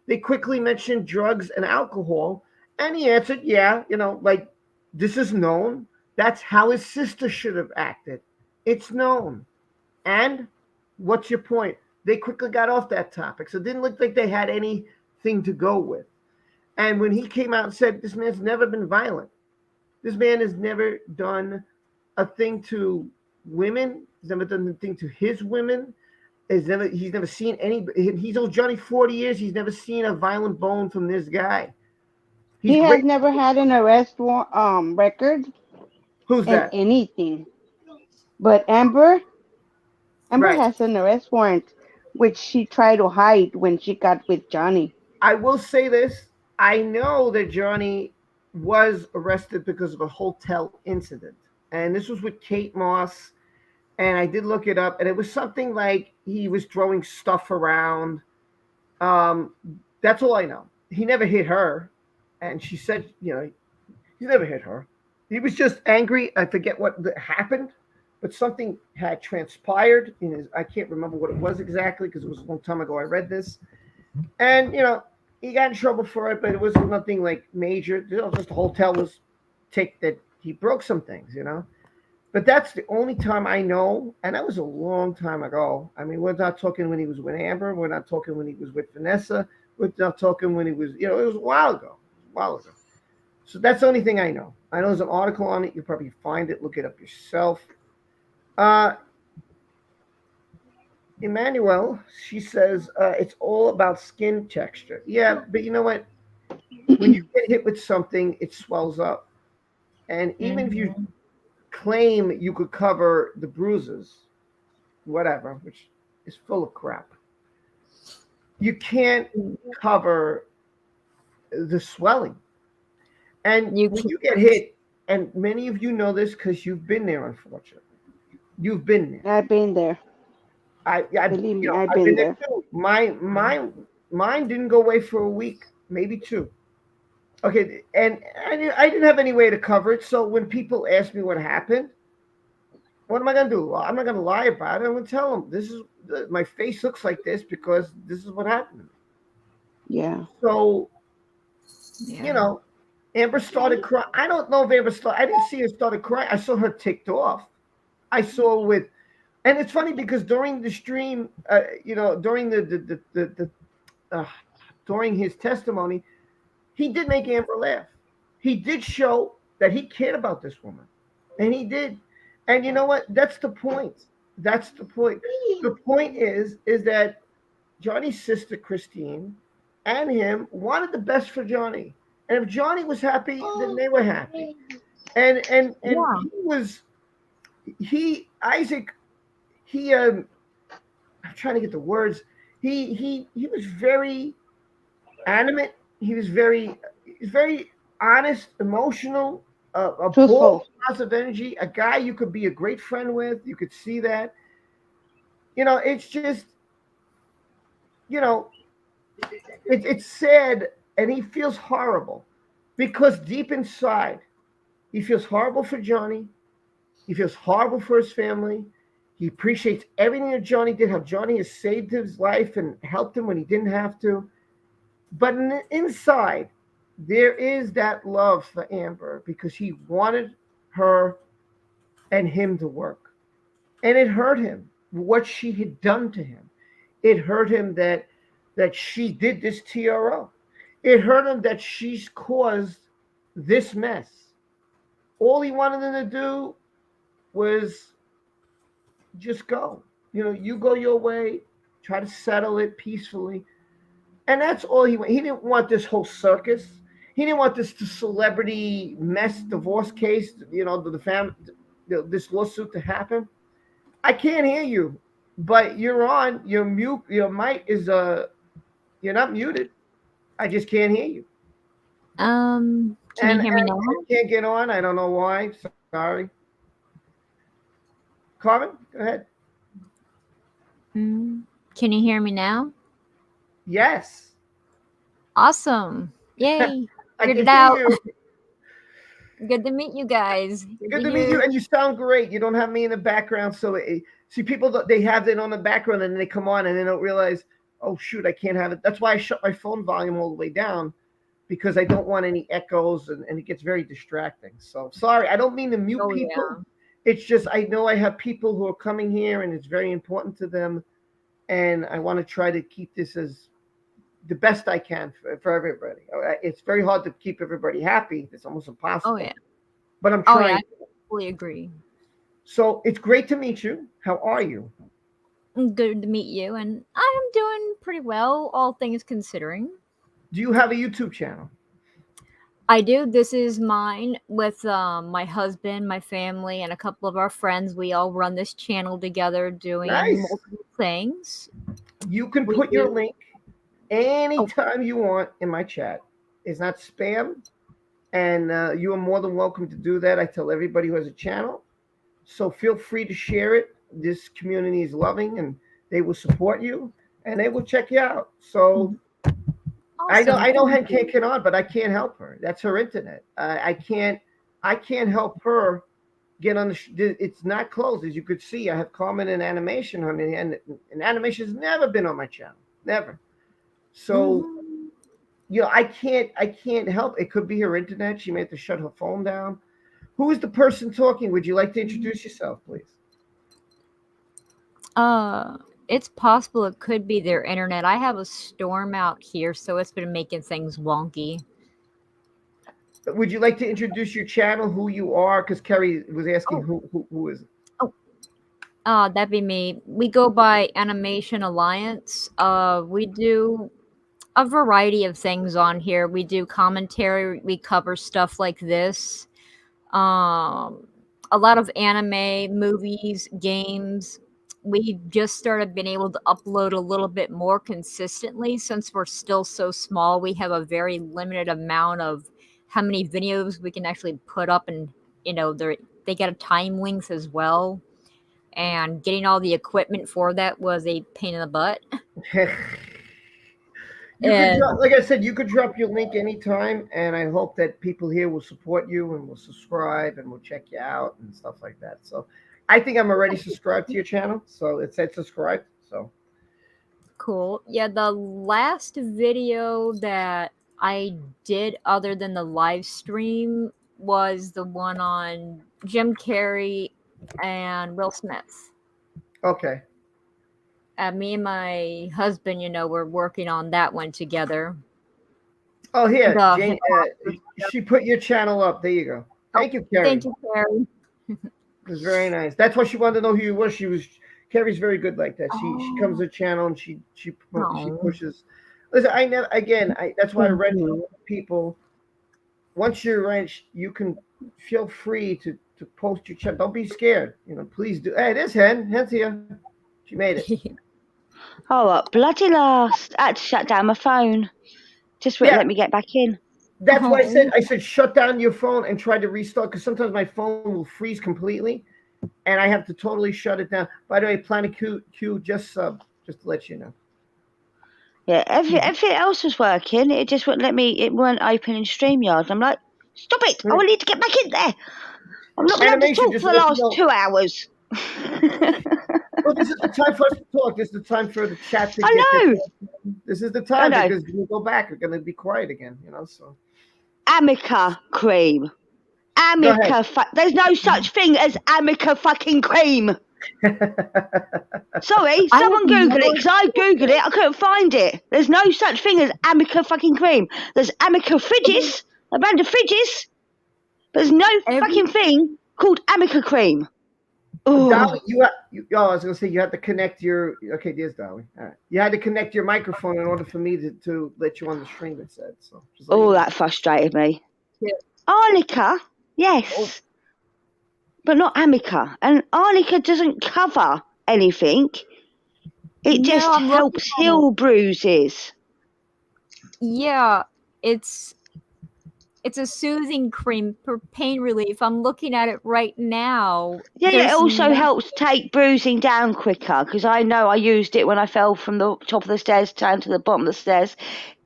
They quickly mentioned drugs and alcohol. And he answered, yeah, like this is known. That's how his sister should have acted. It's known. And what's your point? They quickly got off that topic. So it didn't look like they had any thing to go with. And when he came out and said, this man's never been violent. This man has never done a thing to women. He's never done a thing to his women. He's never seen any. He's owed Johnny 40 years. He's never seen a violent bone from this guy. He has never had an arrest record. Who's and that? anything. But Amber Right. has an arrest warrant, which she tried to hide when she got with Johnny. I will say this. I know that Johnny was arrested because of a hotel incident. And this was with Kate Moss. And I did look it up. And it was something like he was throwing stuff around. That's all I know. He never hit her. And she said, he never hit her. He was just angry. I forget what happened. But something had transpired in his. I can't remember what it was exactly because it was a long time ago I read this. And, he got in trouble for it, but it was nothing like major. Just the hotel was that he broke some things, But that's the only time I know, and that was a long time ago. I mean, we're not talking when he was with Amber. We're not talking when he was with Vanessa. We're not talking when he was, it was a while ago. So that's the only thing I know. I know there's an article on it. You'll probably find it. Look it up yourself. Emmanuel, she says, it's all about skin texture. Yeah, but you know what? When you get hit with something, it swells up. And even if you claim you could cover the bruises, whatever, which is full of crap, you can't cover the swelling. And when you get hit, and many of you know this because you've been there, unfortunately. You've been there. I've been there. Believe me, I've been there. Too. Mine didn't go away for a week, maybe 2. Okay, and I didn't have any way to cover it. So when people ask me what happened, what am I gonna do? Well, I'm not gonna lie about it. I'm gonna tell them this is my face looks like this because this is what happened. Yeah. So, Amber started crying. I don't know if Amber started. I didn't see her started crying. I saw her ticked off. I saw with. And it's funny because during the stream, during during his testimony, he did make Amber laugh. He did show that he cared about this woman, and he did. And you know what? That's the point. That's the point. The point is that Johnny's sister Christine and him wanted the best for Johnny, and if Johnny was happy, then they were happy. And Isaac. I'm trying to get the words. He was very animate. He was very honest, emotional, a ball of positive energy, a guy you could be a great friend with. You could see that. It's just, it's sad, and he feels horrible because deep inside, he feels horrible for Johnny. He feels horrible for his family. He appreciates everything that Johnny did, how Johnny has saved his life and helped him when he didn't have to. But inside, there is that love for Amber because he wanted her and him to work. And it hurt him, what she had done to him. It hurt him that she did this TRO. It hurt him that she's caused this mess. All he wanted them to do was just go. You go your way, try to settle it peacefully. And that's all he wanted. He didn't want this whole circus. He didn't want this celebrity mess divorce case, the family, this lawsuit to happen. I can't hear you, but you're on. You're mute. Your mic is you're not muted. I just can't hear you. Can you hear me now? I can't get on. I don't know why. Sorry. Carmen, go ahead. Can you hear me now? Yes. Awesome. Yay. Figured it out. Good to meet you guys. Good to meet you. And you sound great. You don't have me in the background. So see, people, they have it on the background and they come on and they don't realize, oh, shoot, I can't have it. That's why I shut my phone volume all the way down because I don't want any echoes and it gets very distracting. So sorry. I don't mean to mute people. Yeah. It's just I know I have people who are coming here and it's very important to them. And I want to try to keep this as the best I can for everybody. It's very hard to keep everybody happy. It's almost impossible. Oh yeah. But I'm Oh trying. yeah. I fully agree. So it's great to meet you. How are you? Good to meet you, and I'm doing pretty well, all things considering. Do you have a YouTube channel? I do. This is mine with my husband, my family, and a couple of our friends. We all run this channel together doing Nice. multiple things. You can put your link anytime you want in my chat. It's not spam, and you are more than welcome to do that. I tell everybody who has a channel. So feel free to share it. This community is loving, and they will support you, and they will check you out. So Awesome. I know Hen can't on, but I can't help her. That's her internet. I can't help her get on it's not closed. As you could see, I have comment and animation on it, and animation has never been on my channel. Never. So, I can't help. It could be her internet. She may have to shut her phone down. Who is the person talking? Would you like to introduce yourself, please? It's possible it could be their internet. I have a storm out here, so it's been making things wonky. Would you like to introduce your channel, who you are? Because Kerry was asking who is it? That'd be me. We go by Animation Alliance. We do a variety of things on here. We do commentary. We cover stuff like this. A lot of anime, movies, games. We just started being able to upload a little bit more consistently since we're still so small. We have a very limited amount of how many videos we can actually put up, and they get a time length as well. And getting all the equipment for that was a pain in the butt. Like I said, you could drop your link anytime, and I hope that people here will support you and will subscribe and will check you out and stuff like that. So I think I'm already subscribed to your channel, so it said subscribe. So cool. Yeah, the last video that I did other than the live stream was the one on Jim Carrey and Will Smith. Okay. Me and my husband, we're working on that one together. Oh, here, Jane, she put your channel up. There you go. Thank you, Carrie. Thank you, Carrie. It was very nice. That's why she wanted to know who you were. Carrie's very good like that. She comes to the channel and she pushes. Listen, that's why I read people. Once you're right, you can feel free to post your chat. Don't be scared. Please do. Hey, there's Hen's here. She made it. Oh, what bloody last! I had to shut down my phone. Just wouldn't let me get back in. That's why I said shut down your phone and try to restart, because sometimes my phone will freeze completely, and I have to totally shut it down. By the way, Planet Q just to let you know. Yeah, everything else was working. It just wouldn't let me. It weren't open in StreamYard. I'm like, stop it! I need to get back in there. I'm not going to talk for the last 2 hours. Well, this is the time for us to talk. This is the time for the chat to This is the time, because when we go back, we're going to be quiet again, so. Amica cream. Amica. There's no such thing as Amica fucking cream. Sorry, someone Google it, because I Googled it. I couldn't find it. There's no such thing as Amica fucking cream. There's Amica fridges, a brand of fridges. But there's no fucking thing called Amica cream. Dolly, I was gonna say you had to connect your. Okay, there's Dolly. All right, you had to connect your microphone in order for me to let you on the stream. It said so. That frustrated me. Yeah. Arnica, yes, but not Amica. And Arnica doesn't cover anything. It just helps heal bruises. Yeah, it's a soothing cream for pain relief. I'm looking at it right now. Yeah, it also helps take bruising down quicker, because I know I used it when I fell from the top of the stairs down to the bottom of the stairs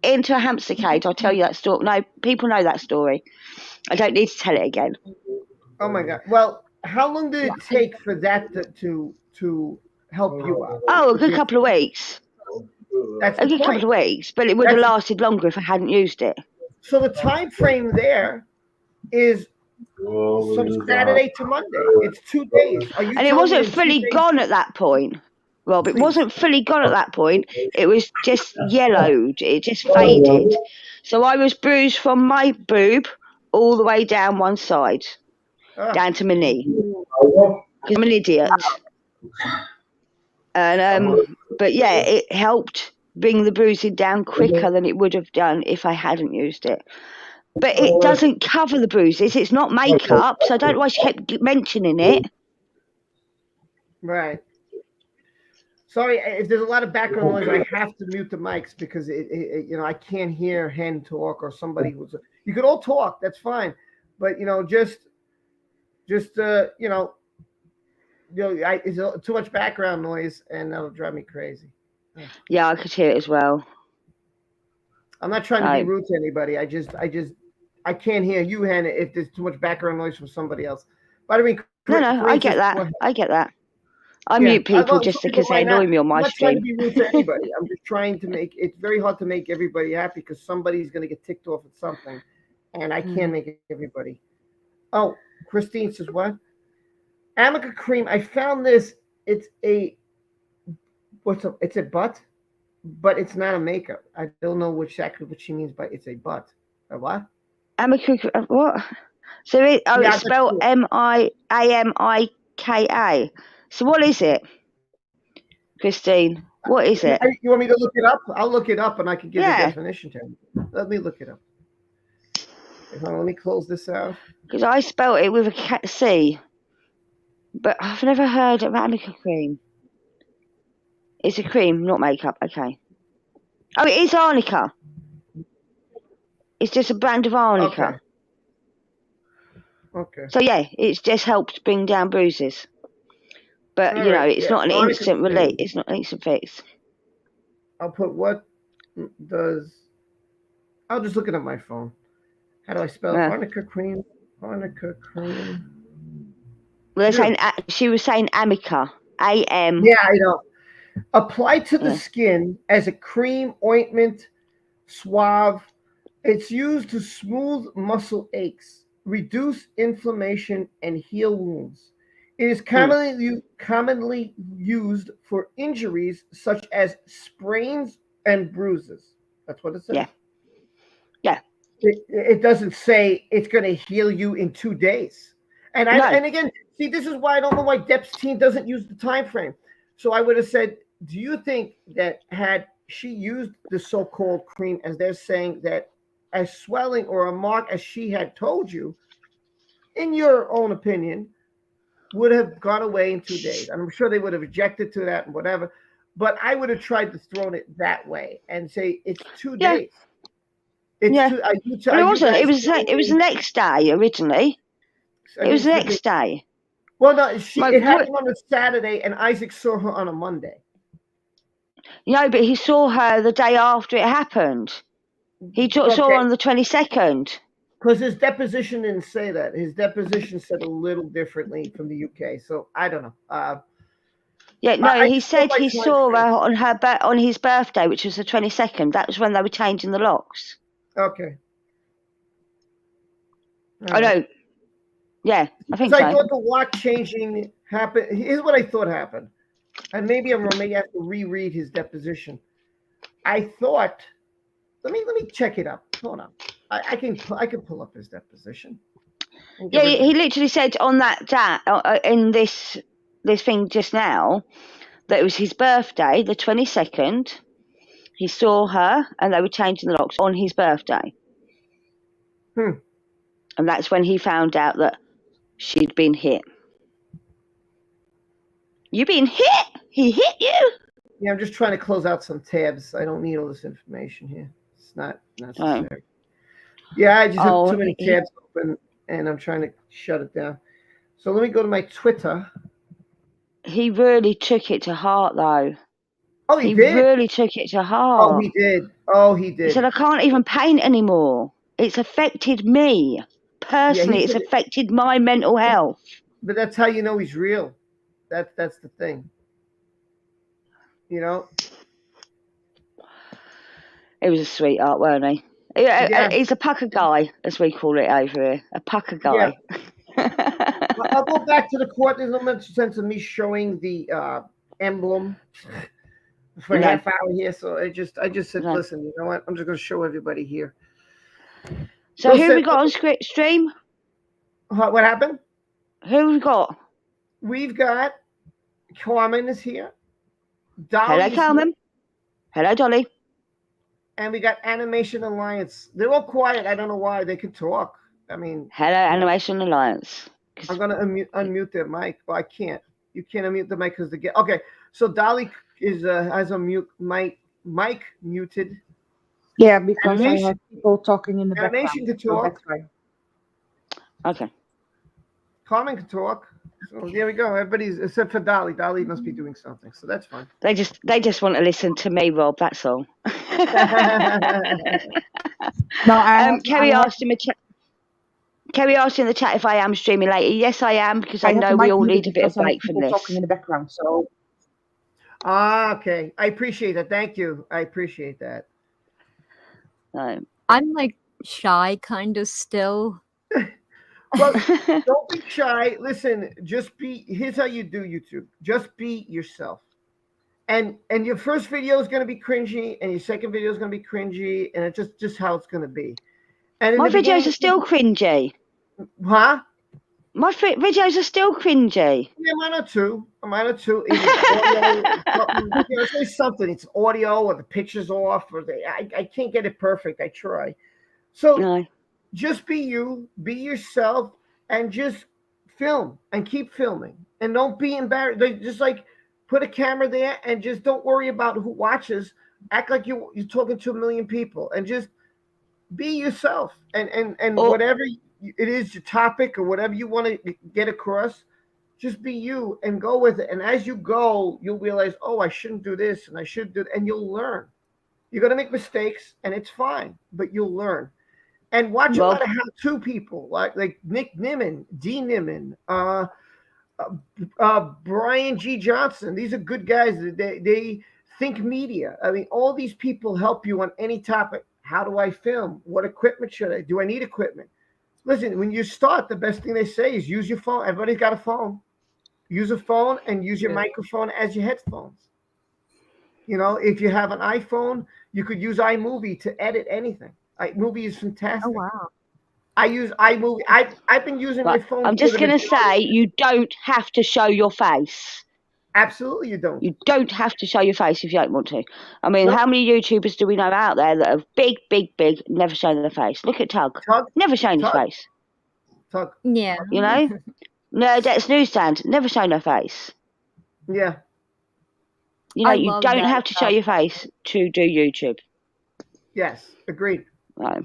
into a hamster cage. I'll tell you that story. No, people know that story. I don't need to tell it again. Oh my God. Well, how long did it take for that to help you out? Oh, a good couple of weeks. That's a good couple of weeks, but it would have lasted longer if I hadn't used it. So the time frame there is from Saturday to Monday. It's 2 days. And it wasn't fully gone at that point. Rob. It Please. wasn't fully gone at that point. It was just yellowed. It just faded. So I was bruised from my boob all the way down one side, down to my knee. Because I'm an idiot. And but yeah, it helped bring the bruising down quicker than it would have done if I hadn't used it. But it doesn't cover the bruises. It's not makeup, so I don't know why she kept mentioning it. Right. Sorry, if there's a lot of background noise, I have to mute the mics because I can't hear Hen talk or somebody who's. You could all talk, that's fine, but just it's too much background noise and that'll drive me crazy. Yeah, I could hear it as well. I'm not trying to be rude to anybody. I can't hear you, Hen, if there's too much background noise from somebody else. But I mean, No, I get that. I get that. I mute people just because they annoy me on my stream. I'm not trying to be rude to anybody. I'm just trying to make it's very hard to make everybody happy because somebody's going to get ticked off at something, and I can't make everybody. Oh, Christine says what? Amica cream. I found this. It's a butt, but it's not a makeup. I don't know exactly what she means by it's a butt. A what? Amica, what? So it's spelled Miamika. So what is it, Christine? What is it? You want me to look it up? I'll look it up and I can give you a definition to you. Let me look it up. Let me close this out. Because I spelled it with a C, but I've never heard of Amica cream. It's a cream, not makeup. Okay. Oh, it is arnica. It's just a brand of arnica. Okay. So yeah, it's just helped bring down bruises. But it's not an instant relief. It's not an instant fix. I'll put what does. I'll just look it up my phone. How do I spell arnica cream? Arnica cream. Well, she was saying Amica. A-M. Yeah, I know. Applied to the skin as a cream, ointment, suave. It's used to smooth muscle aches, reduce inflammation, and heal wounds. It is commonly used for injuries such as sprains and bruises. That's what it says. Yeah. It doesn't say it's going to heal you in 2 days. And again, see, this is why I don't know why Depp's team doesn't use the time frame. So I would have said, do you think that had she used the so-called cream, as they're saying, that a swelling or a mark, as she had told you, in your own opinion, would have gone away in 2 days? I'm sure they would have objected to that and whatever, but I would have tried to throw it that way and say it's 2 days. It's but it wasn't. It was the next day originally. It was the next day. Well, no, it happened on a Saturday, and Isaac saw her on a Monday. No, but he saw her the day after it happened. He saw her on the 22nd. Because his deposition didn't say that. His deposition said a little differently from the UK. So I don't know. He said he saw her on his birthday, which was the 22nd. That was when they were changing the locks. Okay. I know. Yeah, I think so. I thought the lock changing happened. Here's what I thought happened. And maybe I'm wrong. Maybe I have to reread his deposition. I thought. Let me check it up. Hold on. I can pull up his deposition. Yeah, he literally said on that in this thing just now that it was his birthday, the 22nd. He saw her and they were changing the locks on his birthday. And that's when he found out that she'd been hit. You been hit? He hit you? Yeah, I'm just trying to close out some tabs. I don't need all this information here. It's not necessary. Yeah, I just have too many tabs open, and I'm trying to shut it down. So let me go to my Twitter. He really took it to heart, though. Oh, he did? He really took it to heart. Oh, he did. He said, I can't even paint anymore. It's affected me. Personally, it's affected my mental health. But that's how you know he's real. That's the thing. You know? He was a sweetheart, weren't he? He's a pucker guy, as we call it over here. A pucker guy. Yeah. I'll go back to the court. There's no sense of me showing the emblem for a No. half hour here. So I just said, No. listen, you know what? I'm just going to show everybody here. So Bill who said- we got on stream? What happened? Who we got? We've got Carmen is here. Hello, Dolly is Carmen. here, Hello, Dolly. and we got Animation Alliance. They're all quiet. I don't know why. They could talk. I mean, Hello, Animation Alliance. I'm gonna unmute their mic. Well, I can't. You can't unmute the mic because okay. So Dolly is has a mic muted. Yeah, because I Animation- have people talking in the Animation background. can So talk. that's why. Okay. Carmen can talk. So there we go. Everybody's except for Dolly. Dolly must be doing something, so that's fine. They just want to listen to me, Rob. That's all. No, Kerry asked in the chat. Kerry asked in the chat if I am streaming later. Yes, I am, because I have the know we mic all muted need a bit of because I have break from people this. talking in the background. So Okay. I appreciate that. Thank you. I appreciate that. I'm like shy kind of still. Well, don't be shy. Listen, just be. Here's how you do YouTube. Just be yourself. And your first video is going to be cringy, and your second video is going to be cringy, and it's just how it's going to be. And in My the videos beginning- are still cringy. Huh? My videos are still cringy. Yeah, mine are too. Mine are too. It's audio, it's always something. It's audio, or the picture's off, or I can't get it perfect. I try. So just be you, be yourself, and just film and keep filming. And don't be embarrassed. Just like put a camera there and just don't worry about who watches. Act like you're talking to a million people, and just be yourself. And whatever it is, your topic or whatever you want to get across, just be you and go with it. And as you go, you'll realize, oh, I shouldn't do this and I should do, and you'll learn. You're gonna make mistakes, and it's fine, but you'll learn. And watch a lot of how-to people like Nick Nimmin, D Nimmin, Brian G. Johnson. These are good guys. They think media. I mean, all these people help you on any topic. How do I film? What equipment should I? Do I need equipment? Listen, when you start, the best thing they say is use your phone. Everybody's got a phone. Use a phone and use your microphone as your headphones. You know, if you have an iPhone, you could use iMovie to edit anything. iMovie is fantastic. Oh wow. I use iMovie. I've been using my phone. I'm just going to say, you don't have to show your face. Absolutely, you don't. You don't have to show your face if you don't want to. I mean, how many YouTubers do we know out there that are big, never show their face? Look at Tug. Never shown his face. Tug. Yeah. You know? No, that's Newsstand. Never shown their face. Yeah. You know, I you love don't that have to show stuff. your face to do YouTube. Yes, agreed. Right.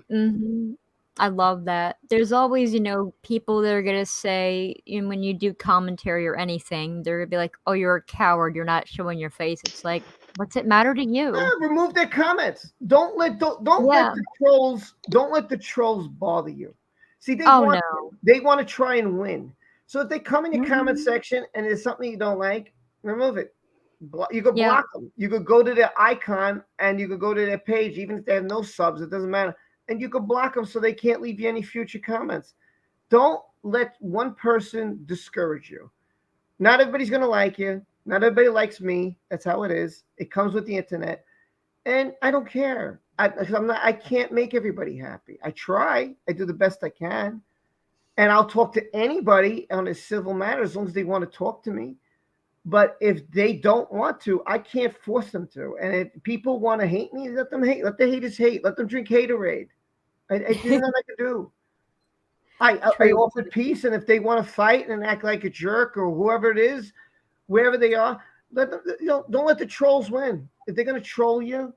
I love that. There's always, people that are going to say, when you do commentary or anything, they're going to be like, oh, you're a coward. You're not showing your face. It's like, what's it matter to you? Remove their comments. Don't let the trolls bother you. See, they want to try and win. So if they come in your comment section and there's something you don't like, remove it. You could block them. You could go to their icon and you could go to their page, even if they have no subs. It doesn't matter. And you could block them so they can't leave you any future comments. Don't let one person discourage you. Not everybody's going to like you. Not everybody likes me. That's how it is. It comes with the internet. And I don't care. I can't make everybody happy. I try. I do the best I can. And I'll talk to anybody on a civil matter as long as they want to talk to me. But if they don't want to, I can't force them to. And if people want to hate me, let them hate. Let the haters hate. Let them drink haterade. I did nothing I could do. I offered peace, and if they want to fight and act like a jerk or whoever it is, wherever they are, let them. Don't let the trolls win. If they're gonna troll you,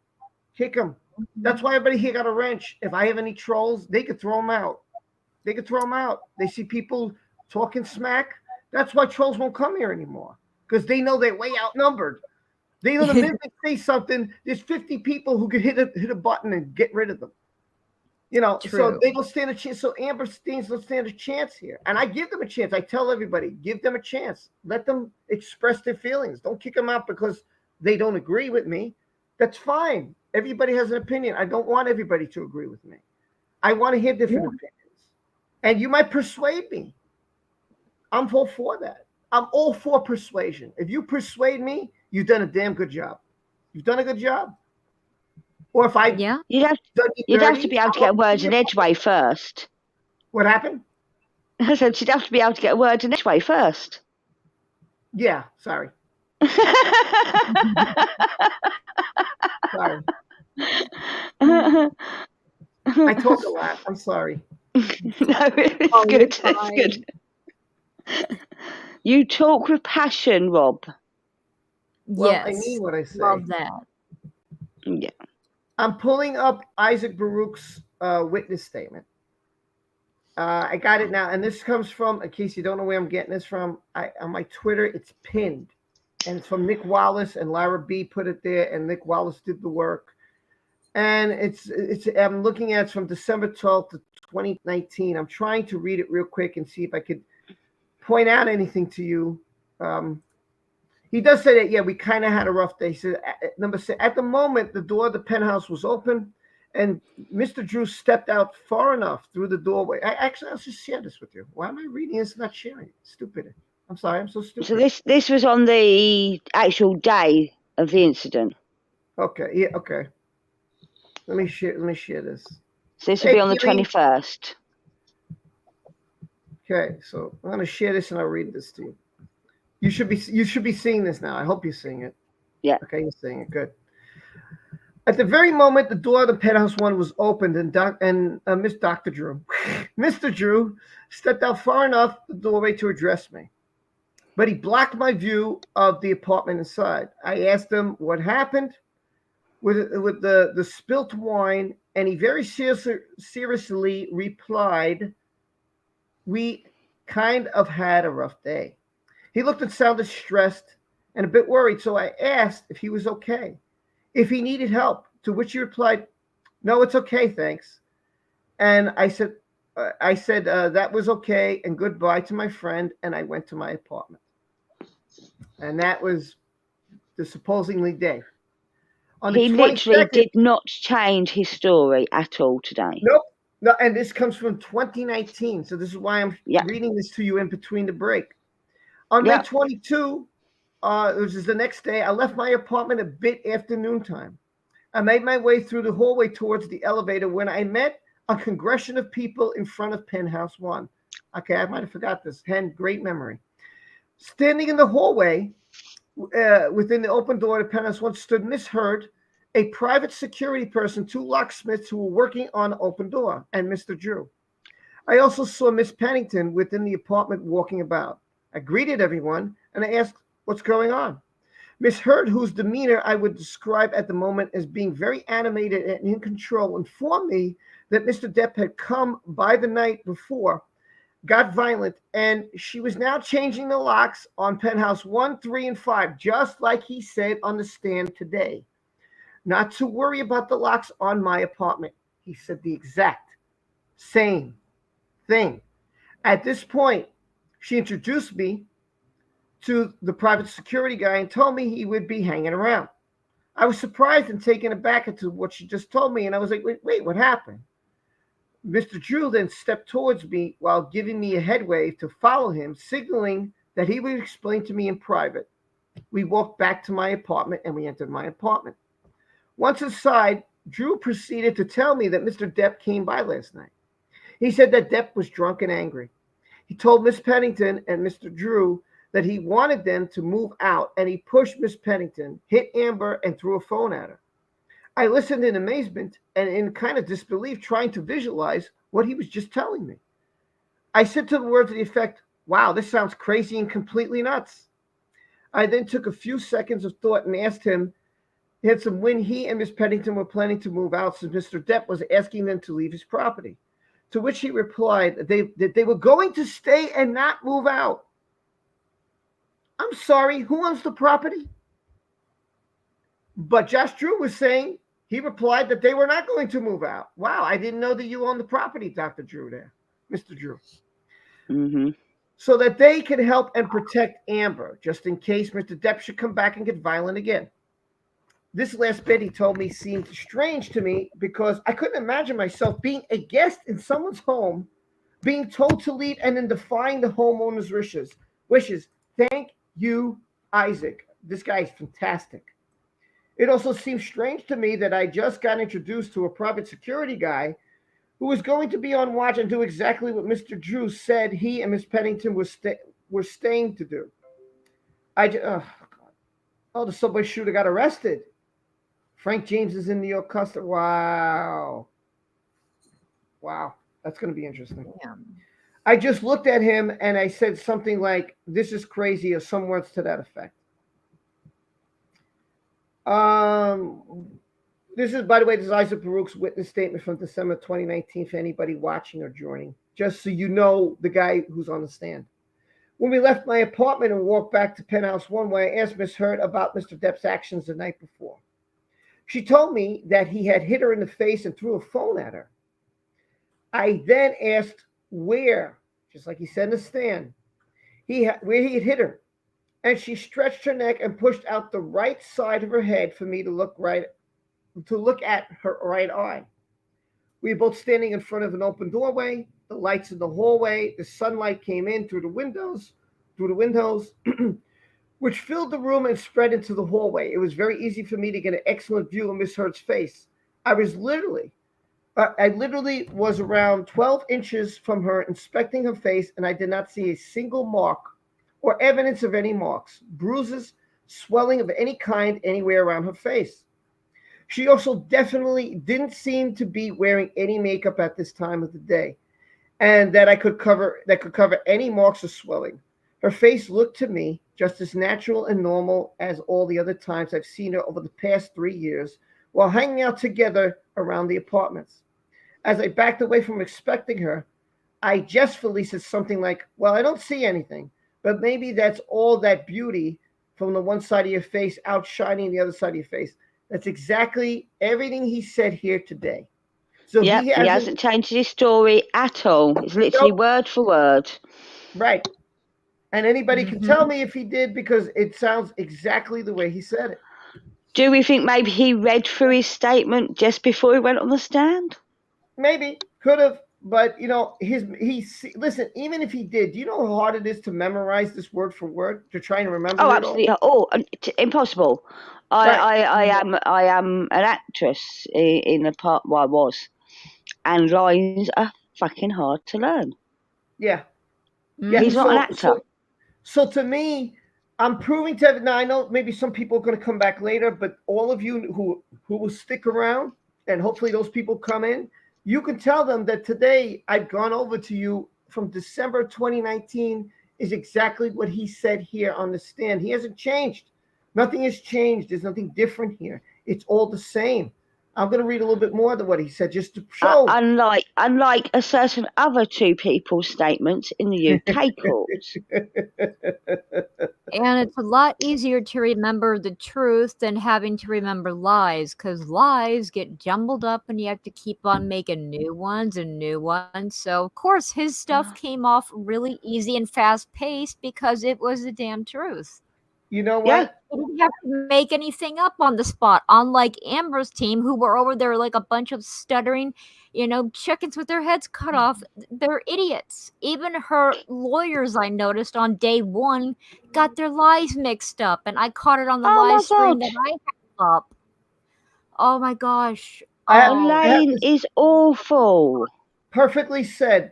kick them. That's why everybody here got a wrench. If I have any trolls, they could throw them out. They could throw them out. They see people talking smack. That's why trolls won't come here anymore, because they know they're way outnumbered. They know the minute they say something, there's 50 people who could hit a button and get rid of them. So they don't stand a chance. So Amber Steens don't stand a chance here. And I give them a chance. I tell everybody, give them a chance. Let them express their feelings. Don't kick them out because they don't agree with me. That's fine. Everybody has an opinion. I don't want everybody to agree with me. I want to hear different opinions. And you might persuade me. I'm all for that. I'm all for persuasion. If you persuade me, you've done a damn good job. You've done a good job. Or if I Yeah. You'd have to be able to get words in edgeway first. What happened? I said you'd have to be able to get words in edgeway first. Yeah, sorry. Sorry. I talk a lot. I'm sorry. No, it's good. It's good. You talk with passion, Rob. Well, Yes. I mean what I say. Love that. Yeah. I'm pulling up Isaac Baruch's witness statement. I got it now, and this comes from, in case you don't know where I'm getting this from, on my Twitter, it's pinned. And it's from Nick Wallace, and Lara B put it there, and Nick Wallace did the work. And I'm looking at it's from December 12th to 2019. I'm trying to read it real quick and see if I could point out anything to you. He does say that, yeah, we kind of had a rough day. He said, number 6, at the moment, the door of the penthouse was open, and Mr. Drew stepped out far enough through the doorway. I'll just share this with you. Why am I reading this and not sharing it? Stupid. I'm sorry, I'm so stupid. So this was on the actual day of the incident. Okay, yeah, okay. Let me share this. So this will be on the 21st. Okay, so I'm going to share this and I'll read this to you. You should be seeing this now. I hope you're seeing it. Yeah. Okay, you're seeing it. Good. At the very moment the door of the penthouse 1 was opened, and Miss Dr. Drew, Mr. Drew stepped out far enough the doorway to address me, but he blocked my view of the apartment inside. I asked him what happened with the spilt wine, and he very seriously replied, "We kind of had a rough day." He looked and sounded stressed and a bit worried, so I asked if he was okay, if he needed help, to which he replied, "No, it's okay, thanks." And I said that was okay, and goodbye to my friend, and I went to my apartment. And that was the supposedly day. On the He literally 22nd did not change his story at all today. Nope. No, and this comes from 2019, so this is why I'm reading this to you in between the break. On May 22, which is the next day, I left my apartment a bit after noontime. I made my way through the hallway towards the elevator when I met a congregation of people in front of Penthouse 1. Okay, I might have forgot this. Great memory. Standing in the hallway within the open door of Penthouse 1 stood Miss Hurd, a private security person, 2 locksmiths who were working on the open door, and Mr. Drew. I also saw Miss Pennington within the apartment walking about. I greeted everyone, and I asked what's going on. Miss Hurd, whose demeanor I would describe at the moment as being very animated and in control, informed me that Mr. Depp had come by the night before, got violent, and she was now changing the locks on Penthouse 1, 3, and 5, just like he said on the stand today. Not to worry about the locks on my apartment. He said the exact same thing. At this point, she introduced me to the private security guy and told me he would be hanging around. I was surprised and taken aback at what she just told me, and I was like, wait, what happened? Mr. Drew then stepped towards me while giving me a head wave to follow him, signaling that he would explain to me in private. We walked back to my apartment, and we entered my apartment. Once inside, Drew proceeded to tell me that Mr. Depp came by last night. He said that Depp was drunk and angry. He told Miss Pennington and Mr. Drew that he wanted them to move out, and he pushed Miss Pennington, hit Amber, and threw a phone at her. I listened in amazement and in kind of disbelief, trying to visualize what he was just telling me. I said to the words to the effect, "Wow, this sounds crazy and completely nuts." I then took a few seconds of thought and asked him when he and Miss Pennington were planning to move out, since Mr. Depp was asking them to leave his property. To which he replied that they were going to stay and not move out. I'm sorry, who owns the property? But Josh Drew was saying, he replied that they were not going to move out. Wow, I didn't know that you own the property, Dr. Drew there, Mr. Drew. Mm-hmm. So that they can help and protect Amber, just in case Mr. Depp should come back and get violent again. This last bit, he told me, seemed strange to me because I couldn't imagine myself being a guest in someone's home, being told to leave and then defying the homeowner's wishes. Thank you, Isaac. this guy is fantastic. It also seems strange to me that I just got introduced to a private security guy who was going to be on watch and do exactly what Mr. Drew said he and Miss Pennington were staying to do. The subway shooter got arrested. Frank James is in New York custody. Wow. That's going to be interesting. Yeah. I just looked at him and I said something like, "This is crazy," or some words to that effect. This is, by the way, this is Isaac Baruch's witness statement from December 2019 for anybody watching or joining, just so you know the guy who's on the stand. When we left my apartment and walked back to Penthouse 1, where I asked Miss Hurd about Mr. Depp's actions the night before. She told me that he had hit her in the face and threw a phone at her. I then asked where, just like he said in the stand, where he had hit her. And she stretched her neck and pushed out the right side of her head for me to look at her right eye. We were both standing in front of an open doorway, the lights in the hallway, the sunlight came in through the windows, which filled the room and spread into the hallway. It was very easy for me to get an excellent view of Miss Hurd's face. I literally was around 12 inches from her, inspecting her face, and I did not see a single mark or evidence of any marks, bruises, swelling of any kind anywhere around her face. She also definitely didn't seem to be wearing any makeup at this time of the day, and that could cover any marks of swelling. Her face looked to me just as natural and normal as all the other times I've seen her over the past 3 years while hanging out together around the apartments. As I backed away from expecting her, I jestfully said something like, "Well, I don't see anything, but maybe that's all that beauty from the one side of your face outshining the other side of your face." That's exactly everything he said here today. So Yep, he hasn't changed his story at all. It's literally word for word. Right. And anybody can tell me if he did, because it sounds exactly the way he said it. Do we think maybe he read through his statement just before he went on the stand? Maybe, could have, but listen, even if he did, do you know how hard it is to memorize this word for word, to try and remember it absolutely. Impossible. I am an actress in a part where I was, and lines are fucking hard to learn. Yeah. He's not an actor. So to me, I'm proving to now. I know maybe some people are going to come back later, but all of you who will stick around, and hopefully those people come in, you can tell them that today I've gone over to you from December 2019 is exactly what he said here on the stand. He hasn't changed. Nothing has changed. There's nothing different here. It's all the same. I'm going to read a little bit more than what he said, just to show. Unlike a certain other two people's statements in the UK courts. And it's a lot easier to remember the truth than having to remember lies, because lies get jumbled up and you have to keep on making new ones and new ones. So, of course, his stuff came off really easy and fast paced because it was the damn truth. You know what? He didn't have to make anything up on the spot, unlike Amber's team, who were over there like a bunch of stuttering, chickens with their heads cut off. They're idiots. Even her lawyers, I noticed on day one, got their lies mixed up, and I caught it on the live stream that I had up. Oh my gosh. Elaine is awful. Perfectly said.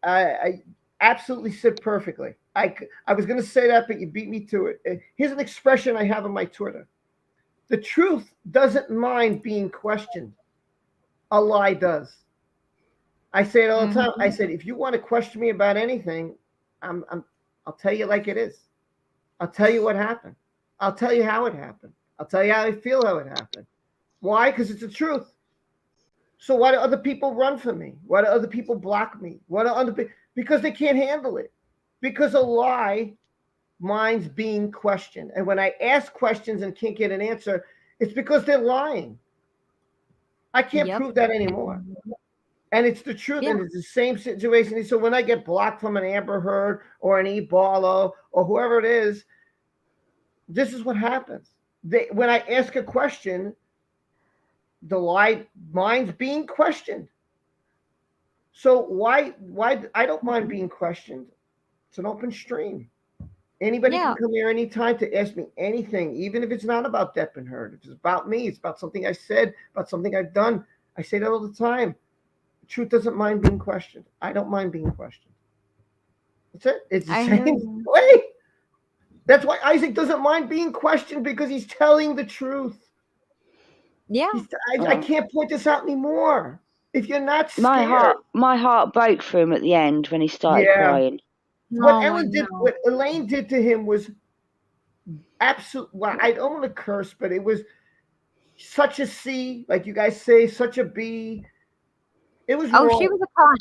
I absolutely said perfectly. I was going to say that, but you beat me to it. Here's an expression I have on my Twitter. The truth doesn't mind being questioned. A lie does. I say it all the time. I said, if you want to question me about anything, I'll tell you like it is. I'll tell you what happened. I'll tell you how it happened. I'll tell you how I feel how it happened. Why? Because it's the truth. So why do other people run from me? Why do other people block me? Because they can't handle it. Because a lie minds being questioned. And when I ask questions and can't get an answer, it's because they're lying. I can't prove that anymore. And it's the truth. And it's the same situation. So when I get blocked from an Amber Heard or an E. Barlow or whoever it is, this is what happens. When I ask a question, the lie mind's being questioned. So why I don't mind being questioned. It's an open stream. Anybody Yeah. can come here anytime to ask me anything, even if it's not about Depp and Heard. If it's about me, it's about something I said, about something I've done. I say that all the time. Truth doesn't mind being questioned. I don't mind being questioned. That's it. It's the I same know. way. That's why Isaac doesn't mind being questioned, because he's telling the truth. Yeah. I can't point this out anymore. If you're not My scared, heart broke for him at the end when he started yeah. crying. What No, I Ellen did, know. what Elaine did to him was absolute. Well, I don't want to curse, but it was such a C, like you guys say, such a B. It was Oh, wrong. she was a cunt.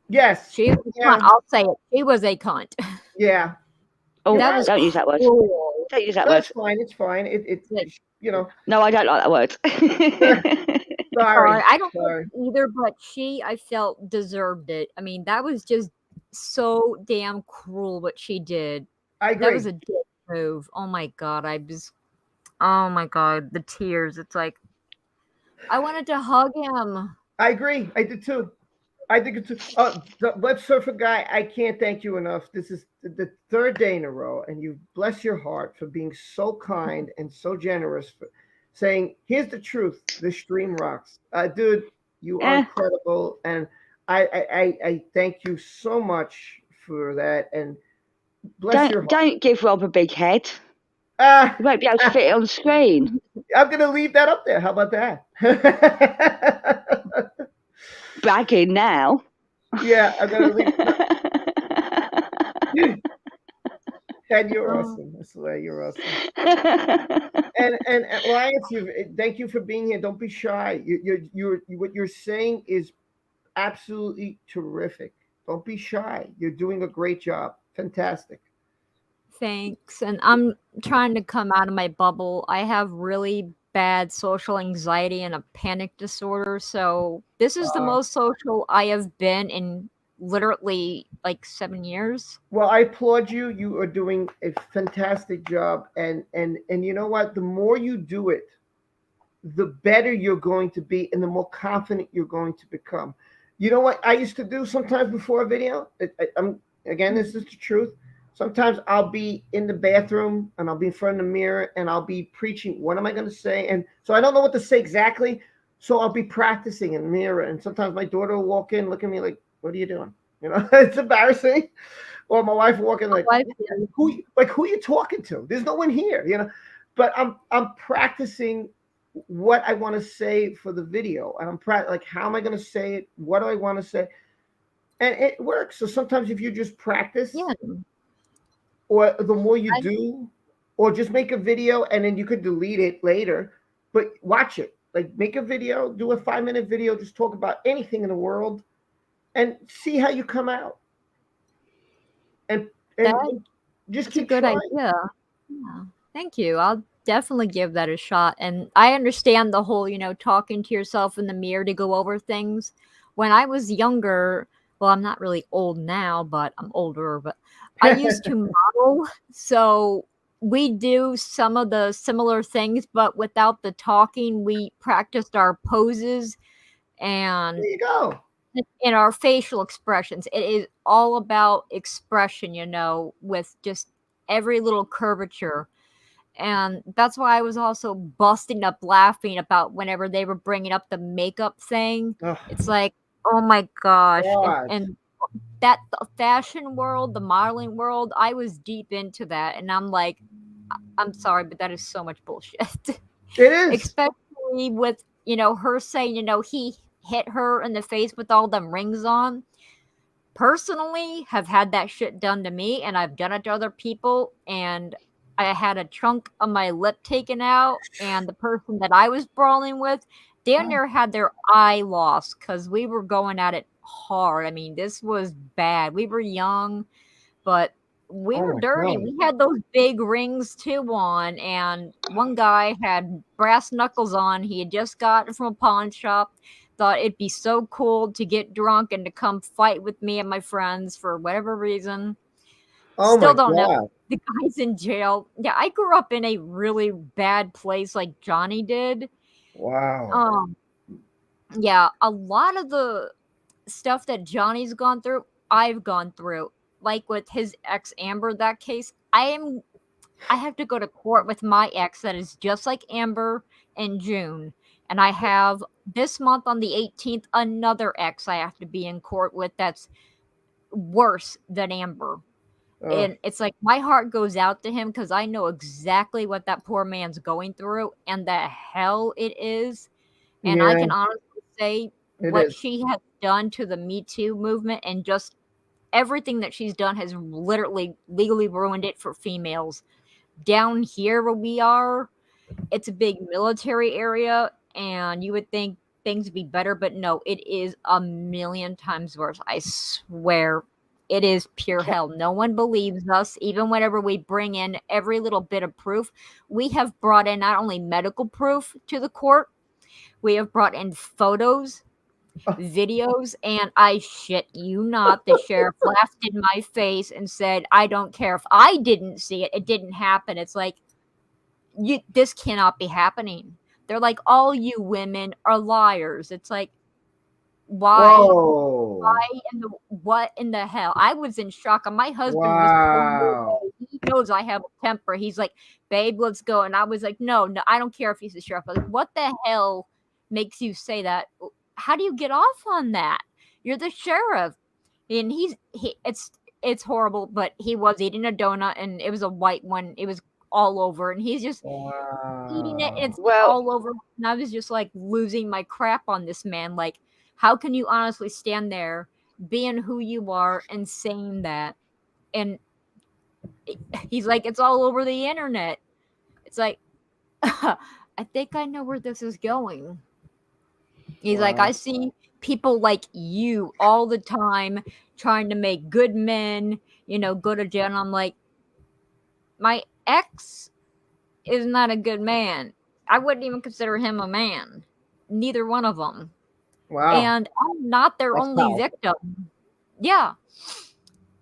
Yes. She was a Yeah. cunt. I'll say it. She was a cunt. Yeah. Oh, That was don't use that word. cruel. Don't use that No, word. it's fine. It's fine. It's you know. No, I don't like that word. Sorry. I don't Sorry. like either, but she, I felt, deserved it. I mean, that was just so damn cruel what she did. I That was agree. a dick move. Oh my god, oh my god, the tears. It's like I wanted to hug him. I agree. I did too. I think it's the web surfer guy. I can't thank you enough. This is the third day in a row, and you bless your heart for being so kind and so generous, for saying, "Here's the truth. This stream rocks." Dude, you are incredible, and I thank you so much for that. And bless your heart. Don't give Rob a big head. Ah, You won't be able to fit it on screen. I'm gonna leave that up there. How about that? Bragging now. Yeah, I'm gonna leave. And you're awesome. I swear, you're awesome. And Alliance, thank you for being here. Don't be shy. What you're saying is absolutely terrific. Don't be shy. You're doing a great job. Fantastic. Thanks. And I'm trying to come out of my bubble. I have really bad social anxiety and a panic disorder. So this is the most social I have been in literally like 7 years. Well, I applaud you. You are doing a fantastic job. And you know what? The more you do it, the better you're going to be and the more confident you're going to become. You know what I used to do sometimes before a video? Again, this is the truth. Sometimes I'll be in the bathroom and I'll be in front of the mirror and I'll be preaching. What am I going to say? And so I don't know what to say exactly. So I'll be practicing in the mirror. And sometimes my daughter will walk in, look at me like, "What are you doing?" You know, it's embarrassing. Or my wife will walk in like, who are you talking to? There's no one here, you know. But I'm practicing what I want to say for the video. And I'm like, how am I going to say it? What do I want to say? And it works. So sometimes if you just practice, or the more you do, or just make a video and then you could delete it later, but watch it. Like make a video, do a 5-minute video, just talk about anything in the world and see how you come out. And just That's a keep good trying. idea. Yeah. Thank you. I'll definitely give that a shot. And I understand the whole, talking to yourself in the mirror to go over things. When I was younger, well, I'm not really old now, but I'm older, but I used to model. So we do some of the similar things, but without the talking, we practiced our poses and there you go. In our facial expressions. It is all about expression, with just every little curvature. And that's why I was also busting up laughing about whenever they were bringing up the makeup thing. Ugh. It's like, oh my gosh. God. And that the fashion world, the modeling world, I was deep into that. And I'm like, I'm sorry, but that is so much bullshit. It is. Especially with, her saying, he hit her in the face with all them rings on. Personally, have had that shit done to me, and I've done it to other people, and I had a chunk of my lip taken out, and the person that I was brawling with damn near had their eye lost because we were going at it hard. I mean, this was bad. We were young, but we were my dirty. God. We had those big rings too on, and one guy had brass knuckles on. He had just got it from a pawn shop. Thought it'd be so cool to get drunk and to come fight with me and my friends for whatever reason. Oh Still my don't know. God. The guy's in jail. Yeah, I grew up in a really bad place like Johnny did. Wow. Yeah, a lot of the stuff that Johnny's gone through, I've gone through. like with his ex Amber, that case, I have to go to court with my ex that is just like Amber in June. And I have this month on the 18th another ex I have to be in court with that's worse than Amber. Oh, And it's like my heart goes out to him because I know exactly what that poor man's going through and the hell it is. And I yeah, can honestly say it what is. she has done to the Me Too movement and just everything that she's done has literally legally ruined it for females. Down here where we are, it's a big military area, and you would think things would be better, but no, it is a million times worse. I swear. It is pure hell. No one believes us, even whenever we bring in every little bit of proof. We have brought in not only medical proof to the court, we have brought in photos, videos, and I shit you not, the sheriff laughed in my face and said, I don't care if I didn't see it, it didn't happen. It's like, this cannot be happening. They're like, all you women are liars. It's like, Whoa. what in the hell? I was in shock. And my husband was Wow. he knows I have a temper. He's like, babe, let's go. And I was like, no, I don't care if he's the sheriff. I was like, what the hell makes you say that? How do you get off on that? You're the sheriff. And it's horrible, but he was eating a donut and it was a white one. It was all over, and he's just eating it. And it's Well, all over. And I was just like losing my crap on this man. Like, how can you honestly stand there, being who you are, and saying that? And he's like, it's all over the internet. It's like, I think I know where this is going. He's like, I see people like you all the time trying to make good men, go to jail. And I'm like, my ex is not a good man. I wouldn't even consider him a man. Neither one of them. Wow. And I'm not their That's only powerful. victim. Yeah.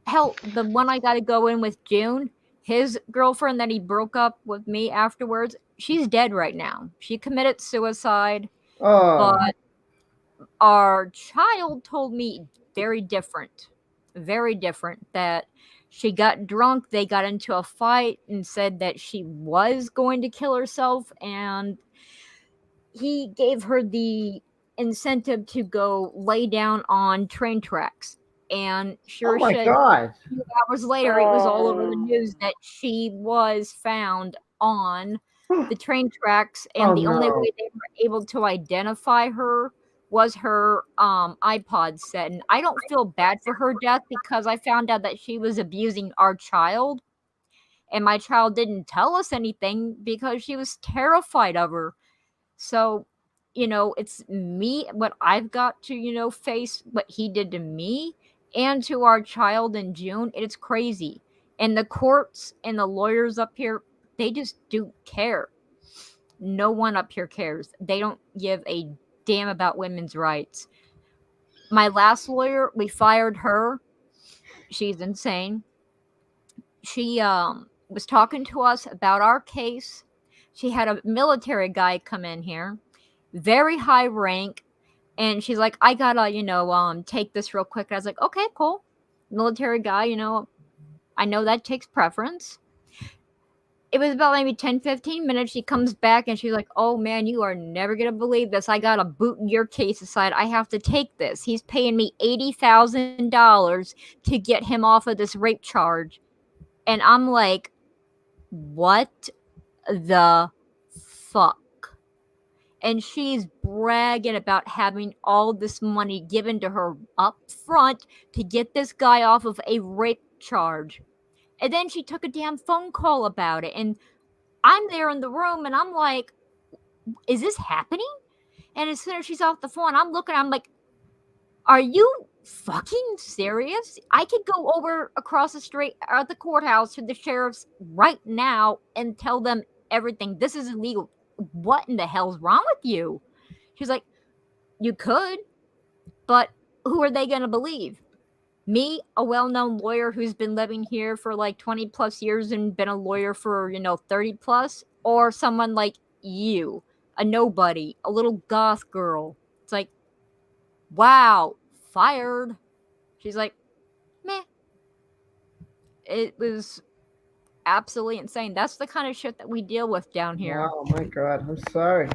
Hell, the one I got to go in with June, his girlfriend that he broke up with me afterwards, she's dead right now. She committed suicide. Oh. But our child told me very different, that she got drunk, they got into a fight and said that she was going to kill herself, and he gave her the incentive to go lay down on train tracks. And sure Oh my shit, God. a few hours later, it was all over the news that she was found on the train tracks, and Oh, the only no. way they were able to identify her was her iPod set. And I don't feel bad for her death because I found out that she was abusing our child, and my child didn't tell us anything because she was terrified of her. So, it's me, what I've got to, face what he did to me and to our child in June. It's crazy. And the courts and the lawyers up here, they just don't care. No one up here cares. They don't give a damn about women's rights. My last lawyer, we fired her. She's insane. She was talking to us about our case. She had a military guy come in here, very high rank, and she's like, I gotta, take this real quick. And I was like, okay, cool. Military guy, I know that takes preference. It was about maybe 10-15 minutes. She comes back and she's like, oh man, you are never gonna believe this. I gotta boot your case aside. I have to take this. He's paying me $80,000 to get him off of this rape charge. And I'm like, what the fuck? And she's bragging about having all this money given to her up front to get this guy off of a rape charge. And then she took a damn phone call about it. And I'm there in the room and I'm like, is this happening? And as soon as she's off the phone, I'm like, are you fucking serious? I could go over across the street at the courthouse to the sheriff's right now and tell them everything. This is illegal. What in the hell's wrong with you? She's like, you could, but who are they going to believe? Me, a well-known lawyer who's been living here for like 20 plus years and been a lawyer for, 30 plus, or someone like you, a nobody, a little goth girl. It's like, wow, fired. She's like, meh. It was absolutely insane. That's the kind of shit that we deal with down here. Wow, my God, I'm sorry.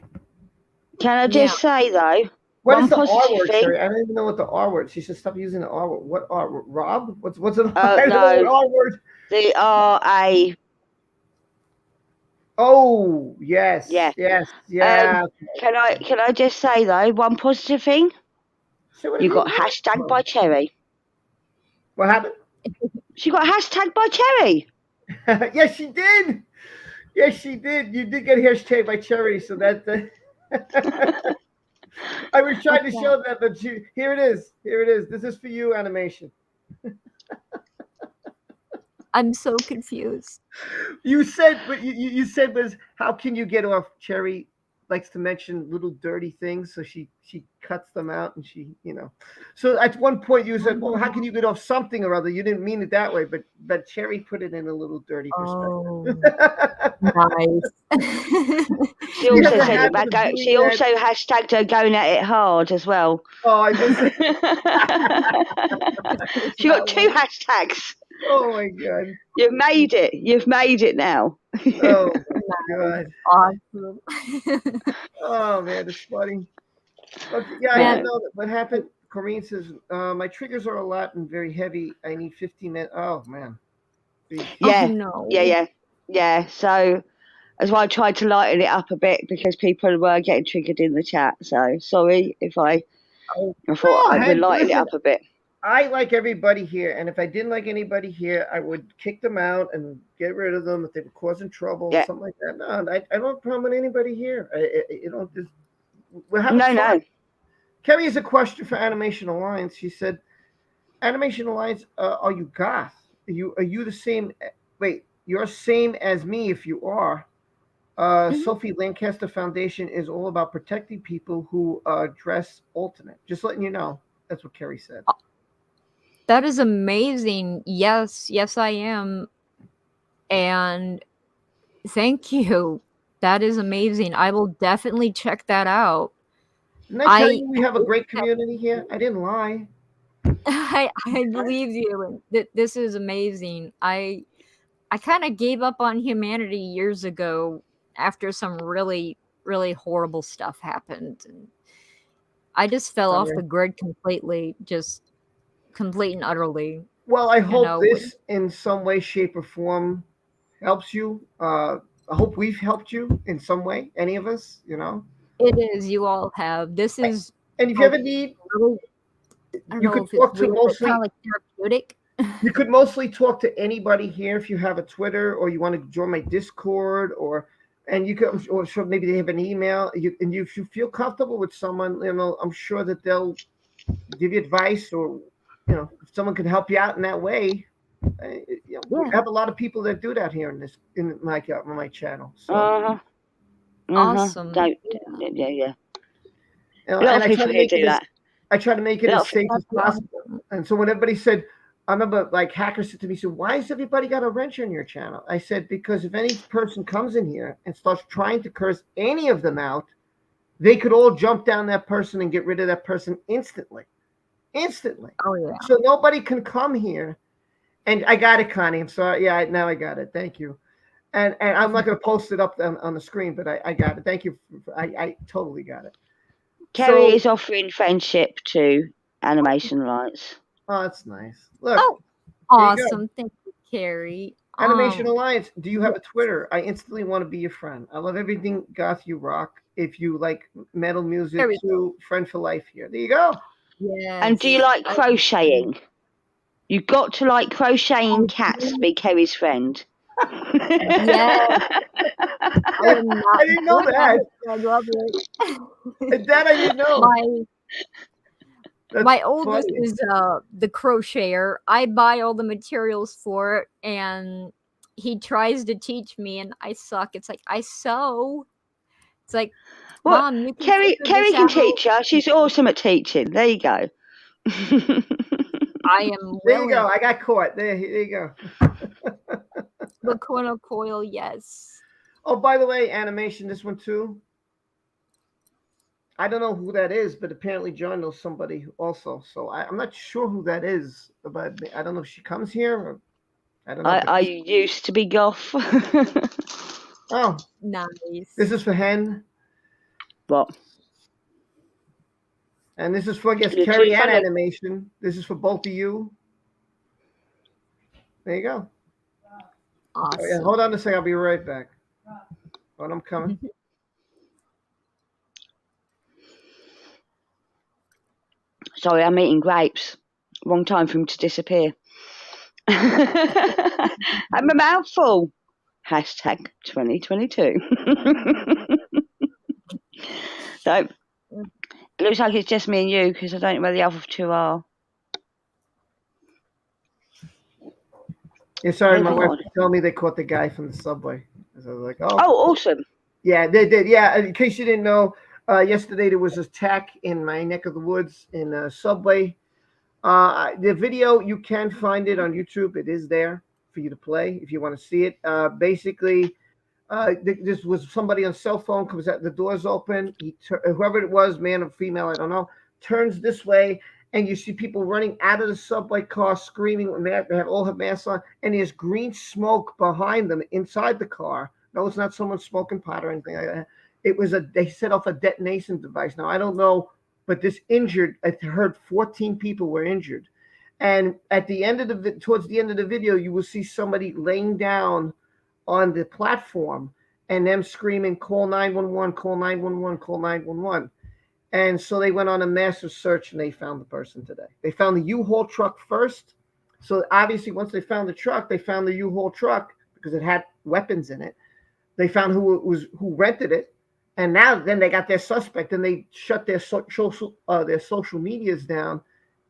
Can I Yeah. just say though, What one is the R positive word, thing? Sherry? I don't even know what the R word. She said stop using the R word. What R? Rob? What's it? Oh I don't know what no, R word. the RA. Oh yes, Yeah. yeah. Can I just say though, one positive thing? So what You have you got hashtag by Cherry. What happened? She got hashtag by Cherry. Yes, she did. Yes, she did. You did get hashtag by Cherry, so that. I was trying to show that, but here it is. Here it is. This is for you, animation. I'm so confused. You said what you said was how can you get off? Cherry likes to mention little dirty things, so she cuts them out and she So at one point you said, "Well, how can you get off something or other?" You didn't mean it that way, but Cherry put it in a little dirty perspective. Nice. She also said about she also hashtagged her going at it hard as well. Oh, I missed it. She got 2 hashtags. Oh my God. You've made it. You've made it now. Oh my God. Awesome. Oh man, it's funny. Okay, yeah, I didn't know that. What happened? Corinne says, my triggers are a lot and very heavy. I need 15 minutes. Oh man. Yeah. Oh, no. Yeah. So that's why I tried to lighten it up a bit because people were getting triggered in the chat. So sorry if I thought I would lighten it up a bit. I like everybody here, and if I didn't like anybody here, I would kick them out and get rid of them if they were causing trouble, something like that. No, I don't have a problem with anybody here. We're having fun. No. Kerry has a question for Animation Alliance. She said, "Animation Alliance, are you goth? Are you the same? Wait, you're same as me if you are." Sophie Lancaster Foundation is all about protecting people who dress alternate. Just letting you know. That's what Kerry said. That is amazing. Yes, I am. And thank you. That is amazing. I will definitely check that out. Didn't I tell you we have a great community here? I didn't lie. I believe you. And this is amazing. I kind of gave up on humanity years ago after some really, really horrible stuff happened. And I just fell off the grid completely, just complete and utterly. Well, I hope this in some way, shape, or form helps you. I hope we've helped you in some way, any of us, It is. You all have. This is. And if you ever need, you could talk to mostly kind of like therapeutic. You could mostly talk to anybody here if you have a Twitter or you want to join my Discord and you could, or sure maybe they have an email. If you feel comfortable with someone, I'm sure that they'll give you advice or if someone can help you out in that way. We have a lot of people that do that here in my channel. So. Awesome. Yeah. And I try to make it I try to make it as safe as possible. And so when everybody said, I remember like hackers said to me, so why has everybody got a wrench on your channel? I said, because if any person comes in here and starts trying to curse any of them out, they could all jump down that person and get rid of that person instantly. Oh yeah. So nobody can come here. And I got it, Connie. I'm sorry. Yeah, now I got it. Thank you. And I'm not going to post it up on the screen, but I got it. Thank you. I totally got it. Kerry is offering friendship to Animation Alliance. Oh, that's nice. Look. Awesome. Thank you, Kerry. Animation Alliance, do you have a Twitter? I instantly want to be your friend. I love everything goth you rock. If you like metal music too, friend for life here. There you go. Yeah. And do you like crocheting? You got to like crocheting cats to be Kerry's friend. Yeah. I didn't know that. I love it. That I didn't know. My oldest is the crocheter. I buy all the materials for it, and he tries to teach me, and I suck. It's like I sew. It's like, well, Mom, you can Kerry can teach her. She's awesome at teaching. There you go. I am. There you go. I got caught. There you go. The corner coil, yes. Oh, by the way, animation. This one too. I don't know who that is, but apparently John knows somebody also. So I'm not sure who that is. But I don't know if she comes here. Or I don't know. I used to be goth. Oh, Nice. this is for Hen, What? and this is for, I guess, You're too Kerry and funny. Animation. This is for both of you. There you go. Awesome. Oh, yeah, hold on a second. I'll be right back. When I'm coming. Sorry, I'm eating grapes. Wrong time for him to disappear. I'm a mouthful. Hashtag 2022. So, it looks like it's just me and you because I don't know where the other two are. Yeah, sorry, my Moving wife on. told me they caught the guy from the subway. So I was like, oh. Oh, awesome. Yeah, they did. Yeah, in case you didn't know, yesterday there was an attack in my neck of the woods in a subway. The video, you can find it on YouTube. It is there for you to play if you want to see it. Basically, this was somebody on cell phone, comes out, the door's open. Whoever it was, man or female, I don't know, turns this way, and you see people running out of the subway car screaming. They all have masks on, and there's green smoke behind them inside the car. No, it's not someone smoking pot or anything like that. It was they set off a detonation device. Now, I don't know, but this injured, I heard 14 people were injured. And at the end of towards the end of the video, you will see somebody laying down on the platform and them screaming, call 911, call 911, call 911. And so they went on a massive search and they found the person today. They found the U-Haul truck first. So obviously once they found the truck, they found the U-Haul truck because it had weapons in it. They found who rented it. And now then they got their suspect and they shut their social medias down,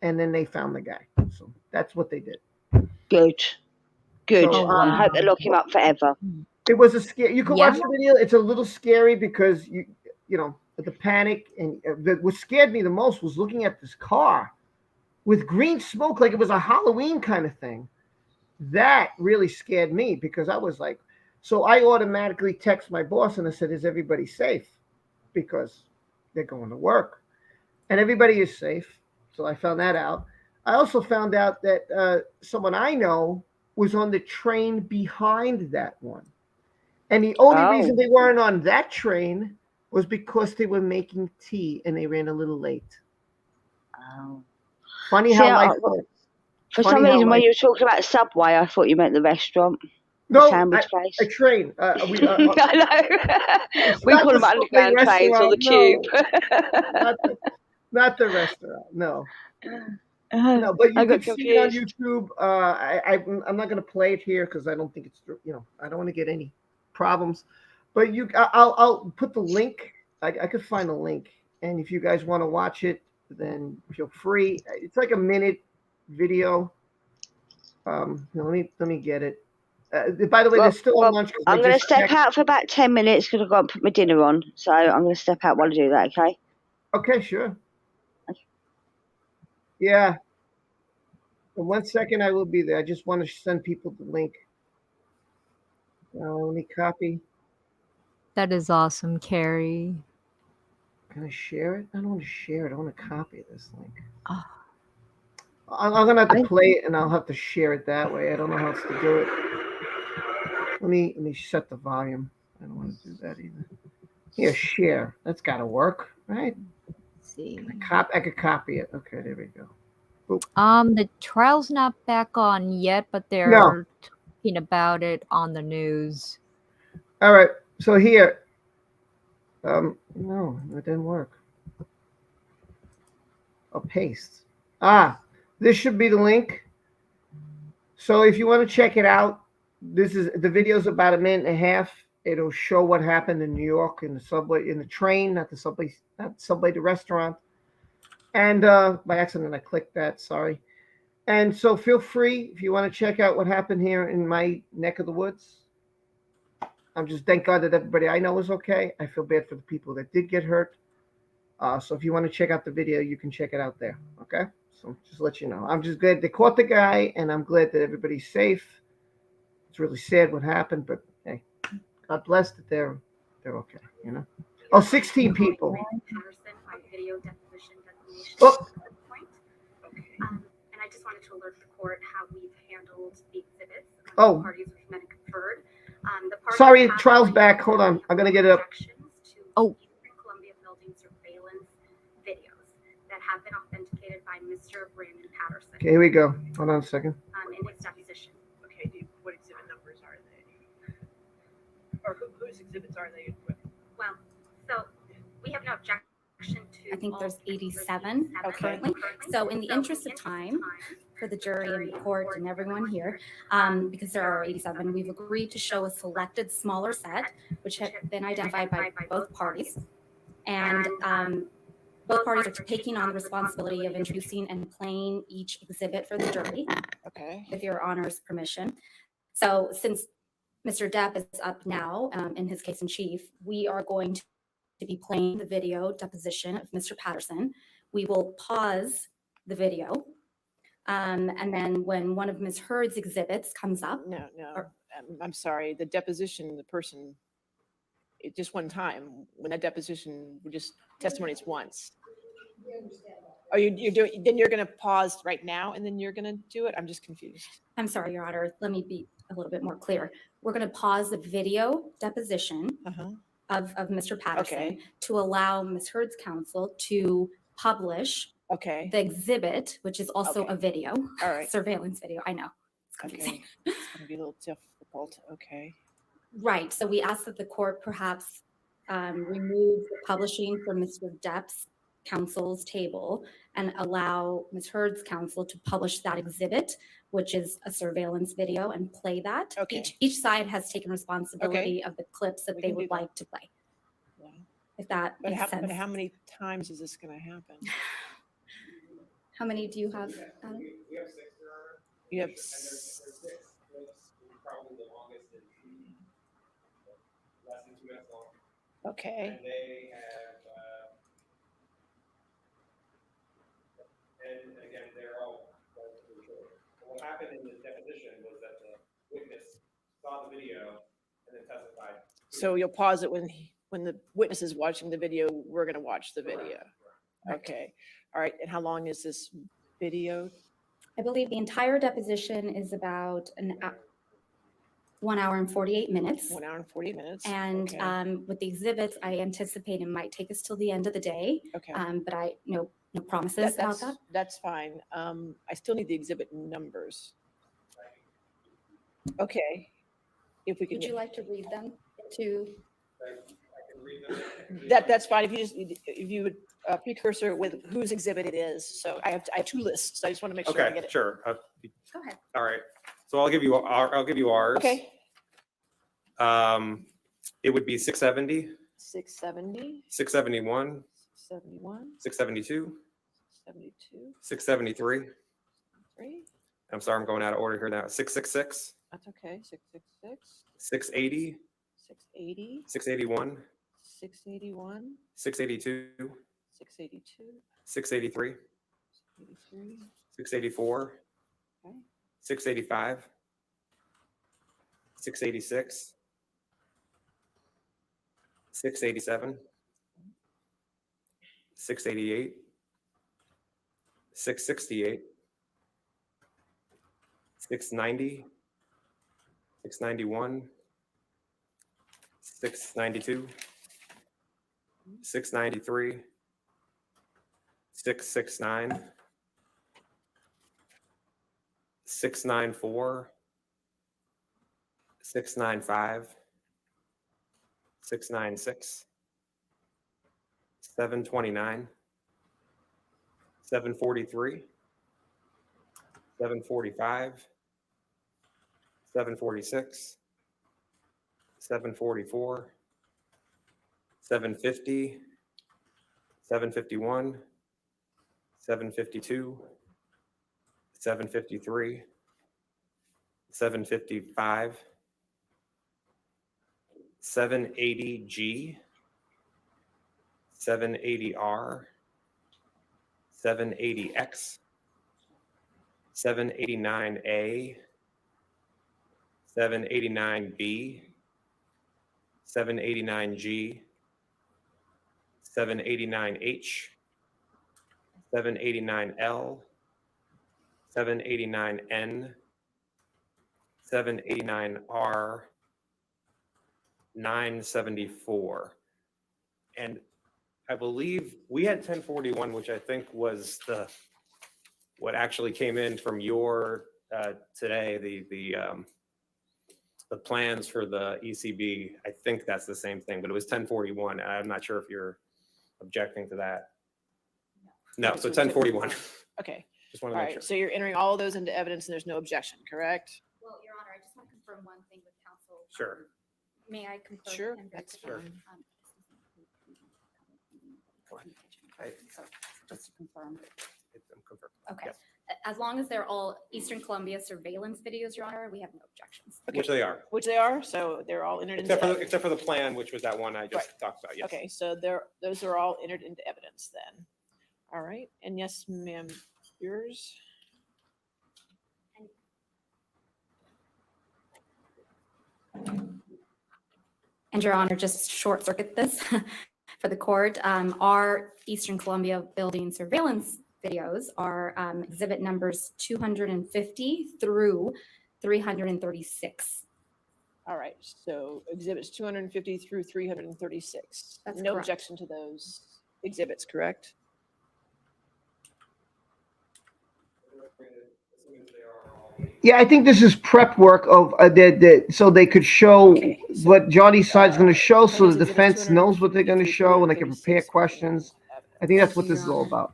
and then they found the guy. So that's what they did. Good. Good. So, I hope they lock him up forever. It was a scare. You can Yeah. watch the video. It's a little scary because you know the panic, and what scared me the most was looking at this car with green smoke, like it was a Halloween kind of thing. That really scared me because I was like, so I automatically text my boss and I said, "Is everybody safe?" Because they're going to work, and everybody is safe. So I found that out. I also found out that someone I know was on the train behind that one. And the only reason they weren't on that train was because they were making tea and they ran a little late. Oh. Funny See, how life works. For some reason, when you were talking about Subway, I thought you meant the restaurant. No, the sandwich place. a train. I know. We not call the them underground subway trains or the restaurant, tube. not the restaurant. No. No, but you I got can see it on confused. YouTube. I'm not going to play it here because I don't think it's, I don't want to get any problems. But I'll put the link. I could find a link, and if you guys want to watch it, then feel free. It's like a minute video. Let me get it. By the way, there's still a lunch. I'm going to step out for about 10 minutes because I've got to put my dinner on. So I'm going to step out while I do that. Okay. Okay, sure. Yeah. In 1 second, I will be there. I just want to send people the link. Let me copy. That is awesome, Carrie. Can I share it? I don't want to share it. I want to copy this link. Oh. I'm going to have to play it, and I'll have to share it that way. I don't know how else to do it. Let me set the volume. I don't want to do that either. Here, share. That's got to work, right? Let's see. I could copy it. Okay, there we go. Boop. The trial's not back on yet, but they're talking about it on the news. All right. So here. No, it didn't work. I'll paste. This should be the link. So if you want to check it out, the video's about a minute and a half. It'll show what happened in New York in the subway, in the train, not the subway, the restaurant. And by accident, I clicked that. Sorry. And so feel free if you want to check out what happened here in my neck of the woods. I'm just thank God that everybody I know is okay. I feel bad for the people that did get hurt. So if you want to check out the video, you can check it out there. Okay. So just let you know. I'm just glad they caught the guy, and I'm glad that everybody's safe. It's really sad what happened, but hey, God bless that they're okay. 16 people. Patterson by video deposition defamation Oh. point. And I just wanted to alert the court how we've handled the exhibits. Oh. Parties which met and conferred. The parties Sorry, have trial's back. Hold on. I'm going to get it up. objections to Oh. Eastern Columbia building surveillance videos that have been authenticated by Mr. Brandon Patterson. Okay, here we go. Hold on a second. In his deposition. Okay, what exhibit numbers are they? Or whose exhibits are they? Well, so we have no objection to. I think all there's 87 currently. So in the interest of time for the jury and the court and everyone here, because there are 87, we've agreed to show a selected smaller set, which have been identified by both parties. And both parties are taking on the responsibility of introducing and playing each exhibit for the jury. Okay. With your honor's permission. So since Mr. Depp is up now in his case in chief, we are going to be playing the video deposition of Mr. Patterson. We will pause the video. And then when one of Ms. Heard's exhibits comes up. No. I'm sorry. The deposition, the person, it just one time. When that deposition, we just testimonies once. Oh, you're doing, then you're going to pause right now and then you're going to do it? I'm just confused. I'm sorry, Your Honor. Let me be a little bit more clear. We're going to pause the video deposition of Mr. Patterson to allow Ms. Heard's counsel to publish the exhibit, which is also a video, surveillance video. I know. It's confusing. It's going to be a little difficult. Okay. Right. So we ask that the court perhaps remove the publishing from Mr. Depp's counsel's table and allow Ms. Heard's counsel to publish that exhibit, which is a surveillance video, and play that. Each side has taken responsibility of the clips that they would like to play. Yeah. If that makes sense. But how many times is this going to happen? How many do you have, Adam? You have okay. And they have, and again, they're all relatively short. What happened in the deposition was that the witness saw the video and then testified. So you'll pause it when the witness is watching the video. We're going to watch the video. Okay. All right. And how long is this video? I believe the entire deposition is about 1 hour and 48 minutes. 1 hour and 48 minutes. And with the exhibits, I anticipate it might take us till the end of the day. Okay. But I no promises about that. That's fine. I still need the exhibit numbers. Okay. If we can. Would you like to read them to? That's fine. If you would precursor with whose exhibit it is. So I have two lists. So I just want to make sure I get it. Sure. Go ahead. All right. So I'll give you ours. Okay. It would be 670. 670. 671. 71. 672. 72. 673. 3. I'm sorry, I'm going out of order here now. 666. That's okay. 666. 680. 680. 681. 681. 682. 682. 683. 683. 684. Okay. 685. 686. 687. 688. 668. 690. 691. 692. 693. 669. 694. 695. 696. 729. 743. 745. 746. 744. 750. 751. 752. 753. 755. 780G. 780R. 780X. 789A. 789B. 789G. 789H. 789L. 789N. 789R 974. And I believe we had 1041, which I think was what actually came in from your today, the plans for the ECB. I think that's the same thing, but it was 1041. And I'm not sure if you're objecting to that. No, so 1041. Okay. Just want All to make right. sure. So you're entering all of those into evidence and there's no objection, correct? Well, Your Honor, I just want to confirm one thing with counsel. Sure. May I confirm? Sure, and that's verify? fine. So just to confirm. I'm confirmed. Okay. Yes. As long as they're all Eastern Columbia surveillance videos, Your Honor, we have no objections. Which they are. Which they are. So they're all entered into Except for the plan, which was that one I just talked about. Yes. Okay. So those are all entered into evidence then. All right. And yes, ma'am, yours. And Your Honor, just short circuit this for the court. Our Eastern Columbia building surveillance videos are exhibit numbers 250 through 336. All right. So exhibits 250 through 336. That's no correct. objection to those exhibits, correct? Yeah, I think this is prep work of so they could show what Johnny's side's going to show, so the defense knows what they're going to show, and they can prepare questions. I think that's what this is all about.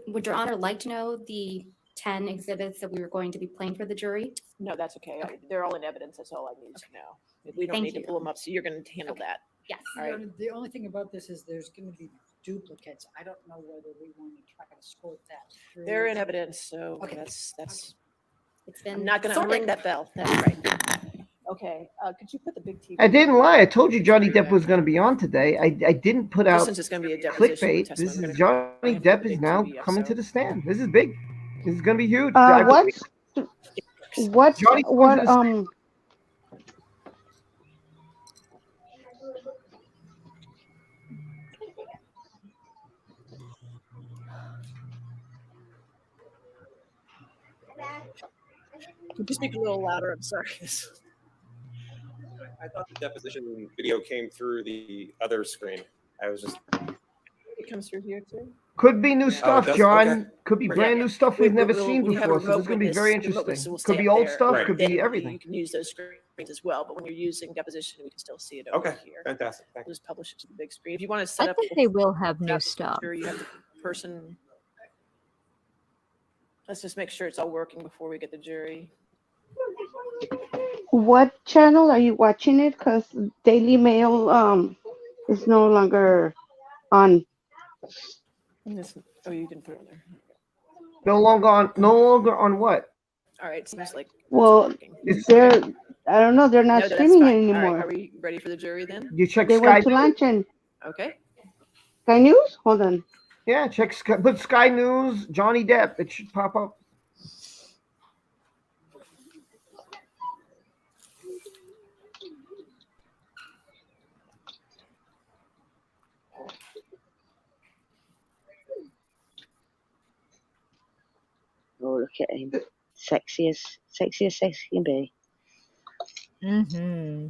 Would Your Honor like to know the 10 exhibits that we were going to be playing for the jury? No, that's okay. They're all in evidence. That's all I need to know. We don't Thank need to you. pull them up, so you're going to handle that. Yes. All right. The only thing about this is there's going to be duplicates. I don't know whether we want to try to sort that through. They're in evidence, so Okay. that's. It's been I'm not going to sorted. ring that bell. That's right. Okay. Could you put the big TV? I didn't lie. I told you Johnny Depp was going to be on today. I didn't put Just out since it's going to be a deposition clickbait. testimony, This we're is gonna Johnny have to put Depp the is big now TV up, coming so. to the stand. This is big. This is going to be huge. What Johnny's coming to the stand. Could you speak a little louder? I'm sorry. I thought the deposition video came through the other screen. I was just. It comes through here too. Could be new stuff, does? John. Okay. Could be Okay. brand new stuff we've never We'll- seen we have a before. So this is remote going to be witness. very The remote witness interesting. will Could stay be up old there. stuff. Right. Could Then be everything. You can use those screens as well, but when you're using deposition, we can still see it over Okay. here. Fantastic. Thank We'll just publish it to the big screen. If you want to I set up, think they will have new stuff. sure you have the person. Let's just make sure it's all working before we get the jury. What channel are you watching it? Because Daily Mail is no longer on. Oh, you can put it on there. No longer on what? All right, seems like Well, they're, I don't know, they're not no, that's streaming fine. it All anymore. right, are we ready for the jury then? You check They Sky went to News? lunch and Okay. Sky News? Hold on. Yeah, check Sky. Put Sky News, Johnny Depp. It should pop up. Oh, look at him. Sexy as sexy can be. Mm-hmm.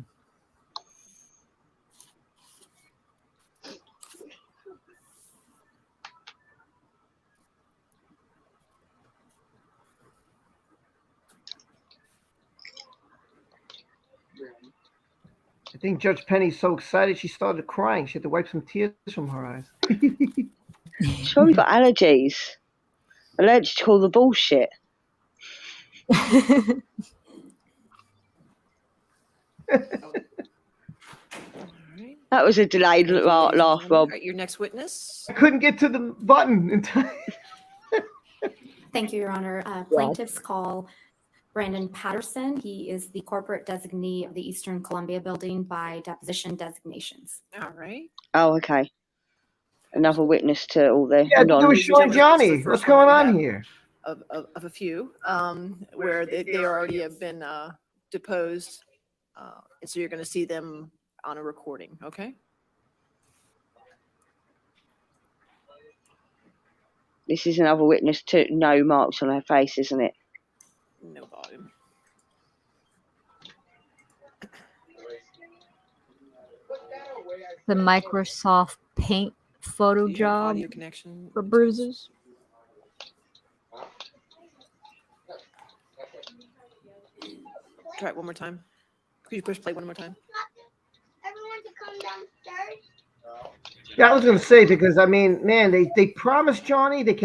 I think Judge Penny's so excited she started crying. She had to wipe some tears from her eyes. She's probably got allergies. Allergic to all the bullshit. That was a delayed laugh, Rob. All right, your next witness. I couldn't get to the button in time. Thank you, Your Honor. Plaintiffs call Brandon Patterson. He is the corporate designee of the Eastern Columbia building by deposition designations. All right. Oh, okay. Another witness to all the Yeah, they were showing Johnny. What's going on here? Of a few, where they already have been deposed, and so you're going to see them on a recording, okay? This is another witness to no marks on her face, isn't it? No volume. The Microsoft Paint photo Do you have job audio connection? for bruises. Try it one more time. Could you push play one more time? Everyone to come downstairs. Yeah, I was going to say, because I mean, man, they promised Johnny, they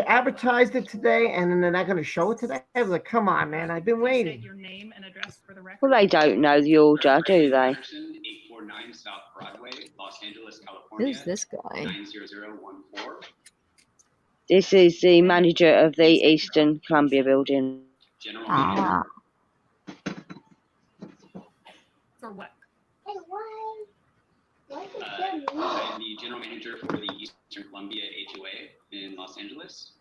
advertised it today, and then they're not going to show it today. I was like, come on, man, I've been waiting. Your name and address for the record. Well, they don't know the order, do they? 849 South Broadway, Los Angeles, California. Who's this guy? 90014. This is the manager of the Eastern Columbia building. General Ah. For what? I'm the general manager for the Eastern Columbia HOA in Los Angeles.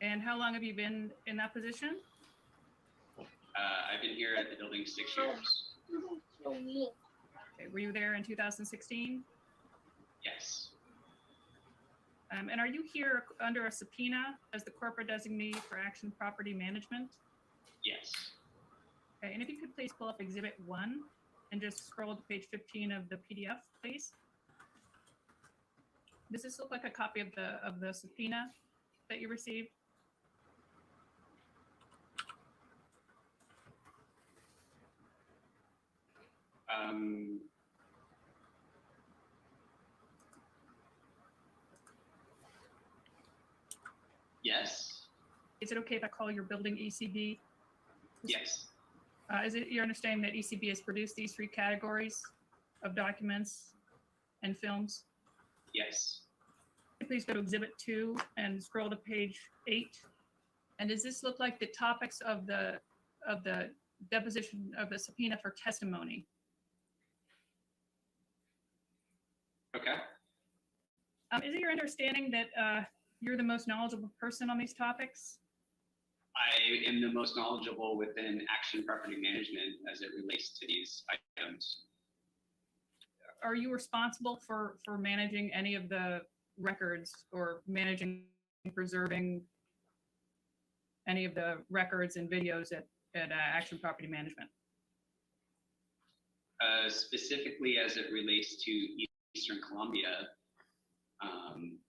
And how long have you been in that position? I've been here at the building 6 years. Okay, were you there in 2016? Yes. And are you here under a subpoena as the corporate designee for Action Property Management? Yes. Okay, and if you could please pull up Exhibit 1 and just scroll to page 15 of the PDF, please. Does this look like a copy of the subpoena that you received? Yes. Is it okay if I call your building ECB? Yes. Is it your understanding that ECB has produced these 3 categories of documents and films? Yes. Please go to Exhibit 2 and scroll to page 8. And does this look like the topics of the deposition of the subpoena for testimony? Okay. Is it your understanding that you're the most knowledgeable person on these topics? I am the most knowledgeable within Action Property Management as it relates to these items. Are you responsible for managing any of the records or managing, preserving any of the records and videos at Action Property Management? Specifically as it relates to Eastern Columbia,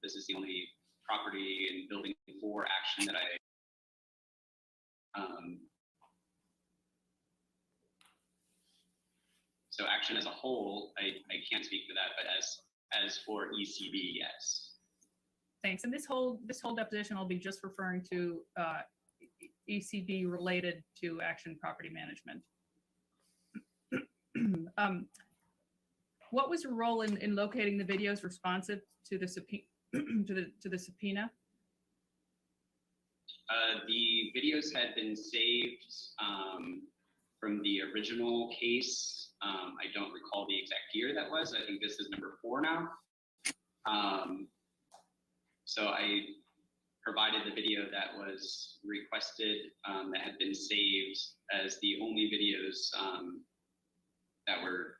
this is the only property and building for Action that so Action as a whole, I can't speak for that, but as for ECB, yes. Thanks. And this whole deposition will be just referring to ECB related to Action Property Management. What was your role in locating the videos responsive to the subpoena? to the subpoena? The videos had been saved from the original case. I don't recall the exact year that was. I think this is number 4 now. So I provided the video that was requested that had been saved as the only videos that were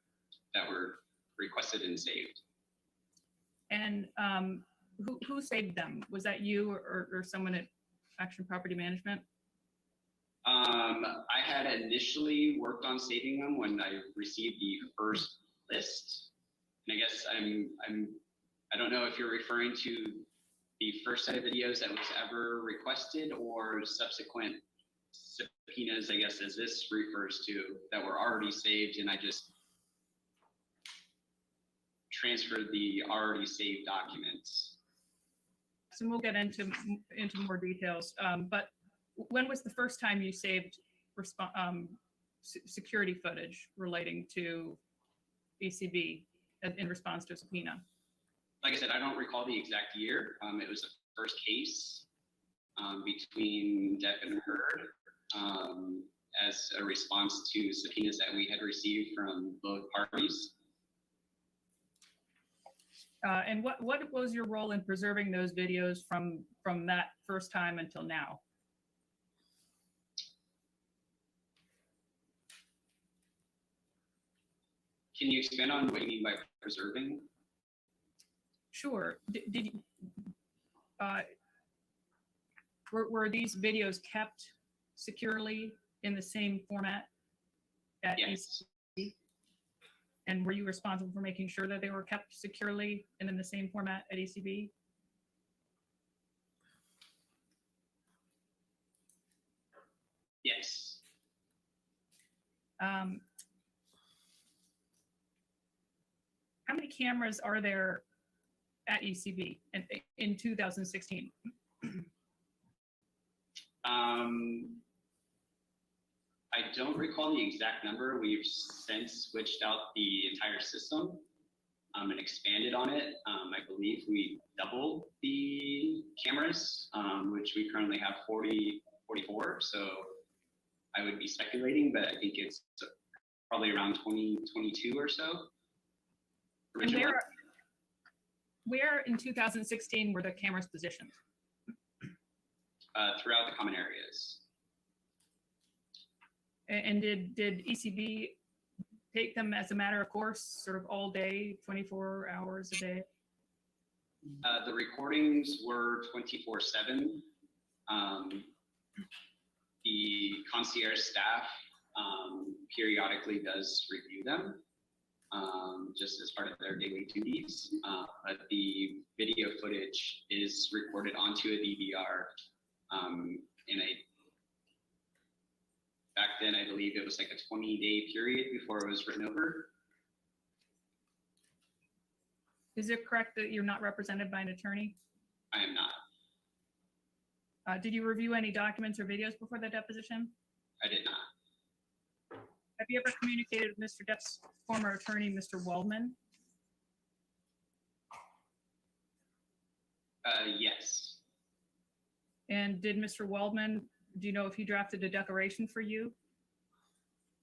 requested and saved. And who saved them? Was that you or someone at Action Property Management? I had initially worked on saving them when I received the first list. And I guess I don't know if you're referring to the first set of videos that was ever requested or subsequent subpoenas, I guess, as this refers to, that were already saved, and I just transferred the already saved documents. So we'll get into more details. But when was the first time you saved security footage relating to ECB in response to a subpoena? Like I said, I don't recall the exact year. It was the first case between Depp and Heard as a response to subpoenas that we had received from both parties. And what was your role in preserving those videos from that first time until now? Can you expand on what you mean by preserving? Sure. Did you, were these videos kept securely in the same format at yes. ECB? And were you responsible for making sure that they were kept securely and in the same format at ECB? Yes. How many cameras are there at ECB in 2016? I don't recall the exact number. We've since switched out the entire system and expanded on it. I believe we doubled the cameras, which we currently have 44. So I would be speculating, but I think it's probably around 22 or so. And where in 2016 were the cameras positioned? Throughout the common areas. And did ECB take them as a matter of course, sort of all day, 24 hours a day? The recordings were 24/7. The concierge staff periodically does review them, just as part of their daily duties. But the video footage is recorded onto a DVR back then, I believe it was like a 20-day period before it was written over. Is it correct that you're not represented by an attorney? I am not. Did you review any documents or videos before the deposition? I did not. Have you ever communicated with Mr. Depp's former attorney, Mr. Waldman? Yes. And did Mr. Waldman, do you know if he drafted a declaration for you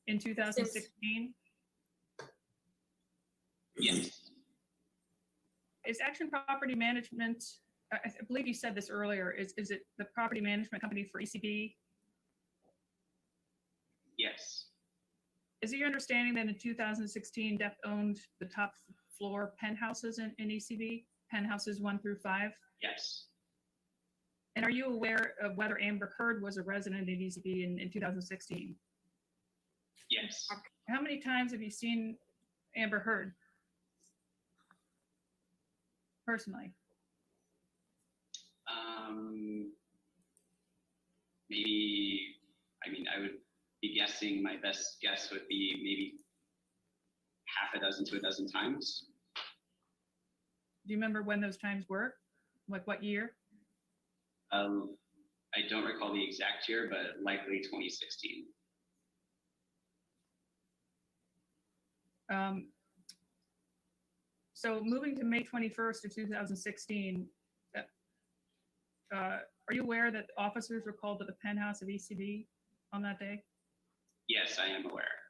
in 2016? Yes. Is Action Property Management, I believe you said this earlier, is it the property management company for ECB? Yes. Is it your understanding that in 2016, Depp owned the top floor penthouses in ECB, penthouses 1 through 5? Yes. And are you aware of whether Amber Heard was a resident in ECB in 2016? Yes. How many times have you seen Amber Heard personally? Maybe, I mean, I would be guessing, my best guess would be maybe half a dozen to a dozen times. Do you remember when those times were? Like what year? I don't recall the exact year, but likely 2016. So moving to May 21st of 2016, are you aware that officers were called to the penthouse of ECB on that day? Yes, I am aware.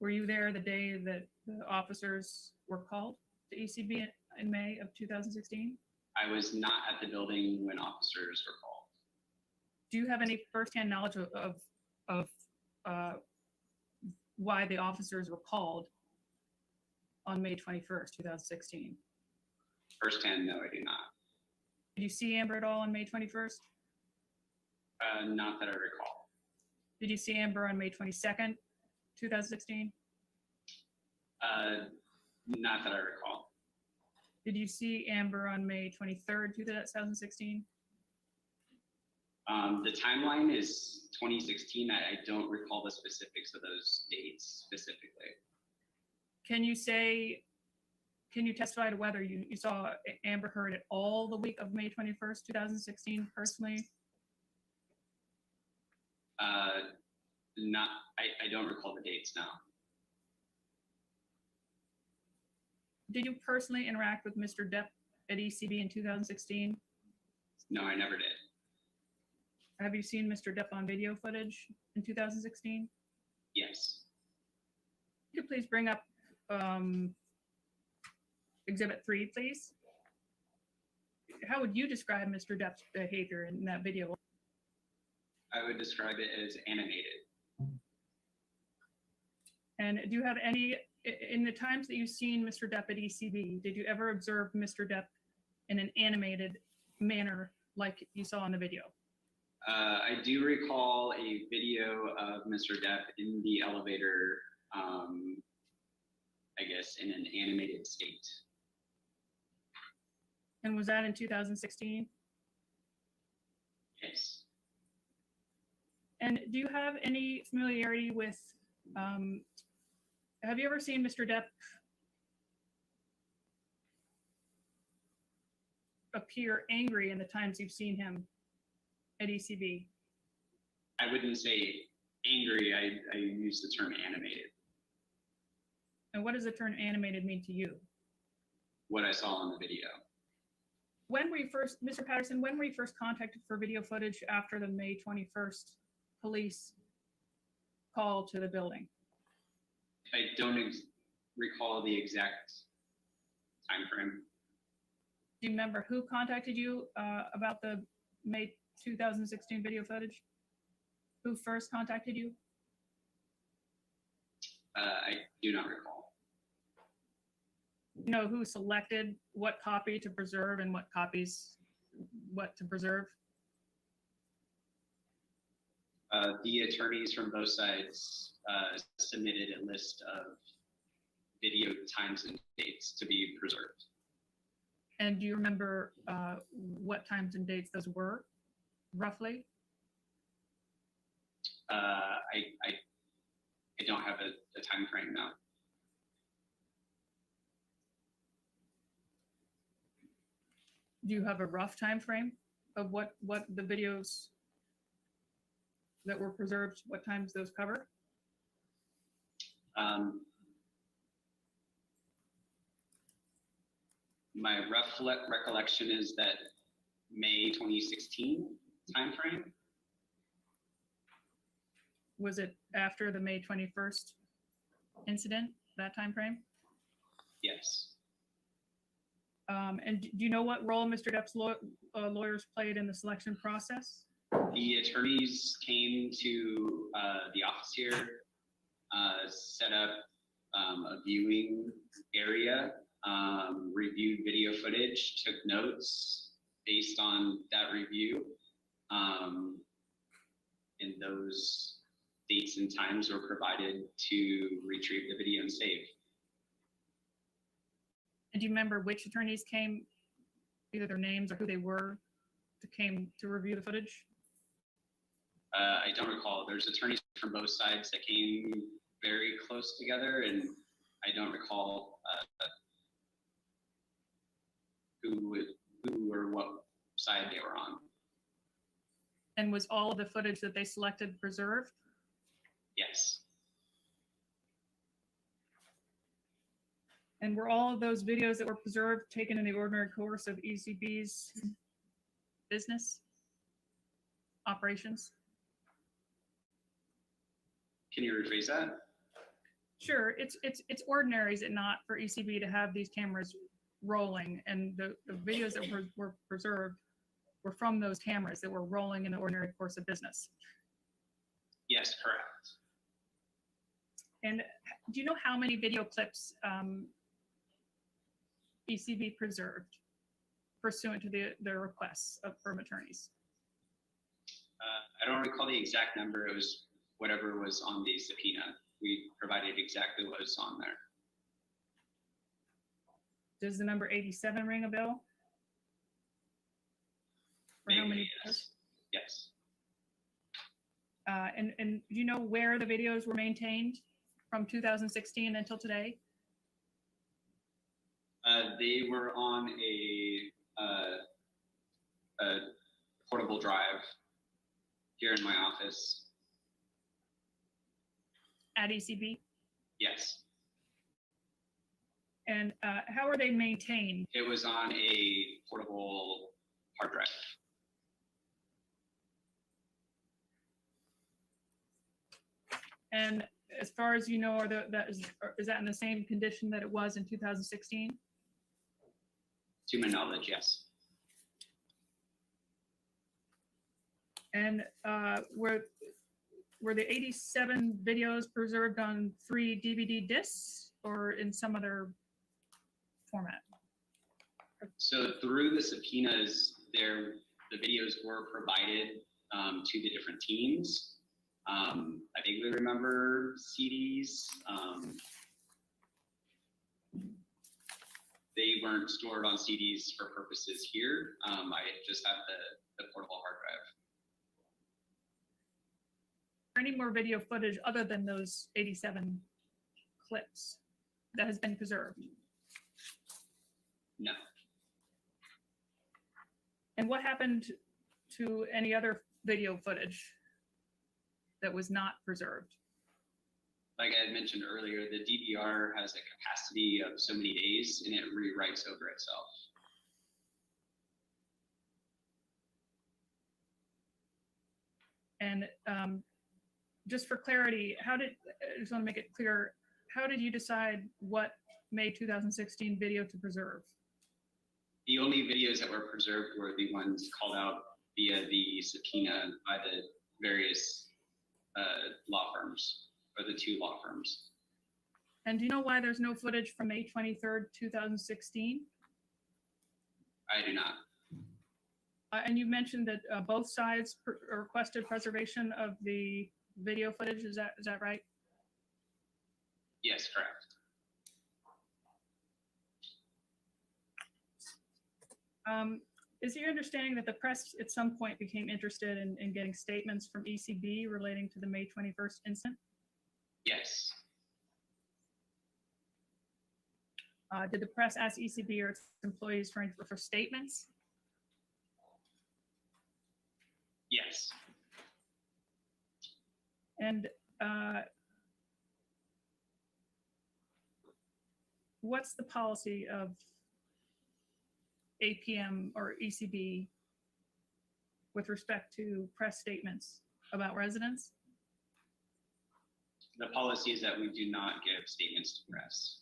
Were you there the day that the officers were called to ECB in May of 2016? I was not at the building when officers were called. Do you have any firsthand knowledge of why the officers were called on May 21st, 2016? Firsthand, no, I do not. Did you see Amber at all on May 21st? Not that I recall. Did you see Amber on May 22nd, 2016? Not that I recall. Did you see Amber on May 23rd, 2016? The timeline is 2016. I don't recall the specifics of those dates specifically. Can you testify to whether you saw Amber Heard at all the week of May 21st, 2016 personally? I don't recall the dates now. Did you personally interact with Mr. Depp at ECB in 2016? No, I never did. Have you seen Mr. Depp on video footage in 2016? Yes. Could you please bring up Exhibit 3, please? How would you describe Mr. Depp's behavior in that video? I would describe it as animated. And do you have any, in the times that you've seen Mr. Depp at ECB, did you ever observe Mr. Depp in an animated manner like you saw in the video? I do recall a video of Mr. Depp in the elevator I guess, in an animated state. And was that in 2016? Yes. And do you have any familiarity with, have you ever seen Mr. Depp appear angry in the times you've seen him at ECB? I wouldn't say angry, I use the term animated, And what does the term animated mean to you? what I saw on the video. When were you first, Mr. Patterson, when were you first contacted for video footage after the May 21st police call to the building? I don't recall the exact time frame. Do you remember who contacted you about the May 2016 video footage? Who first contacted you? I do not recall. You know who selected what copy to preserve and what to preserve? The attorneys from both sides submitted a list of video times and dates to be preserved. And do you remember what times and dates those were, roughly? I don't have a time frame now. Do you have a rough time frame of what the videos that were preserved, what times those cover? My rough recollection is that May 2016 timeframe. Was it after the May 21st incident, that time frame? Yes. And do you know what role Mr. Depp's lawyers played in the selection process? The attorneys came to the office here, set up a viewing area, reviewed video footage, took notes based on that review. And those dates and times were provided to retrieve the video and save. And do you remember which attorneys came, either their names or who they were, came to review the footage? I don't recall. There's attorneys from both sides that came very close together, and I don't recall who or what side they were on. And was all of the footage that they selected preserved? Yes. And were all of those videos that were preserved taken in the ordinary course of ECB's business operations? Can you rephrase that? Sure, it's ordinary, is it not, for ECB to have these cameras rolling, and the videos that were preserved were from those cameras that were rolling in the ordinary course of business. Yes, correct. And do you know how many video clips ECB preserved pursuant to the requests from attorneys? I don't recall the exact number. It was whatever was on the subpoena. We provided exactly what was on there. Does the number 87 ring a bell? For how many? Yes. Yes. And do you know where the videos were maintained from 2016 until today? They were on a portable drive here in my office. At ECB? Yes. And how are they maintained? It was on a portable hard drive. And as far as you know, is that in the same condition that it was in 2016? To my knowledge, yes. And were the 87 videos preserved on 3 DVD discs or in some other format? So through the subpoenas, the videos were provided to the different teams. I vaguely remember CDs. they weren't stored on CDs for purposes here. I just have the portable hard drive. Any more video footage other than those 87 clips that has been preserved? No. And what happened to any other video footage that was not preserved? Like I had mentioned earlier, the DVR has a capacity of so many days and it rewrites over itself. And just for clarity, I just want to make it clear, how did you decide what May 2016 video to preserve? The only videos that were preserved were the ones called out via the subpoena by the various law firms, or the two law firms. And do you know why there's no footage from May 23rd, 2016? I do not. And you mentioned that both sides requested preservation of the video footage. Is that right? Yes, correct. Is it your understanding that the press at some point became interested in getting statements from ECB relating to the May 21st incident? Yes. Did the press ask ECB or its employees for statements? Yes. And what's the policy of APM or ECB with respect to press statements about residents? The policy is that we do not give statements to press.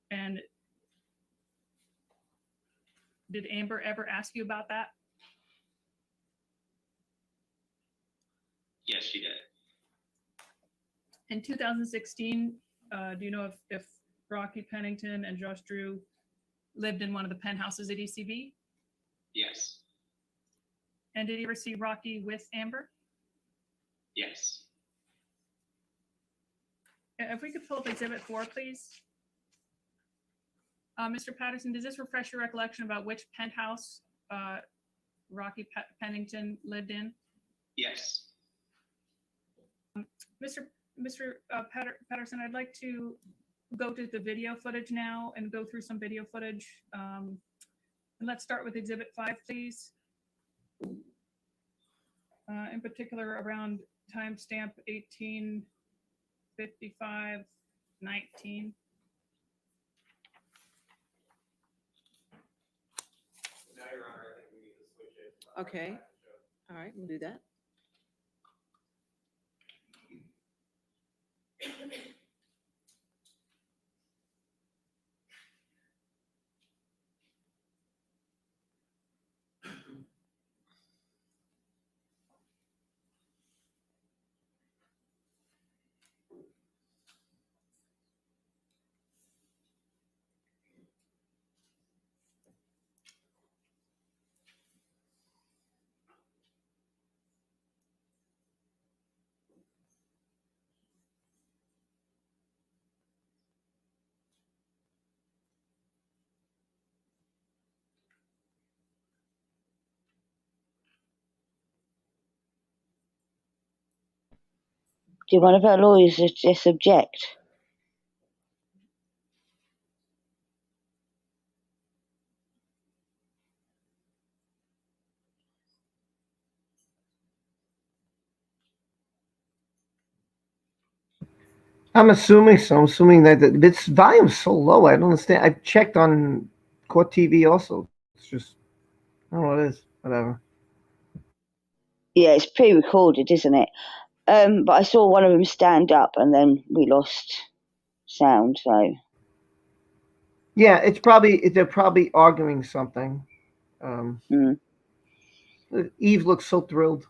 And did Amber ever ask you about that? Yes, she did. In 2016, do you know if Rocky Pennington and Josh Drew lived in one of the penthouses at ECB? Yes. And did you ever see Rocky with Amber? Yes. If we could pull up Exhibit 4, please. Mr. Patterson, does this refresh your recollection about which penthouse Rocky Pennington lived in? Yes. Mr. Patterson, I'd like to go to the video footage now and go through some video footage. And let's start with Exhibit 5, please. In particular, around timestamp 18:55:19. Okay. All right, we'll do that. Do one of our lawyers just object? I'm assuming so. I'm assuming that this volume's so low. I don't understand. I've checked on Court TV also. It's just, I don't know what it is. Whatever. Yeah, it's pre-recorded, isn't it? But I saw one of them stand up and then we lost sound, so. Yeah, they're probably arguing something. Eve looks so thrilled.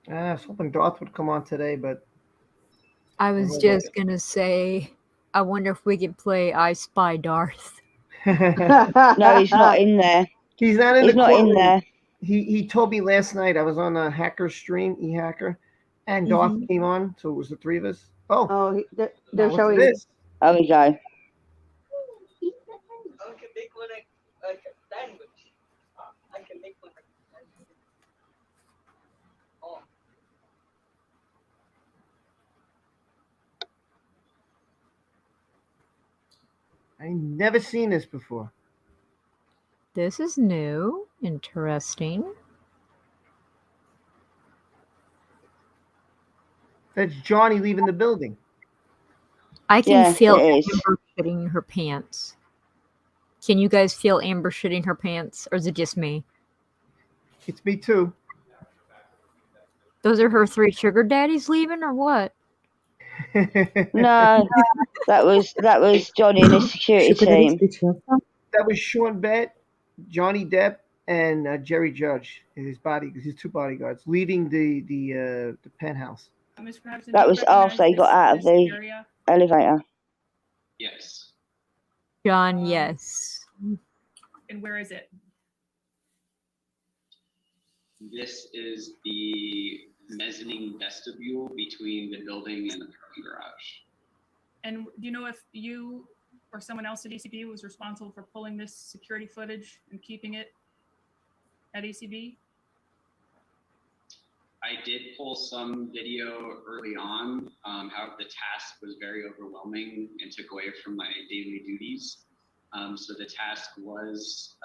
I was hoping Darth would come on today, but I was just gonna say, I wonder if we could play I Spy Darth. No, he's not in there. He's not in He's the not in courtroom. there. He told me last night. I was on a hacker stream, eHacker, and Darth came on, so it was the three of us. Oh, Oh, they're now what's showing. this? There we go. I never seen this before. This is new. Interesting. That's Johnny leaving the building. I can Yeah, feel it is. Amber shitting her pants. Can you guys feel Amber shitting her pants, or is it just me? It's me too. Those are her 3 sugar daddies leaving, or what? No, that was Johnny and his security team. That was Sean Bett, Johnny Depp, and Jerry Judge, his two bodyguards, leaving the penthouse. Ms. Patterson, That do you was after they recognize got out of this the area? elevator. Yes. John, yes. And where is it? This is the mezzanine vestibule between the building and the parking garage. And do you know if you or someone else at ECB was responsible for pulling this security footage and keeping it at ECB? I did pull some video early on. However, the task was very overwhelming and took away from my daily duties. So the task was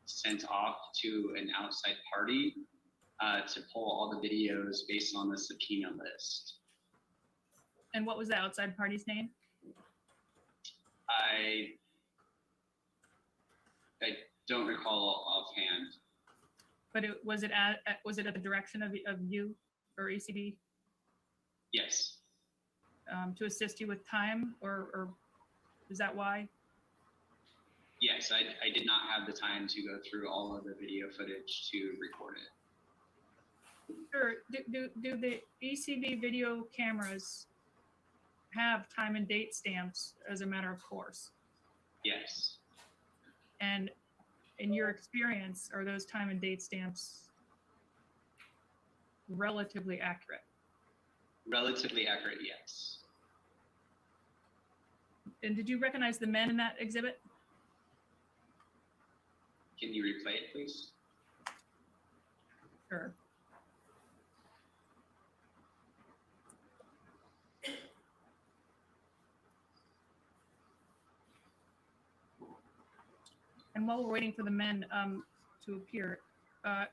sent off to an outside party to pull all the videos based on the subpoena list. And what was the outside party's name? I don't recall offhand. But was it at the direction of you or ECB Yes. to assist you with time, or is that why? Yes, I did not have the time to go through all of the video footage to record it. Sure. Do the ECB video cameras have time and date stamps as a matter of course? Yes. And in your experience, are those time and date stamps relatively accurate? Relatively accurate, yes. And did you recognize the men in that exhibit? Can you replay it, please? Sure. And while we're waiting for the men to appear, how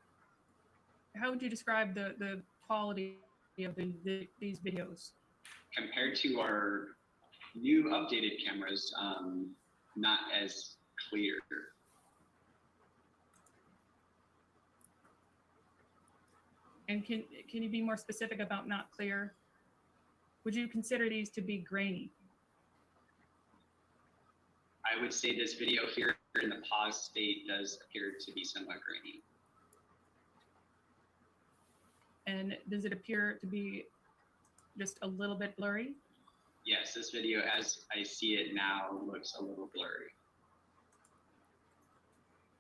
would you describe the quality of these videos? Compared to our new updated cameras, not as clear. And can you be more specific about not clear? Would you consider these to be grainy? I would say this video here in the pause state does appear to be somewhat grainy. And does it appear to be just a little bit blurry? Yes, this video, as I see it now, looks a little blurry.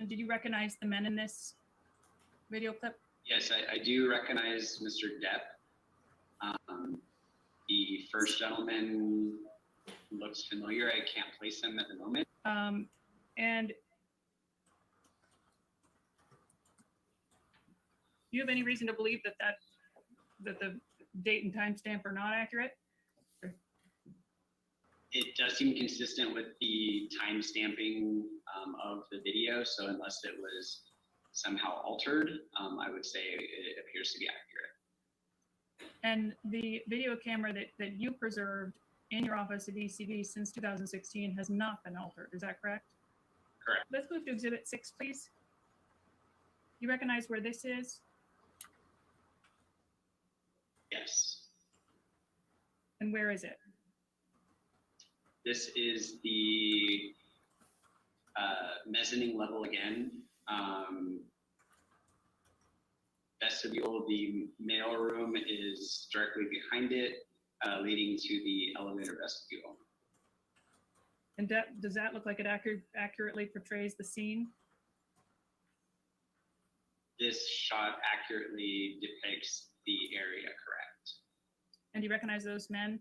And did you recognize the men in this video clip? Yes, I do recognize Mr. Depp. The first gentleman looks familiar. I can't place him at the moment. And do you have any reason to believe that the date and timestamp are not accurate? It does seem consistent with the time stamping of the video. So unless it was somehow altered, I would say it appears to be accurate. And the video camera that you preserved in your office at ECB since 2016 has not been altered. Is that correct? Correct. Let's move to Exhibit 6, please. You recognize where this is? Yes. And where is it? This is the mezzanine level again. Vestibule, the mail room is directly behind it, leading to the elevator vestibule. And does that look like it accurately portrays the scene? this shot accurately depicts the area, correct? And do you recognize those men?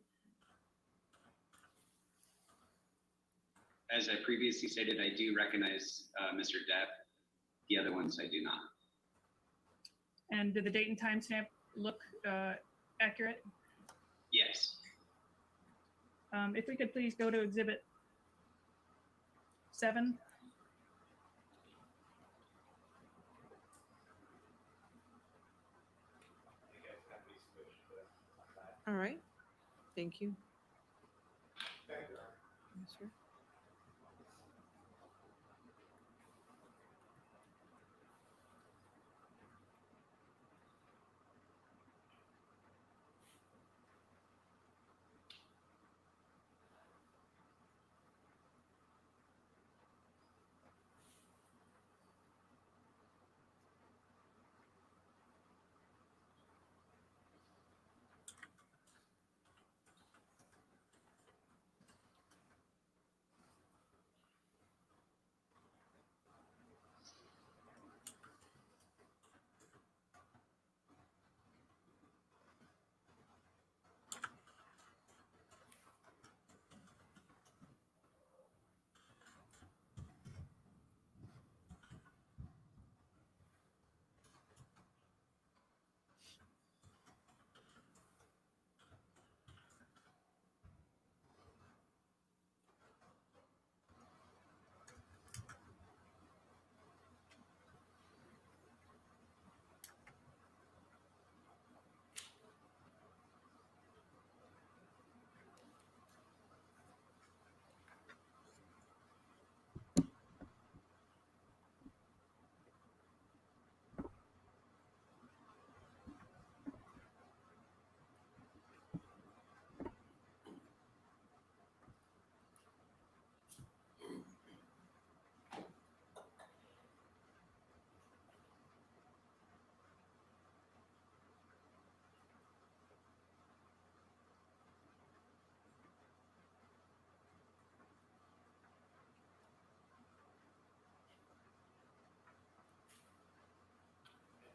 As I previously stated, I do recognize Mr. Depp. The other ones I do not. And did the date and timestamp look accurate? Yes. If we could please go to Exhibit 7. All right, thank you. Yes, sir.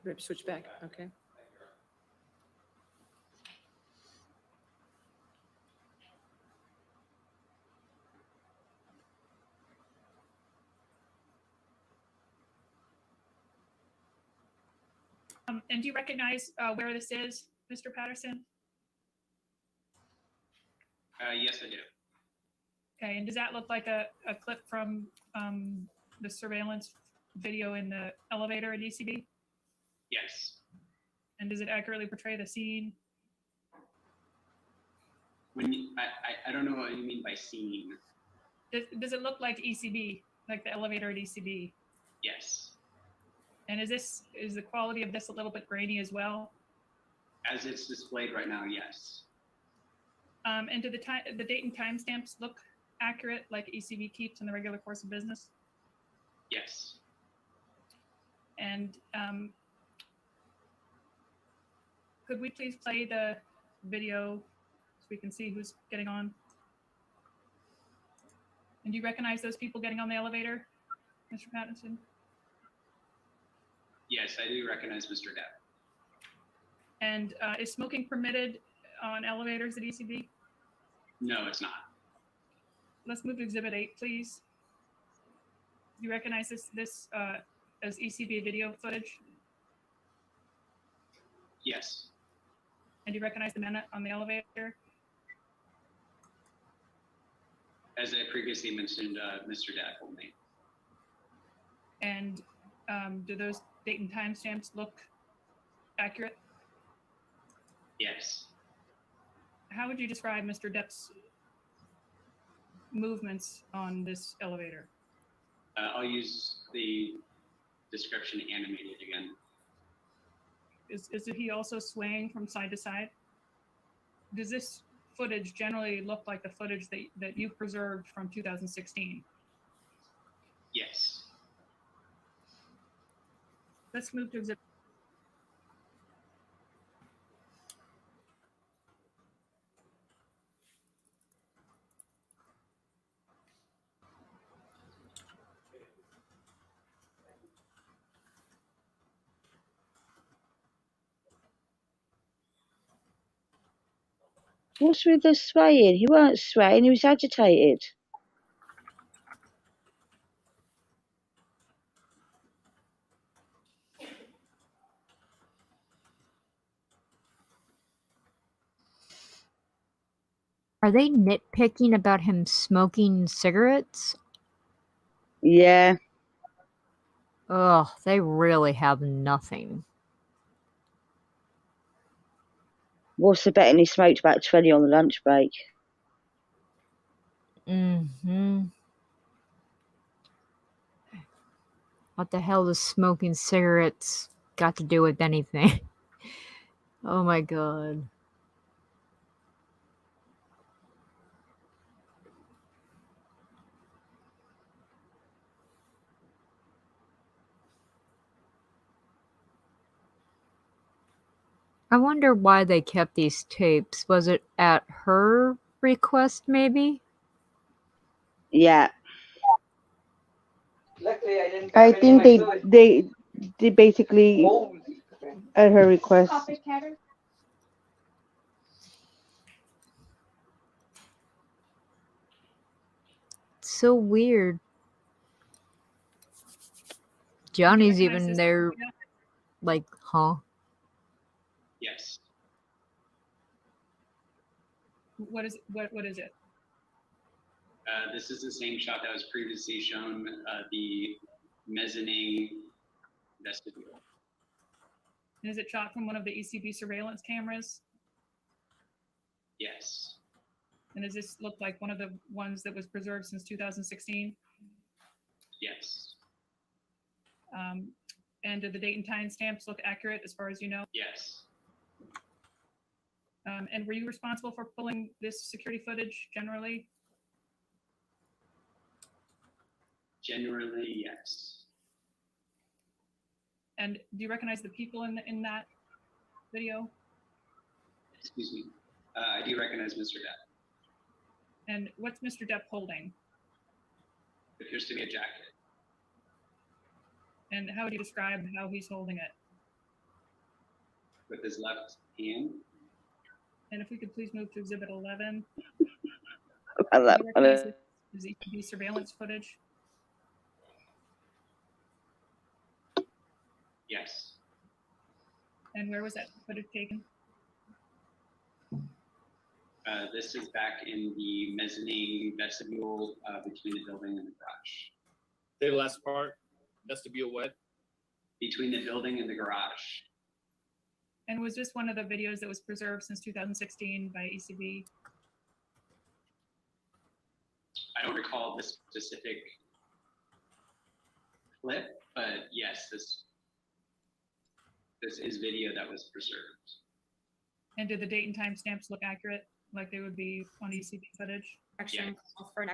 We have to switch back, okay. And do you recognize where this is, Mr. Patterson? Yes, I do. Okay, and does that look like a clip from the surveillance video in the elevator at ECB? Yes. And does it accurately portray the scene? When you, I don't know what you mean by scene. Does it look like ECB, like the elevator at ECB? Yes. And is the quality of this a little bit grainy as well? As it's displayed right now, yes. And do the date and timestamps look accurate, like ECB keeps in the regular course of business? Yes. And could we please play the video so we can see who's getting on? And do you recognize those people getting on the elevator, Mr. Patterson? Yes, I do recognize Mr. Depp. And is smoking permitted on elevators at ECB? No, it's not. Let's move to Exhibit 8, please. Do you recognize this as ECB video footage? Yes. And do you recognize the men on the elevator? As I previously mentioned, Mr. Depp only. And do those date and timestamps look accurate? Yes. How would you describe Mr. Depp's movements on this elevator? I'll use the description animated again. Is he also swaying from side to side? Does this footage generally look like the footage that you preserved from 2016? Yes. Let's move to exhibit. What's with the swaying? He weren't swaying, he was agitated. Are they nitpicking about him smoking cigarettes? Yeah. Ugh, they really have nothing. What's the betting he smoked about 20 on the lunch break? Mm-hmm. What the hell does smoking cigarettes got to do with anything? Oh my god. I wonder why they kept these tapes. Was it at her request, maybe? Yeah. I think they basically at her request. So weird. Johnny's even there, like, huh? Yes. What is it? This is the same shot that was previously shown, the mezzanine vestibule. And is it shot from one of the ECB surveillance cameras? Yes. And does this look like one of the ones that was preserved since 2016? Yes. And do the date and time stamps look accurate as far as you know? Yes. And were you responsible for pulling this security footage generally? Generally, yes. And do you recognize the people in that video? Excuse me. I do recognize Mr. Depp. And what's Mr. Depp holding? It appears to be a jacket. And how would you describe how he's holding it? With his left hand. And if we could please move to Exhibit 11. I love Do you recognize this ECB surveillance footage? Yes. And where was that footage taken? This is back in the mezzanine vestibule between the building and the garage. Say the last part. Vestibule what? Between the building and the garage. And was this one of the videos that was preserved since 2016 by ECB? I don't recall this specific clip, but yes, this is video that was preserved. And did the date and time stamps look accurate, like they would be on ECB footage? Yeah. Do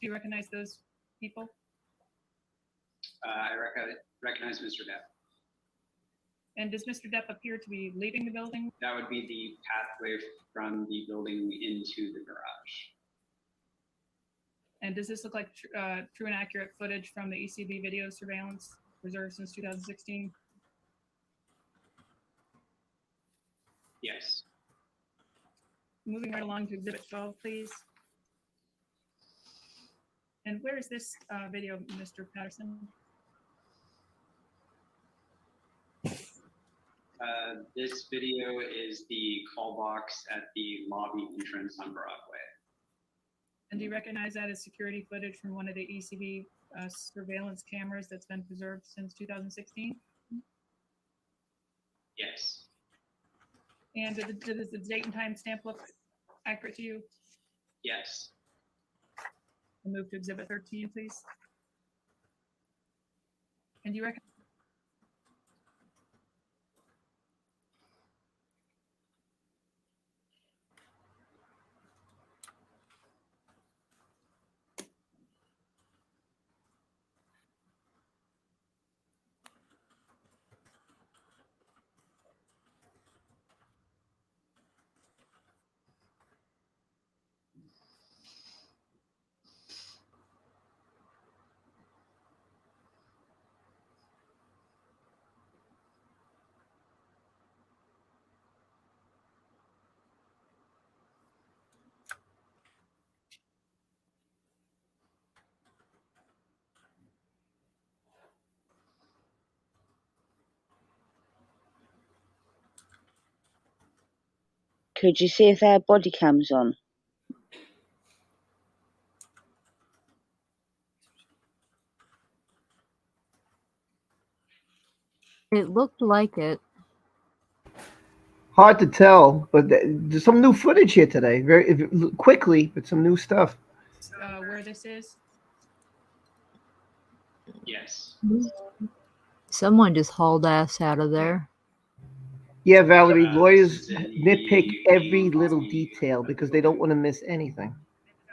you recognize those people? I recognize Mr. Depp. And does Mr. Depp appear to be leaving the building? That would be the pathway from the building into the garage. And does this look like true and accurate footage from the ECB video surveillance preserved since 2016? Yes. Moving right along to Exhibit 12, please. And where is this video, Mr. Patterson? This video is the call box at the lobby entrance on Broadway. And do you recognize that as security footage from one of the ECB surveillance cameras that's been preserved since 2016? Yes. And does the date and time stamp look accurate to you? Yes. We'll move to Exhibit 13, please. And do you recognize? Could you see if they had body cams on? It looked like it. Hard to tell, but there's some new footage here today. Very quickly, but some new stuff. Where this is? Yes. Someone just hauled ass out of there. Yeah, Valerie, lawyers nitpick every little detail because they don't want to miss anything.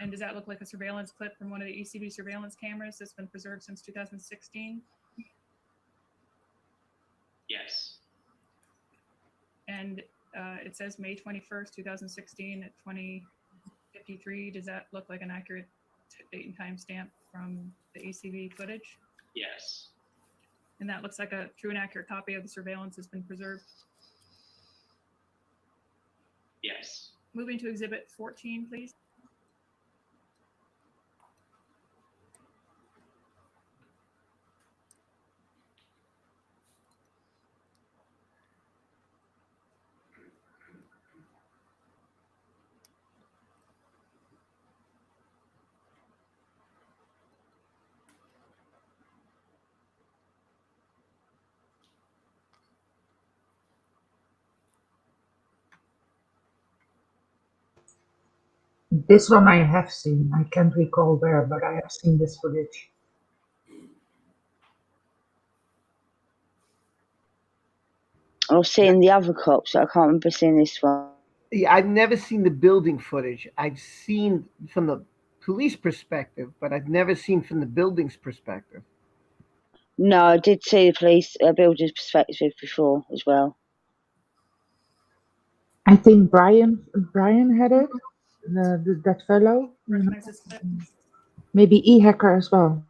And does that look like a surveillance clip from one of the ECB surveillance cameras that's been preserved since 2016? Yes. And it says May 21st, 2016 at 20:53. Does that look like an accurate date and time stamp from the ECB footage? Yes. And that looks like a true and accurate copy of the surveillance has been preserved. Yes. Moving to Exhibit 14, please. This one I have seen. I can't recall where, but I have seen this footage. I've seen the other cops. I can't remember seeing this one. Yeah, I've never seen the building footage. I've seen from the police perspective, but I've never seen from the building's perspective. No, I did see the police builder's perspective before as well. I think Brian had it. That fellow. Recognize this clip? Maybe E-Hacker as well.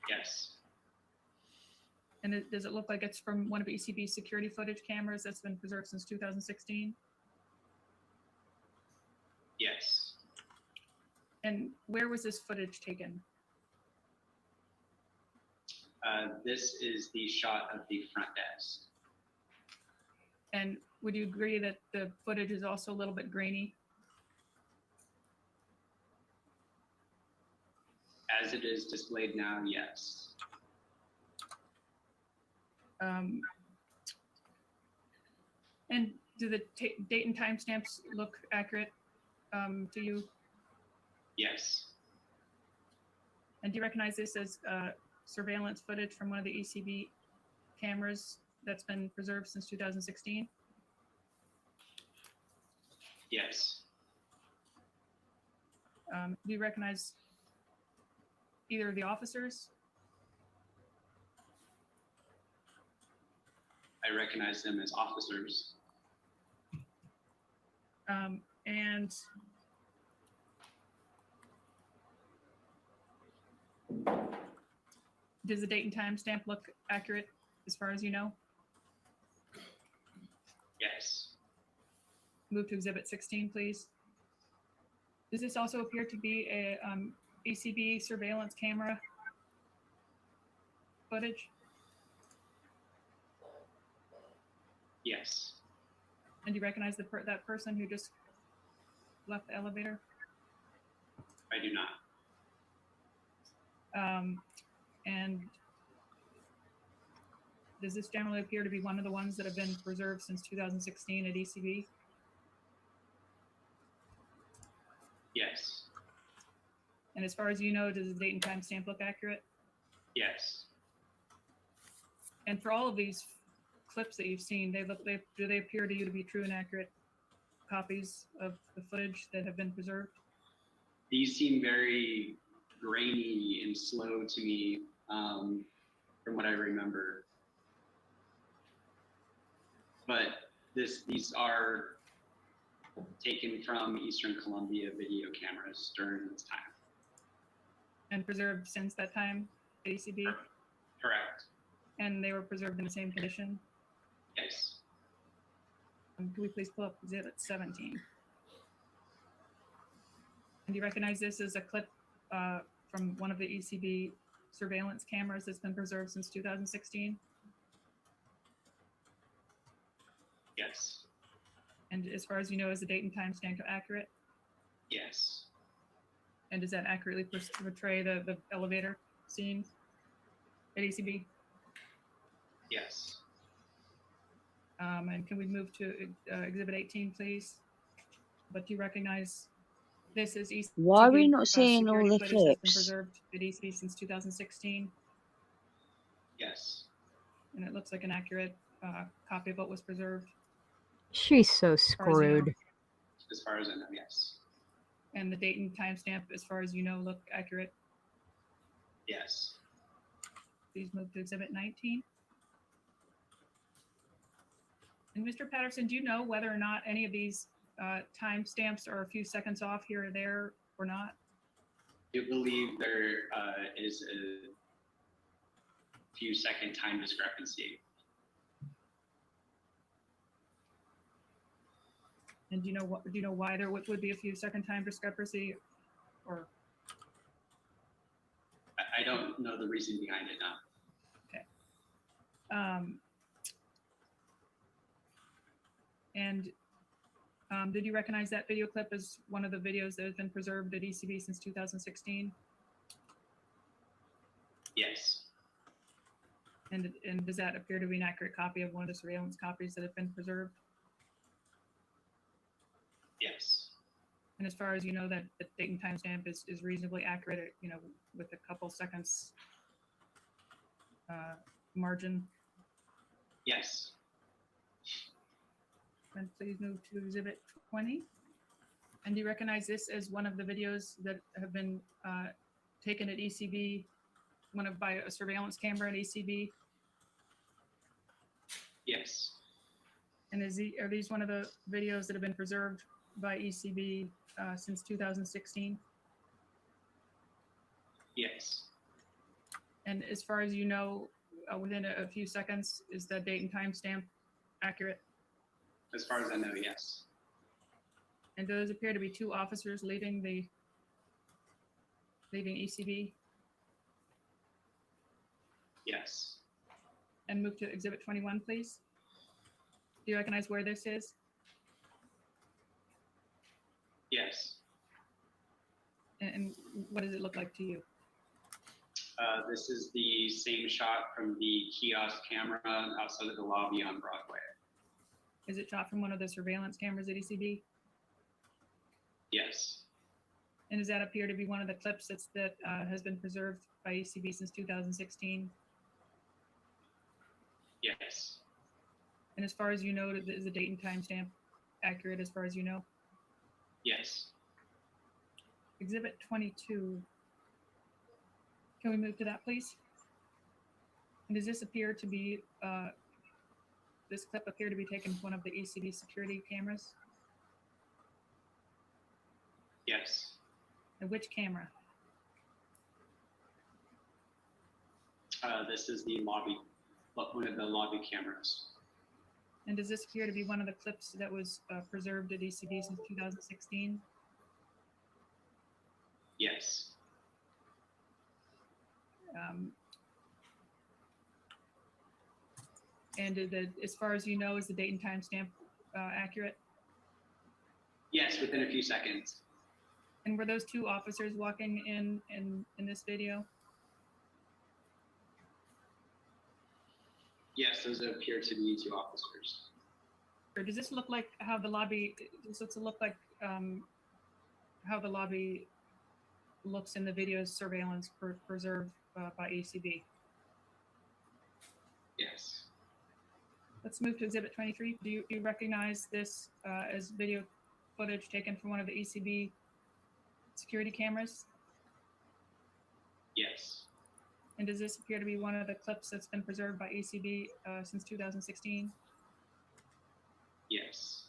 Yes. And does it look like it's from one of ECB's security footage cameras that's been preserved since 2016? Yes. And where was this footage taken? This is the shot of the front desk. And would you agree that the footage is also a little bit grainy? As it is displayed now, yes. And do the date and time stamps look accurate to you? Yes. And do you recognize this as surveillance footage from one of the ECB cameras that's been preserved since 2016? Yes. Do you recognize either of the officers? I recognize them as officers. And does the date and time stamp look accurate as far as you know? Yes. Move to Exhibit 16, please. Does this also appear to be a ECB surveillance camera footage? Yes. And do you recognize that person who just left the elevator? I do not. And does this generally appear to be one of the ones that have been preserved since 2016 at ECB? Yes. And as far as you know, does the date and time stamp look accurate? Yes. And for all of these clips that you've seen, do they appear to you to be true and accurate copies of the footage that have been preserved? These seem very grainy and slow to me, from what I remember. But these are taken from Eastern Columbia video cameras during this time. And preserved since that time at ECB? Correct. And they were preserved in the same condition? Yes. Can we please pull up Exhibit 17? And do you recognize this as a clip from one of the ECB surveillance cameras that's been preserved since 2016? Yes. And as far as you know, is the date and time stamp accurate? Yes. And does that accurately portray the elevator scene at ECB? Yes. And can we move to Exhibit 18, please? But do you recognize this as ECB Why are we not seeing all security the footage that's been clips? preserved at ECB since 2016? Yes. And it looks like an accurate copy of what was preserved. She's so as far as you know. screwed. As far as I know, yes. And the date and timestamp, as far as you know, look accurate. Yes. Please move to Exhibit 19. And Mr. Patterson, do you know whether or not any of these timestamps are a few seconds off here or there or not? I believe there is a few second time discrepancy. And do you know why there would be a few second time discrepancy, or? I don't know the reason behind it now. Okay. Did you recognize that video clip as one of the videos that has been preserved at ECB since 2016? Yes. And does that appear to be an accurate copy of one of the surveillance copies that have been preserved? Yes. And as far as you know, that the date and timestamp is reasonably accurate, you know, with a couple seconds margin. Yes. And please move to Exhibit 20. And do you recognize this as one of the videos that have been taken at ECB, by a surveillance camera at ECB? Yes. And are these one of the videos that have been preserved by ECB since 2016? Yes. And as far as you know, within a few seconds, is that date and timestamp accurate? As far as I know, yes. And those appear to be two officers leaving ECB? Yes. And move to Exhibit 21, please. Do you recognize where this is? Yes. And what does it look like to you? This is the same shot from the kiosk camera outside of the lobby on Broadway. Is it shot from one of the surveillance cameras at ECB? Yes. And does that appear to be one of the clips that has been preserved by ECB since 2016? Yes. And as far as you know, is the date and timestamp accurate as far as you know? Yes. Exhibit 22. Can we move to that, please? And does this appear to be, this clip appear to be taken from one of the ECB security cameras? Yes. And which camera? This is the lobby, one of the lobby cameras. And does this appear to be one of the clips that was preserved at ECB since 2016? Yes. And as far as you know, is the date and timestamp accurate? Yes, within a few seconds. And were those two officers walking in this video? Yes, those appear to be two officers. Or does this look like how the lobby? Does this look like how the lobby looks in the video's surveillance preserved by ECB? Yes. Let's move to Exhibit 23. Do you recognize this as video footage taken from one of the ECB security cameras? Yes. And does this appear to be one of the clips that's been preserved by ECB since 2016? Yes.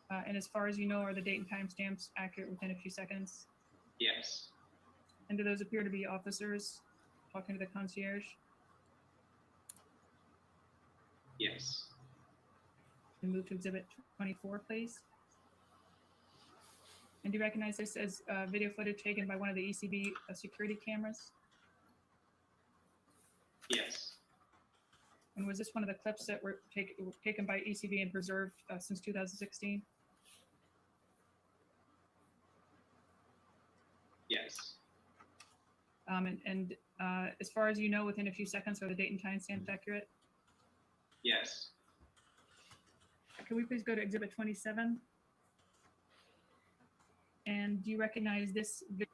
And as far as you know, are the date and timestamps accurate within a few seconds? Yes. And do those appear to be officers talking to the concierge? Yes. And move to Exhibit 24, please. And do you recognize this as video footage taken by one of the ECB security cameras? Yes. And was this one of the clips that were taken by ECB and preserved since 2016? Yes. And as far as you know, within a few seconds, are the date and time stamps accurate? Yes. Can we please go to Exhibit 27? And do you recognize this video?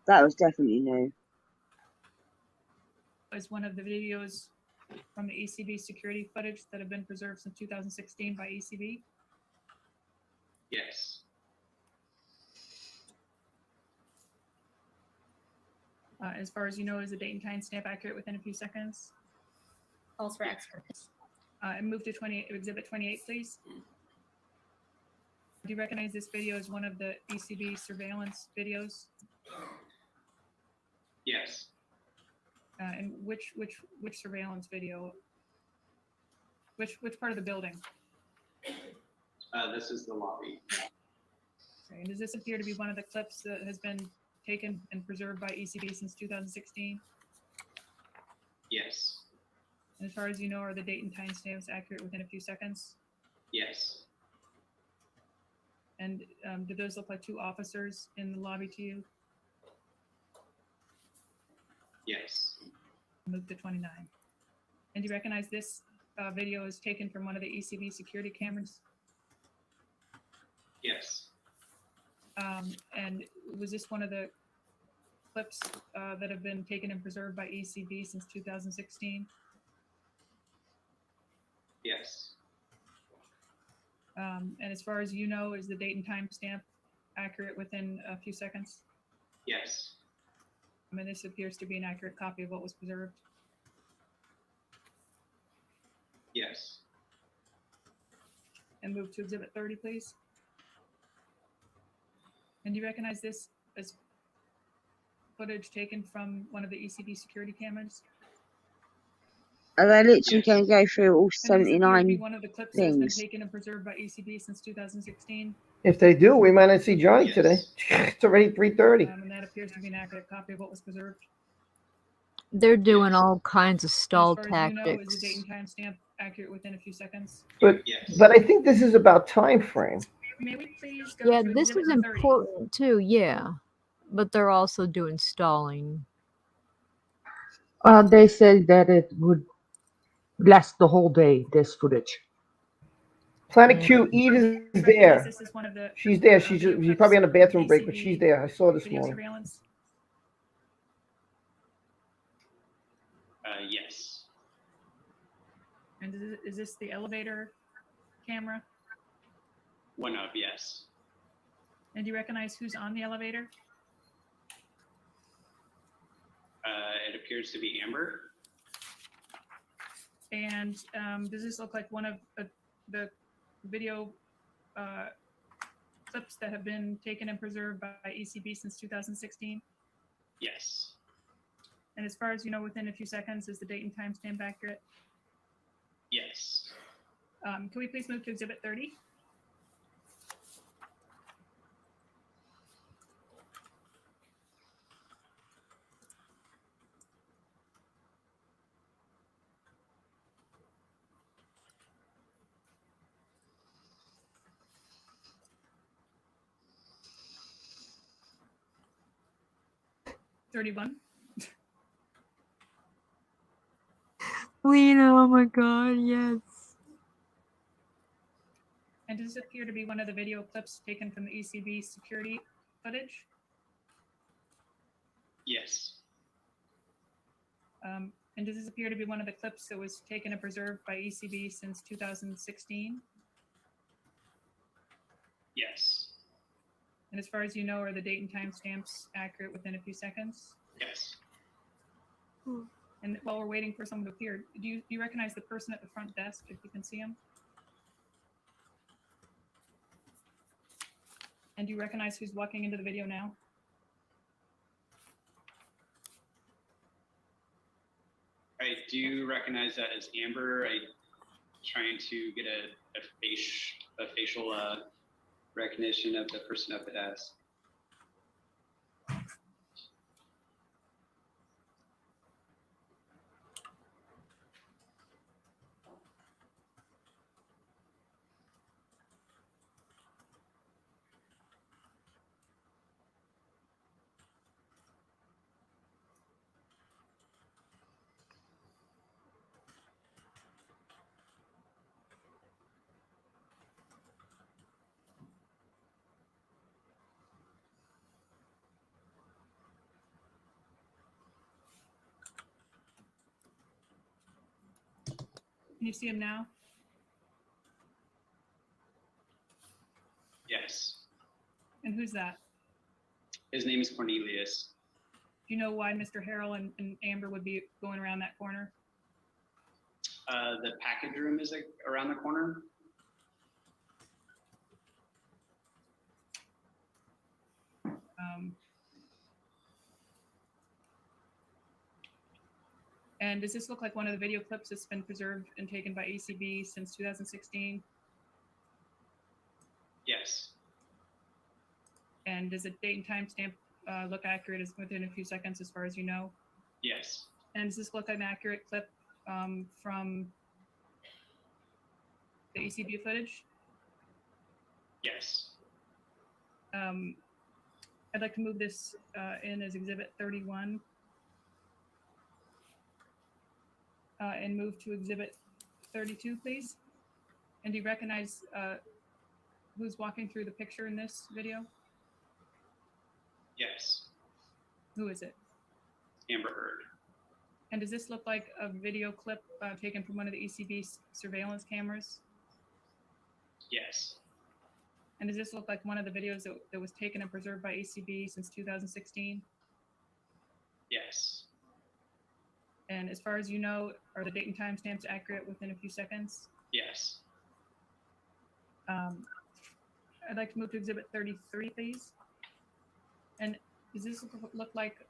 That was definitely new. Is one of the videos from the ECB security footage that have been preserved since 2016 by ECB? Yes. As far as you know, is the date and time stamp accurate within a few seconds? Calls for experts. And move to Exhibit 28, please. Do you recognize this video as one of the ECB surveillance videos? Yes. And which surveillance video? Which part of the building? This is the lobby. Okay, and does this appear to be one of the clips that has been taken and preserved by ECB since 2016? Yes. And as far as you know, are the date and time stamps accurate within a few seconds? Yes. And do those look like two officers in the lobby to you? Yes. Move to 29. And do you recognize this video is taken from one of the ECB security cameras? Yes. And was this one of the clips that have been taken and preserved by ECB since 2016? Yes. And as far as you know, is the date and time stamp accurate within a few seconds? Yes. I mean, this appears to be an accurate copy of what was preserved. Yes. And move to Exhibit 30, please. And do you recognize this as footage taken from one of the ECB security cameras? Are they literally going to go through all And does this appear to be 79 one of the clips that's been things? taken and preserved by ECB since 2016? If they do, we might not see Johnny today. It's already 3:30. And that appears to be an accurate copy of what was preserved. They're doing all kinds of And stall as far as you know, is the tactics. date and time stamp accurate within a few seconds? But I think this is about time frame. May we please go Yeah, to this is Exhibit 30? important too, yeah. But they're also doing stalling. They said that it would last the whole day, this footage. Planet Q, Edith is there. This is one of the She's there. She's probably on a bathroom break, but she's there. I saw this video morning. surveillance. Yes. And is this the elevator camera? One of, yes. And do you recognize who's on the elevator? It appears to be Amber. And does this look like one of the video clips that have been taken and preserved by ECB since 2016? Yes. And as far as you know, within a few seconds, is the date and time stamp accurate? Yes. Can we please move to Exhibit 30? '31. Lena, oh my god, yes. And does this appear to be one of the video clips taken from the ECB security footage? Yes. And does this appear to be one of the clips that was taken and preserved by ECB since 2016? Yes. And as far as you know, are the date and time stamps accurate within a few seconds? Yes. And while we're waiting for someone to appear, do you recognize the person at the front desk, if you can see him? And do you recognize who's walking into the video now? I do recognize that as Amber. I trying to get a facial recognition of the person at the desk. Can you see him now? Yes. And who's that? His name is Cornelius. Do you know why Mr. Harrell and Amber would be going around that corner? The package room is around the corner. And does this look like one of the video clips that's been preserved and taken by ACB since 2016? Yes. And does the date and time stamp look accurate as within a few seconds as far as you know? Yes. And does this look like an accurate clip from the ACB footage? Yes. I'd like to move this in as Exhibit 31 and move to Exhibit 32, please. And do you recognize who's walking through the picture in this video? Yes. Who is it? Amber Heard. And does this look like a video clip taken from one of the ECB surveillance cameras? Yes. And does this look like one of the videos that was taken and preserved by ACB since 2016? Yes. And as far as you know, are the date and time stamps accurate within a few seconds? Yes. I'd like to move to Exhibit 33, please. And does this look like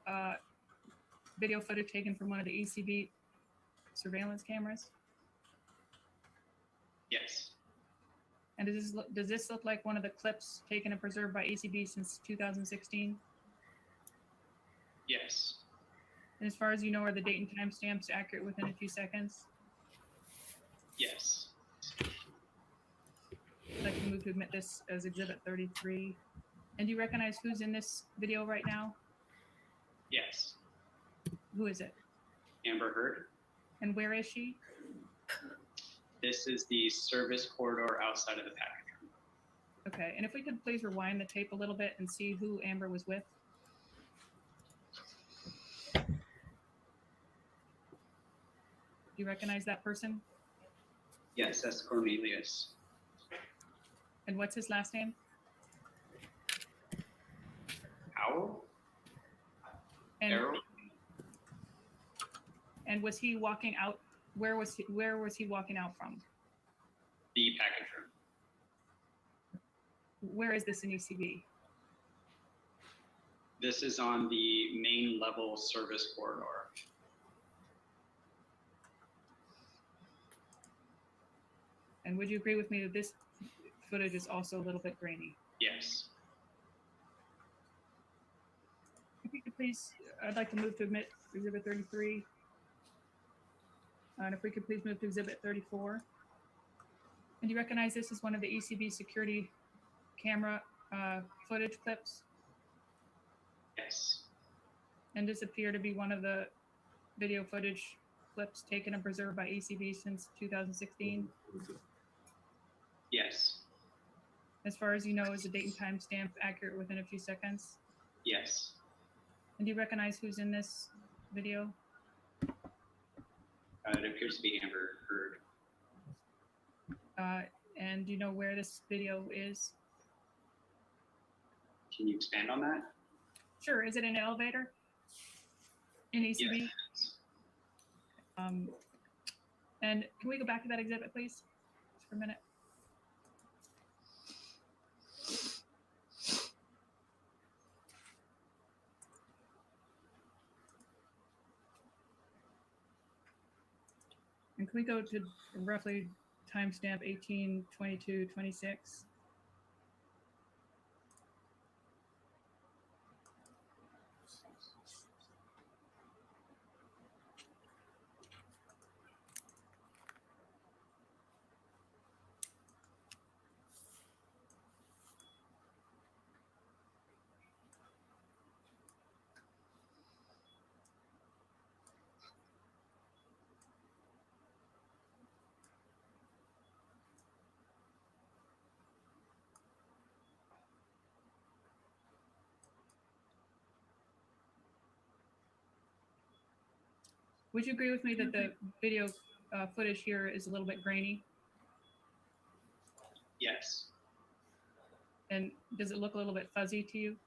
video footage taken from one of the ECB surveillance cameras? Yes. And does this look like one of the clips taken and preserved by ACB since 2016? Yes. And as far as you know, are the date and time stamps accurate within a few seconds? Yes. I'd like to move to admit this as Exhibit 33. And do you recognize who's in this video right now? Yes. Who is it? Amber Heard. And where is she? This is the service corridor outside of the package room. Okay, and if we could please rewind the tape a little bit and see who Amber was with. Do you recognize that person? Yes, that's Cornelius. And what's his last name? Powell? And, Errol? and was he walking out? Where was he walking out from? The package room. Where is this in ECB? This is on the main level service corridor. And would you agree with me that this footage is also a little bit grainy? Yes. If you could please, I'd like to move to admit Exhibit 33. And if we could please move to Exhibit 34. And do you recognize this as one of the ECB security camera footage clips? Yes. And does appear to be one of the video footage clips taken and preserved by ECB since 2016? Yes. As far as you know, is the date and time stamp accurate within a few seconds? Yes. And do you recognize who's in this video? It appears to be Amber Heard. And do you know where this video is? Can you expand on that? Sure. Is it an elevator in ECB? Yes. And can we go back to that exhibit, please, just for a minute? And can we go to roughly timestamp 18/22/26? Would you agree with me that the video footage here is a little bit grainy? Yes. And does it look a little bit fuzzy to you?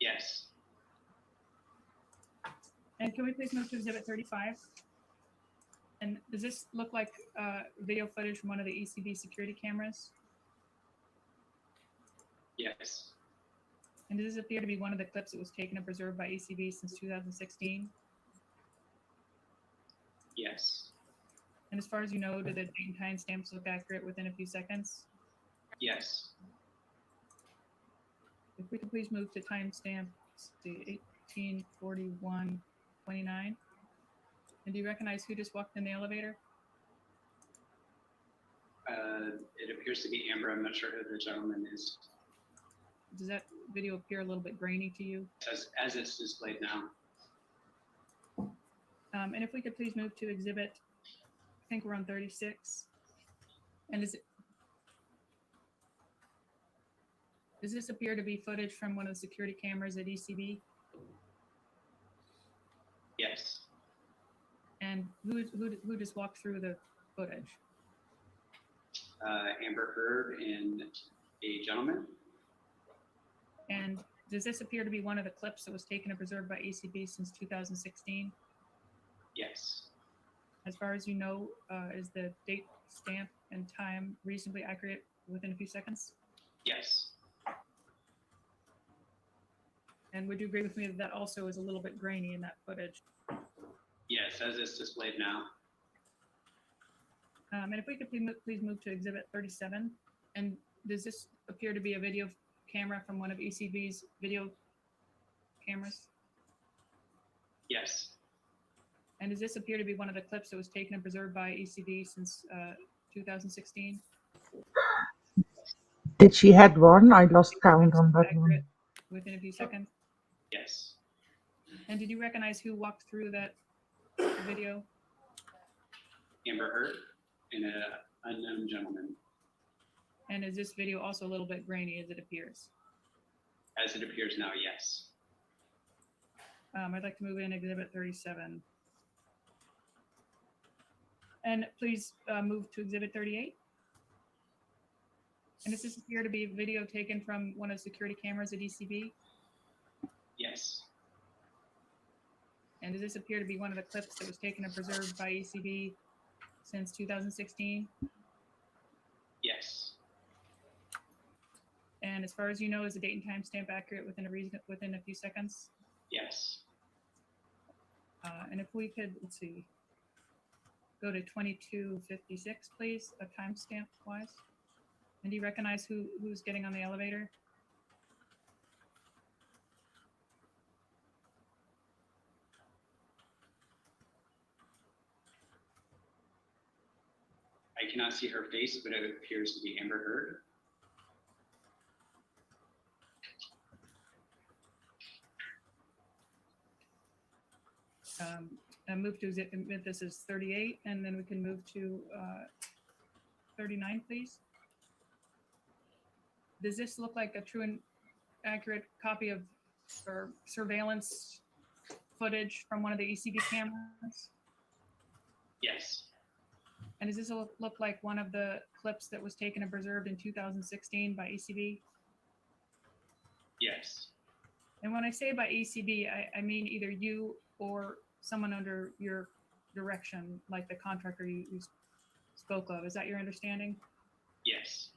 Yes. And can we please move to exhibit 35? And does this look like video footage from one of the ECB security cameras? Yes. And does this appear to be one of the clips that was taken and preserved by ECB since 2016? Yes. And as far as you know, do the date and time stamps look accurate within a few seconds? Yes. If we could please move to timestamp 18/41/29. And do you recognize who just walked in the elevator? It appears to be Amber. I'm not sure who the gentleman is. Does that video appear a little bit grainy to you? As it's displayed now. And if we could please move to exhibit, I think we're on 36. And does this appear to be footage from one of the security cameras at ECB? Yes. And who just walked through the footage? Amber Heard and a gentleman. And does this appear to be one of the clips that was taken and preserved by ECB since 2016? Yes. As far as you know, is the date, stamp, and time reasonably accurate within a few seconds? Yes. And would you agree with me that that also is a little bit grainy in that footage? Yes, as it's displayed now. And if we could please move to exhibit 37. And does this appear to be a video camera from one of ECB's video cameras? Yes. And does this appear to be one of the clips that was taken and preserved by ECB since 2016? Did she had one? I lost count on that one. Within a few seconds? Yes. And did you recognize who walked through that video? Amber Heard and an unknown gentleman. And is this video also a little bit grainy as it appears? As it appears now, yes. I'd like to move in exhibit 37. And please move to exhibit 38. And does this appear to be video taken from one of the security cameras at ECB? Yes. And does this appear to be one of the clips that was taken and preserved by ECB since 2016? Yes. And as far as you know, is the date and time stamp accurate within a few seconds? Yes. And if we could, let's see, go to 22:56, please, timestamp wise. And do you recognize who's getting on the elevator? I cannot see her face, but it appears to be Amber Heard. And move to exhibit, this is 38, and then we can move to 39, please. Does this look like a true and accurate copy of or surveillance footage from one of the ECB cameras? Yes. And does this look like one of the clips that was taken and preserved in 2016 by ECB? Yes. And when I say by ECB, I mean either you or someone under your direction, like the contractor you spoke of. Is that your understanding? Yes.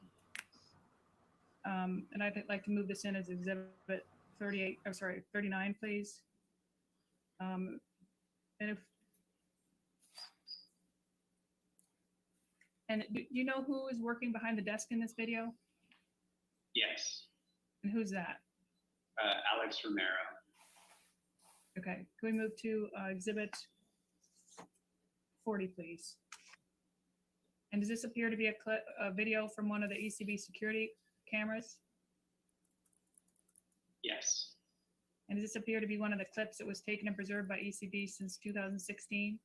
And I'd like to move this in as exhibit 39, please. And do you know who is working behind the desk in this video? Yes. And who's that? Alex Romero. Okay, can we move to exhibit 40, please? And does this appear to be a video from one of the ECB security cameras? Yes. And does this appear to be one of the clips that was taken and preserved by ECB since 2016?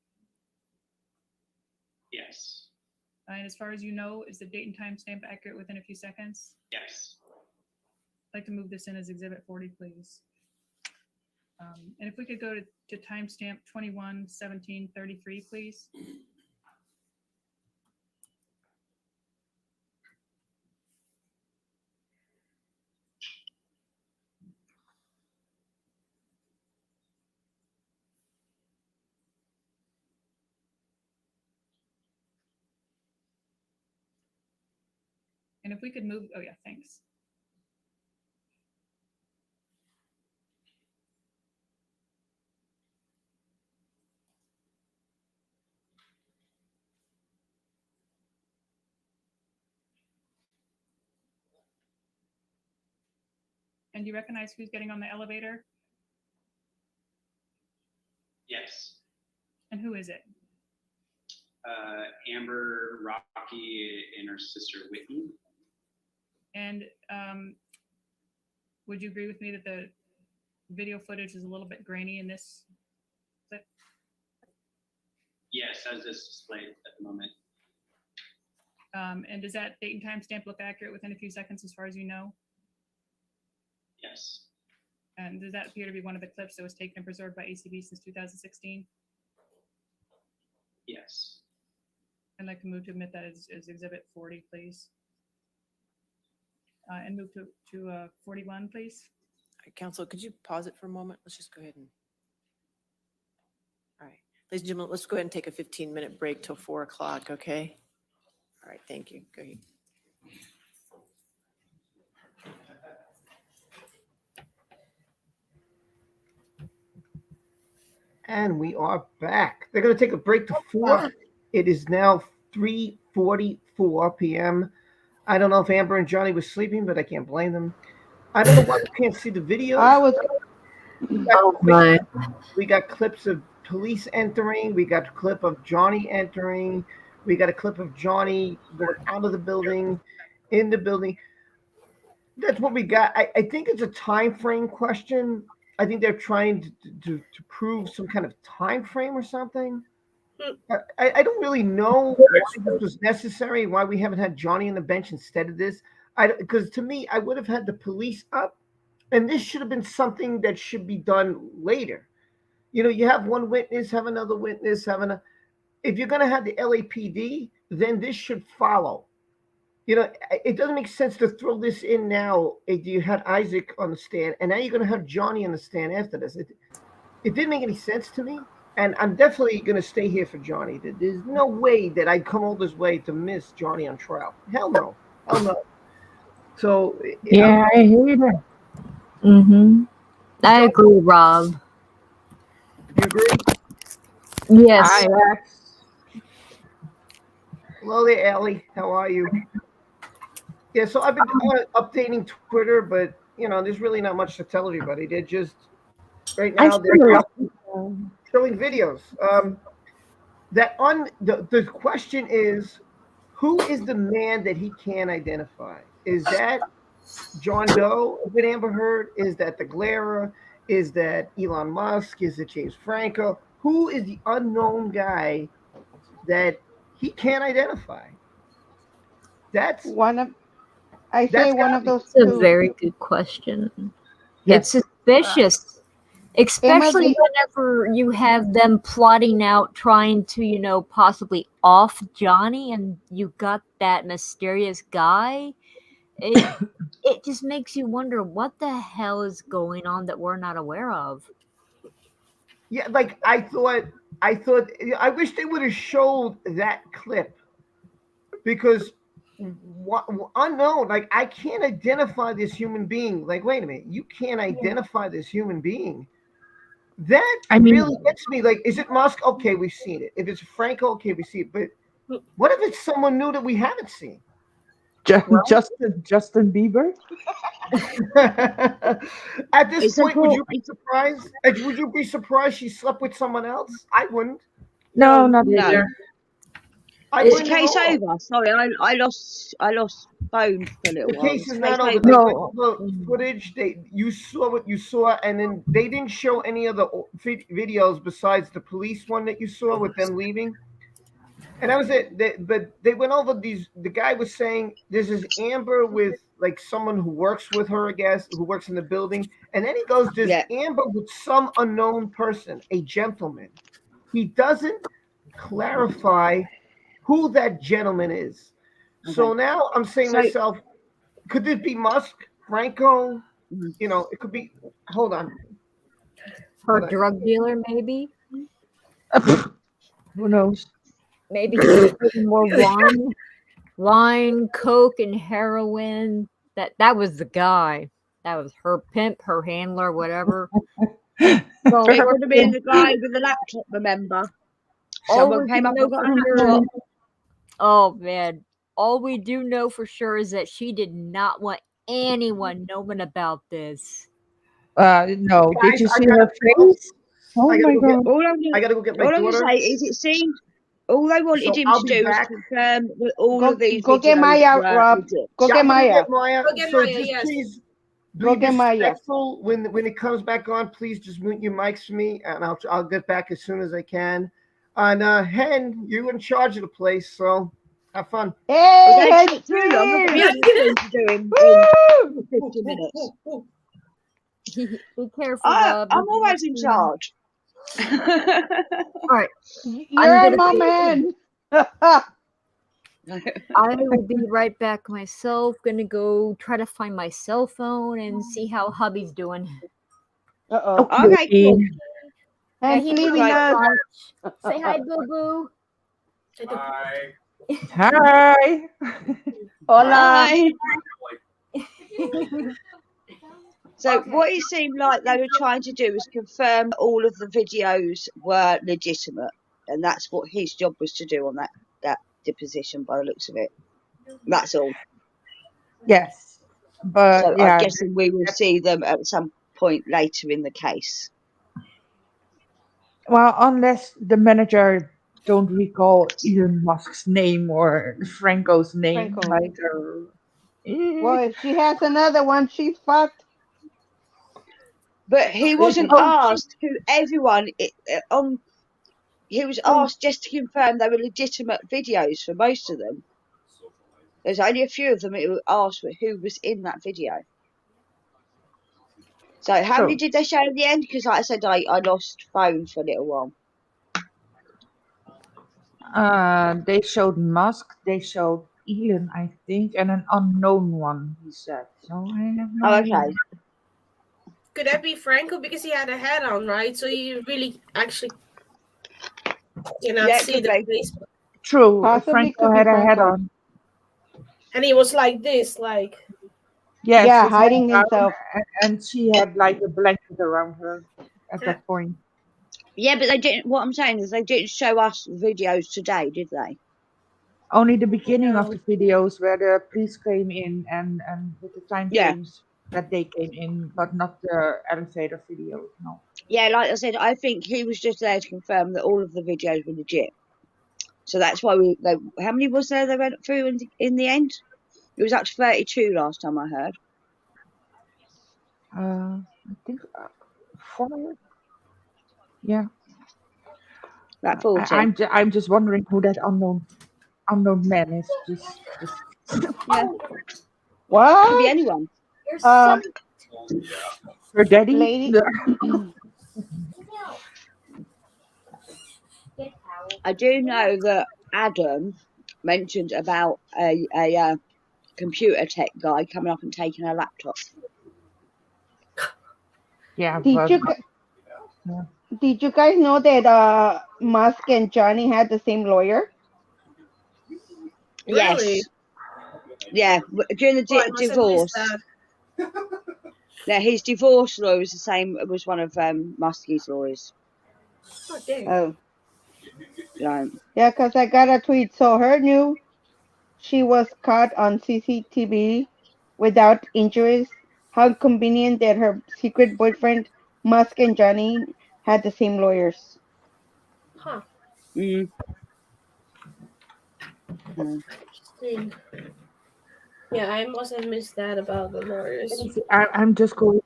Yes. And as far as you know, is the date and time stamp accurate within a few seconds? Yes. I'd like to move this in as exhibit 40, please. And if we could go to timestamp 21/17/33, please. And if we could move, oh yeah, thanks. And do you recognize who's getting on the elevator? Yes. And who is it? Amber, Rocky, and her sister Whitney. And would you agree with me that the video footage is a little bit grainy in this clip? Yes, as is displayed at the moment. And does that date and time stamp look accurate within a few seconds as far as you know? Yes. And does that appear to be one of the clips that was taken and preserved by ECB since 2016? Yes. I'd like to move to admit that as exhibit 40, please. And move to 41, please. Council, could you pause it for a moment? Let's just go ahead and. All right, ladies and gentlemen, let's go ahead and take a 15-minute break till 4 o'clock, okay? All right, thank you. Go ahead. And we are back. They're going to take a break to 4. It is now 3:44 p.m. I don't know if Amber and Johnny were sleeping, but I can't blame them. I don't know why we can't see the videos. I was. We got clips of police entering. We got a clip of Johnny entering. We got a clip of Johnny going out of the building, in the building. That's what we got. I think it's a time frame question. I think they're trying to prove some kind of time frame or something. I don't really know why this was necessary, why we haven't had Johnny on the bench instead of this. Because to me, I would have had the police up, and this should have been something that should be done later. You know, you have one witness, have another witness, if you're going to have the LAPD, then this should follow. You know, it doesn't make sense to throw this in now. You had Isaac on the stand, and now you're going to have Johnny on the stand after this. It didn't make any sense to me, and I'm definitely going to stay here for Johnny. There's no way that I'd come all this way to miss Johnny on trial. Hell no. Hell no. So Yeah, I hear that. Mm-hmm. I agree, Rob. You agree? Yes. Hello there, Ellie. How are you? Yeah, so I've been updating Twitter, but you know, there's really not much to tell everybody. They're just right now they're showing videos. The question is, who is the man that he can't identify? Is that John Doe with Amber Heard? Is that the Glera? Is that Elon Musk? Is it James Franco? Who is the unknown guy that he can't identify? That's one of. I say one of those That's a two. very good question. Yes. It's suspicious, especially whenever you have them plotting out, trying to, you know, possibly off Johnny, and you got that mysterious guy. it just makes you wonder what the hell is going on that we're not aware of. Yeah, like I wish they would have showed that clip because unknown, like I can't identify this human being. Like, wait a minute, you can't identify this human being. That really gets me. Like, is it Musk? Okay, we've seen it. If it's Franco, okay, we see it. But what if it's someone new that we haven't seen? Justin Bieber. At this point, would you be surprised? Would you be surprised she slept with someone else? I wouldn't. No, not No. either. Is the case over? Sorry, I lost phone for a little The while. case Is is the case not over. over? They went over footage. You saw what you saw, and then they didn't show any other videos besides the police one that you saw with them leaving. And that was it. But they went over these. The guy was saying this is Amber with like someone who works with her, I guess, who works in the building. And then he goes, "There's Amber with some unknown person, a gentleman." He doesn't clarify who that gentleman is. So now I'm saying to myself, could this be Musk, Franco? You know, it could be. Hold on. Her drug dealer, maybe. Who knows? Maybe he's putting more wine, coke, and heroin. That was the guy. That was her pimp, her handler, whatever. It could have been the guy with the laptop, remember? Someone came up and got a laptop. Oh man. All we do know for sure is that she did not want anyone knowing about this. No. Guys, Did you I see gotta her face? Oh I my gotta go god. I gotta go get my All I'm daughter. going to say is it seemed all they wanted So him I'll to be do was back. confirm that all Go of these go get videos Maya, were Rob. legit. Go Yeah, get I'm gonna Maya. get Maya. Go get So Maya, just yes. please Go be get Maya. respectful when it comes back on. Please just mute your mics for me, and I'll get back as soon as I can. And Hen, you're in charge of the place, so have fun. Hey, Don't take too long. I've got my own thing to do in 50 minutes. Be careful, Rob. I'm always in charge. All right. you're my man. I will be right back myself. Gonna go try to find my cell phone and see how hubby's doing. Uh-oh. Okay, cool. And he's leaving really us. fun. Say hi, boo boo. Hi. Hi. Hola. Bye. So what it seemed like they were trying to do was confirm that all of the videos were legitimate, and that's what his job was to do on that deposition by the looks of it. That's all. Yes. But So yeah. I'm guessing we will see them at some point later in the case. Well, unless the manager don't recall Elon Musk's name or Franco's name. Franco. Like, Well, if she has another one, she's fucked. But he wasn't asked who everyone on. He was asked just to confirm they were legitimate videos for most of them. There's only a few of them who asked who was in that video. So how many did they show at the end? Because like I said, I lost phone for a little while. they showed Musk, they showed Elon, I think, and an unknown one, he said. So I have no idea. Okay. Could that be Franco because he had a hat on, right? So you really actually cannot Yeah, see could the be. face. True. Possibly Franco could be had a hat Franco. on. And he was like this, like Yes, Yeah, his head hiding down, himself. and she had like a blanket around her at that point. Yeah, but they didn't. What I'm saying is they didn't show us videos today, did they? Only the beginning of the videos where the police came in and with the time frames that they came in, but not the elevator video. No. Yeah, like I said, I think he was just there to confirm that all of the videos were legit. So that's why how many was there they went through in the end? It was up to 32 last time I heard. I think 4. Yeah. About 40. I'm just wondering who that unknown man is. Just yeah. What? Could be anyone. her daddy. Lady. I do know that Adam mentioned about a computer tech guy coming up and taking her laptop. Yeah, Did but you yeah. did you guys know that Musk and Johnny had the same lawyer? Really? Yes. Yeah, during the Oh, I must have missed divorce. that. Yeah, his divorce lawyer was the same. It was one of Muskie's lawyers. Oh, dang. Oh, Yeah. yeah, because I got a tweet. So her knew she was caught on CCTV without injuries. How convenient that her secret boyfriend Musk and Johnny had the same lawyers. Huh. Mm. Interesting. Yeah, I must have missed that about the lawyers. I'm just going.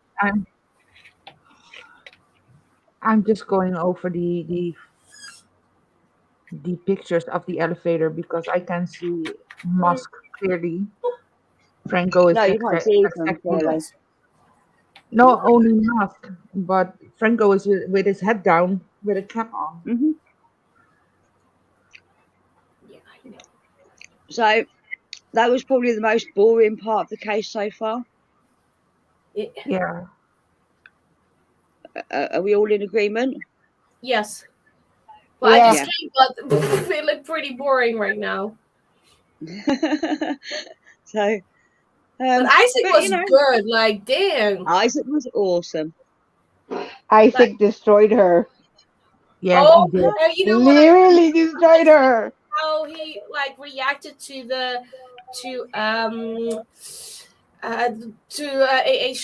I'm just going over the pictures of the elevator because I can see Musk clearly. Franco is No, you can't see them exactly. clearly. Not only Musk, but Franco is with his head down with a cap on. Mm-hmm. So that was probably the most boring part of the case so far. Yeah. Are we all in agreement? Yes. Well, Yeah. I just came, but they look pretty boring right now. So, but Isaac was good. Like, damn. Isaac was awesome. Isaac destroyed her. Yeah, Oh, he did. you know Literally destroyed her. how he like reacted to the a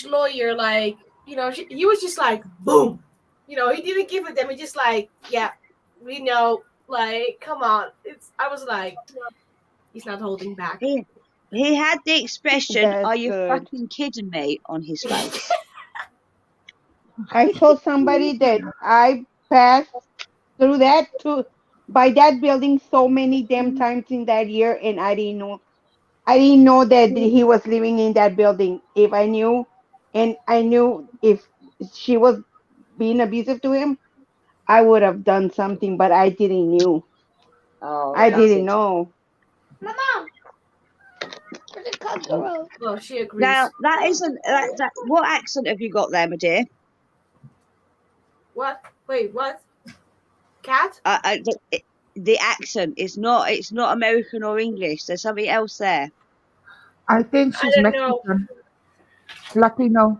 lawyer, like, you know, he was just like boom, you know, he didn't give it them. He just like, yeah, we know, like, come on. I was like, he's not holding back. He had the expression, That's "Are you good. fucking kidding me?" on his face. I told somebody that I passed through that by that building so many damn times in that year, and I didn't know that he was living in that building. If I knew, and I knew if she was being abusive to him, I would have done something, but I didn't knew. Oh, I that's didn't it. know. Well, she agrees. Now that isn't that. What accent have you got there, my dear? What? Wait, what? Cat? The accent is not. It's not American or English. There's something else there. I think she's I don't know. Mexican. Latino.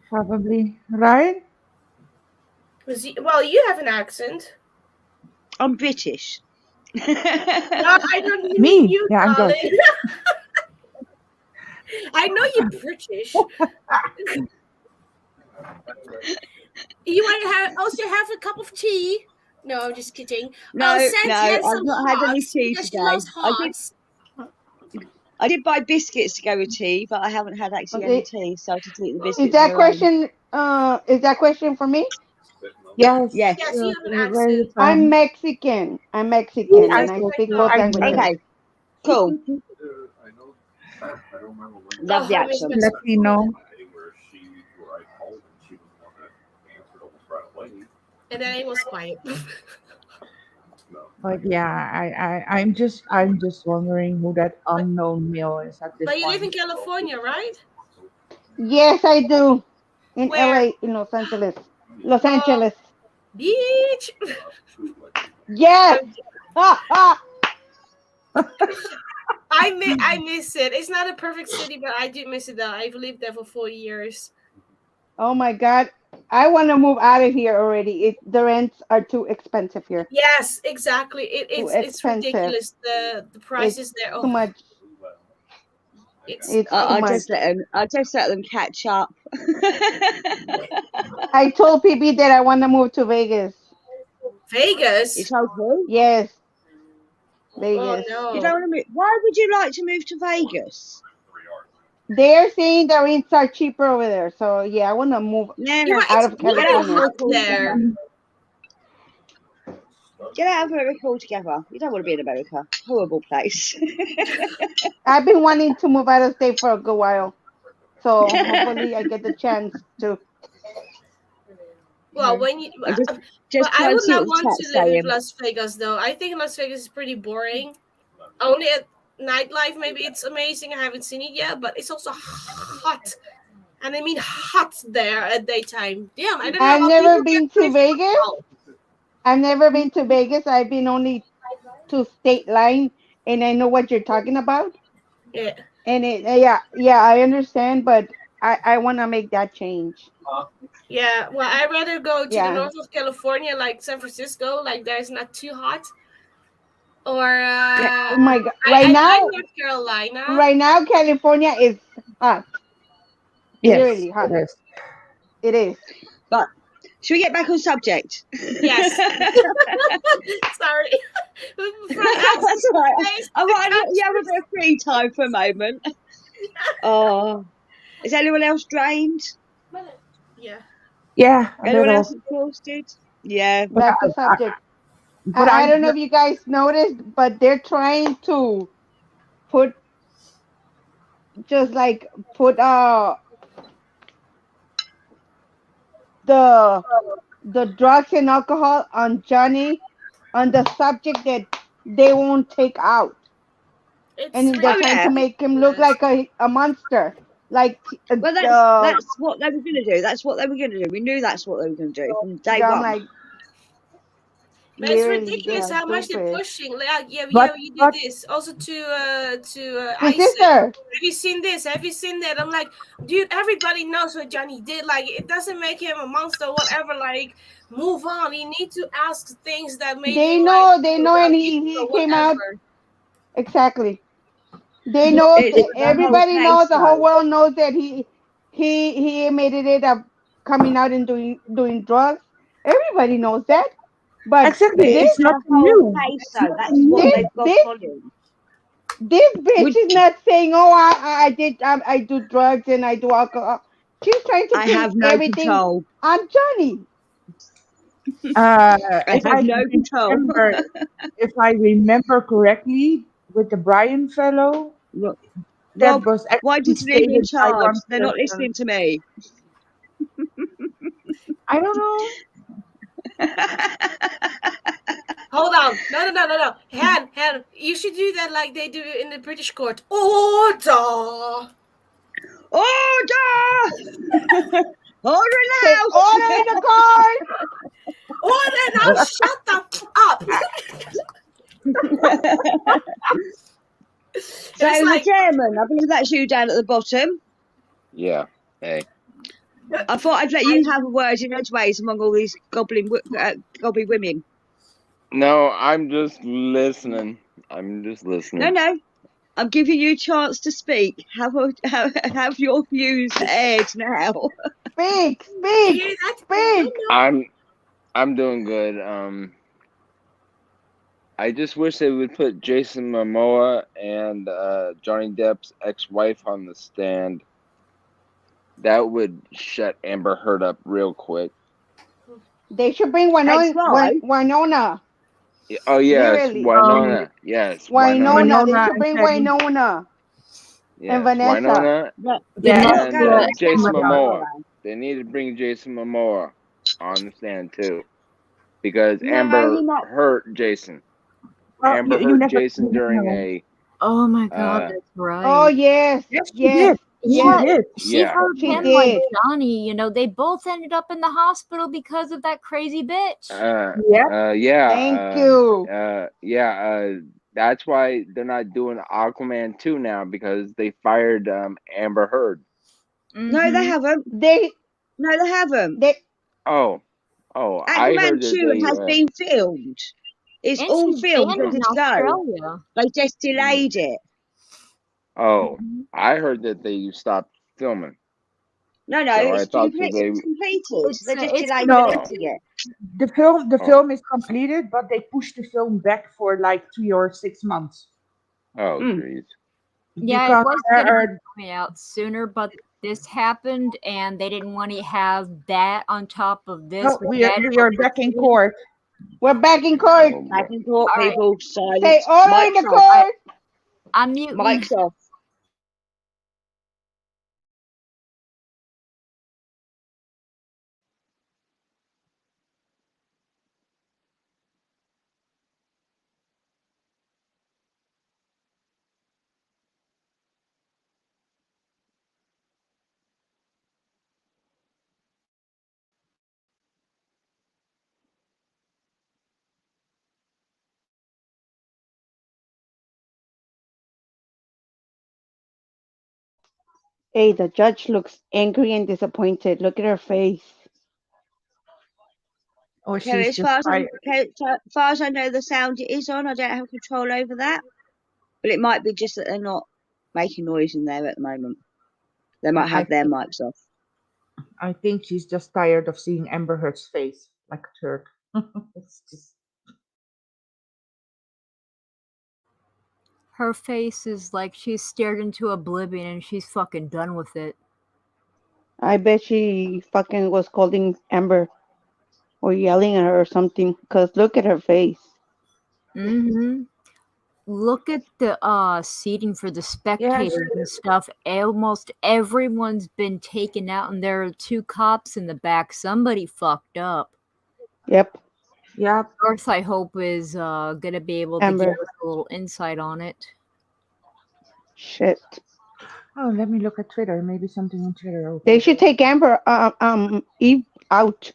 Probably, right? Well, you have an accent. I'm British. No, I don't Me? mean you, Yeah, I'm darling. good. I know you're British. You want to also have a cup of tea? No, I'm just kidding. No, Sandy has I've some not had any hearts tea because she today. loves hearts. I did buy biscuits to go with tea, but I haven't had actually any tea, so I just eat the biscuits. Is that on their own. question? Is that question for me? Yes. Yes. Yes, you have an Where are you accent. from? I'm Mexican. I'm Mexican, I and I thought speak so. both languages. Okay, cool. Love the I miss accent. Mexico. Latino. And then it was quiet. But yeah, I'm just wondering who that unknown male is at this But you live in point. California, right? Yes, I do. In Where? LA, in Los Angeles. Los Angeles. Beach. Yes. I miss it. It's not a perfect city, but I do miss it though. I've lived there for 4 years. Oh my God. I want to move out of here already. The rents are too expensive here. Yes, exactly. Too It's expensive. ridiculous. The prices It's there. too much. It's too I much. just let them catch up. I told PB that I want to move to Vegas. Vegas. You told who? Yes. Oh Vegas. no. You don't want to move. Why would you like to move to Vegas? They're saying the rents are cheaper over there. So yeah, I want to move out of Get out California. of there. Get out of America altogether. You don't want to be in America. Horrible place. I've been wanting to move out of state for a good while. So hopefully I get the chance to. Well, when you, Just well, I try and would see not what the want chat's to live in saying. Las Vegas though. I think Las Vegas is pretty boring. Only nightlife, maybe it's amazing. I haven't seen it yet, but it's also hot. And I mean hot there at daytime. Damn, I don't know I've how never people been get to away from Vegas. alcohol. I've never been to Vegas. I've been only to State Line, and I know what you're talking about. Yeah. And yeah, I understand, but I want to make that change. Yeah, well, I'd rather go to the Yeah. north of California, like San Francisco, like there's not too hot. Or Yeah. Oh my God. Right I like now, North Carolina. right now, California is hot. Yes, Literally hot. it is. It is. But should we get back on subject? Yes. Sorry. That's all right. I'm right. You have a bit of free time for a moment. Oh, is anyone else drained? Yeah. Yeah, a Anyone else little. exhausted? Yeah. But Back to subject. but I I'm don't know if you guys noticed, but they're trying to put just like put the drugs and alcohol on Johnny on the subject that they won't take out. And then they're Oh trying yeah. to make him look like a monster. Like Well, that's what they were going to do. That's what they were going to do. We knew that's what they were going to do from day I'm one. like, But it's literally, ridiculous they're how much they're stupid. pushing. Like, yeah, But you did but this. Also to My Isaac. sister. Have you seen this? Have you seen that? I'm like, dude, everybody knows what Johnny did. Like, it doesn't make him a monster, whatever. Like, move on. You need to ask things that made They him know, like and abused he or came out whatever. exactly. They know, It's the whole everybody knows, case, the whole though. world knows that he admitted it of coming out and doing drugs. Everybody knows that. But exactly, this it's It's not the whole new. case, It's though. not That's what new. they've got on him. This bitch Would is not saying, "Oh, I do drugs and I do alcohol." She's trying to I pin have no everything control? on Johnny. I If have I no control. remember correctly, with the Brian fellow, that Rob, was why actually did you leave me in stated by charge? one They're not person. listening to me. I don't know. Hold on. No. Han, you should do that like they do in the British court. Order! Order! Order Say now! order in the court. Order now! Shut the f up! So the chairman, I believe that's you down at the bottom. Yeah. Hey. I thought I'd let you have a word in edgeways among all these goblin women. No, I'm just listening. I'm just listening. No. I'm giving you a chance to speak. Have your views aired now. Speak. I'm doing good. I just wish they would put Jason Momoa and Johnny Depp's ex-wife on the stand. That would shut Amber Heard up real quick. They should bring Winona. Oh yes, Literally. Winona. Yes, Winona. They Winona should and bring Peggy. Winona and Yes, Vanessa. Winona Yes, and Jason Momoa. Momoa. They need to bring Jason Momoa on the stand too, because No, Amber you're not. hurt Jason. Well, Amber you hurt never Jason during know. a. Oh my God, that's right. Oh yes. Yes, she Yes. did. She Yeah, did. she Yeah. hurt She him like did. Johnny. You know, they both ended up in the hospital because of that crazy bitch. Thank you. That's why they're not doing Aquaman 2 now, because they fired Amber Heard. No, they haven't. No, they haven't. Oh, I Aquaman heard that 2 has been filmed. It's And all she's filmed, banned ready in to go. Australia. They just delayed it. Oh, I heard that they stopped filming. No, So I it's thought that they. completed. They just delayed No, releasing it. the film is completed, but they pushed the film back for like 3 or 6 months. Oh, jeez. Yeah, Because it was going to be coming out sooner, but this happened, and they didn't want to have that on top of this. no, we are back in court. We're back in court. Back in court, All right. people. Silence. Say order in the Mike's off. court. I'm muting. Mike's off. Hey, the judge looks angry and disappointed. Look at her face. Or Okay, she's just tired. as far as I know, the sound is on. I don't have control over that, but it might be just that they're not making noise in there at the moment. They might have their mics off. I think she's just tired of seeing Amber Heard's face like a turd. It's just Her face is like she's stared into oblivion and she's fucking done with it. I bet she fucking was calling Amber or yelling at her or something. Cause look at her face. Mm-hmm. Look at the seating for the spectators and stuff. Almost everyone's been taken out, and there are 2 cops in the back. Somebody fucked up. Yep. Yep. Earth, I hope, is gonna be able to Amber. give us a little insight on it. Shit. Oh, let me look at Twitter. Maybe something on Twitter. They should take Amber Eve out.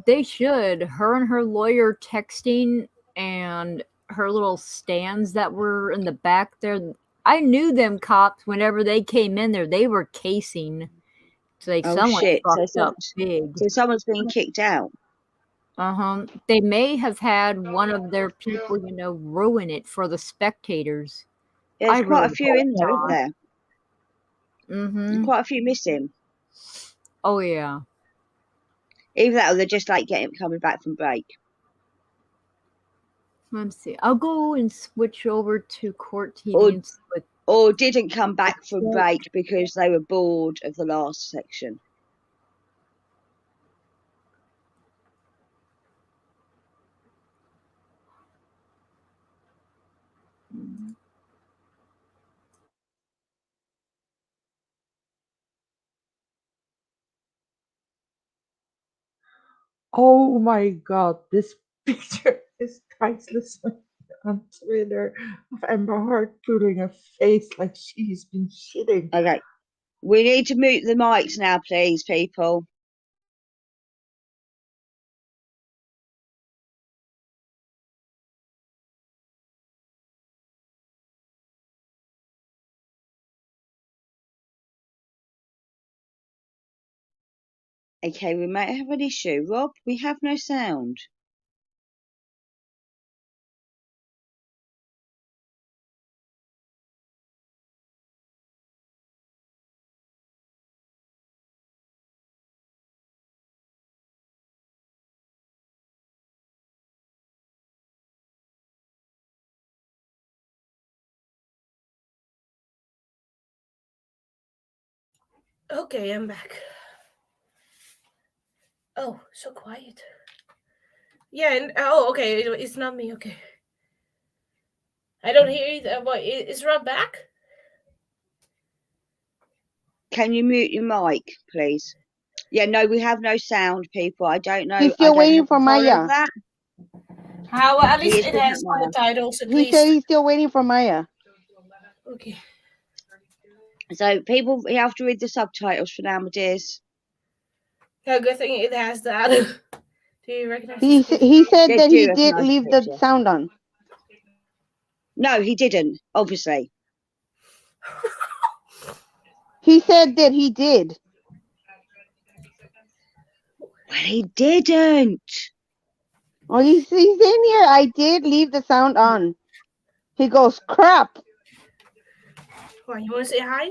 They should. Her and her lawyer texting and her little stands that were in the back there. I knew them cops whenever they came in there. They were casing. It's like Oh someone shit! fucked up big. So someone's been kicked out. They may have had one of their people, ruin it for the spectators. There's I quite really a few hope in there, isn't not. there? Mm-hmm. Quite a few missing. Oh yeah. Either that or they're just like coming back from break. Let's see. I'll go and switch over to court TV and see Or didn't come back from break because they were bored of the last section. Oh my god, this picture is priceless on Twitter of Amber Heard putting a face like she's been shitting. Okay. We need to mute the mics now, please, people. Okay, we might have an issue. Rob, we have no sound. Okay, I'm back. Oh, so quiet. Yeah, and okay, it's not me. Okay, I don't hear either. What is Rob back? Can you mute your mic, please? Yeah, no, we have no sound, people. I don't know. He's still I don't waiting have for control over Maya. that. How? At He least is it picking has up Maya. subtitles. At He least. said he's still waiting for Maya. Okay. So people, we have to read the subtitles for now, my dears. Yeah, good thing it has that. Do you recognize He this? said They that do he did recognise leave the the picture. sound on. No, he didn't, obviously. He said that he did. Well, he didn't. Oh, he's in here. I did leave the sound on. He goes, crap. Why, you want to say hi?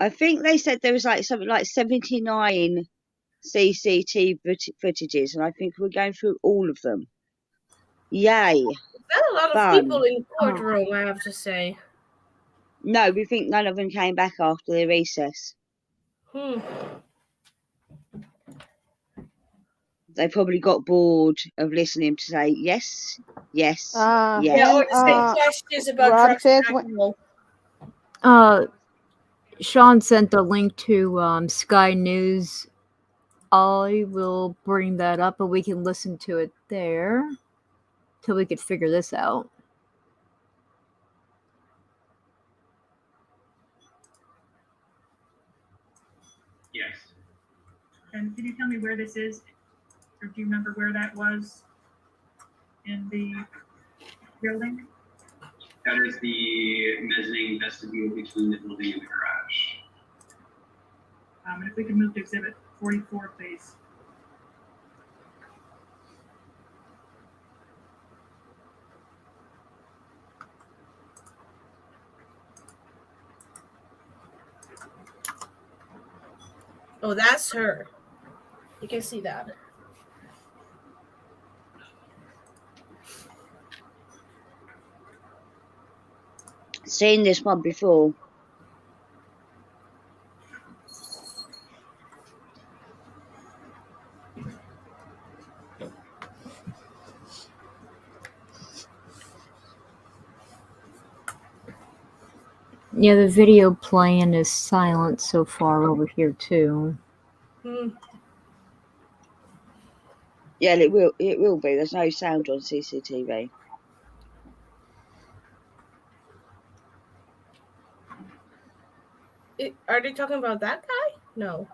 I think they said there was like something like 79 CCTV footages, and I think we're going through all of them. Yay. Not a lot of Fun. people in the courtroom, I have to say. No, we think none of them came back after the recess. They probably got bored of listening to say yes, yes, yes. Yeah, or the same questions about Rob drugs says and alcohol. Sean sent the link to Sky News. I will bring that up, but we can listen to it there till we could figure this out. Yes. And can you tell me where this is? Or do you remember where that was in the building? That is the mezzanine vestibule between the building and the garage. And if we could move to exhibit 44, please. Oh, that's her. You can see that. Seen this one before. Yeah, the video playing is silent so far over here too. Yeah, it will be. There's no sound on CCTV. Are they talking about that guy? No.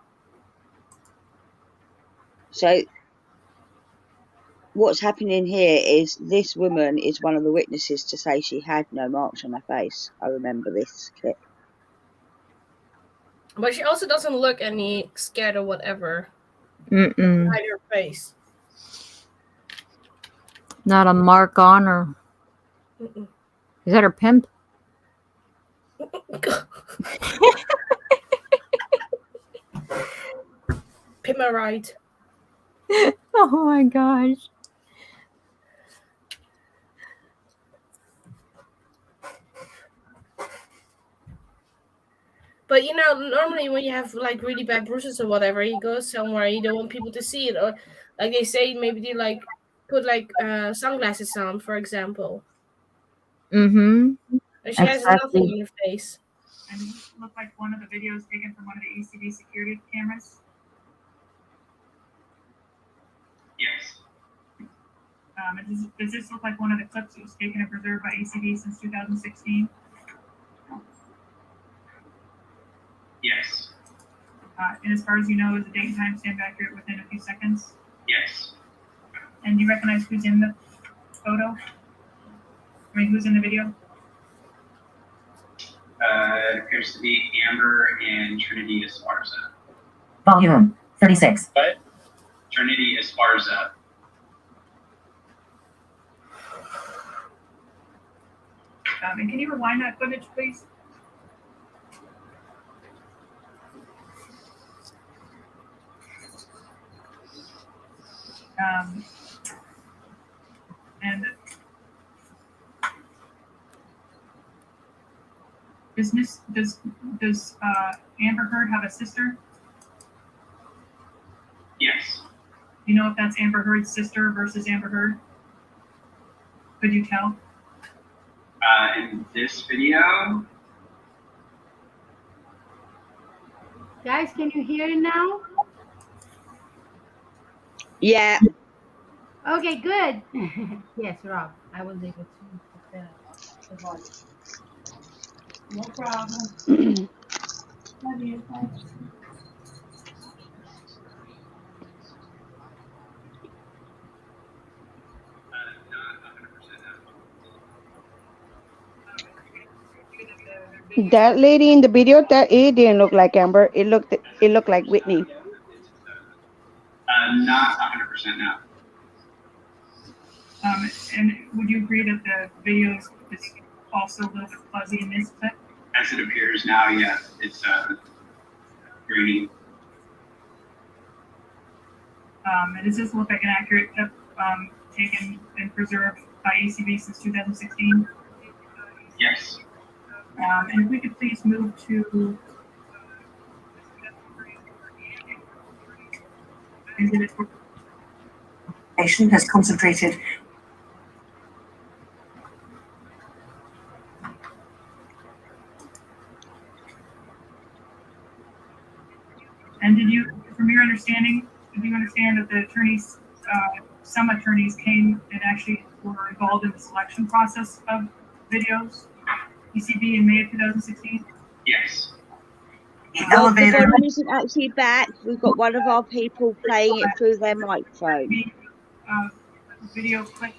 So what's happening here is this woman is one of the witnesses to say she had no marks on her face. I remember this clip. But she also doesn't look any scared or whatever. Mm-mm. Hide her face. Not a mark on her. Mm-mm. Is that her pimp? Pimp right. Oh my gosh. But you know, normally when you have like really bad bruises or whatever, you go somewhere you don't want people to see it, or like they say, maybe they like put like sunglasses on, for example. Mm-hmm. And she has nothing on her face. And does this look like one of the videos taken from one of the ECB security cameras? Yes. And does this look like one of the clips that was taken and preserved by ECB since 2016? Yes. And as far as you know, is the date and time stamp accurate within a few seconds? Yes. And do you recognize who's in the photo? I mean, who's in the video? It appears to be Amber and Trinity Esparza. Volume 36. What? Trinity Esparza. And can you rewind that footage, please? And does Amber Heard have a sister? Yes. Do you know if that's Amber Heard's sister versus Amber Heard? Could you tell? In this video, Guys, can you hear it now? Yeah. Okay, good. Yes, Rob, I was able to put the volume. No problem. Love you. Bye. That lady in the video, that it didn't look like Amber. It looked like Whitney. not 100% now. And would you agree that the video is also a little bit fuzzy in this clip? As it appears now, yeah, it's grainy. And does this look like an accurate clip taken and preserved by ACB since 2016? Yes. And if we could please move to exhibit. Patient has concentrated. And did you, from your understanding, did you understand that the attorneys, some attorneys came and actually were involved in the selection process of videos, ECB in May of 2016? Yes. Rob, the volume isn't actually back. We've got one of our people playing it through their microphone. Video clip.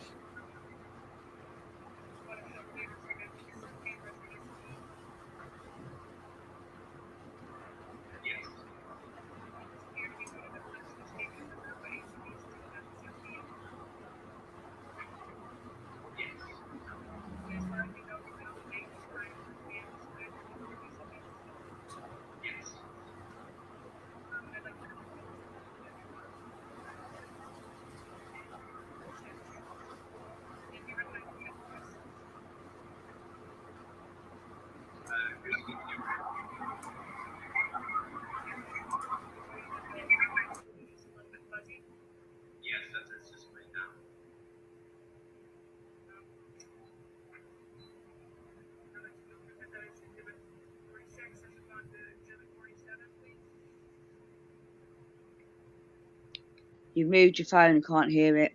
You've moved your phone and can't hear it.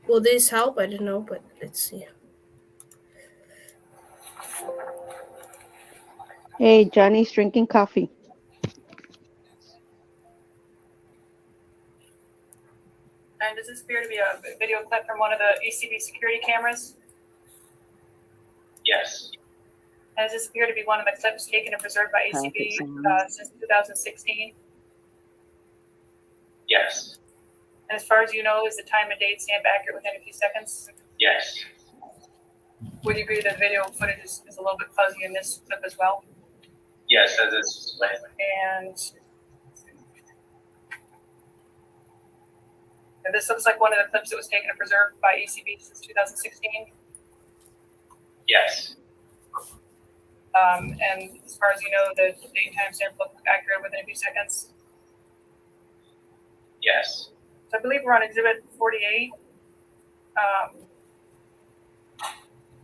Will this help? I don't know, but let's see. Hey, Johnny's drinking coffee. And does this appear to be a video clip from one of the ECB security cameras? Yes. And does this appear to be one of the clips taken and preserved by ECB since 2016? Yes. And as far as you know, is the time and date stamp accurate within a few seconds? Yes. Would you agree that video footage is a little bit fuzzy in this clip as well? Yes, as it's displayed. And this looks like one of the clips that was taken and preserved by ECB since 2016. Yes. And as far as you know, the date and time stamp look accurate within a few seconds. Yes. So I believe we're on exhibit 48.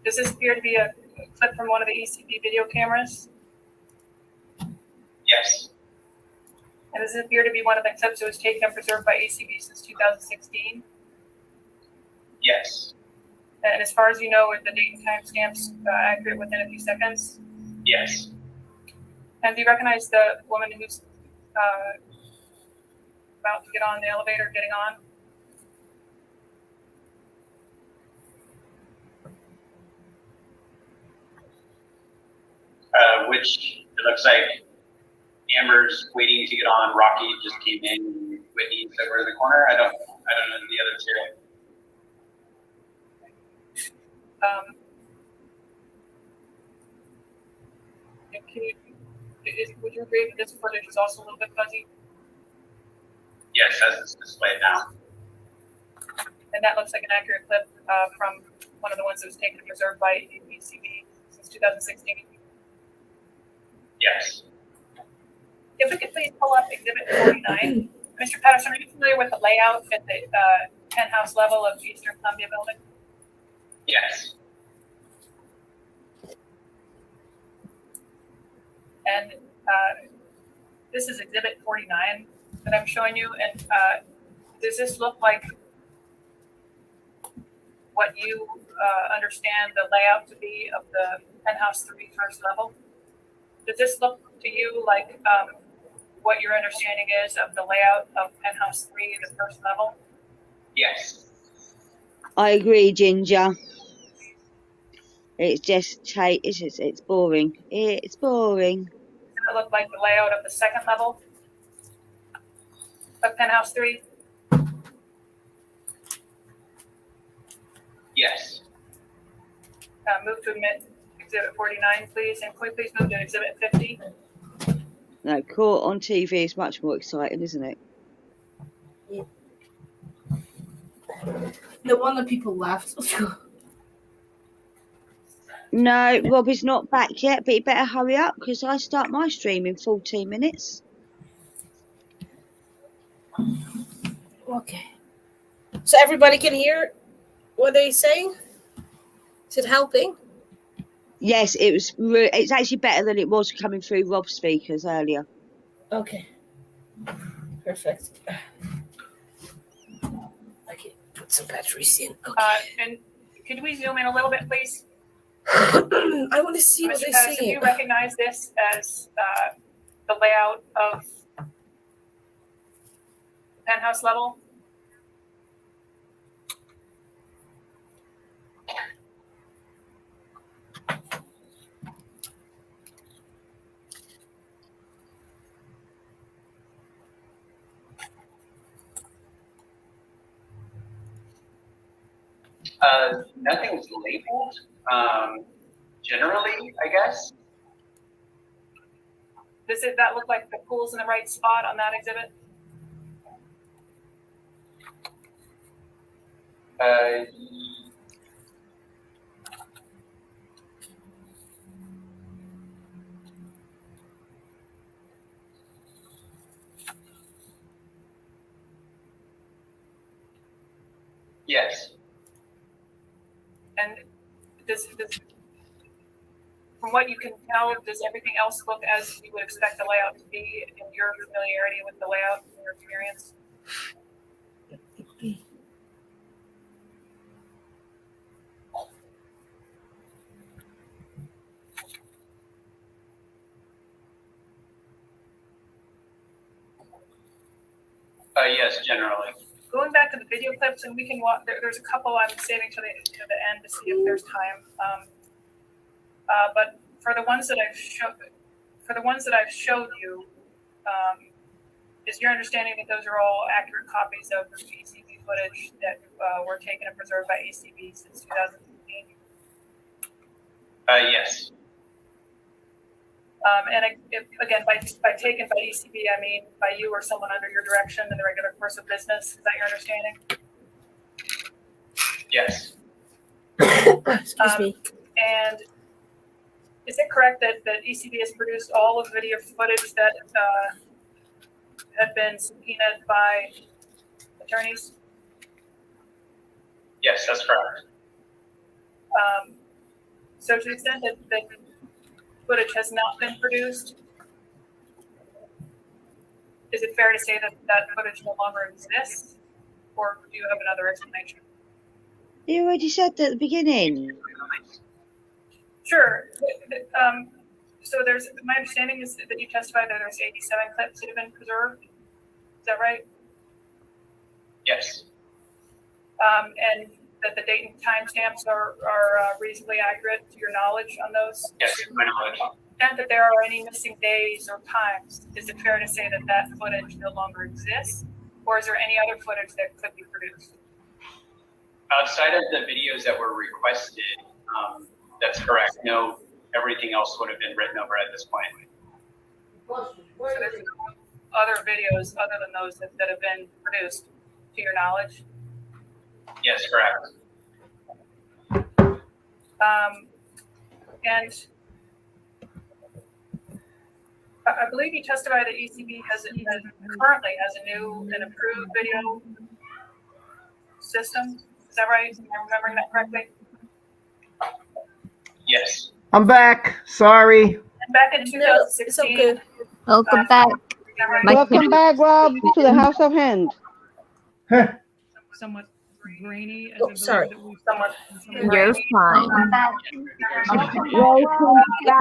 Does this appear to be a clip from one of the ECB video cameras? Yes. And does it appear to be one of the clips that was taken and preserved by ECB since 2016? Yes. And as far as you know, are the date and time stamps accurate within a few seconds? Yes. And do you recognize the woman who's about to get on the elevator, getting on? Which it looks like Amber's waiting to get on. Rocky just came in. Whitney's over in the corner. I don't know the other two. Would you agree that this footage is also a little bit fuzzy? Yes, as it's displayed now. And that looks like an accurate clip from one of the ones that was taken and preserved by ECB since 2016. Yes. If we could please pull up exhibit 49. Mr. Patterson, are you familiar with the layout at the penthouse level of Eastern Columbia building? Yes. And this is exhibit 49 that I'm showing you. And does this look like what you understand the layout to be of the penthouse 3 first level? Does this look to you like what your understanding is of the layout of penthouse 3, the first level? Yes. I agree, Ginger. It's just it's boring. It's boring. Does it look like the layout of the second level of penthouse 3? Yes. Move to admit exhibit 49, please. And can we please move to exhibit 50? No, court on TV is much more exciting, isn't it? Yeah. The one that people laughed. No, Robbie's not back yet, but you better hurry up because I start my stream in 14 minutes. Okay. So everybody can hear what they're saying? Is it helping? Yes, it's actually better than it was coming through Rob's speakers earlier. Okay. Perfect. I can put some batteries in. Okay. And could we zoom in a little bit, please? I want to see what Mr. they Patterson, do say. you recognize this as the layout of the penthouse level? Nothing's labeled, generally, I guess. Does that look like the pool's in the right spot on that exhibit? Yes. And from what you can tell, does everything else look as you would expect the layout to be in your familiarity with the layout and your experience? Yes, generally. Going back to the video clips, and we can watch. There's a couple I'm saving to the end to see if there's time. But for the ones that I've showed you, is your understanding that those are all accurate copies of the ECB footage that were taken and preserved by ECB since 2015? Yes. And again, by taken by ECB, I mean by you or someone under your direction in the regular course of business. Is that your understanding? Yes. Excuse me. And is it correct that ECB has produced all of the video footage that had been subpoenaed by attorneys? Yes, that's correct. So to the extent that footage has not been produced, is it fair to say that footage no longer exists, or do you have another explanation? You already said that at the beginning. Sure. So my understanding is that you testified that there's 87 clips that have been preserved. Is that right? Yes. And that the date and timestamps are reasonably accurate to your knowledge on those? Yes, my knowledge. And that there are any missing days or times, is it fair to say that footage no longer exists? Or is there any other footage that could be produced? Outside of the videos that were requested, that's correct. No, everything else would have been written over at this point. So there's other videos other than those that have been produced, to your knowledge? Yes, correct. And I believe you testified that ECB currently has a new and improved video system. Is that right? Am I remembering that correctly? Yes. I'm back. Sorry. And back in 2016. It's okay. Welcome back. Welcome back, Rob, to the House of Hand. Somewhat grainy. Oh, sorry. You're fine.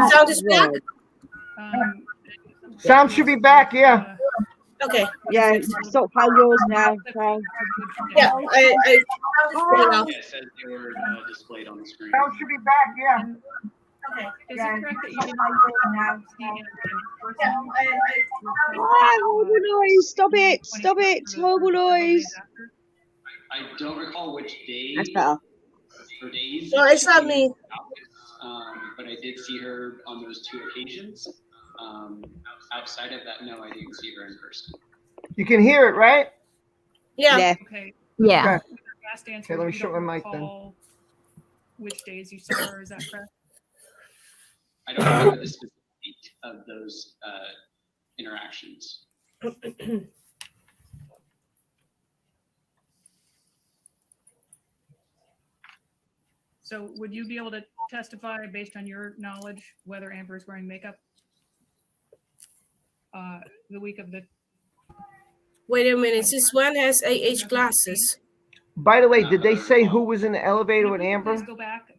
Sound is back? Sound should be back, yeah. Okay. Yeah, stop playing yours now. So. Yeah, I Yeah, it says they were displayed on the screen. Sound should be back, yeah. Okay. Is it correct that you didn't see him in person? Horrible noise! Stop it! Stop it! Horrible noise! I don't recall which day That's better. or days. No, it's not me. But I did see her on those 2 occasions. Outside of that, no, I didn't see her in person. You can hear it, right? Yeah. Okay. Yeah. Okay. Last answer. Okay, let me you shut don't my mic then. recall which days you saw her, is that correct? I don't remember the specific date of those interactions. So would you be able to testify based on your knowledge whether Amber is wearing makeup the week of the? Wait a minute. This one has AH glasses. By the way, did they say who was in the elevator with Amber? Please go back.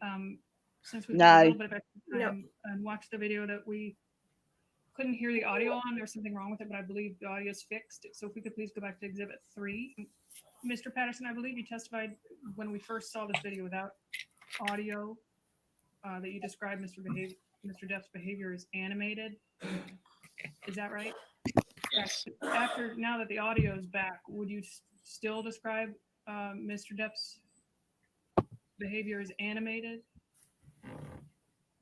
since we've had a No. little bit of extra time and watched the video that we couldn't hear the audio on. There's something wrong with it, but I believe the audio is fixed. So if we could please go back to Exhibit 3. Mr. Patterson, I believe you testified when we first saw this video without audio that you described Mr. Depp's behavior as animated. Is that right? Yes. Now that the audio is back, would you still describe Mr. Depp's behavior as animated?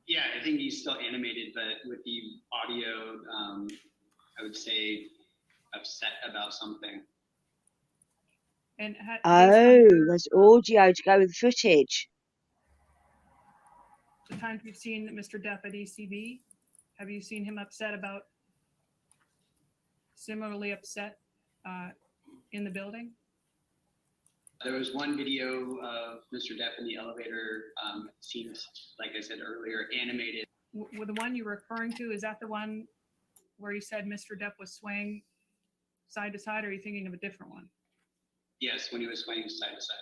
Yeah, I think he's still animated, but with the audio, I would say upset about something. And there's audio to go with the footage. The times you've seen Mr. Depp at ECB, have you seen him similarly upset in the building? There was one video of Mr. Depp in the elevator, seems, like I said earlier, animated. With the one you're referring to, is that the one where you said Mr. Depp was swaying side to side, or are you thinking of a different one? Yes, when he was swaying side to side.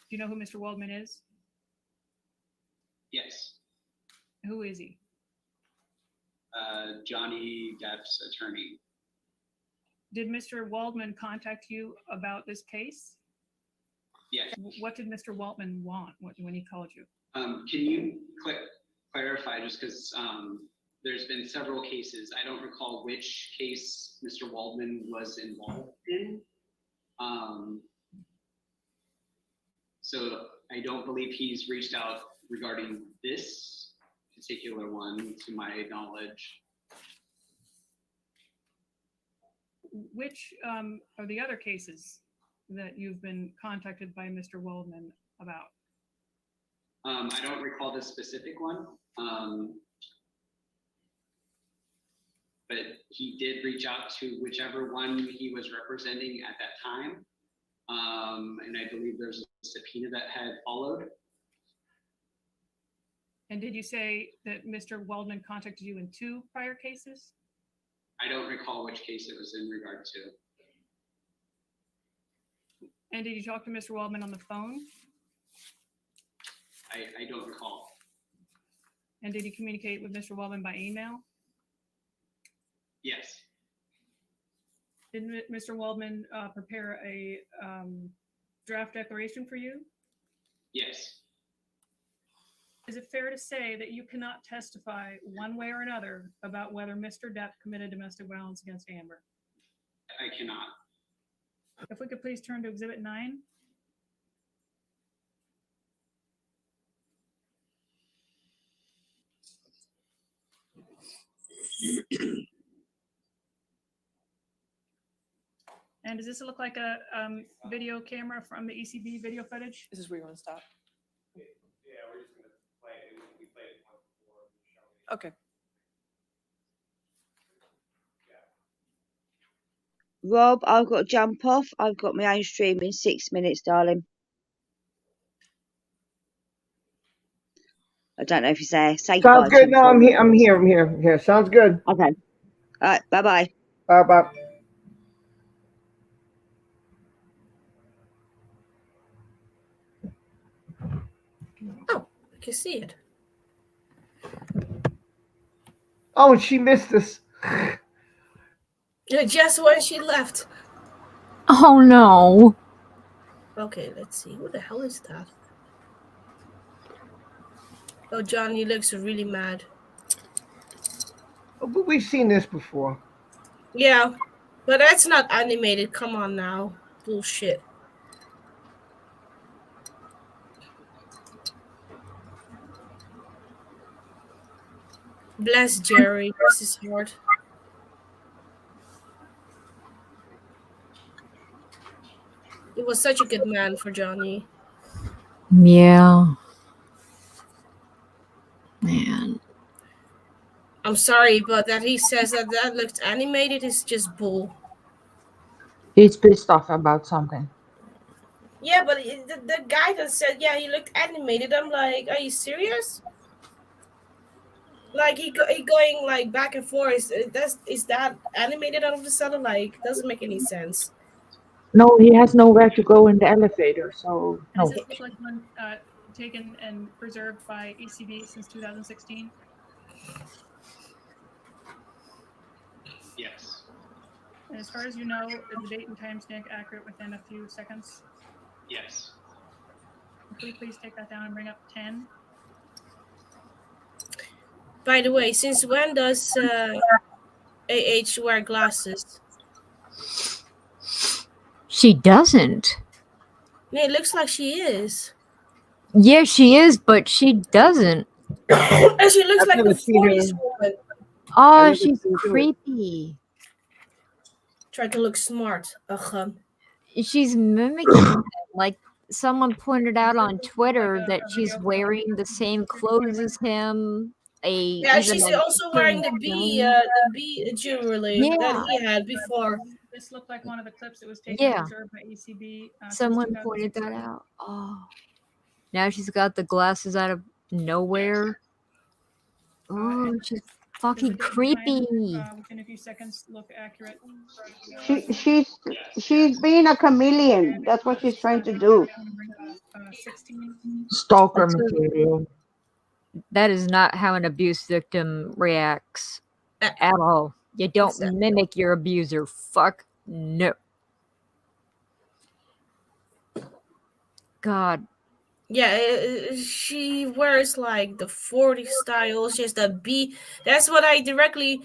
Do you know who Mr. Waldman is? Yes, Who is he? Johnny Depp's attorney. Did Mr. Waldman contact you about this case? Yes. What did Mr. Waldman want when he called you? Can you clarify, just because there's been several cases. I don't recall which case Mr. Waldman was involved in. So I don't believe he's reached out regarding this particular one, to my knowledge. Which are the other cases that you've been contacted by Mr. Waldman about? I don't recall this specific one. But he did reach out to whichever one he was representing at that time. And I believe there's a subpoena that had followed. And did you say that Mr. Waldman contacted you in 2 prior cases? I don't recall which case it was in regard to. And did you talk to Mr. Waldman on the phone? I don't recall. And did you communicate with Mr. Waldman by email? Yes. Did Mr. Waldman prepare a draft declaration for you? Yes. Is it fair to say that you cannot testify one way or another about whether Mr. Depp committed domestic violence against Amber? I cannot. If we could please turn to Exhibit 9. And does this look like a video camera from the ECB video footage? This is where you want to stop. Yeah, we're just gonna play it. We played it once before. Okay. Rob, I've got to jump off. I've got my own stream in 6 minutes, darling. I don't know if you're there. Say goodbye. Sounds good. No, I'm here. Yeah, sounds good. Okay. All right. Bye-bye. Bye. Oh, I can see it. Oh, and she missed us. Yeah, just when she left. Oh no. Okay, let's see. Who the hell is that? Oh, Johnny looks really mad. Oh, but we've seen this before. Yeah, but that's not animated. Come on now. Bullshit. Bless Jerry. Bless his heart. He was such a good man for Johnny. Yeah. Man. I'm sorry, but that he says that looked animated is just bull. He's pissed off about something. Yeah, but the guy that said, yeah, he looked animated. I'm like, are you serious? Like he going like back and forth. Is that animated out of the sudden? Like, doesn't make any sense. No, he has nowhere to go in the elevator, so no. Does this look like when taken and preserved by ECB since 2016? Yes. And as far as you know, is the date and timestamp accurate within a few seconds? Yes. Could we please take that down and bring up 10? By the way, since when does AH wear glasses? She doesn't. It looks like she is. Yeah, she is, but she doesn't. And she looks I've like the never seen her. 40s woman. Oh, never she's seen her. creepy. Try to look smart. She's mimicking him. Like someone pointed out on Twitter that she's wearing the same clothes as him. Yeah, she's also wearing the B jewelry that he had before. This looked like one of the clips that was taken Yeah. and preserved by ECB. Since Someone pointed that 2016. out. Oh. Now she's got the glasses out of nowhere. Oh, she's fucking creepy. Within a few seconds, look accurate. She's being a chameleon. That's what she's trying to do. 16. Stalker material. That is not how an abuse victim reacts at all. You don't mimic your abuser. Fuck no. God. Yeah, she wears like the 40 style. She has the B. That's what I directly,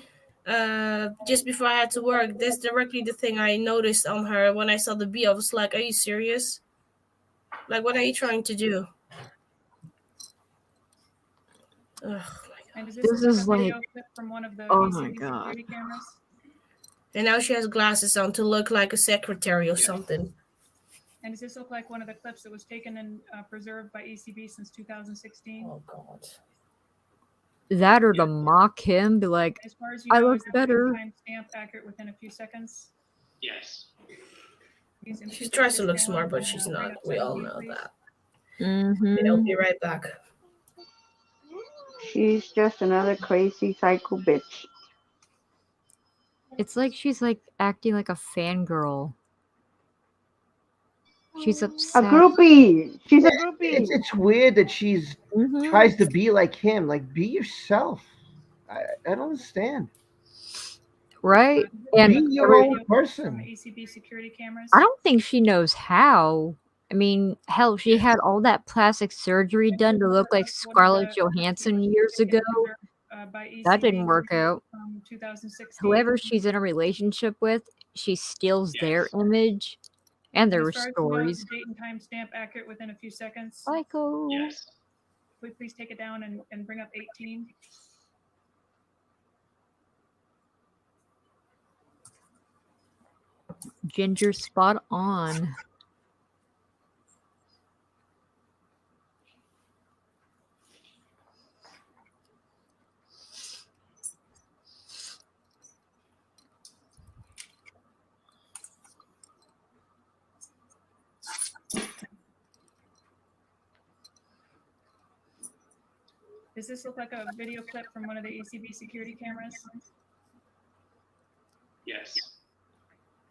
just before I had to work, that's directly the thing I noticed on her when I saw the B. I was like, are you serious? Like, what are you trying to do? Ugh. And is This this is a video like- clip from one of the oh ECB my God. security cameras? And now she has glasses on to look like a secretary or something. And does this look like one of the clips that was taken and preserved by ECB since 2016? Oh God. That or to mock him, be like, As far as you I know, look is the better. timestamp accurate within a few seconds? Yes. She tries to look smart, but she's not. We all know that. Mm-hmm. I'll be right back. She's just another crazy psycho bitch. It's like she's like acting like a fangirl. She's A upset. groupie. She's a groupie. It's weird that she's tries to be like him. Like, be yourself. I don't understand. Right? And Be your own person. ECB security cameras. I don't think she knows how. I mean, hell, she had all that plastic surgery done to look like Scarlett Johansson years ago. That didn't work out. From 2016. Whoever she's in a relationship with, she steals their image and their As far as you know, is stories. the date and timestamp accurate within a few seconds? Psycho. Yes. Could we please take it down and bring up 18? Ginger spot on. Does this look like a video clip from one of the ECB security cameras? Yes.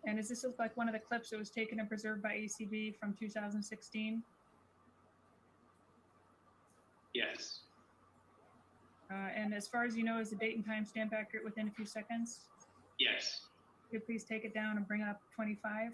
And does this look like one of the clips that was taken and preserved by ECB from 2016? Yes. And as far as you know, is the date and timestamp accurate within a few seconds? Yes. Could you please take it down and bring up 25?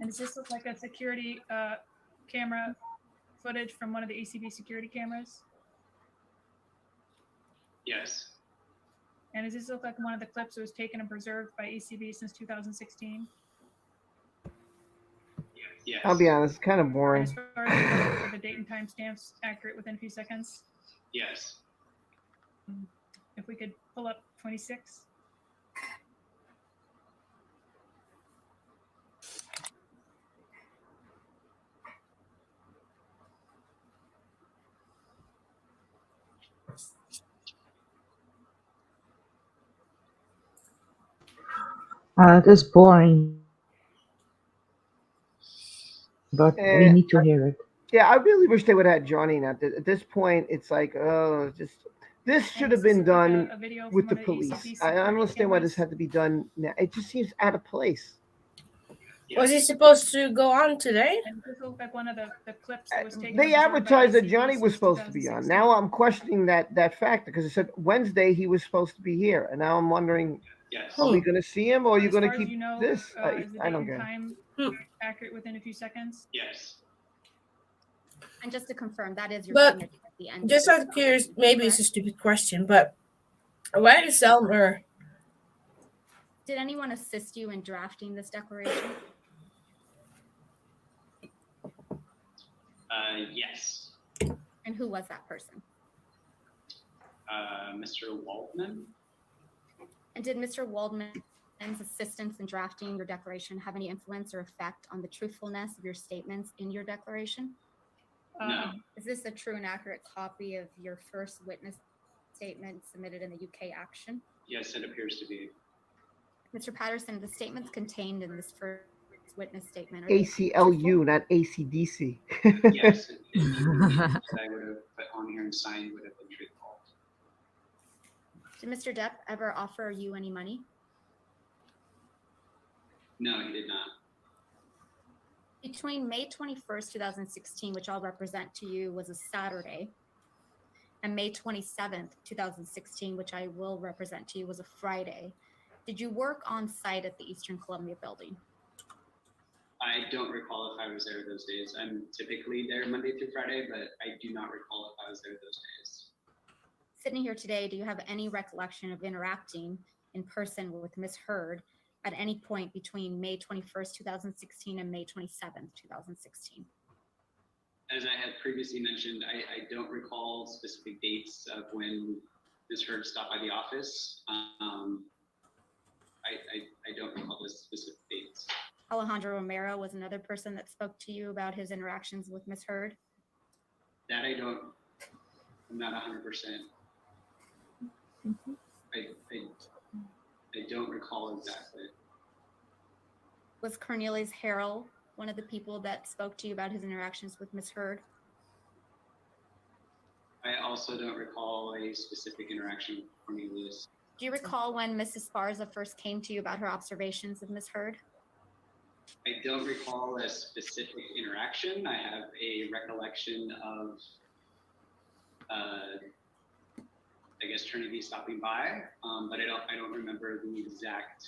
And does this look like a security camera footage from one of the ECB security cameras? Yes. And does this look like one of the clips that was taken and preserved by ECB since 2016? Yes. I'll be honest, it's kind of And boring. as far as you know, are the date and timestamps accurate within a few seconds? Yes. If we could pull up 26. That's boring, but we Eh, need to hear it. Yeah, I really wish they would have had Johnny now. At this point, it's like, just this should have been done a video with from the one of the police. ACB I don't security understand why this cameras. had to be done now. It just seems out of place. Was he supposed to go on today? And this looked like one of the clips that was taken. They and preserved by advertised that ACB Johnny was since supposed to be on. 2016. Now I'm questioning that factor because it said Wednesday he was supposed to be here, and now I'm wondering, Yes. are we going to see him or are you As going far to as keep you know, this? is the I date don't and get it. time accurate within a few seconds? Yes. And just to confirm, that is your But signature at the end. just out of curious, maybe it's a stupid question, but why is Elmer? Did anyone assist you in drafting this declaration? Yes. And who was that person? Mr. Waldman. And did Mr. Waldman's assistance in drafting your declaration have any influence or effect on the truthfulness of your statements in your declaration? No. Is this a true and accurate copy of your first witness statement submitted in the UK action? Yes, it appears to be. Mr. Patterson, the statements contained in this first witness statement, are they ACLU, not ACDC. Yes, the words that I would have put on here and signed would have been truthful. Did Mr. Depp ever offer you any money? No, he did not. Between May 21st, 2016, which I'll represent to you, was a Saturday, and May 27th, 2016, which I will represent to you, was a Friday, did you work on site at the Eastern Columbia building? I don't recall if I was there those days. I'm typically there Monday through Friday, but I do not recall if I was there those days. Sitting here today, do you have any recollection of interacting in person with Ms. Heard at any point between May 21st, 2016 and May 27th, 2016? As I had previously mentioned, I don't recall specific dates of when Ms. Heard stopped by the office. I don't recall the specific dates. Alejandro Romero was another person that spoke to you about his interactions with Ms. Heard. That I'm not 100%. I don't recall exactly. Was Cornelius Harrell one of the people that spoke to you about his interactions with Ms. Heard? I also don't recall a specific interaction with Cornelius. Do you recall when Mrs. Sparza first came to you about her observations of Ms. Heard? I don't recall a specific interaction. I have a recollection of, I guess, Trinity stopping by, but I don't remember the exact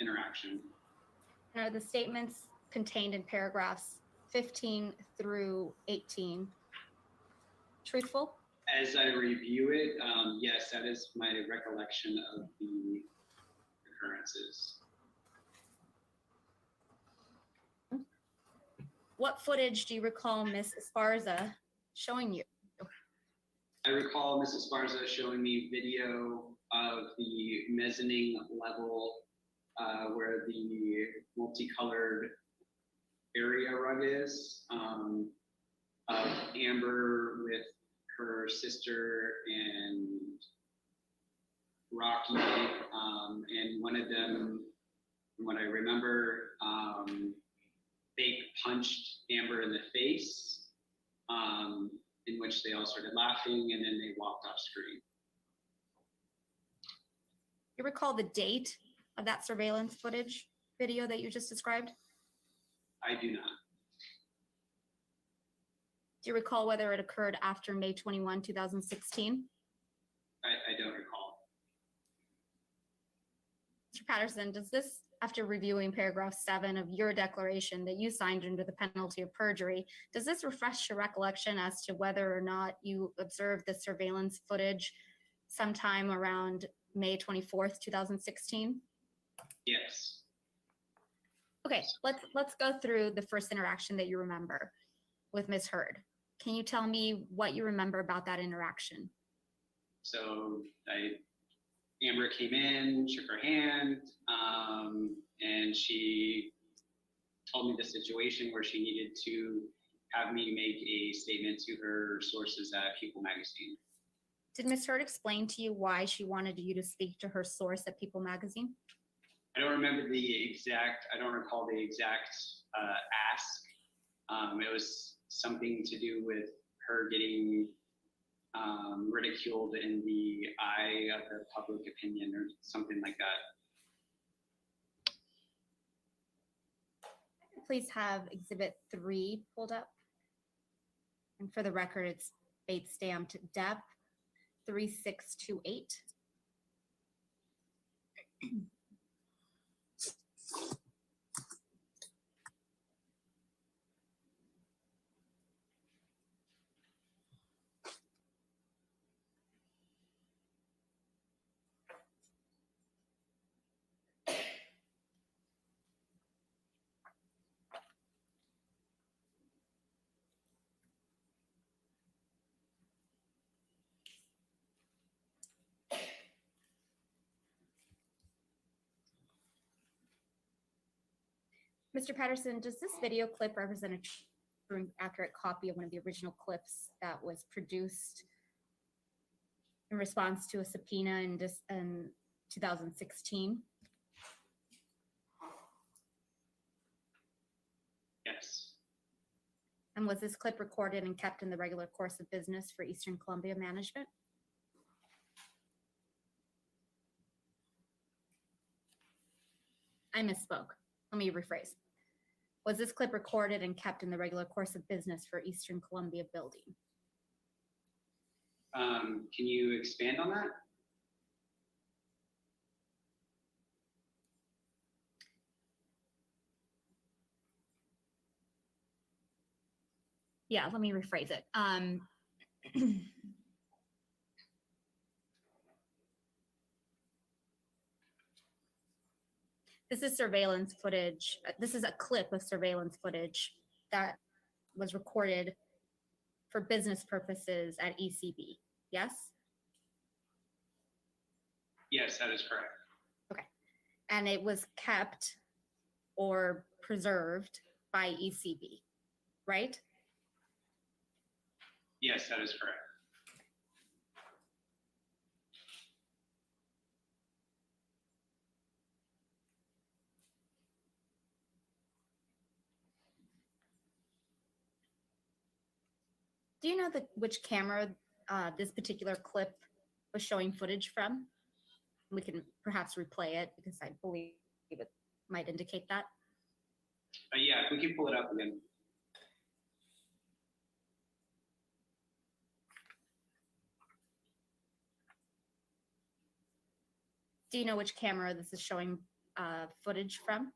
interaction. Are the statements contained in paragraphs 15 through 18 truthful? As I review it, yes, that is my recollection of the occurrences. What footage do you recall Ms. Esparza showing you? I recall Mrs. Sparza showing me video of the mezzanine level where the multicolored area rug is, of Amber with her sister and Rocky, and one of them, from what I remember, they punched Amber in the face, in which they all started laughing, and then they walked off screen. You recall the date of that surveillance footage video that you just described? I do not. Do you recall whether it occurred after May 21, 2016? I don't recall. Mr. Patterson, does this, after reviewing paragraph 7 of your declaration that you signed under the penalty of perjury, does this refresh your recollection as to whether or not you observed the surveillance footage sometime around May 24th, 2016? Yes. Okay, let's go through the first interaction that you remember with Ms. Heard. Can you tell me what you remember about that interaction? So Amber came in, shook her hand, and she told me the situation where she needed to have me make a statement to her sources at People Magazine. Did Ms. Hurd explain to you why she wanted you to speak to her source at People Magazine? I don't remember I don't recall the exact ask. It was something to do with her getting ridiculed in the eye of the public opinion or something like that. Please have Exhibit 3 pulled up. And for the record, it's date stamped Depp 3628. Mr. Patterson, does this video clip represent a true and accurate copy of one of the original clips that was produced in response to a subpoena in 2016? Yes. And was this clip recorded and kept in the regular course of business for Eastern Columbia Management? I misspoke. Let me rephrase. Was this clip recorded and kept in the regular course of business for Eastern Columbia Building? Can you expand on that? Yeah, let me rephrase it. This is surveillance footage. This is a clip of surveillance footage that was recorded for business purposes at ECB. Yes? Yes, that is correct. Okay. And it was kept or preserved by ECB, right? Yes, that is correct. Do you know which camera this particular clip was showing footage from? We can perhaps replay it because I believe it might indicate that. Yeah, if we can pull it up again. Do you know which camera this is showing footage from?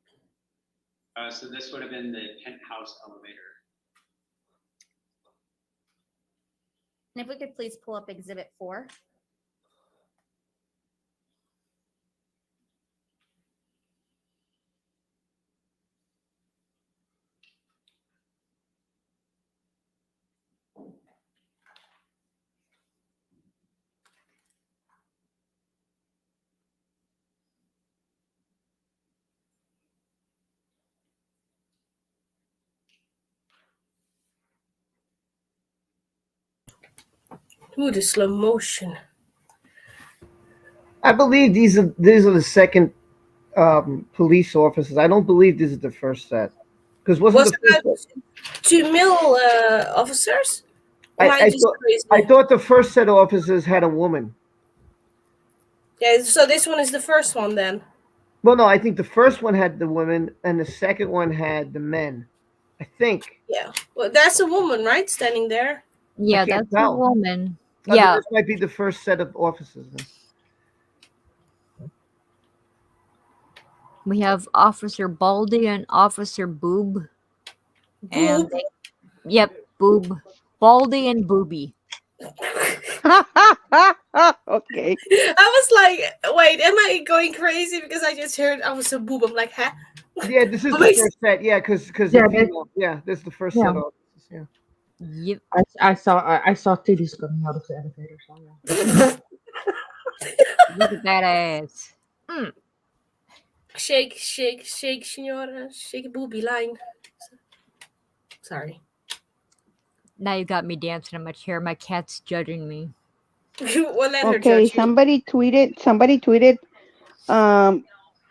So this would have been the penthouse elevator. And if we could please pull up Exhibit 4. Ooh, the slow motion. I believe these are the second police officers. I don't believe this is the first set. Because wasn't the first set? 2 male officers? Am I just crazy? I thought the first set of officers had a woman. Yeah, so this one is the first one then. Well, no, I think the first one had the women and the second one had the men. I think. Yeah. Well, that's a woman, right? Standing there. Yeah, can't that's a tell. woman. I mean, Yeah. this might be the first set of officers. Then. We have Officer Baldy and Officer Boob. And yep, Boob. Baldy and Booby. Okay. I was like, wait, am I going crazy because I just heard I was a boob? I'm like, huh? Yeah, this is the first set. Yeah, because Yeah, this is the first yeah. set of officers. Yeah. Yep. I saw titties coming out of the elevator. So yeah. Look at that ass. Shake, shake, shake, signora. Shake a booby line. Sorry. Now you got me dancing in my chair. My cat's judging me. What let her Okay, judge you? somebody tweeted,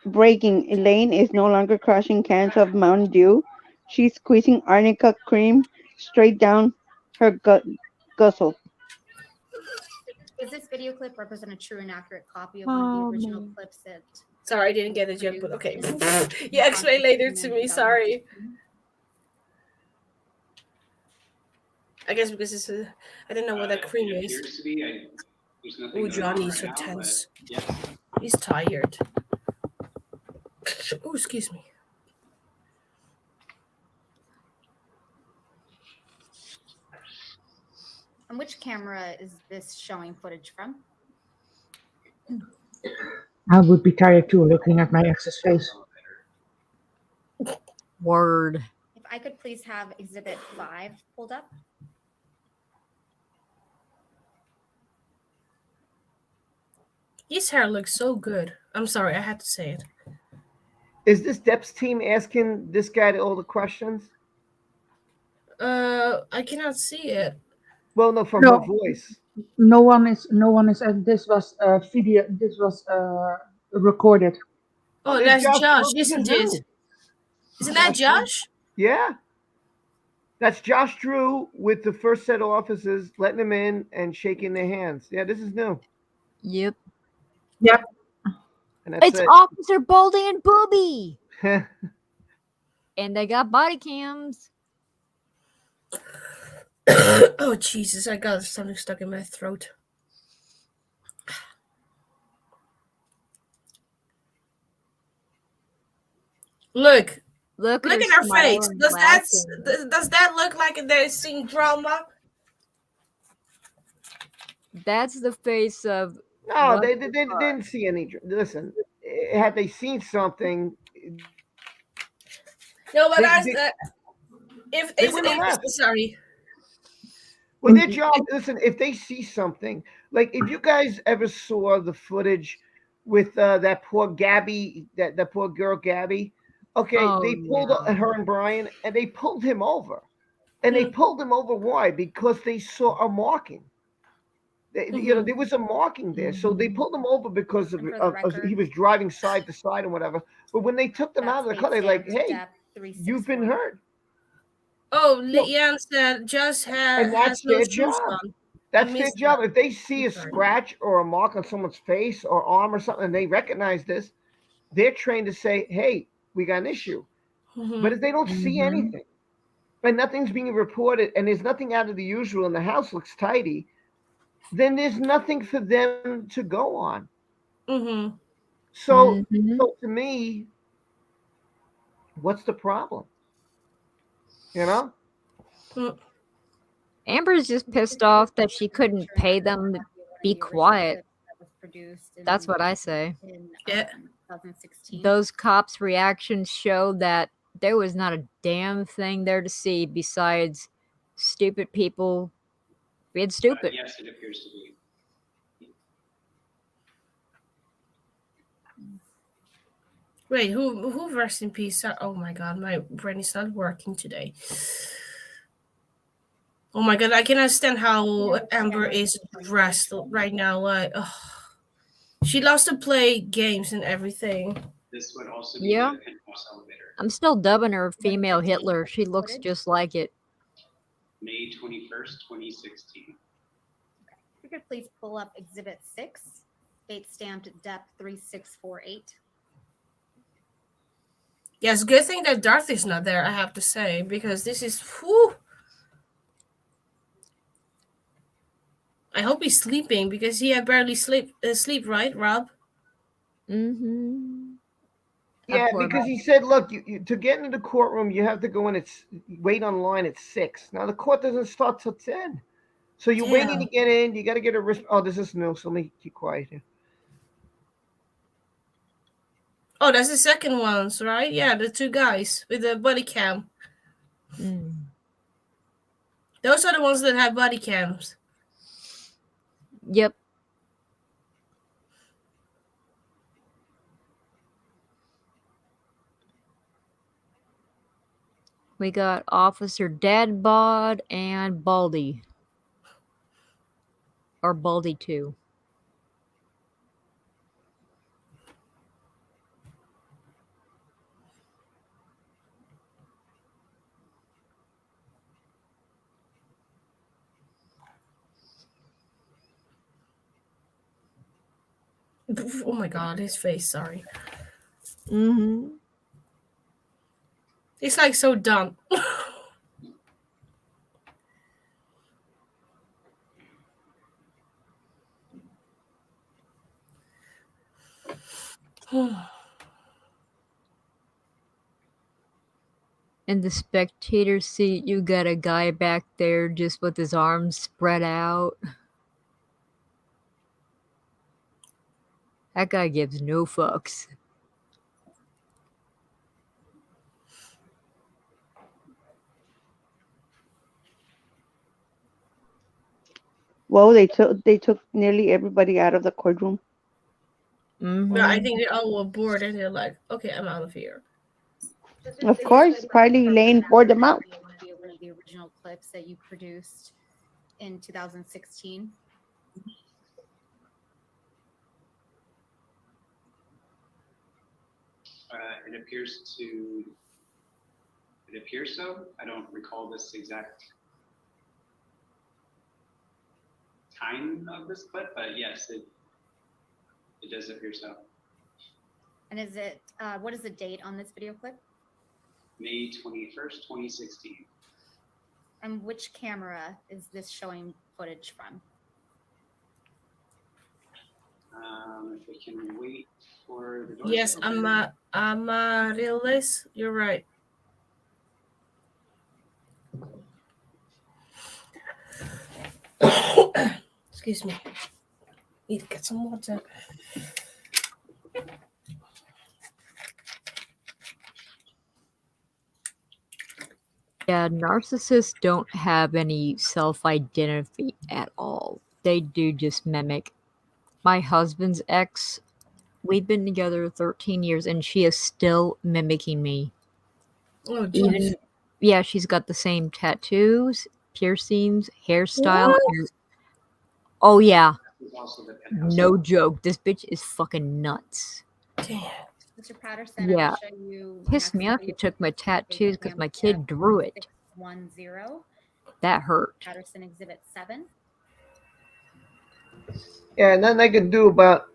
breaking, Elaine is no longer crushing cans of Mountain Dew. She's squeezing arnica cream straight down her guzzle. Does this video clip represent a true and accurate copy of one of the original clips that? Sorry, I didn't get it yet, but okay. Yeah, explain later to me. Sorry. I guess because it's I don't know what that cream It is. appears to be. There's nothing Oh, going on Johnny's so right now, but tense. yeah. He's tired. Oh, excuse me. And which camera is this showing footage from? I would be tired too looking at my ex's face. Word. If I could please have Exhibit 5 pulled up. His hair looks so good. I'm sorry, I had to say it. Is this Depp's team asking this guy all the questions? I cannot see it. Well, no, from No. her voice. No one is, and this was video, this was recorded. Oh, It's that's Josh, Drew. This isn't is it? who? Isn't that Josh? Yeah. That's Josh Drew with the first set of officers letting them in and shaking their hands. Yeah, this is new. Yep. Yep. And that's It's it. Officer Baldy and Booby. And they got body cams. Oh, Jesus, I got something stuck in my throat. Look Look at her face. Does that look like they're seeing drama? That's the face of. No, what they the didn't see any. Listen, had they seen something, No, but they wouldn't have left. sorry. Well, their job. Listen, if they see something, like if you guys ever saw the footage with that poor Gabby, that poor girl Gabby. Okay, they pulled her and Brian, and they pulled him over. And they pulled him over. Why? Because they saw a marking. You know, there was a marking there, so they pulled him over because of he was driving side to side and whatever. But when they took them out of the car, they're like, "Hey, you've been hurt." Oh, Leanne said just And has that's no their shoes job. on. That's I their missed job. that. If they see a Sorry. scratch or a mark on someone's face or arm or something, and they recognize this, they're trained to say, "Hey, we got an issue." Mhm. But if they don't see anything, and nothing's being reported, and there's nothing out of the usual, and the house looks tidy, then there's nothing for them to go on. Mm-hmm. So to me, what's the problem? You know? Amber's just pissed off that she couldn't pay them to be quiet. That's what I say. Yeah. 2016. Those cops' reactions show that there was not a damn thing there to see besides stupid people being stupid. Yes, it appears to be. Wait, who rest in peace? Oh my God, my brain is not working today. Oh my God, I cannot stand how Amber is dressed right now. Like, she loves to play games and everything. This would also be Yeah. the penthouse elevator. I'm still dubbing her female Hitler. She looks just like it. May 21st, 2016. If you could please pull up Exhibit 6, date stamped Depp 3648. Yes, good thing that Dorothy's not there, I have to say, because this is whew. I hope he's sleeping because he had barely sleep, right, Rob? Mm-hmm. Yeah, because he said, "Look, you to get into the courtroom, you have to go in. Wait online at 6. Now the court doesn't start till 10, so you're waiting to get in. You got to get a wrist. Oh, this is new, so let me keep quiet here. Oh, that's the second ones, right? Yeah, the two guys with the body cam. Those are the ones that have body cams. Yep. We got Officer Dadbod and Baldy. Or Baldy too. Oh my God, his face. Sorry. Mm-hmm. He's like so dumb. In the spectator seat, you got a guy back there just with his arms spread out. That guy gives no fucks. Well, they took nearly everybody out of the courtroom. Yeah, I think they all were bored and they're like, okay, I'm out of here. Of course, probably Lane bored them out. One of the original clips that you produced in 2016. It appears so. I don't recall this exact time of this clip, but yes, it does appear so. And is it, what is the date on this video clip? May 21st, 2016. And which camera is this showing footage from? If we can wait for the doors Yes, to open. I'm a realist. You're right. Excuse me. Need to get some water. Yeah, narcissists don't have any self-identity at all. They do just mimic. My husband's ex, we've been together 13 years and she is still mimicking me. Oh, Even, jeez. yeah, she's got the same tattoos, piercings, hairstyle. What? Oh, yeah. There's also the penthouse. No joke. This bitch is fucking nuts. Damn. Mr. Patterson, I Yeah. will show you Pissed me off you took my tattoos because my kid drew it. 610. That hurt. Patterson Exhibit 7. Yeah, nothing I can do about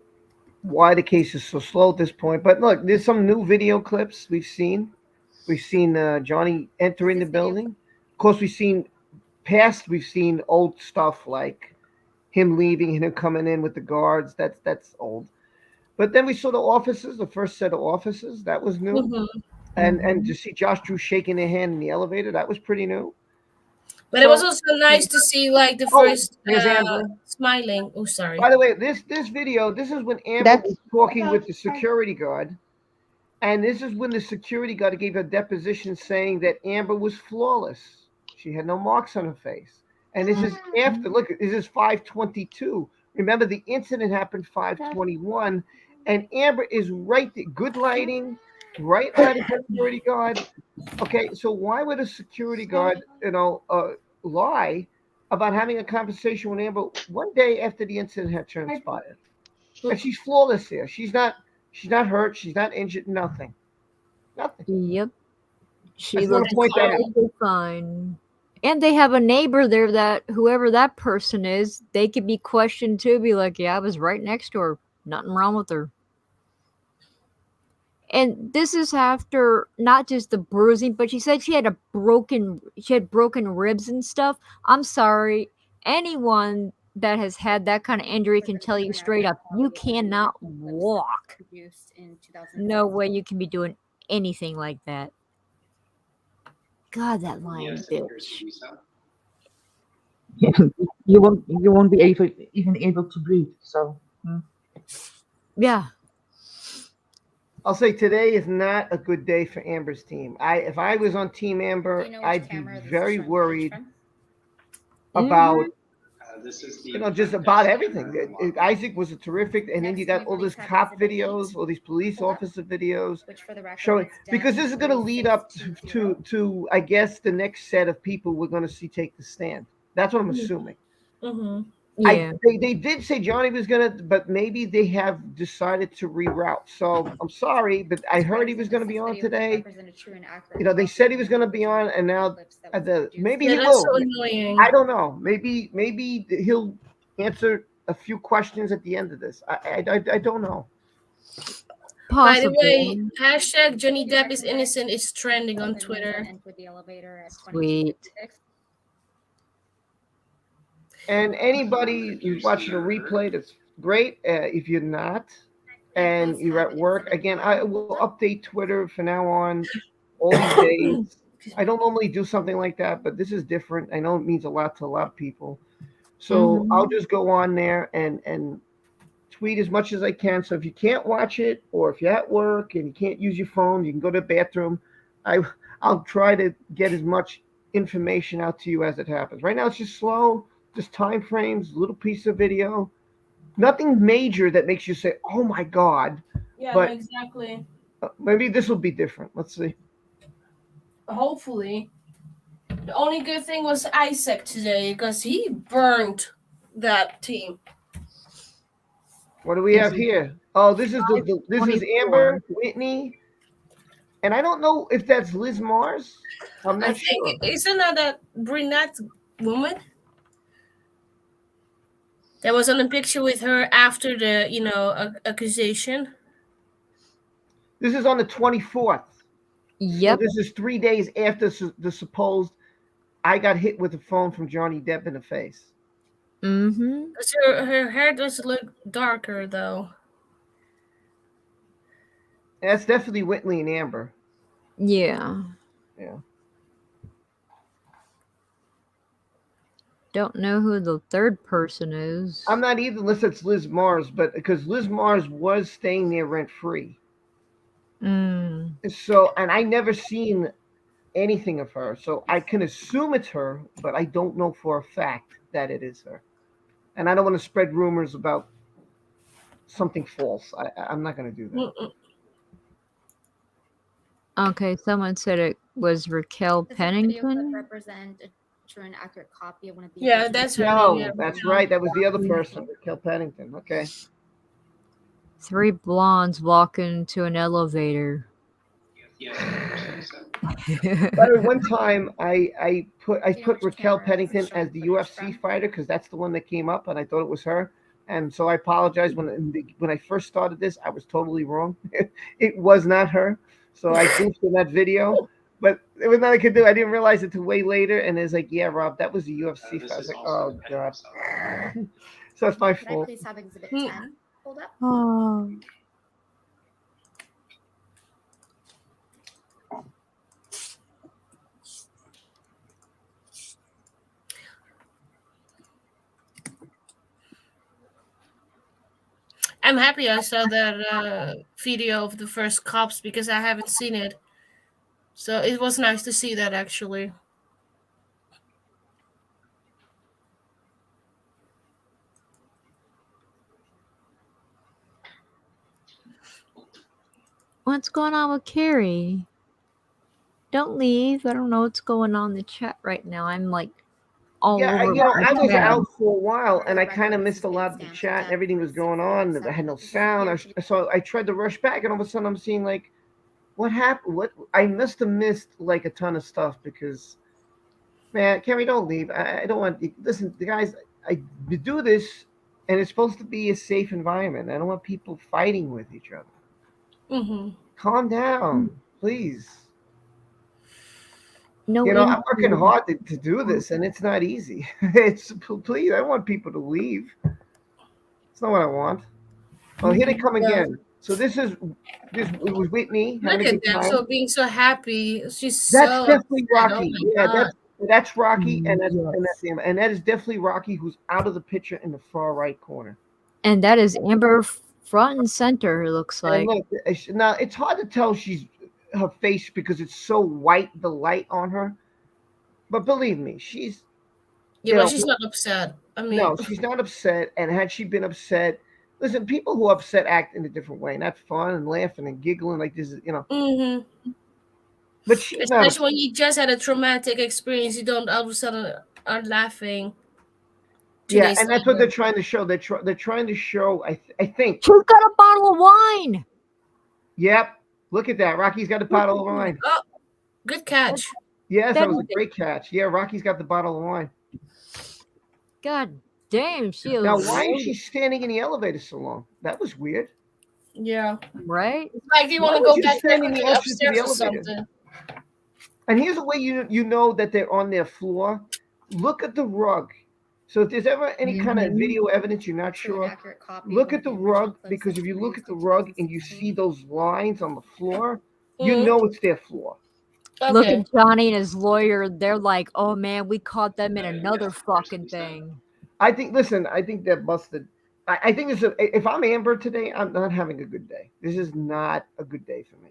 why the case is so slow at this point. But look, there's some new video clips we've seen. We've seen Johnny entering the building. Of course, we've seen old stuff like him leaving and him coming in with the guards. That's old. But then we saw the officers, the first set of officers. That was new. Mhm. And to see Josh Drew shaking their hand in the elevator, that was pretty new. But it was also nice to see like the first there's Amber. smiling. Oh, sorry. By the way, this video, this is when Amber was talking with the security guard. And this is when the security guard gave a deposition saying that Amber was flawless. She had no marks on her face. And this is after, look, this is 5/22. Remember, the incident happened 5/21. And Amber is right there. Good lighting, right by the security guard. Okay, so why would a security guard, lie about having a conversation with Amber one day after the incident had transpired? And she's flawless here. She's not hurt. She's not injured. Nothing. Yep. She I just want looks to point that out. perfectly fine. And they have a neighbor there that whoever that person is, they could be questioned too. Be like, yeah, I was right next to her. Nothing wrong with her. And this is after not just the bruising, but she said she had broken ribs and stuff. I'm sorry. Anyone that has had that kind of injury can tell you straight up, you cannot walk. Produced in No way you can be doing anything like that. God, that lying Yes, it appears bitch. to be so. You won't be even able to breathe. So Yeah. I'll say today is not a good day for Amber's team. If I was on Team Amber, Do you know which I'd be camera this very is showing worried footage about This is the just about everything. Isaac was a terrific, and then you got all these cop videos, all these police officer videos Which for the record showing, is because this is going to lead up to I guess the next set of people we're going to see take the stand. That's what I'm assuming. Mm-hmm. Yeah. They did say Johnny was gonna, but maybe they have decided to reroute. So I'm sorry, but I heard he was gonna be on today. You know, they said he was gonna be on, and now maybe Yeah, he that's will. so annoying. I don't know. Maybe he'll answer a few questions at the end of this. I don't know. By the way, Possible. hashtag Johnny Depp is innocent is trending on Twitter. Sweet. And anybody who's watching a replay, that's great. If you're not, and you're at work, again, I will update Twitter from now on all these days. I don't normally do something like that, but this is different. I know it means a lot to a lot of people. So I'll just go on there and tweet as much as I can. So if you can't watch it, or if you're at work and you can't use your phone, you can go to the bathroom. I'll try to get as much information out to you as it happens. Right now it's just slow, just time frames, little piece of video. Nothing major that makes you say, "Oh my God." Yeah, But no, exactly. maybe this will be different. Let's see. Hopefully. The only good thing was Isaac today because he burned that team. What do we have here? Oh, this is this is Amber, Whitney, and I don't know if that's Liz Mars. I'm I not think sure. isn't that brunette woman that was on a picture with her after the accusation? This is on the 24th. Yep. So this is 3 days after the supposed I got hit with a phone from Johnny Depp in the face. Mm-hmm. Her hair does look darker though. That's definitely Whitney and Amber. Yeah. Yeah. Don't know who the third person is. I'm not either, unless it's Liz Mars, but because Liz Mars was staying there rent free. So, and I never seen anything of her, so I can assume it's her, but I don't know for a fact that it is her. And I don't want to spread rumors about something false. I'm not going to do that. Okay, someone said it was Raquel Pennington. Represent a true and accurate copy of one of the Yeah, that's her No, name. Yeah, that's right. That was the other person, Raquel Pennington. Okay. 3 blondes walk into an elevator. By the way, one time I put Raquel Pennington as the UFC fighter because that's the one that came up, and I thought it was her. And so I apologize when I first started this. I was totally wrong. It was not her. So I goofed in that video, but there was nothing I could do. I didn't realize it till way later. And it's like, yeah, Rob, that was the UFC fight. I was like, oh God. So that's my Could I fault. please have Exhibit 10 pulled up? Oh. I'm happy I saw that video of the first cops because I haven't seen it. So it was nice to see that actually. What's going on with Carrie? Don't leave. I don't know what's going on in the chat right now. I'm like all Yeah, over. I was chat. out for a while, and I kind of missed a lot of the chat. And everything was going on. I had no sound. So I tried to rush back, and all of a sudden I'm seeing like, what happened? What I must have missed like a ton of stuff because, man, Carrie, don't leave. I don't want. Listen, the guys, I do this, and it's supposed to be a safe environment. I don't want people fighting with each other. Mm-hmm. Calm down, please. No, I'm working hard to do this, and it's not easy. It's please, I don't want people to leave. It's not what I want. Oh, here they come again. So this it was Whitney. Look at them, so being so happy. She's That's so definitely upset. Rocky. Oh my Yeah, God. that's Rocky, and that is definitely Rocky, who's out of the picture in the far right corner. And that is Amber front and center. It looks like. And look, now it's hard to tell her face because it's so white, the light on her. But believe me, she's but she's not upset. I mean, no, she's not upset. And had she been upset, listen, people who are upset act in a different way, not fun and laughing and giggling like this, Mm-hmm. But she's not. Especially when you just had a traumatic experience, you don't all of a sudden are laughing. Yeah, days and that's what later. they're trying to show. They're trying to show. I think. She's got a bottle of wine. Yep. Look at that. Rocky's got a bottle of wine. Oh, good catch. Yes, that was a That- great catch. Yeah, Rocky's got the bottle of wine. God damn, she is Now, why is loaded. she standing in the elevator so long? That was weird. Yeah. Right? It's like, do you Why want to would go you back stand there in the quickly entrance to the upstairs or elevator? something? And here's a way you know that they're on their floor. Look at the rug. So if there's ever any kind of video evidence you're not sure, look at the rug, because if you look at the rug and you see those lines on the floor, you know it's their floor. Look Okay. at Johnny and his lawyer. They're like, oh man, we caught them in another fucking thing. I think they're busted. I think if I'm Amber today, I'm not having a good day. This is not a good day for me.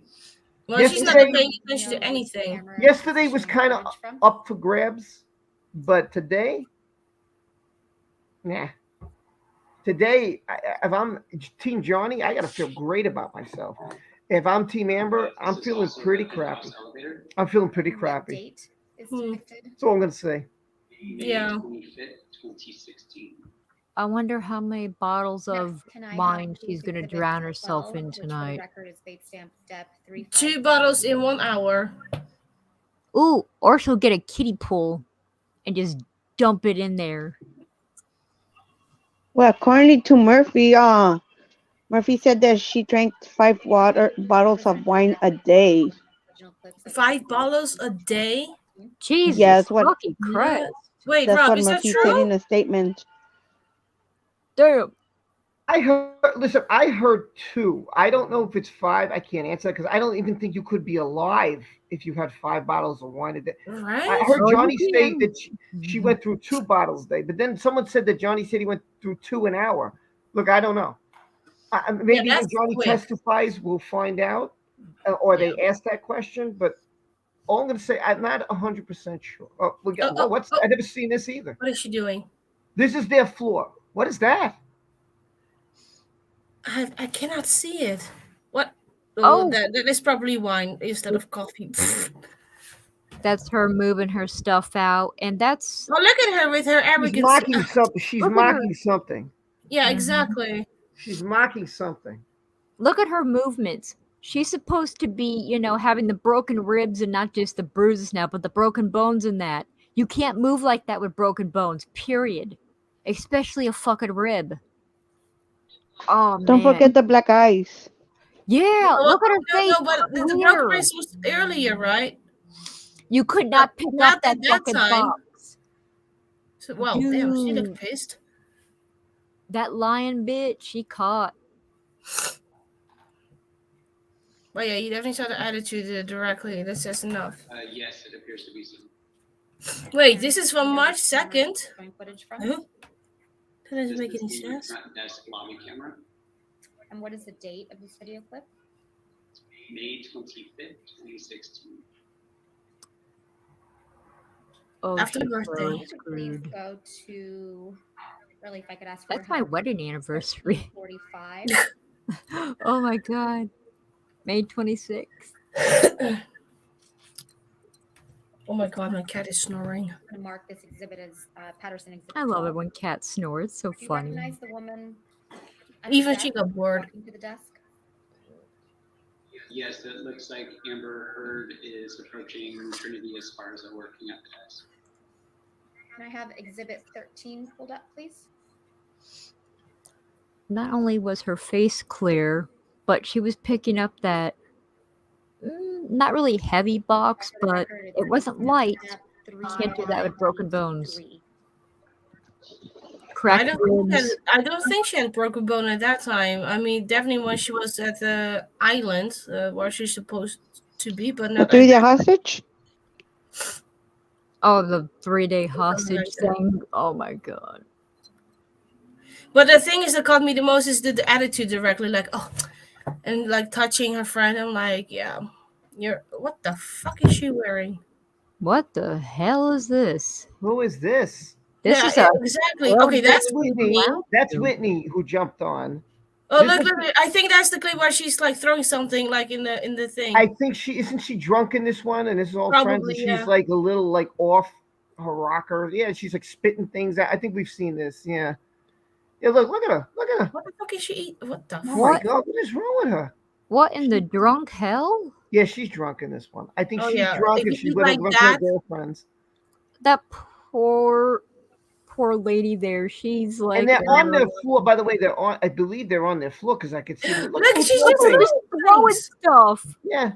Well, she's not paying attention to anything. Yesterday was kind of up for grabs, but today, nah. Today, if I'm Team Johnny, I got to feel great about myself. If I'm Team Amber, I'm feeling pretty crappy. I'm feeling pretty crappy. That's all I'm going to say. Yeah. 25th, 2016. I wonder how many bottles of Can I have wine proof she's gonna exhibit drown herself 12, in which for the tonight. record is date stamp Depp 3. 2 bottles in 1 hour. Ooh, or she'll get a kiddie pool and just dump it in there. Well, according to Murphy, Murphy said that she drank 5 bottles of wine a day. 5 bottles a day? Jesus Yes, what? fucking Christ. Wait, That's Rob, what is that Murphy said true? in a statement. Damn. I heard 2. I don't know if it's 5. I can't answer because I don't even think you could be alive if you had 5 bottles of wine a day. Right? I heard Oh, Johnny you say can. that she went through 2 bottles a day, but then someone said that Johnny said he went through 2 an hour. Look, I don't know. Maybe when that's Johnny quick. testifies, we'll find out, or they ask that question. But all I'm going to say, I'm not 100% sure. I've never seen this either. What is she doing? This is their floor. What is that? I cannot see it. What? Oh. That is probably wine instead of coffee. That's her moving her stuff out, and that's Oh, look at her with her She's arrogance. mocking something. She's Look at her. mocking something. Yeah, exactly. She's mocking something. look at her movements. She's supposed to be, having the broken ribs and not just the bruises now, but the broken bones and that. You can't move like that with broken bones, period. Especially a fucking rib. Oh, Don't man. forget the black eyes. Yeah, look at her face. No, but the clear. broken wrist was earlier, right? You could not pick Not up that at that fucking time. box. So, well, damn, she Dude. looked pissed. That lion bitch, she caught. But yeah, you definitely saw the attitude directly. That says enough. Yes, it appears to be so. Wait, this is from March 2nd. Footage from. Huh? That doesn't This make is any the sense. front desk lobby camera, And what is the date of this video clip? May 25th, 2016. Oh, After she's birthday. so Please screwed. go to. Really, if I could ask for That's my wedding anniversary. 45. Oh my god. May 26th. Oh my god, my cat is snoring. I'm gonna mark this exhibit as Patterson exhibit. I love it 12. when cats snore. It's so Do you funny. recognize the woman? at the Even desk, she got bored. walking to the desk? Yes, it looks like Amber Heard is approaching Trinity as far as I'm working at the desk. Can I have exhibit 13 pulled up, please? Not only was her face clear, but she was picking up that not really heavy box, but it wasn't light. Can't do that with broken bones. I Cracked ribs. don't think she had broken bone at that time. I mean, definitely when she was at the island where she's supposed to be, but The not. 3-day hostage? Oh, the 3-day hostage like that. thing. Oh my god. But the thing is that caught me the most is the attitude directly, like, oh, and like touching her friend. I'm like, yeah, what the fuck is she wearing? What the hell is this? Who is this? This Yeah, is a exactly. well, Okay, that's Whitney. Whitney. That's Whitney who jumped on. Oh, This look, is- look! I think that's the clip where she's like throwing something like in the thing. I think isn't she drunk in this one, and this is all friends, Probably, and she's yeah. like a little like off. her rocker. Yeah, she's like spitting things out. I think we've seen this. Yeah. Yeah, look at her. Look at her. What the fuck is she eat? What the Oh fuck? my god, what is wrong with her? What in the drunk hell? Yeah, she's drunk in this one. I think Oh, she's yeah. drunk If and you she's eat with like a bunch that- of her girlfriends. That poor lady there. She's like, And they're on their floor. By the way, they're on. I believe they're on their floor because I could see them. Look, Look, at she's them just throwing. throwing stuff. Yeah.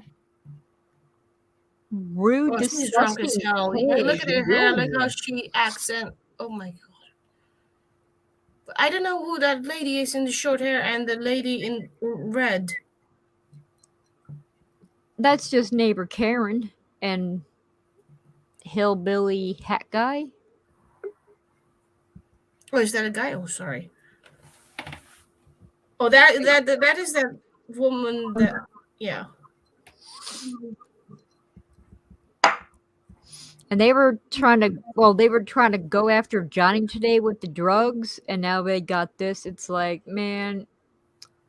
Rude, Oh, she's drunk as disgusting. hell. pig. Look at her hair. Look how Yeah. she acts. And oh my god. I don't know who that lady is in the short hair and the lady in red. That's just neighbor Karen and hillbilly hat guy. Oh, is that a guy? Oh, sorry. Oh, that is that woman that, yeah. And they were trying to go after Johnny today with the drugs, and now they got this. It's like, man,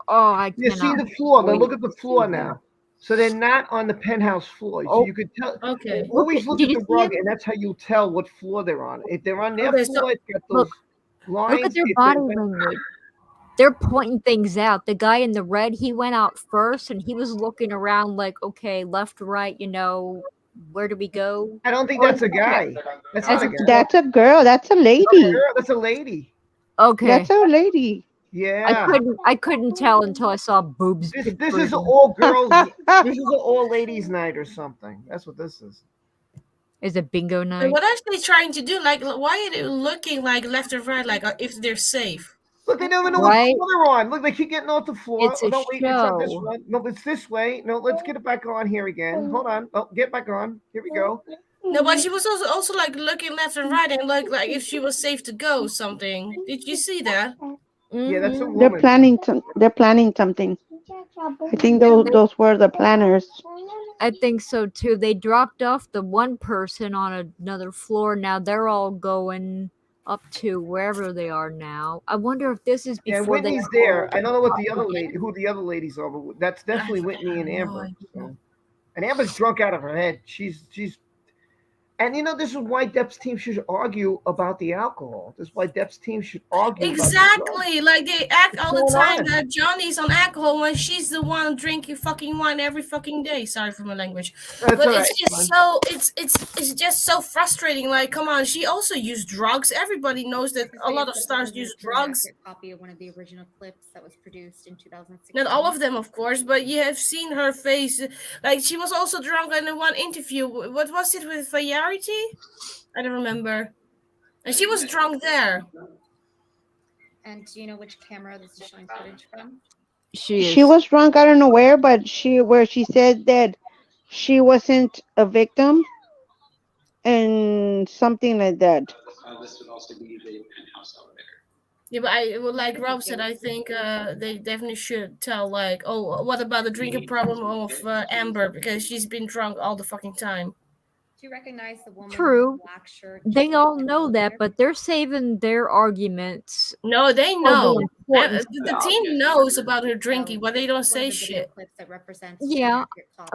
I You see cannot the floor. Now wait look at the to floor see them. now. So they're not on the penthouse floor. So Oh, you could tell. Okay. Always look Did at you the see rug, it? and that's how you tell what floor they're on. If they're on their Okay, so floor, it's got those Look lines. at their If body they're- language. They're pointing things out. The guy in the red, he went out first, and he was looking around like, okay, left, right, where do we go? I don't think that's a guy. That's not a guy. That's a girl. That's a That's a lady. girl. That's a lady. Okay. That's a lady. Yeah. I couldn't tell until I saw boobs. This is protruding. all girls. This is an all ladies night or something. That's what this is. Is it bingo And night? what are they trying to do? Like, why are they looking like left or right? Like, if they're safe? Look, they don't even know Right? what floor they're on. Look, they keep getting off the floor. It's Oh, a no, wait, it's not this show. one. No, it's this way. No, let's get it back on here again. Hold on. Oh, get back on. Here we go. No, but she was also like looking left and right and like if she was safe to go. Something. Did you see that? Yeah, that's a They're woman. they're planning something. I think those were the planners. I think so too. They dropped off the one person on another floor. Now they're all going up to wherever they are now. I wonder if this is Yeah, before they Whitney's there. I don't know what the other lady, who the other ladies are, but that's definitely Whitney and Amber. So. And Amber's drunk out of her head. She's, and this is why Depp's team should argue about the alcohol. This is why Depp's team should argue. Exactly. Like they act all the What's going time on? that Johnny's on alcohol when she's the one drinking fucking wine every fucking day. Sorry for my language. That's But all it's right, just so it's just so frustrating. Like, come on, she also used drugs. Everybody knows that a lot of stars use drugs. Copy of one of the original clips that was produced in 2016. Not all of them, of course, but you have seen her face. Like, she was also drunk in the one interview. What was it with Variety? I don't remember. And she was drunk there. And do you know which camera this is showing footage from? She was drunk. I don't know where, but where she said that she wasn't a victim and something like that. This would also be the penthouse elevator. Yeah, but like Rob said, I think they definitely should tell, like, oh, what about the drinking problem of Amber, because she's been drunk all the fucking time. Do you recognize the woman True. in the black shirt? They all know that, but they're saving their arguments. No, they for know. the important The stuff. team knows about her drinking, but they don't say shit. Yeah,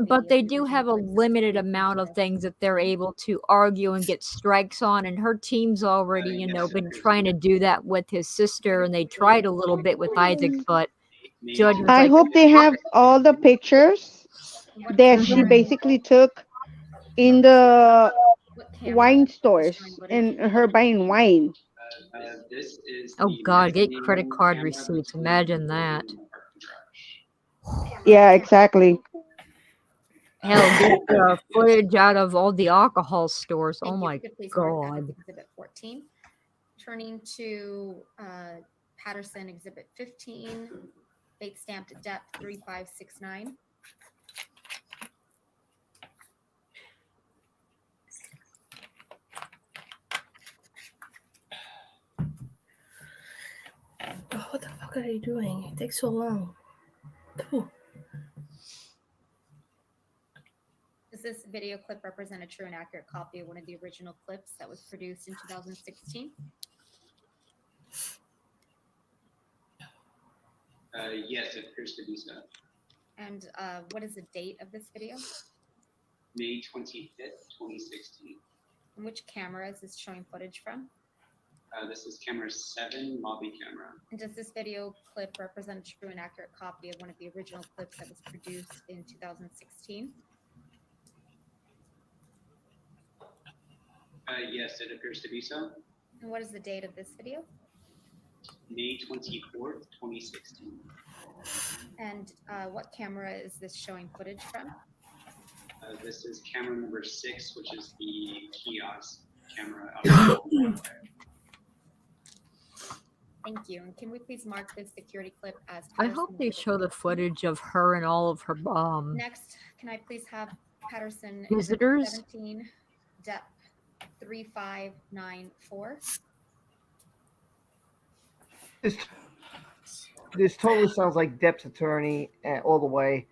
but they do have a limited amount of things that they're able to argue and get strikes on, and her team's already, been trying to do that with his sister, and they tried a little bit with Isaac, but Judge was I like, hope they have all the pictures that she basically took in the wine stores and her buying wine. This is oh God, get credit card receipts. Imagine that. Yeah, exactly. Hell, get footage out of all the alcohol stores. Oh my Please mark that as God. Exhibit 14. Turning to Patterson Exhibit 15, date stamped Depp 3569. Oh, what the fuck are they doing? It takes so long. Ooh. Does this video clip represent a true and accurate copy of one of the original clips that was produced in 2016? Yes, it appears to be so. And what is the date of this video? May 25th, 2016. And which camera is this showing footage from? This is camera 7, lobby camera. And does this video clip represent a true and accurate copy of one of the original clips that was produced in 2016? Yes, it appears to be so. And what is the date of this video? May 24th, 2016. And what camera is this showing footage from? This is camera number 6, which is the kiosk camera. Out Thank you. And can we please mark this security clip as I Patterson hope they Exhibit show the footage of her and all of her Next, can I please have Patterson visitors? 17, Depp 3594? This totally sounds like Depp's attorney all the way,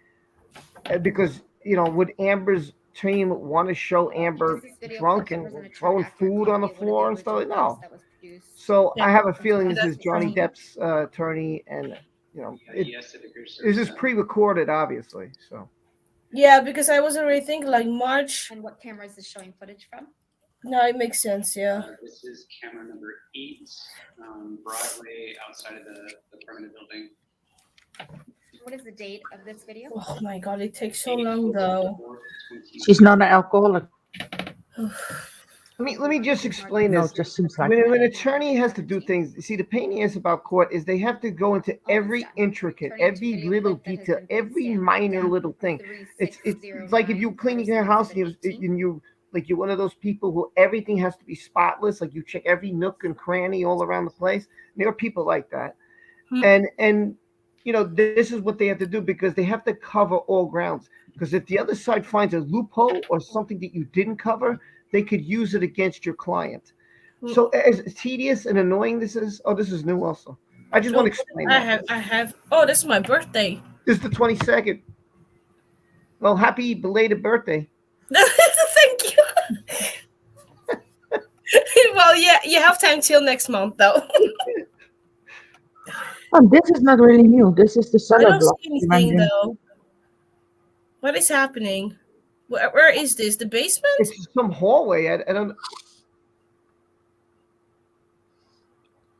because would Amber's team want to show Amber drunk and throwing food on the floor and stuff? No. So I have a feeling this is Johnny Depp's attorney, and yes, it appears so. this is pre-recorded, obviously. So Yeah, because I was already thinking like March. And what camera is this showing footage from? No, it makes sense. Yeah. This is camera number 8, Broadway, outside of the permanent building. What is the date of this video? Oh my God, it takes so long though. She's not an alcoholic. let me just explain No, this. it just seems like When an attorney has to do things, see, the pain in the ass about court is they have to go into every intricate, every little detail, every minor little thing. It's like if you clean your house and you like you're one of those people who everything has to be spotless, like you check every nook and cranny all around the place. And there are people like that, and this is what they have to do because they have to cover all grounds. Because if the other side finds a loophole or something that you didn't cover, they could use it against your client. So as tedious and annoying this is, this is new also. I just want to explain that. I have. Oh, this is my birthday. This is the 22nd. Well, happy belated birthday. Thank you. Well, yeah, you have time till next month, though. Oh, this is not really new. This is the I cellar don't block. see anything though. What is happening? Where is this? The basement? It's some hallway. I don't.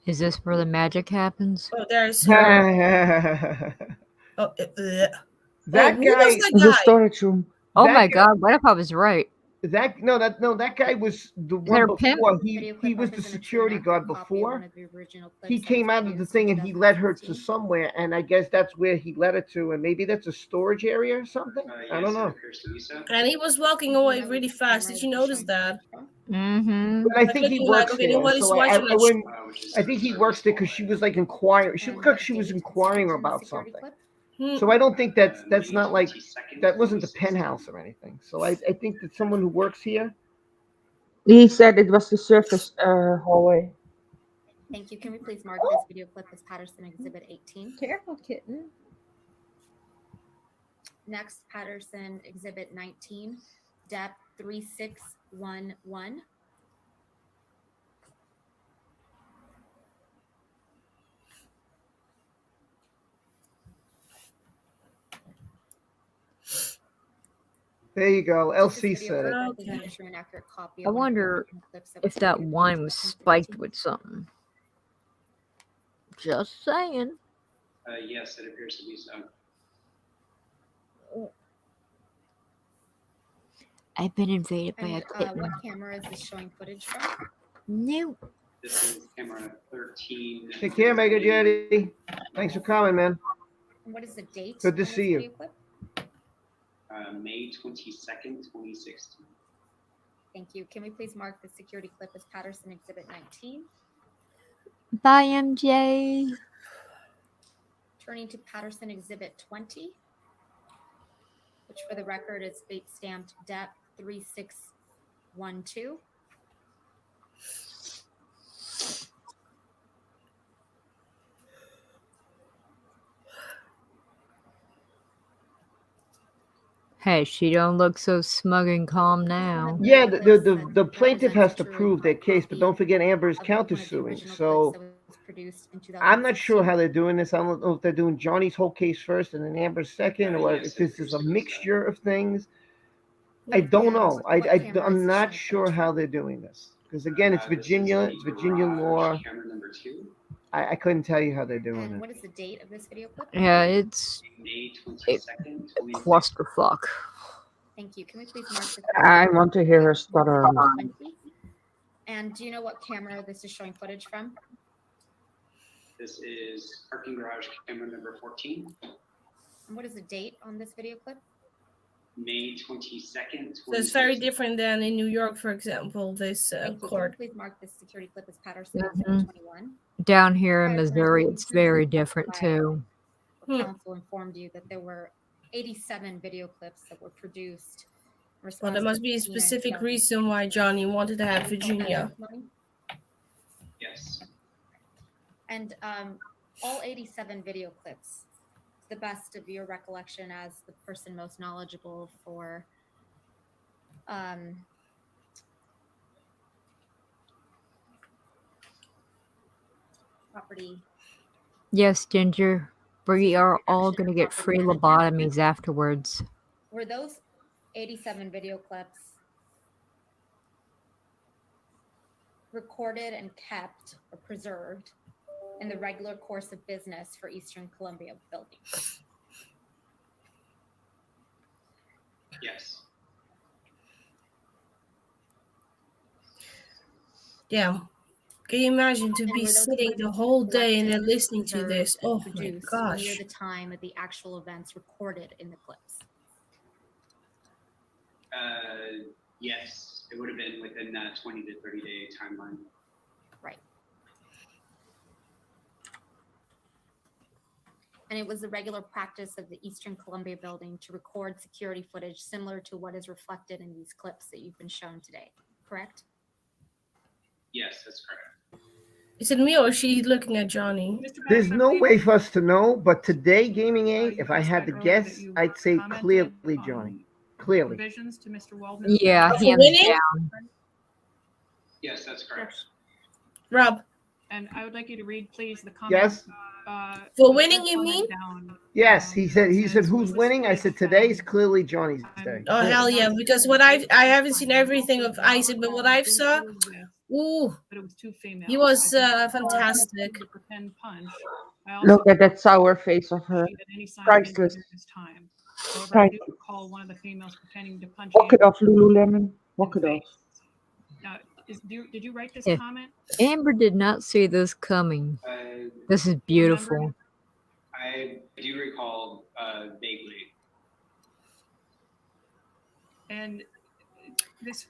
Is this where the magic happens? Oh, there's that Oh, guy. It's a storage room. Oh That my guy- God! What if I was right? That guy was the that her one pimp? before. He was the security guard before. He came out of the thing and he led her to somewhere, and I guess that's where he led her to, and maybe that's a storage area or something. I don't know. And he was walking away really fast. Did you notice that? Mm-hmm. But I think he Looking like, works okay, there. nobody's So I watching that wouldn't. I think he works there because she was like inquiring. She looked like she was inquiring about something. So I don't think that's not like that wasn't the penthouse or anything. So I think that someone who works here. He said it was the surface hallway. Thank you. Can we please mark this video clip as Patterson Exhibit 18? Careful, kitten. Next, Patterson Exhibit 19, Depp 3611. There you go. LC said it. I wonder if that wine was spiked with something. Just saying. Yes, it appears to be so. I've been invaded by a And kitten. what camera is this showing footage from? No. This is camera 13. Take care, Mega Jetty. Thanks for coming, man. And what is the date? Good to on this see you. video clip? May 22nd, 2016. Thank you. Can we please mark the security clip as Patterson Exhibit 19? Bye, MJ. Turning to Patterson Exhibit 20, which for the record is stamped Depp 3612. Hey, she don't look so smug and calm now. Yeah, the plaintiff has to prove their case, but don't forget Amber is countersuing. So I'm not sure how they're doing this. I don't know if they're doing Johnny's whole case first and then Amber's second, or if this is a mixture of things. I don't know. I'm not sure how they're doing this. Because again, it's Virginia law. Camera number 2, I couldn't tell you how they're doing And it. what is the date of this video clip? Yeah, it's May a 22nd, clusterfuck. Thank you. Can we please mark this? I want to hear her stutter. 20. And do you know what camera this is showing footage from? This is parking garage camera number 14, And what is the date on this video clip? May 22nd. So it's very different than in New York, for example, this Thank you. Can court. we please mark this security clip as Patterson Mhm. Exhibit 21? Down here in Patterson Missouri, Exhibit it's very 21 different by- too. Council informed you that there were 87 video clips that were produced. in Well, response there to must be a subpoena specific from- reason why Johnny wanted to have Virginia. Yes. And all 87 video clips, to the best of your recollection as the person most knowledgeable for property. Yes, Ginger, we are all going to get free lobotomies afterwards. Were those 87 video clips recorded and kept or preserved in the regular course of business for Eastern Columbia Building? Yes. Yeah. Can you imagine to And be were those sitting clips the whole day and then collected, listening to preserved, this? and Oh my produced gosh. near the time of the actual events recorded in the clips? Yes, it would have been within that 20 to 30 day timeline. Right. And it was the regular practice of the Eastern Columbia Building to record security footage similar to what is reflected in these clips that you've been shown today, correct? Yes, that's correct. Is it me or is she looking at Johnny? There's no way for us to know, but today, Gaming A, if I had to guess, I'd say clearly Johnny. Clearly. Revisions to Mr. Waldman's. Yeah, For hands winning? down. Yes, that's correct. Rob, And I would like you to read, please, the comment. Yes. for the winning, third you comment mean? down. Yes, he said who's winning? I said today's clearly Johnny's day. Oh hell yeah! Because what I haven't seen everything of Isaac, but what I've saw, ooh, But it was two females. he was I think fantastic. the pretend punch. I also Look at that sour face of her. she had any sign of injury Priceless. during this time. However, I do Priceless. recall one of the females pretending to punch Walk it Amber off, Lululemon. Walk in it the off. face. Now, did you write this Yeah. comment? Amber did not see this coming. This is beautiful. I do recall vaguely. And this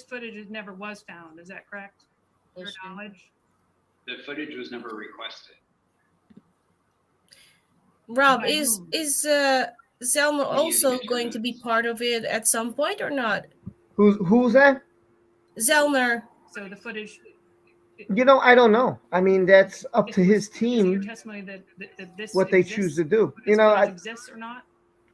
footage never was found. Is that correct? Your knowledge? The footage was never requested. Rob, By is whom? Zelma also going to be part of it at some point or not? Who's that? Zelmer. So the footage. You know, I don't know. I mean, that's up to his Is it your team testimony that this what they exists? choose to do. This You know, footage I exists or not?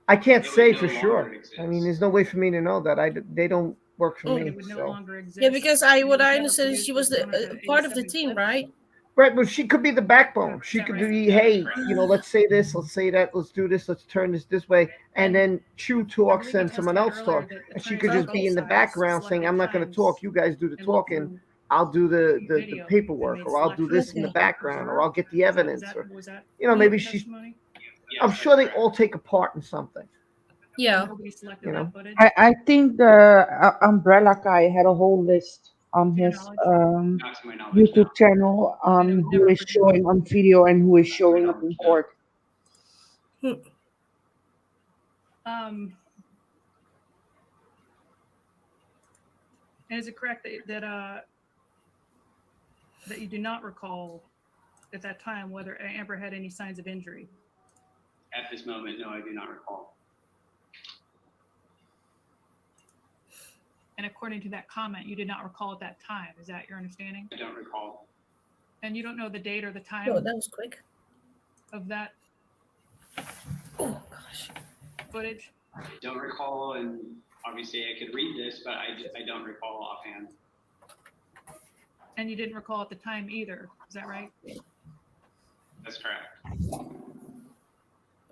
can't It would say no for longer sure. exist. I mean, there's no way for me to know that. They don't work for But me. it would no So. longer exist. Yeah, because It what was I never understood is she was produced as one the part of the 87 team, clips. right? Right, but she could be the backbone. She that could right? be, hey, you know, let's say this, let's say that, let's do this, let's turn this way, and then Chew I talks believe you and someone testified else earlier talk, that and she attorneys could on just both be in the sides background saying, selected I'm not going to times talk, you guys do the and looked talking, through I'll do the video paperwork, and made or I'll do this in the selections. background, or Preserved? I'll get the evidence, or Was that you know, your maybe she's. testimony? Yes, I'm that's sure they correct. all take a part in something. Yeah. Nobody selected You know. that footage. I think the Umbrella guy had a whole list on To your his knowledge? Not to my knowledge, no. YouTube channel on And it who never is produced. showing on video and who is showing up in court. And is it correct that you do not recall at that time whether Amber had any signs of injury? At this moment, no, I do not recall. And according to that comment, you did not recall at that time. Is that your understanding? I don't recall. And you don't know the date or the time Oh, that was quick. of that Oh gosh. footage? I don't recall, and obviously I could read this, but I don't recall offhand. And you didn't recall at the time either. Is that right? That's correct.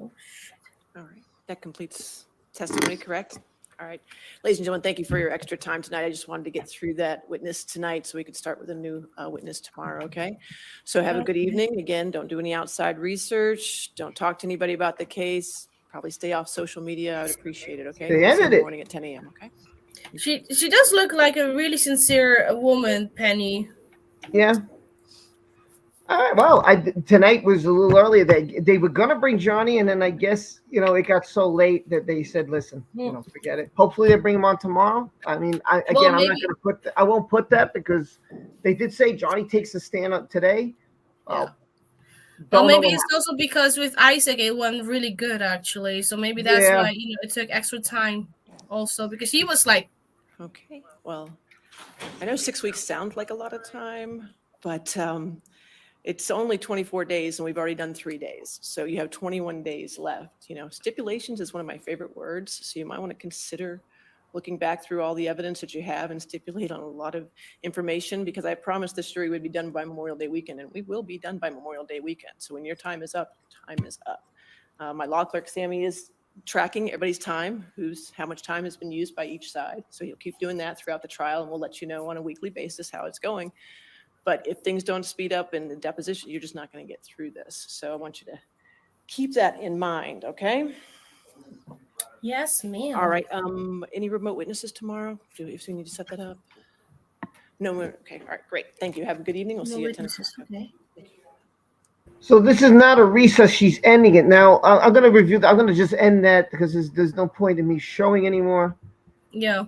Oh shit. All right. That completes testimony, correct? All right. Ladies and gentlemen, thank you for your extra time tonight. I just wanted to get through that witness tonight so we could start with a new witness tomorrow, okay? So have a good evening. Again, don't do any outside research. Don't talk to anybody about the case. Probably stay off social media. I would appreciate it, okay? They We'll see you in ended the it. morning at 10 a.m., okay? She does look like a really sincere woman, Penny. Yeah. All right. Well, tonight was a little earlier. They were gonna bring Johnny, and then I guess it got so late that they said, "Listen, forget it." Hopefully, they bring him on tomorrow. I mean, I'm not gonna I won't put that because they did say Johnny takes a stand up today. Well, Don't know maybe what it's also because with Isaac it went really good actually. So maybe that's Yeah. why it took extra time also because he was like, okay. Well, I know 6 weeks sounds like a lot of time, but it's only 24 days and we've already done 3 days. So you have 21 days left. Stipulations is one of my favorite words. So you might want to consider looking back through all the evidence that you have and stipulate on a lot of information because I promised this jury would be done by Memorial Day weekend and we will be done by Memorial Day weekend. So when your time is up, your time is up. My law clerk, Sammy, is tracking everybody's time, how much time has been used by each side. So he'll keep doing that throughout the trial and we'll let you know on a weekly basis how it's going. But if things don't speed up in the deposition, you're just not going to get through this. So I want you to keep that in mind, okay? yes, ma'am. All right. Any remote witnesses tomorrow? Do we need to set that up? No. Okay. All right. Great. Thank you. Have a good evening. We'll see you at 10 o'clock. Okay. So this is not a recess. She's ending it now. I'm gonna review. I'm gonna just end that because there's no point in me showing anymore. Yeah.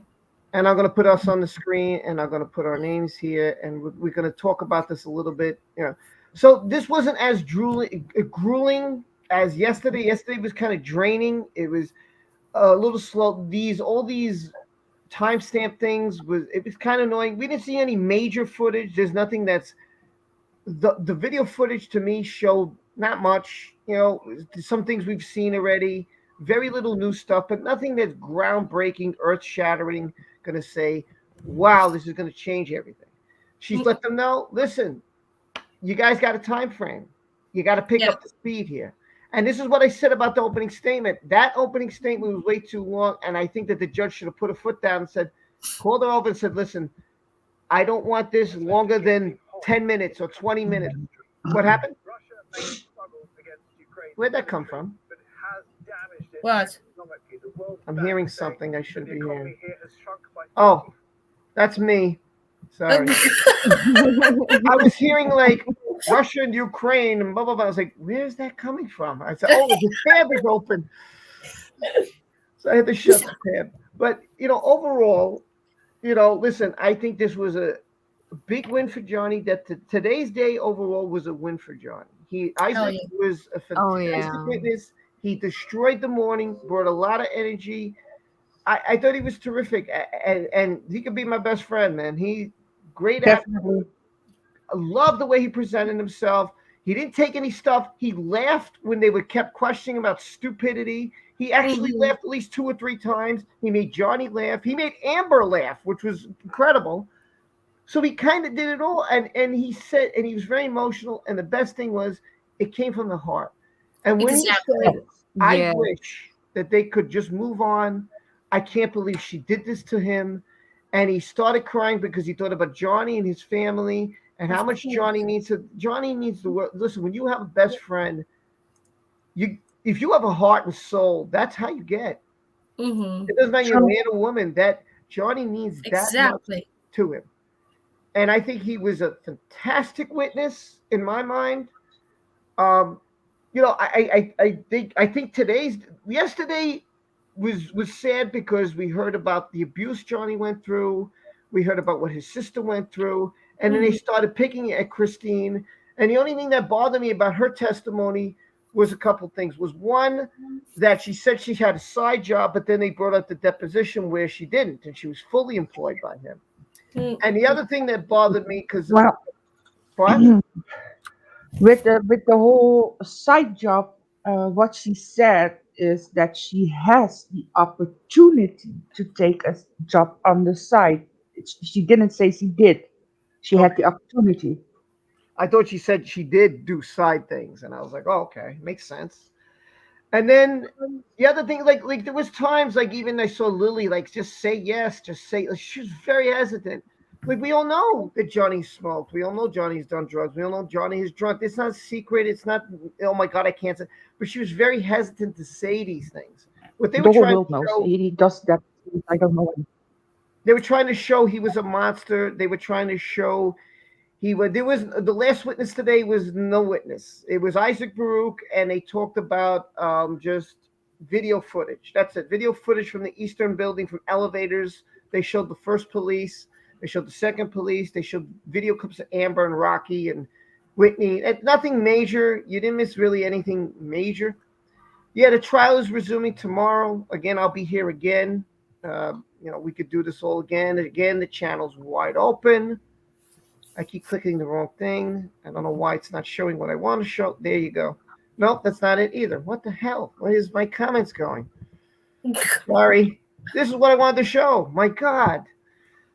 And I'm going to put us on the screen and I'm going to put our names here and we're going to talk about this a little bit. So this wasn't as grueling as yesterday. Yesterday was kind of draining. It was a little slow. All these timestamp things it was kind of annoying. We didn't see any major footage. There's nothing that's the video footage to me showed not much. Some things we've seen already. Very little new stuff, but nothing that's groundbreaking, earth-shattering. Going to say, wow, this is going to change everything. She's let them know, listen, you guys got a time frame. You got to pick up the speed here. And this is what I said about the opening statement. That opening statement was way too long, and I think that the judge should have put a foot down and said, called her over and said, listen, I don't want this longer than 10 minutes or 20 minutes. What happened? Where'd that come from? What? I'm hearing something I shouldn't be hearing. Oh, that's me. Sorry. I was hearing like Russia and Ukraine and blah, blah, blah. I was like, where's that coming from? I said, oh, the tab is open. So I had to shut the tab. But, overall, listen, I think this was a big win for Johnny. That today's day overall was a win for Johnny. Isaac was a fantastic witness. He destroyed the morning, brought a lot of energy. I thought he was terrific, and he could be my best friend, man. He great actor. I love the way he presented himself. He didn't take any stuff. He laughed when they were kept questioning about stupidity. He actually laughed at least 2 or 3 times. He made Johnny laugh. He made Amber laugh, which was incredible. So he kind of did it all, and he said, and he was very emotional. And the best thing was, it came from the heart. And when he said, I wish that they could just move on. I can't believe she did this to him. And he started crying because he thought about Johnny and his family and how much Johnny needs the work. Listen, when you have a best friend, if you have a heart and soul, that's how you get. It doesn't matter you're a man or woman, that Johnny needs that much to him. And I think he was a fantastic witness in my mind. I think yesterday was sad because we heard about the abuse Johnny went through. We heard about what his sister went through. And then they started picking at Christine. And the only thing that bothered me about her testimony was a couple things. Was one, that she said she had a side job, but then they brought up the deposition where she didn't, and she was fully employed by him. And the other thing that bothered me, because with the whole side job, what she said is that she has the opportunity to take a job on the side. She didn't say she did. She had the opportunity. I thought she said she did do side things, and I was like, oh, okay, makes sense. And then the other thing, like there was times, like even I saw Lily, like just say yes, just say. Like, she was very hesitant. Like we all know that Johnny smoked. We all know Johnny's done drugs. We all know Johnny is drunk. It's not a secret. It's not. Oh my God, I can't say. But she was very hesitant to say these things. What they The were whole trying world to knows. show, He does that. I don't know. they were trying to show he was a monster. They were trying to show he was. There was the last witness today was no witness. It was Isaac Baruch, and they talked about just video footage. That's it. Video footage from the Eastern Building, from elevators. They showed the first police. They showed the second police. They showed video clips of Amber and Rocky and Whitney. And nothing major. You didn't miss really anything major. Yeah, the trial is resuming tomorrow. Again, I'll be here again. We could do this all again. Again, the channel's wide open. I keep clicking the wrong thing. I don't know why it's not showing what I want to show. There you go. Nope, that's not it either. What the hell? Where is my comments going? Sorry. This is what I wanted to show. My God.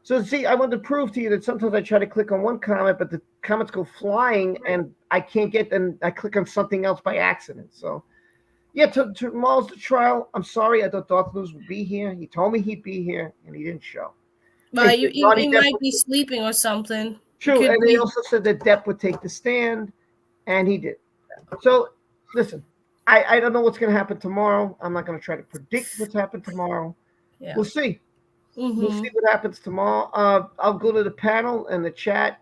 So see, I wanted to prove to you that sometimes I try to click on one comment, but the comments go flying and I can't get them. I click on something else by accident. So yeah, tomorrow's the trial. I'm sorry. I thought Darth Lewis would be here. He told me he'd be here and he didn't show. But Hey, Johnny you Depp might be sleeping or something. True, Could and they be. also said that Depp would take the stand, and he did. So, listen, I don't know what's going to happen tomorrow. I'm not going to try to predict what's happened tomorrow. Yeah. We'll see. We'll Mhm. see what happens tomorrow. I'll go to the panel and the chat.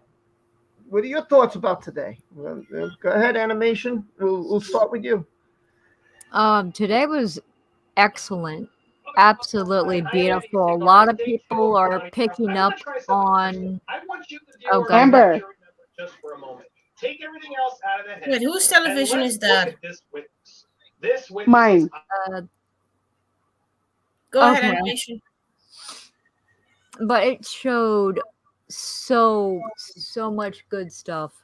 What are your thoughts about today? Go ahead, animation. We'll start with you. Today was excellent. Absolutely beautiful. A lot of people are picking up on. Oh God. Amber. Just for a moment. Take everything else out of the head. Wait, whose television and let's is that? look at this witness. This witness Mine. Go ahead, Okay. animation. But it showed so much good stuff.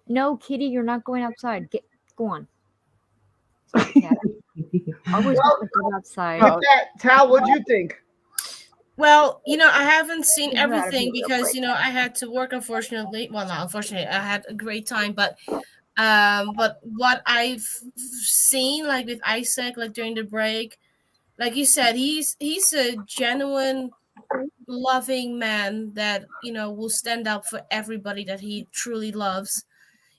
No, Kitty, you're not going outside. Go on. Always want to go outside. With that, Tal, what'd you think? Well, I haven't seen Figure out a everything video because quick. I had to work, unfortunately. Well, not unfortunately, I had a great time, but what I've seen, like with Isaac, like during the break, like you said, he's a genuine, loving man that will stand up for everybody that he truly loves.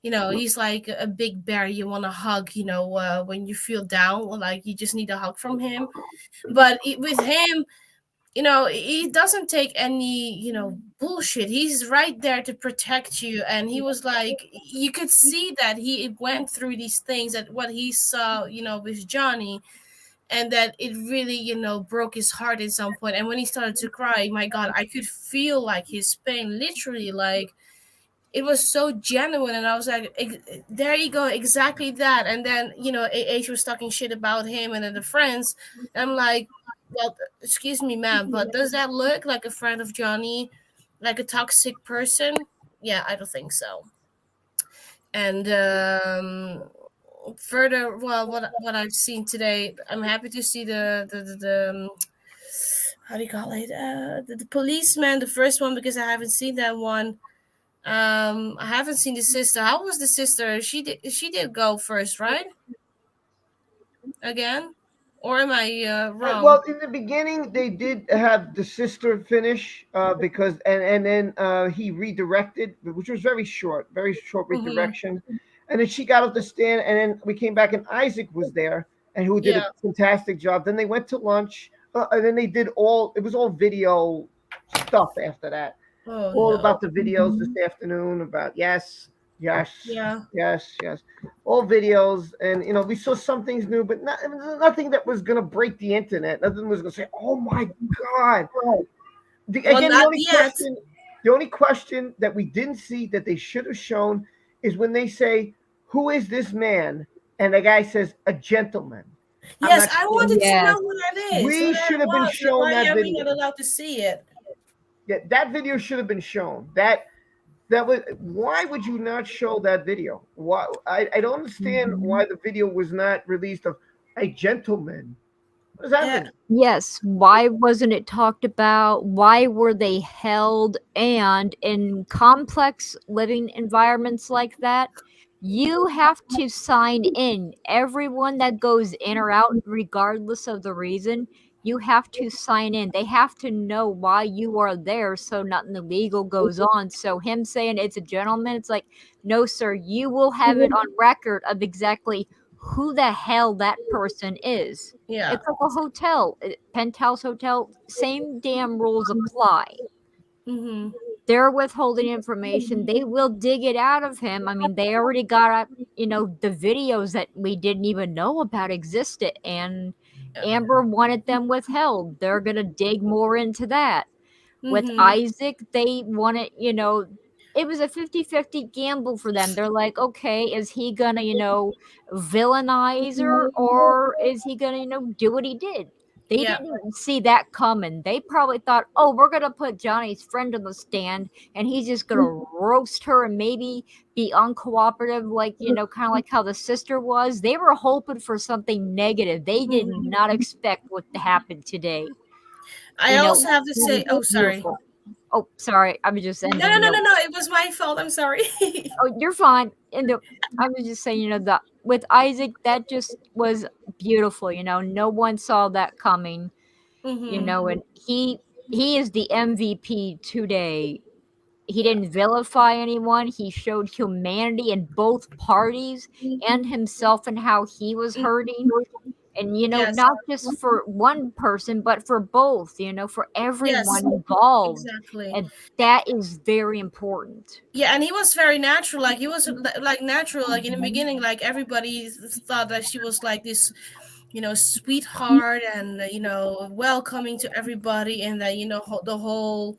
He's like a big bear you want to hug. When you feel down, like you just need a hug from him. But with him, he doesn't take any bullshit. He's right there to protect you, and he was like, you could see that he went through these things, that what he saw with Johnny, and that it really broke his heart at some point. And when he started to cry, my God, I could feel like his pain, literally. Like, it was so genuine, and I was like, there you go, exactly that. And then AH was talking shit about him and then the friends. And I'm like, well, excuse me, ma'am, but does that look like a friend of Johnny, like a toxic person? Yeah, I don't think so. And further, well, what I've seen today, I'm happy to see the how do you call it, the policeman, the first one, because I haven't seen that one. I haven't seen the sister. How was the sister? She did go first, right? Again, or am I wrong? Well, in the beginning, they did have the sister finish because, and then he redirected, which was very short redirection. And then she got off the stand, and then we came back, and Isaac was there, and who did a fantastic job. Then they went to lunch, and then they did it was all video stuff after that. All about the videos this afternoon about yes, all videos, and we saw some things new, but nothing that was gonna break the internet. Nothing was gonna say, "Oh my God!" The only question that we didn't see that they should have shown is when they say, "Who is this man?" and the guy says, "A gentleman." Yes, I wanted to know who that is. We should have been shown why that are we video. not allowed to see it? Yeah, that video should have been shown. That was. Why would you not show that video? Why? I don't understand why the video was not released of a gentleman. What does that mean? Yes. Why wasn't it talked about? Why were they held? And in complex living environments like that, You have to sign in. Everyone that goes in or out, regardless of the reason, you have to sign in. They have to know why you are there so nothing illegal goes on. So him saying it's a gentleman, it's like, no, sir, you will have it on record of exactly who the hell that person is. Yeah. It's like a hotel, penthouse hotel, same damn rules apply. Mm-hmm. They're withholding information. They will dig it out of him. I mean, they already got, the videos that we didn't even know about existed, and Amber wanted them withheld. They're going to dig more into that. With Mhm. Isaac, they wanted, it was a 50-50 gamble for them. They're like, okay, is he going to, villainize her, or is he going to, do what he did? They Yeah. didn't even see that coming. They probably thought, oh, we're going to put Johnny's friend on the stand, and he's just going to roast her and maybe be uncooperative, like, kind of like how the sister was. They were hoping for something negative. They did not expect what happened today. I also have to say, oh, sorry. Beautiful. Oh, sorry. I was just ending. No, it was my fault. I'm sorry. Oh, you're fine. And I was just saying, with Isaac, that just was beautiful. No one saw that coming. Mhm. And he is the MVP today. He didn't vilify anyone. He showed humanity in both parties and himself and how he was hurting. And, Yes. not just for one person, but for both, for everyone involved. Exactly. And that is very important. Yeah, and he was very natural. Like he was like natural. Like in the beginning, like everybody thought that she was like this, sweetheart and welcoming to everybody, and that the whole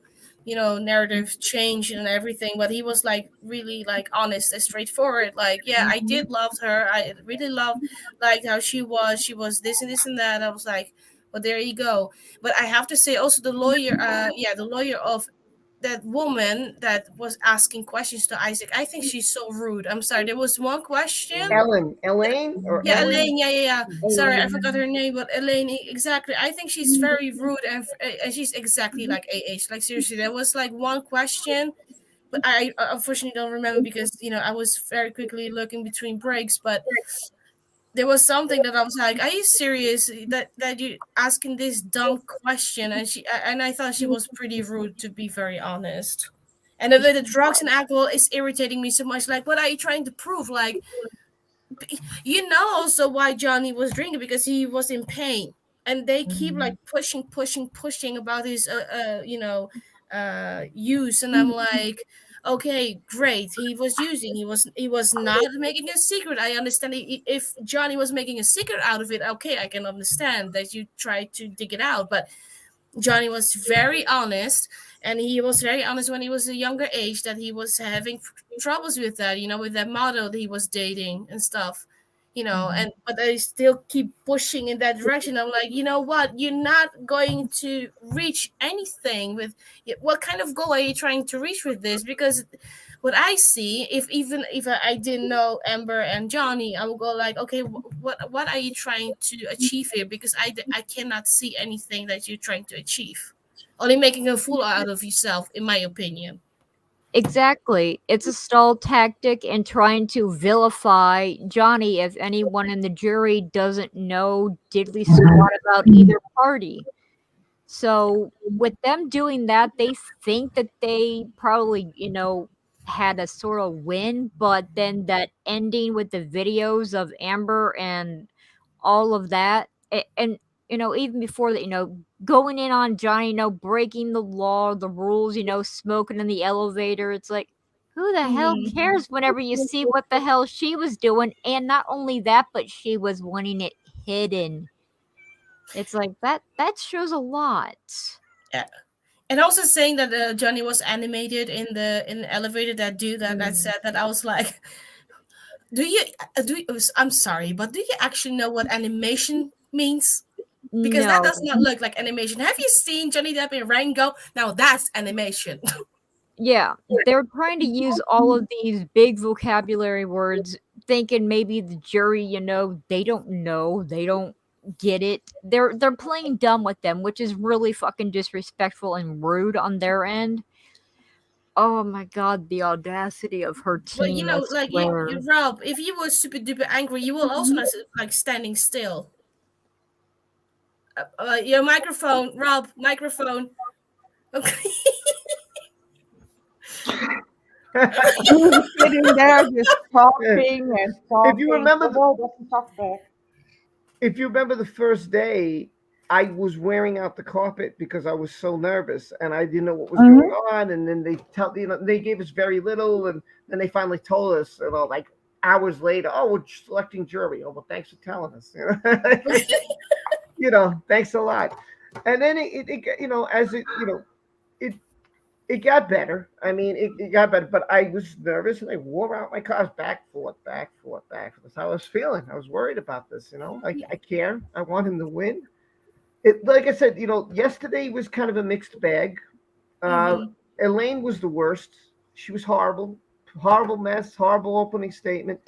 narrative changed and everything. But he was like really like honest and straightforward. Like, yeah, I did love her. I really loved like how she was. She was this and this and that. I was like, well, there you go. But I have to say also the lawyer, the lawyer of that woman that was asking questions to Isaac. I think she's so rude. I'm sorry. There was one question. Elaine or Yeah, Ellen? Elaine. Yeah. Sorry, I forgot her name, but Elaine. Exactly. I think she's very rude, and she's exactly like AH. Like seriously, there was like one question, but I unfortunately don't remember because I was very quickly looking between breaks, but. There was something that I was like, "Are you serious that you asking this dumb question?" And I thought she was pretty rude, to be very honest. And the drugs and alcohol is irritating me so much. Like, what are you trying to prove? Like, also why Johnny was drinking, because he was in pain, and they keep like pushing about his use, and I'm like, okay, great, he was using, he was not making a secret. I understand if Johnny was making a secret out of it, okay, I can understand that you try to dig it out, but Johnny was very honest, and he was very honest when he was a younger age that he was having troubles with that, with that model that he was dating and stuff, and but they still keep pushing in that direction. I'm like, you know what? You're not going to reach anything with what kind of goal are you trying to reach with this? Because what I see, even if I didn't know Amber and Johnny, I would go like, okay, what are you trying to achieve here? Because I cannot see anything that you're trying to achieve. Only making a fool out of yourself, in my opinion. Exactly. It's a stall tactic and trying to vilify Johnny if anyone in the jury doesn't know diddly squat about either party. So with them doing that, they think that they probably, had a sort of win, but then that ending with the videos of Amber and all of that, and even before that, going in on Johnny, breaking the law, the rules, smoking in the elevator. It's like, who the hell cares whenever you see what the hell she was doing? And not only that, but she was wanting it hidden. It's like that shows a lot. Yeah. And also saying that Johnny was animated in the elevator, that dude that said that, I was like, I'm sorry, but do you actually know what animation means? Because that No. does not look like animation. Have you seen Johnny Depp in Rango? Now that's animation. Yeah, they're trying to use all of these big vocabulary words, thinking maybe the jury, they don't know, they don't get it. They're playing dumb with them, which is really fucking disrespectful and rude on their end. Oh my God, the audacity of her But you team, I know, like swear. Rob, if you were super duper angry, you will also not like standing still. Your microphone, Rob, microphone. Okay. He was sitting there just talking and If you talking. remember, The wall doesn't talk back. if you remember the first day, I was wearing out the carpet because I was so nervous and I didn't know what was going on. And then they gave us very little, and then they finally told us, like hours later, oh, we're selecting jury. Oh, well, thanks for telling us. Thanks a lot. And then it got better. I mean, it got better, but I was nervous and I wore out my cars back, forth, back, forth, back. That's how I was feeling. I was worried about this, I care. I want him to win. Like I said, yesterday was kind of a mixed bag. Elaine was the worst. She was horrible, horrible mess, horrible opening statement.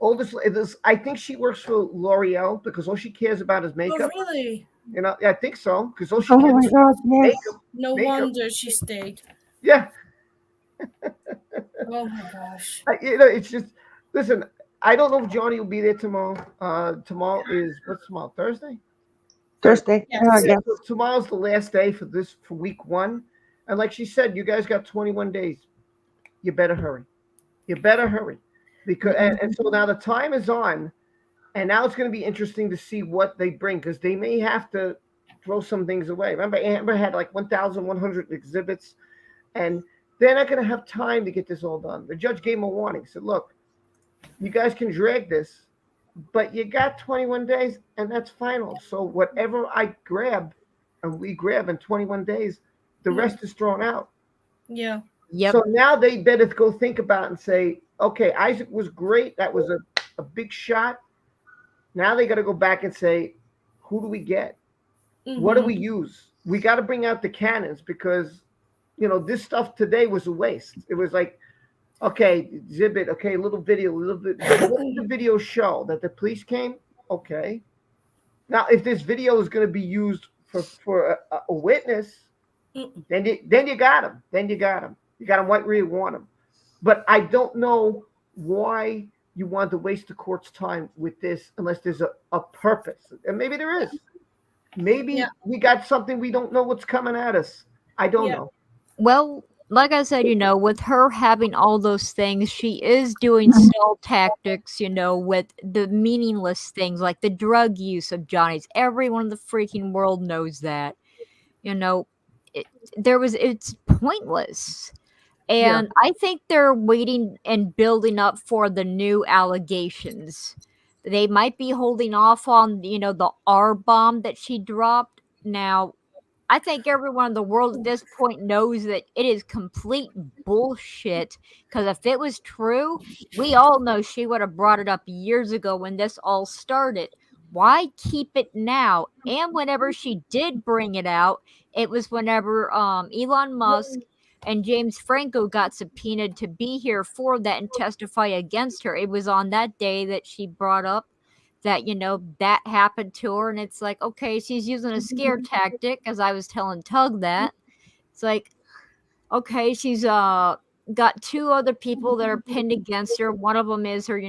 I think she works for L'Oreal because all she cares about is makeup. Oh, really? I think so because all she Oh cares my God, yes. makeup. No makeup. wonder she stayed. Yeah. Oh my gosh. It's just, listen, I don't know if Johnny will be there tomorrow. Tomorrow is, what's tomorrow? Thursday? Thursday. Yes. Yes. So tomorrow's the last day for week 1. And like she said, you guys got 21 days. You better hurry. You better hurry. Because and so now the time is on, and now it's going to be interesting to see what they bring, because they may have to throw some things away. Remember, Amber had like 1,100 exhibits, and they're not going to have time to get this all done. The judge gave them a warning. Said, look, you guys can drag this, but you got 21 days, and that's final. So whatever I grab, and we grab in 21 days, the rest is thrown out. Yeah. Yep. So now they better go think about it and say, okay, Isaac was great. That was a big shot. Now they got to go back and say, who do we get? What do we use? We got to bring out the cannons, because, this stuff today was a waste. It was like, okay, exhibit, okay, little video, little bit. What did the video show? That the police came? Okay. Now, if this video is going to be used for a witness, then you got him. Then you got him. You got him right where you want him. But I don't know why you want to waste the court's time with this unless there's a purpose. And maybe there is. Maybe we got something we don't know what's coming at us. I don't know. Well, like I said, with her having all those things, she is doing stall tactics, with the meaningless things like the drug use of Johnny's. Everyone in the freaking world knows that. It's pointless. And I think they're waiting and building up for the new allegations. They might be holding off on, the R bomb that she dropped. Now, I think everyone in the world at this point knows that it is complete bullshit. Because if it was true, we all know she would have brought it up years ago when this all started. Why keep it now? And whenever she did bring it out, it was whenever Elon Musk and James Franco got subpoenaed to be here for that and testify against her. It was on that day that she brought up that, that happened to her. And it's like, okay, she's using a scare tactic, as I was telling Tug that. It's like, okay, she's got 2 other people that are pinned against her. One of them is her,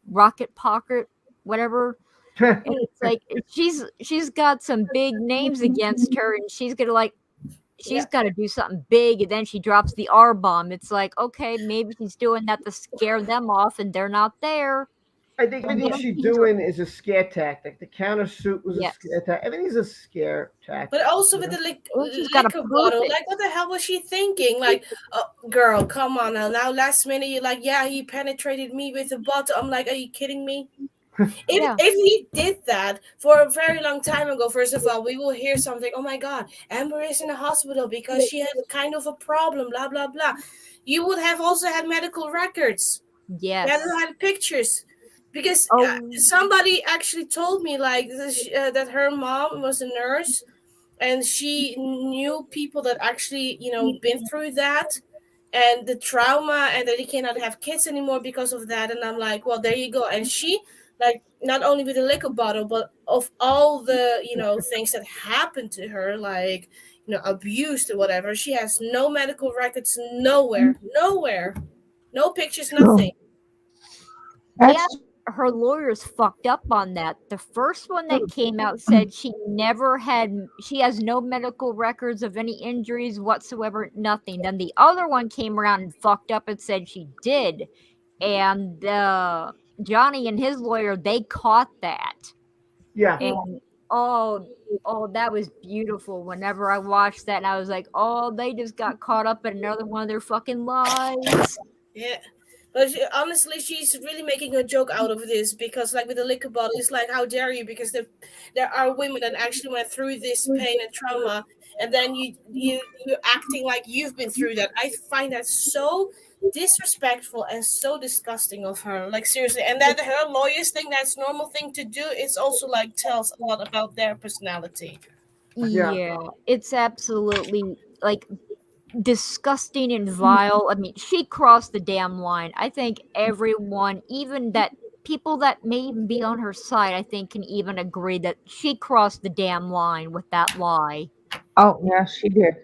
rocket pocket, whatever. And it's like, she's got some big names against her, and she's gonna she's got to do something big, and then she drops the R bomb. It's like, okay, maybe she's doing that to scare them off, and they're not there. I think everything she's doing is a scare tactic. The countersuit was a scare tactic. Everything's a scare tactic. But also with the liquor bottle, like, what the hell was she thinking? Like, girl, come on now. Now, last minute, you're like, yeah, he penetrated me with a bottle. I'm like, are you kidding me? If he did that for a very long time ago, first of all, we will hear something. Oh my God, Amber is in the hospital because she had kind of a problem. Blah blah blah. You would have also had medical records. Yes. You had pictures, because somebody actually told me that her mom was a nurse, and she knew people that actually been through that. And the trauma, and that they cannot have kids anymore because of that. And I'm like, well, there you go. And she like not only with the liquor bottle, but of all the things that happened to her, like abused or whatever. She has no medical records, nowhere, no pictures, nothing. And her lawyers fucked up on that. The first one that came out said she has no medical records of any injuries whatsoever, nothing. Then the other one came around and fucked up and said she did. And Johnny and his lawyer, they caught that. Yeah. And oh, that was beautiful. Whenever I watched that, and I was like, oh, they just got caught up in another one of their fucking lies. Yeah. But honestly, she's really making a joke out of this because, like with the liquor bottle, it's like, how dare you? Because there are women that actually went through this pain and trauma, and then you're acting like you've been through that. I find that so disrespectful and so disgusting of her. Like seriously, and that her lawyers think that's normal thing to do. It's also like tells a lot about their personality. Yeah, it's absolutely like disgusting and vile. I mean, she crossed the damn line. I think everyone, even that people that may even be on her side, I think can even agree that she crossed the damn line with that lie. Oh yeah, she did.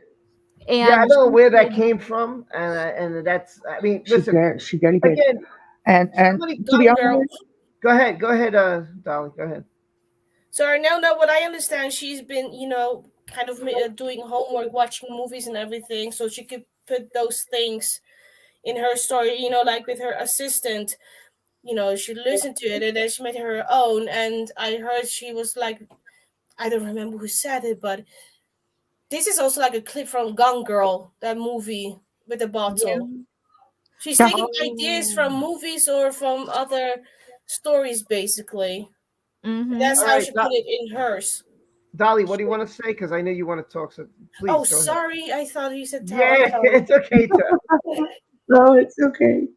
And yeah, I don't know where that came from, and that's. I mean, listen. She did it. Again, And to be honest, go ahead, Dolly, go ahead. So now what I understand, she's been, kind of doing homework, watching movies and everything, so she could put those things in her story, like with her assistant, she listened to it and then she made her own. And I heard she was like, I don't remember who said it, but this is also like a clip from Gone Girl, that movie with the bottle. Yeah. She's taking ideas from movies or from other stories, basically. Mm-hmm. That's how she put it in hers. Dolly, what do you want to say? Because I know you want to talk, so please Oh, go sorry. I thought you said Yeah, it's okay. No, it's okay.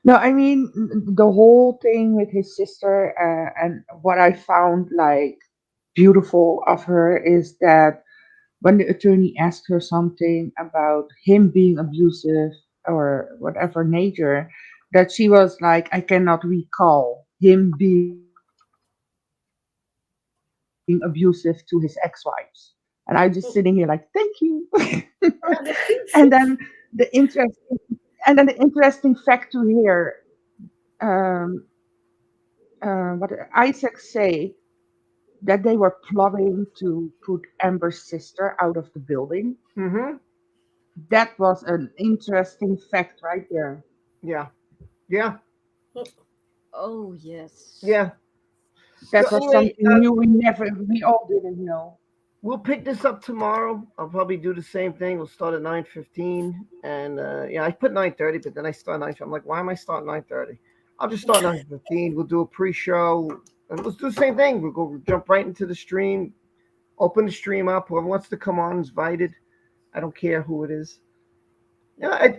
No, I mean the whole thing with his sister, and what I found like beautiful of her is that when the attorney asked her something about him being abusive or whatever nature, that she was like, I cannot recall him being abusive to his ex-wives. And I'm just sitting here like, thank you. and then the interesting fact to hear, what Isaac say, that they were plotting to put Amber's sister out of the building. Mm-hmm. That was an interesting fact right there. Yeah. Oh yes. Yeah. That was something new we all didn't know. We'll pick this up tomorrow. I'll probably do the same thing. We'll start at 9:15, and I put 9:30, but then I start 9. I'm like, why am I starting 9:30? I'll just start 9:15. We'll do a pre-show, and let's do the same thing. We'll go jump right into the stream, open the stream up. Whoever wants to come on is invited. I don't care who it is. I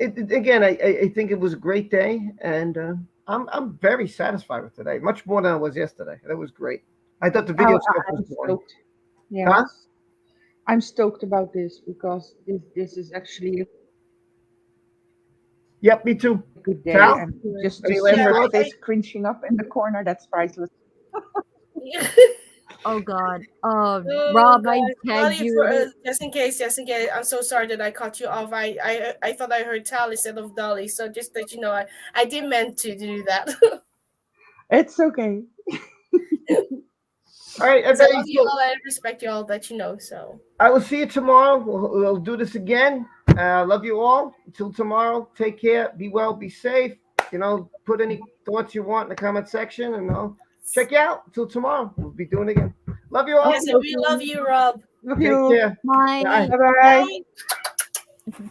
think it was a great day, and I'm very satisfied with today. Much more than I was yesterday. That was great. I thought the video stuff was boring. Yeah. Huh? I'm stoked about this because this is actually Yep, me too. a good day. Cal? And just to see her face cringing up in the corner, that's priceless. Oh God. Rob, I tagged you. Just in case. I'm so sorry that I cut you off. I thought I heard Tal instead of Dolly. So just that you know, I didn't meant to do that. It's okay. All right, I love you all. I respect you all that you know. So I will see you tomorrow. We'll do this again. Love you all. Until tomorrow, take care. Be well. Be safe. Put any thoughts you want in the comment section, and I'll check you out. Until tomorrow, we'll be doing it again. Love you all. Yes, we love you, Rob. Love Take you. care. Bye. Bye. Bye.